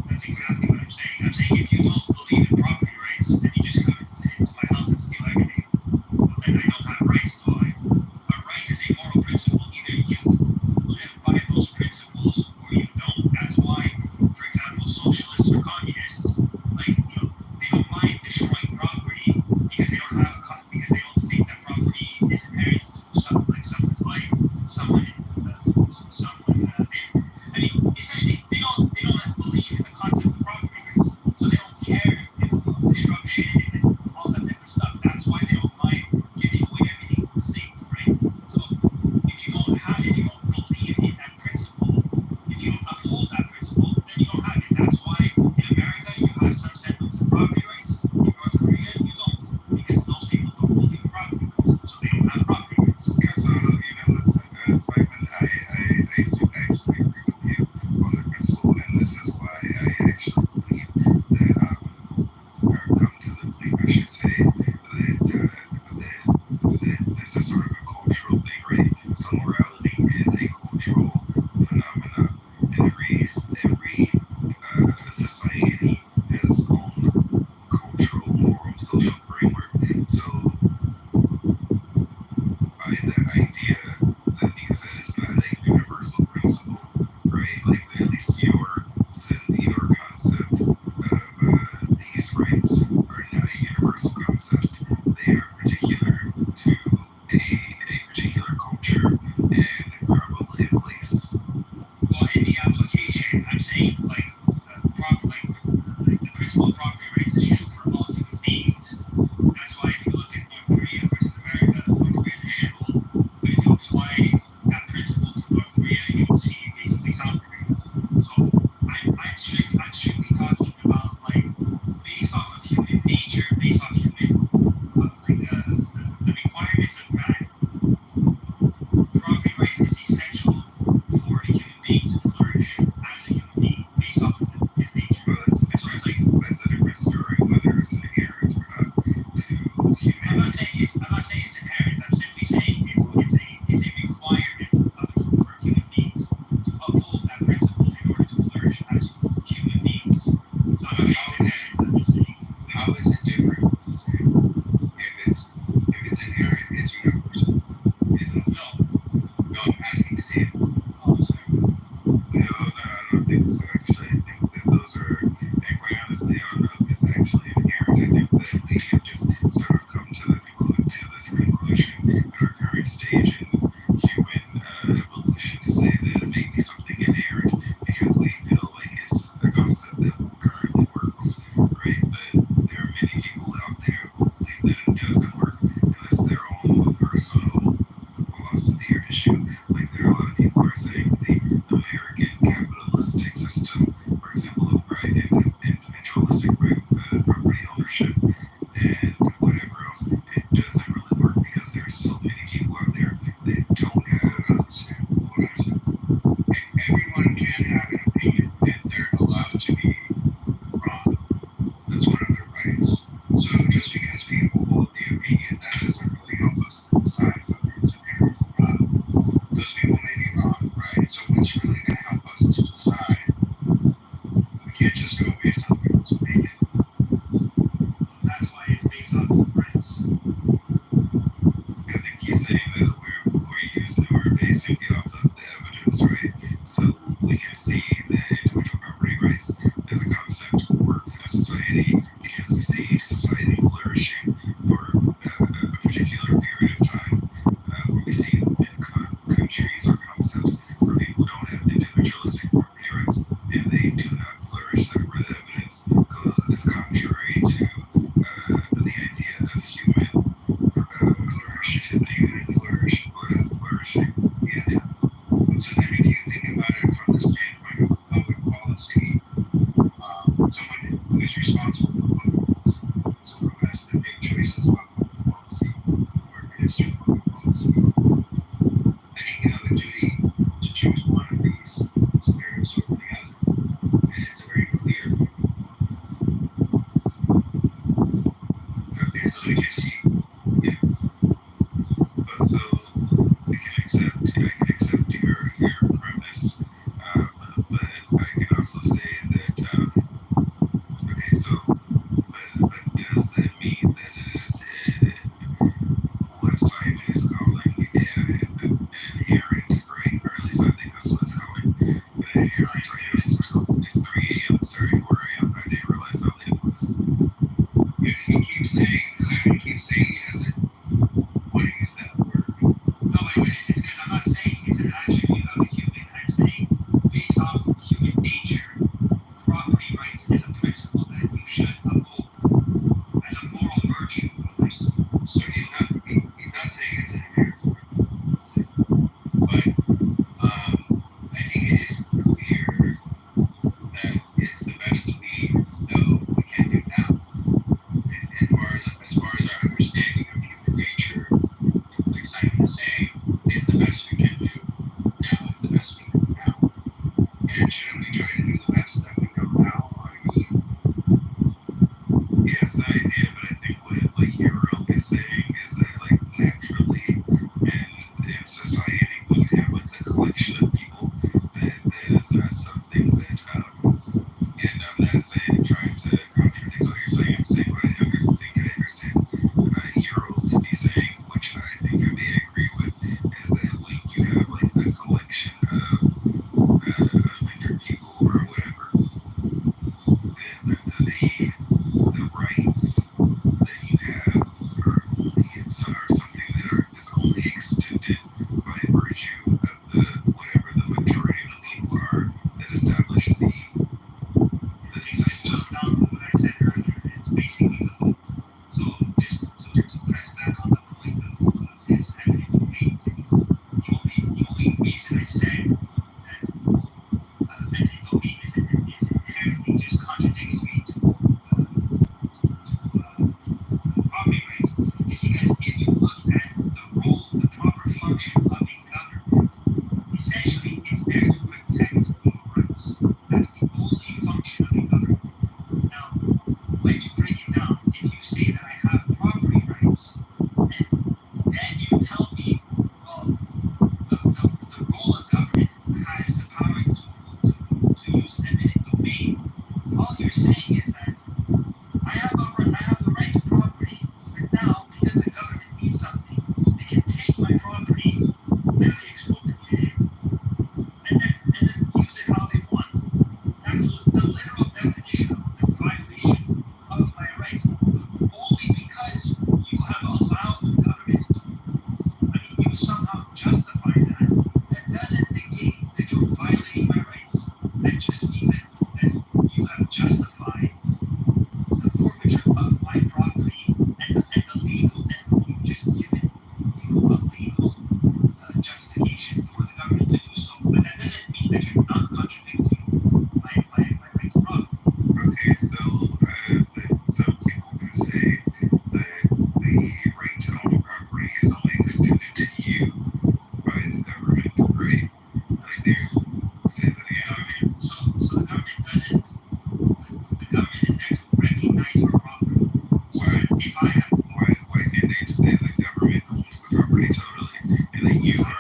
That's exactly what I'm saying. I'm saying if you don't believe in property rights and you just come into my house and steal everything, well, then I don't have rights, do I? A right is a moral principle. Either you live by those principles or you don't. That's why, for example, socialists or communists, like, they don't mind destroying property because they don't have because they don't think that property is inherent to someone's life, I mean, essentially, they don't believe in the concept of property rights, so they don't care if destruction and all that different stuff. That's why they don't mind giving away everything to the state, right? So if you don't believe in that principle, if you don't uphold that principle, then you don't have it. That's why in America you have some semblance of property rights. In North Korea you don't, because those people don't believe in property rights, so they don't have property rights. So listen, Simon, I do actually agree with you on the principle, and this is why I actually believe that or come to the belief, I should say, that this is sort of a cultural thing, right? So morality is a cultural phenomenon, and every society has its own cultural, moral, social framework. So by that idea, that means that it's not a universal principle, right? Like at least your concept of these rights are not a universal concept. They are particular to a particular culture and probably a place. Well, in the application, I'm saying like the principle of property rights is true for all human beings. That's why if you look at North Korea versus America, North Korea is a shithole. But if you apply that principle to North Korea, you will see basically South Korea. So I'm strictly talking about like based off of human nature, based off human the requirements of man. Property rights is concept that currently works, right? But there are many people out there who believe that it doesn't work, and that's their own personal philosophy or issue. Like there are a lot of people who are saying the American capitalistic system, for example, of individualistic property ownership and whatever else, it doesn't really work because there's so many people out there that don't have. Everyone can have an opinion, and they're allowed to be wrong. That's one of their rights. So just because people hold the opinion, that doesn't really help us to decide whether it's inherent or not. Those people may be wrong, right? So what's really going to help us to decide? We can't just go based on people's opinion. That's why it's based on rights. I think he's saying that we're basing it off of the evidence, right? So we can see that individual property rights as a concept works in society because we see society flourishing for a particular period of time, where we see in countries or concepts where people don't have individualistic property rights and they do not flourish. Therefore, the evidence is contrary to the idea of human flourishing. Yeah. So then if you think about it from the standpoint of public policy, someone who is responsible for public policy, someone who has to make choices about public policy or administer public policy, I think you have a duty to choose one of these scenarios over the other. And it's very clear. Okay, so I guess yeah. So I can accept your premise, but I can also say that okay, so but does that mean that it is what scientists calling an inherent right? Or at least I think that's what it's calling. An inherent right. It's 3 a.m. Sorry, 4 a.m. I didn't realize how late it was. If he keeps saying he doesn't want to use that word. No, but it's because I'm not saying it's an attribute of a human. I'm saying based off human nature, property rights is a principle that you should uphold as a moral virtue. So he's not saying it's an inherent word, but I think it is clear that it's the best we know we can do now. And as far as our understanding of human nature, like scientists say, it's the best we can do now. It's the best we can do now. And shouldn't we try to do the best that we know now? I mean, yeah, it's the idea, but I think what Euro is saying is that like naturally in society when you have like a collection of people, that is not something that and I'm not saying trying to contradict what you're saying. I'm saying what I think I understand Euro to be saying, which I think I may agree with, is that when you have like a collection of 100 people or whatever, then the rights that you have are something that is only extended by virtue of the whatever the majority of the people are that establish the system. Down to what I said earlier, it's basically the vote. So just to press back on the point of his eminent domain thing, the only reason I said that eminent domain is inherently just contradictory to property rights is because if you look at the role, the proper function of a government, essentially it's there to protect your rights. That's the only function of a government. Now, when you break it down, if you say that I have property rights, and then you tell me, well, the role of government has the power to use eminent domain, all you're saying is that I have the right to property, but now, because the government needs something, they can take my property, literally expropriate it, and then use it how they want. That's the literal definition of a violation of my rights, only because you have allowed the government to. I mean, you somehow justify that. That doesn't negate that you're violating my rights. That just means that you have justify the forfeiture of my property and the legal, and you just given a legal justification for the government to do so. But that doesn't mean that you're not contradicting my right to property. Okay, so people can say that the right to own property is only extended to you by the government, right? Like they say that So the government doesn't. The government is there to recognize your property. So if I have, why can't they just say the government owns the property totally and then you are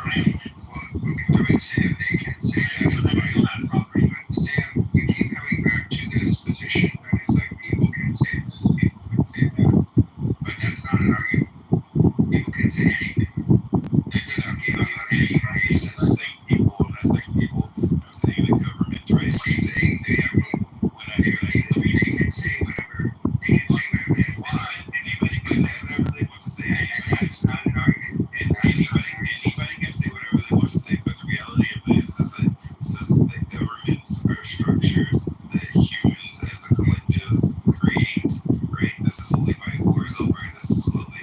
Okay, Sam, they can say that, but I don't have property. But Sam, you keep coming back to this position that it's like people can say this, people can say that, but that's not an argument. People can say anything. That doesn't give you any basis. I'm saying people, I'm not saying people, I'm saying the government, right? She's saying they have they can say whatever. They can say whatever they want. Anybody can say whatever they want to say. And that's not an argument. Anybody can say whatever they want to say, but the reality of it is that governments are structures that humans as a collective create, right? This is what we fight wars over. This is what we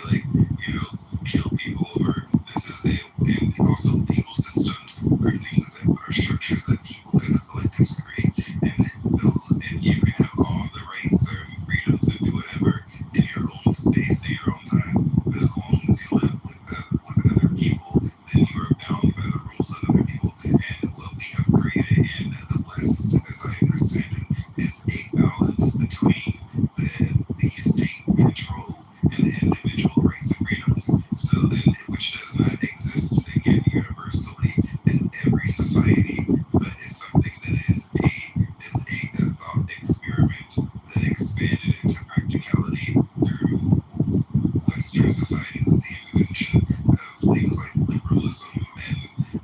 kill people over. This is and also legal systems are things that are structures that people as a collective create, and you can have all the rights or freedoms and do whatever in your own space in your own time, but as long as you live with other people, then you are bound by the rules of other people. And what we have created in the West, as I understand it, is a balance between the state control and the individual rights and freedoms. So then, which does not exist again universally in every society, but is something that is a thought experiment that expanded into practicality through Western society with the invention of things like liberalism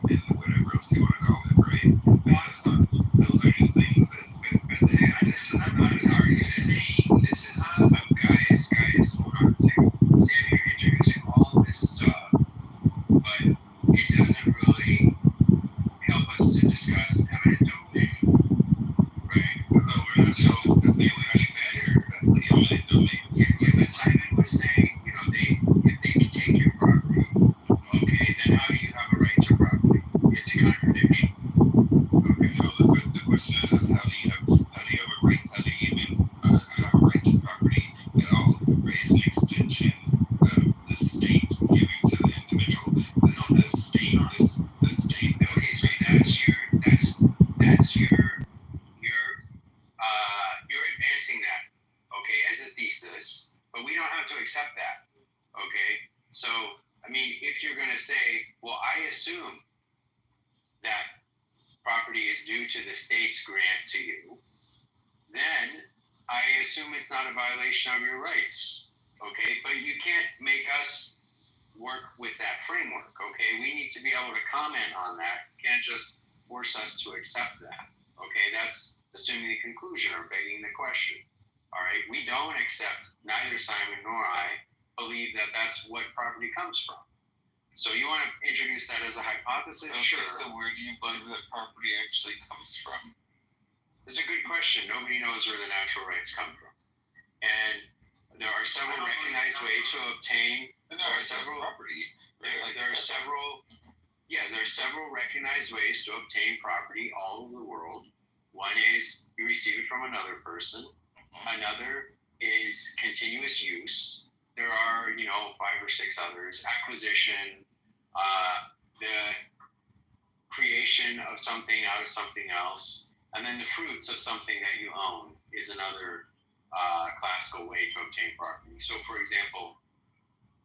and whatever else you want to call it, right? Because those are just things that. This is not an argument. This is guys, hold on a second. Sam, you're introducing all this stuff, but it doesn't really help us to discuss eminent domain, right? So that's the only thing here. The eminent domain. Yeah, but Simon was saying, if they can take your property, okay, then how do you have a right to property? It's a contradiction. Okay. No, the question is how do you have a right? How do you even have a right to property at all? Right? It's an extension of the state giving to the individual. The state. Okay, so you're advancing that, okay, as a thesis, but we don't have to accept that, okay? So, I mean, if you're going to say, well, I assume that property is due to the state's grant to you, then I assume it's not a violation of your rights, okay? But you can't make us work with that framework, okay? We need to be able to comment on that. You can't just force us to accept that, okay? That's assuming the conclusion or begging the question, all right? We don't accept, neither Simon nor I believe that that's what property comes from. So you want to introduce that as a hypothesis? Okay, sure. so where do you believe that property actually comes from? It's a good question. Nobody knows where the natural rights come from. And there are several recognized ways to obtain. There are several recognized ways to obtain property all over the world. One is you receive it from another person. Another is continuous use. There are, 5 or 6 others. Acquisition, the creation of something out of something else, and then the fruits of something that you own is another classical way to obtain property. So, for example,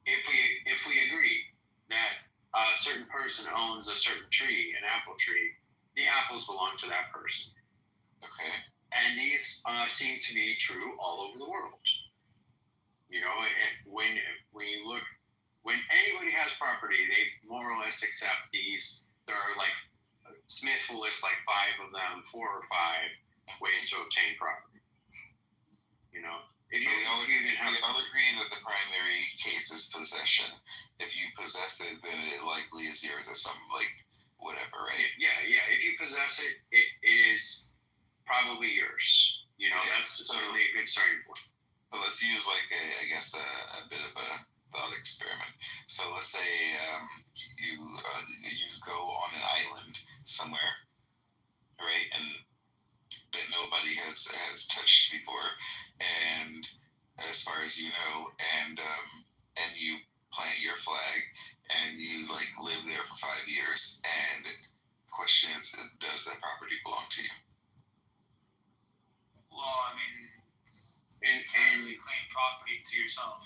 if we agree that a certain person owns a certain tree, an apple tree, the apples belong to that person. Okay. And these seem to be true all over the world. When anybody has property, they more or less accept these. There are Smith will list 5 of them, 4 or 5 ways to obtain property. If you all agree that the primary case is possession. If you possess it, then it likely is yours as some whatever, right? Yeah. If you possess it, it is probably yours. You know, that's certainly a good starting point. But let's use like a bit of a thought experiment. So let's say you go on an island somewhere, right, and that nobody has touched before, and as far as you know, and you plant your flag, and you like live there for 5 years, and the question is, does that property belong to you? Well, I mean, you can't really claim property to yourself.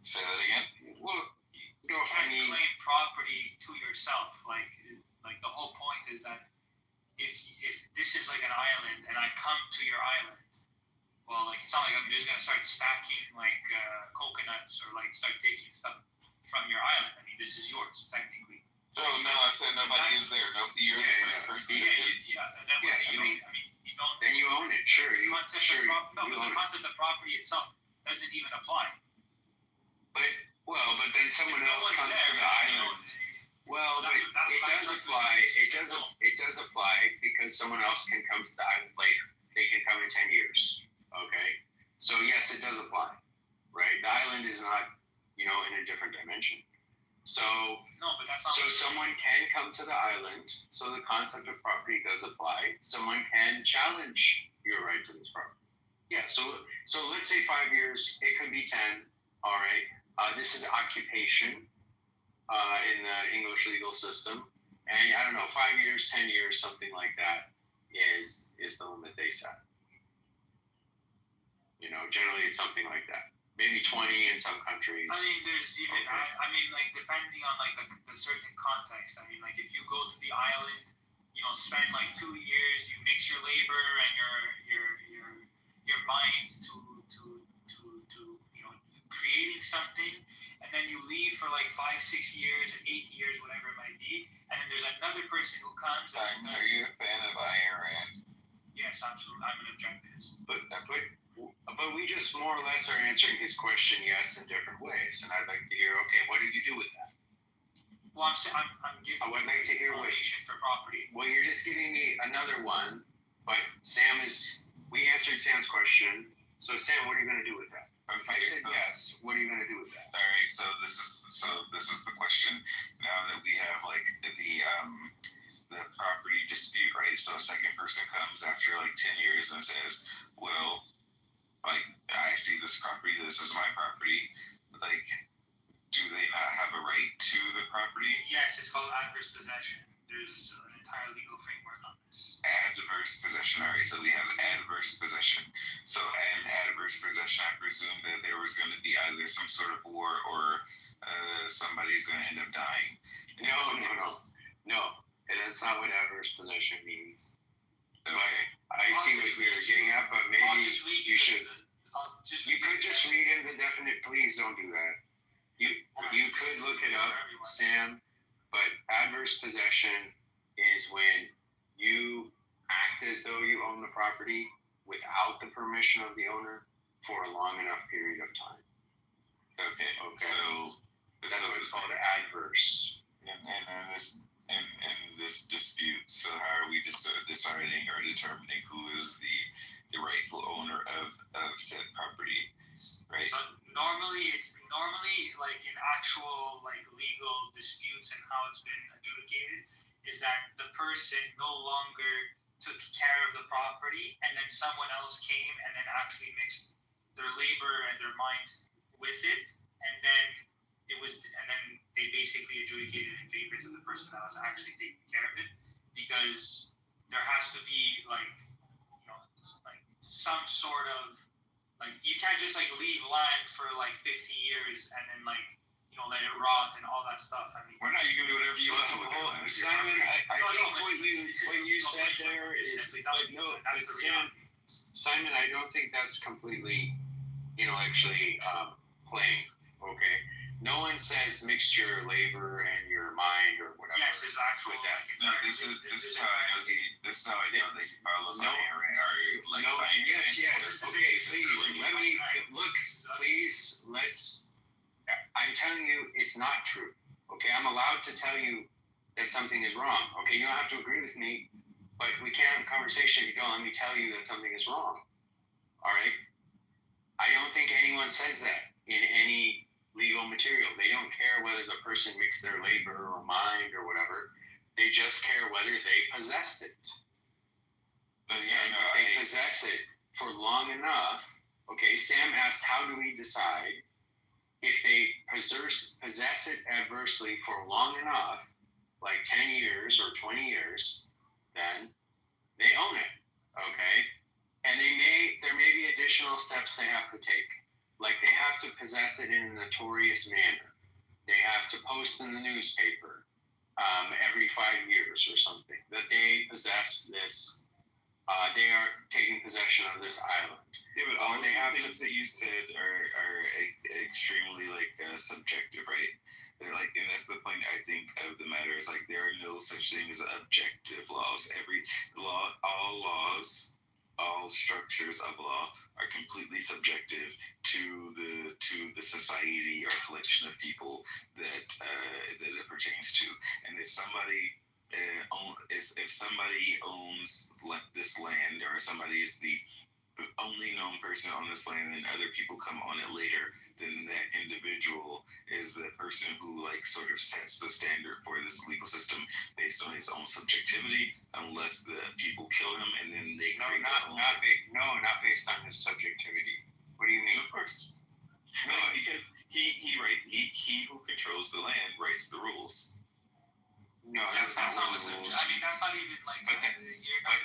Say that again. Well, you can't claim property to yourself. Like the whole point is that if this is like an island and I come to your island, well, like it's not like I'm just gonna start stacking like coconuts or like start taking stuff from your island. I mean, this is yours technically. Oh no, I said nobody is there. No, you're the first person. And then then you own it. Sure, the concept of property itself doesn't even apply. But then someone else comes to the island. Well, it does apply. It does apply because someone else can come to the island later. They can come in 10 years. Okay, so yes, it does apply, right? The island is not, in a different dimension. So someone can come to the island. So the concept of property does apply. Someone can challenge your right to this property. Yeah. So let's say 5 years. It could be 10. All right. This is occupation in the English legal system, and I don't know, 5 years, 10 years, something like that is the limit they set. Generally it's something like that. Maybe 20 in some countries. I mean, there's even, like depending on like the certain context. I mean, like if you go to the island, spend like 2 years, you mix your labor and your mind to creating something, and then you leave for like 5, 6 years, or 8 years, whatever it might be, and then there's another person who comes. Are you a fan of Ayn Rand? Yes, absolutely. I'm an objectivist. But we just more or less are answering his question, yes, in different ways, and I'd like to hear, okay, what did you do with that? Well, I'm giving. I would like to hear for property. Well, you're just giving me another one, but we answered Sam's question. So Sam, what are you going to do with that? Okay, I said yes. What are you going to do with that? All right. So this is the question. Now that we have like the property dispute, right? So a second person comes after like 10 years and says, well, like I see this property. This is my property. Like, do they not have a right to the property? Yes, it's called adverse possession. There's an entire legal framework on this. Adverse possession. All right, so we have adverse possession. So in adverse possession, I presume that there was going to be either some sort of war or somebody's going to end up dying. No. And that's not what adverse possession means. Okay. I see what we were getting at, but maybe you should. You could just read in the definite. Please don't do that. You could look it up, Sam, but adverse possession is when you act as though you own the property without the permission of the owner for a long enough period of time. Okay. So that's what it's called, adverse. In this dispute, so how are we deciding or determining who is the rightful owner of said property, right? So normally like in actual like legal disputes and how it's been adjudicated is that the person no longer took care of the property, and then someone else came and then actually mixed their labor and their mind with it, and then they basically adjudicated in favor to the person that was actually taking care of it, because there has to be like some sort of like, you can't just like leave land for like 50 years and then like let it rot and all that stuff. I mean, why not? You can do whatever you want to with it. Simon, I think what you said there is Simon, I don't think that's completely intellectually playing. Okay, no one says mix your labor and your mind or whatever. Yes, there's actual. No, this is how I know they Carlos and Aaron are like. Yes. Okay, please let me look. Please let's. I'm telling you, it's not true. Okay, I'm allowed to tell you that something is wrong. Okay, you don't have to agree with me, but we can't have a conversation if you don't let me tell you that something is wrong. All right? I don't think anyone says that in any legal material. They don't care whether the person mixed their labor or mind or whatever. They just care whether they possessed it. And if they possess it for long enough, okay, Sam asked, how do we decide if they possess it adversely for long enough, like 10 years or 20 years, then they own it, okay? And there may be additional steps they have to take. Like they have to possess it in a notorious manner. They have to post in the newspaper every 5 years or something that they possess this. They are taking possession of this island. Yeah, but all the things that you said are extremely subjective, right? They're like, and that's the point I think of the matter is like there are no such thing as objective laws. Every law, all laws, all structures of law are completely subjective to the society or collection of people that it pertains to. And if somebody if somebody owns this land, or somebody is the only known person on this land and other people come on it later, then that individual is the person who sort of sets the standard for this legal system based on his own subjectivity, unless the people kill him and then they create not based on his subjectivity. What do you mean? Of course. No, because he who controls the land writes the rules. No, that's not not where the the rules. I mean, that's not even like. But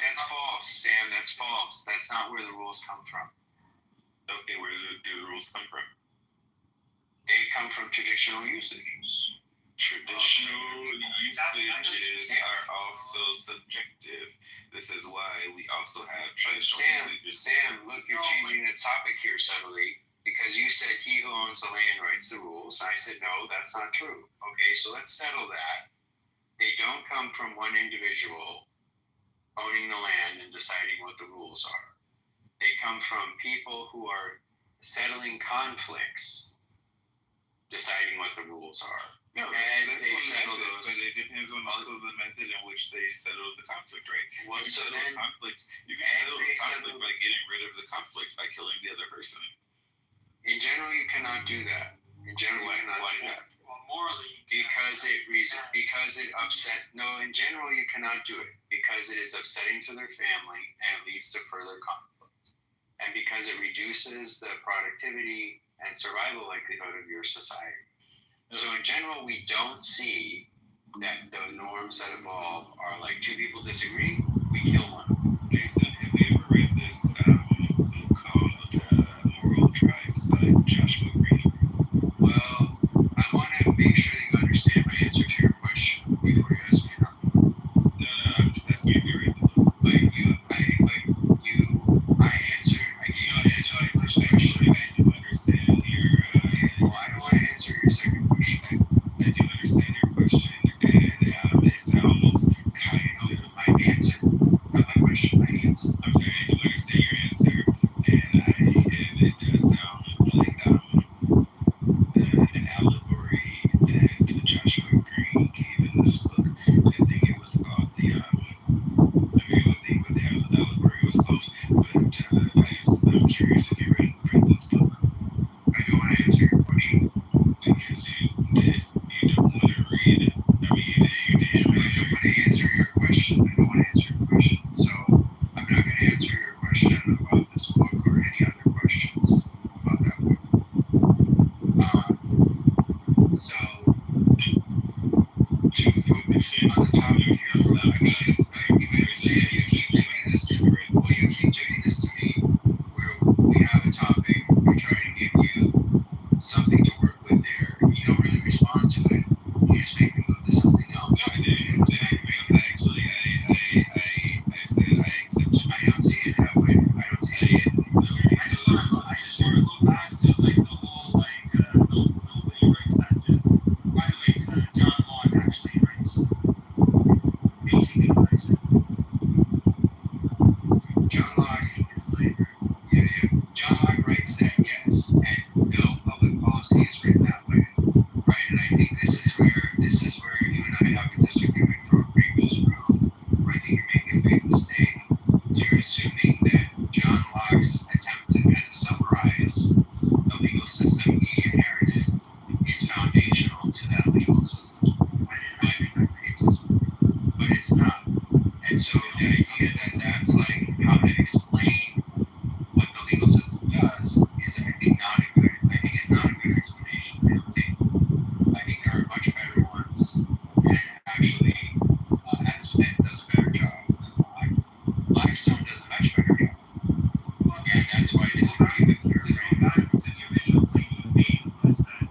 that's false, Sam. That's false. That's not where the rules come from. Okay, where do the rules come from? They come from traditional usages. Traditional usages are also subjective. This is why we also have traditional usages. Sam, look, you're changing the topic here subtly, because you said he who owns the land writes the rules. I said, no, that's not true. Okay, so let's settle that. They don't come from one individual owning the land and deciding what the rules are. They come from people who are settling conflicts, deciding what the rules are. No, as that's they one settle method, those. but it depends on also the method in which they settle the conflict, right? Well, You can so settle then, conflict. You can settle the conflict by getting rid of the conflict by killing the other person. in general, you cannot do that. In general, you cannot do that. Well, morally. Because it upset. No, in general, you cannot do it because it is upsetting to their family and it leads to further conflict, and because it reduces the productivity and survival likelihood of your society. So in general, we don't see that the norms that evolve are like two people disagree, we kill one. Jason, have you ever read this book called Moral Tribes by Joshua Green? Well, I want to make sure that you understand my answer to your question before you ask me another one. No, I'm just asking if you read the book. I gave you an answer. I do understand your. Well, I don't want to answer your second question. I do understand your question, and it sounds kind of. My answer, not my question. My answer. I'm sorry, I do understand your answer, and it does sound like an allegory that Joshua Green gave in this book. I think it was called I forget what the allegory was called, but I'm curious if you read this book. I don't want to answer your question. Because you don't want to read it. I mean, you did. I don't want to answer your question. I don't want to answer your question. So I'm not going to answer your question about this book or any other questions about that book. So to focus in on the topic here, you keep doing this to me. Well, you keep doing this to me. We have a topic. We're trying to give you something to work with there. You don't really respond to it. You just make me move to something else. No, I didn't. Because I said I accept you. I don't see it that way. I don't see it. I just want to go back to the whole nobody writes that. By the way, John Locke actually writes. Basically writes it. John Locke. Yeah. John Locke writes that, yes, and no public policy is written that way, right? And I think this is where you and I have a disagreement from a previous room, where I think you're making a big mistake. So you're assuming that John Locke's attempt to why I disagree with your Going back to the original claim you made was that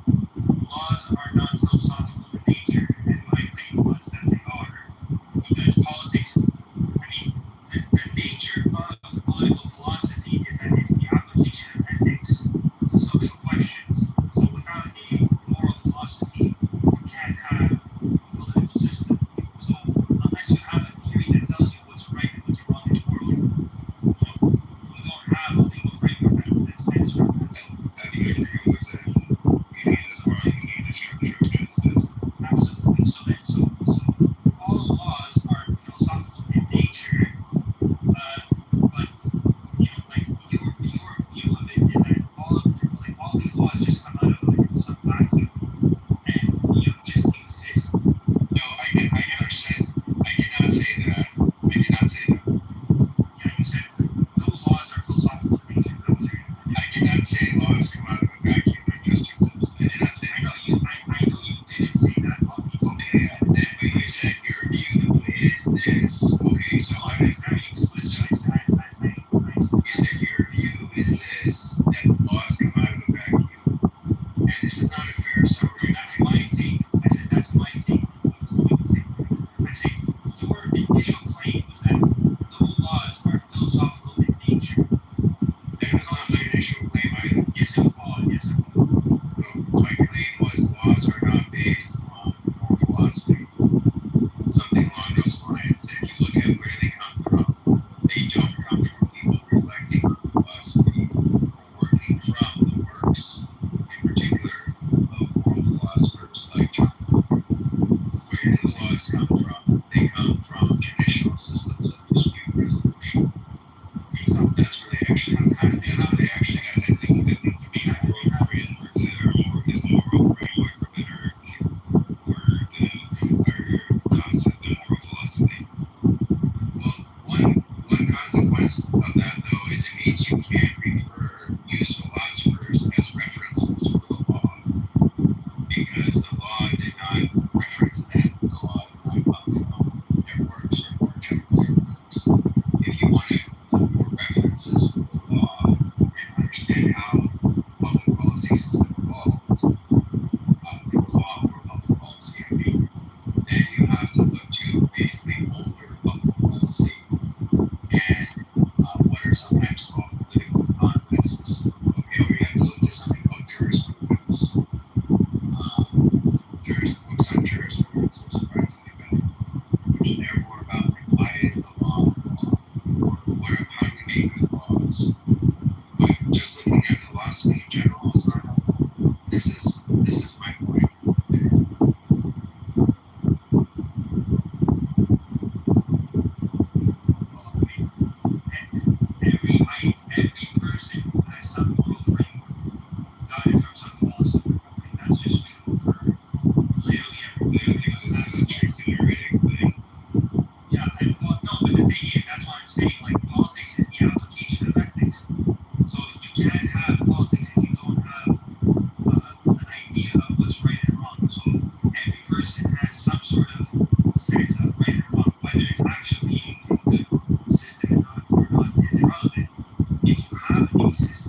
laws are not philosophical in nature, and my claim was that they are. Because politics, I mean, the nature of political philosophy is that it's the application of ethics to social questions. So without a moral philosophy, you can't have a political system. So unless you have a theory that tells you what's right and what's wrong in the world, you don't have a legal framework that stands for that. So I do agree with that. We need a moral key to structure of justice. absolutely. So all laws are philosophical in nature, but like your view of it is that all these laws just come out of some vacuum and just exist. No, I never said. I did not say that. I did not say that. Yeah, you said no laws are philosophical in nature. That was your. I did not say laws come out of a vacuum and just exist. I did not say. I know you didn't say that, obviously. Okay, but you said your view is this. Okay, so I was very explicit. I said you said your view is this, that laws come out of a vacuum, and this is not a fair summary. That's my take. I said that's my take. I'm saying your initial claim was that no laws are philosophical in nature. That was not my initial claim either. Yes, it was. Yes, it was. No, my claim was laws are not based on moral philosophy. Something along those lines. That if you look at where they come from, they don't come from people reflecting on philosophy or working from the works, in particular, of moral philosophers like John Locke. Where do the laws come from? They come from traditional systems of dispute resolution. So that's where they actually got anything to be moral frameworks that are more is moral framework that are concept of moral philosophy. Well, one consequence of that though is it means you can't use philosophers as references for the law. Because the law did not reference them. The law did not come from their works or more generally works. If you want to look for references for the law and understand how public policy system evolved, for law or public policy, I mean, then you have to look to basically older public policy and what are sometimes called political economists. Okay, or you have to look to something called jurisprudence. Books on jurisprudence are surprisingly better, which they're more about like why is the law law, or how do we make good laws. But just looking at philosophy in general is not helpful. This is my point. Every person who has some moral framework got it from some philosopher. Okay, that's just true for literally everybody. This is a theoretic thing. Yeah, no, but the thing is, that's why I'm saying, like, politics is the application of ethics. So you can't have politics if you don't have an idea of what's right and wrong. So every person has some sort of sense of right and wrong, whether it's actually a good system or not is irrelevant. If you have a system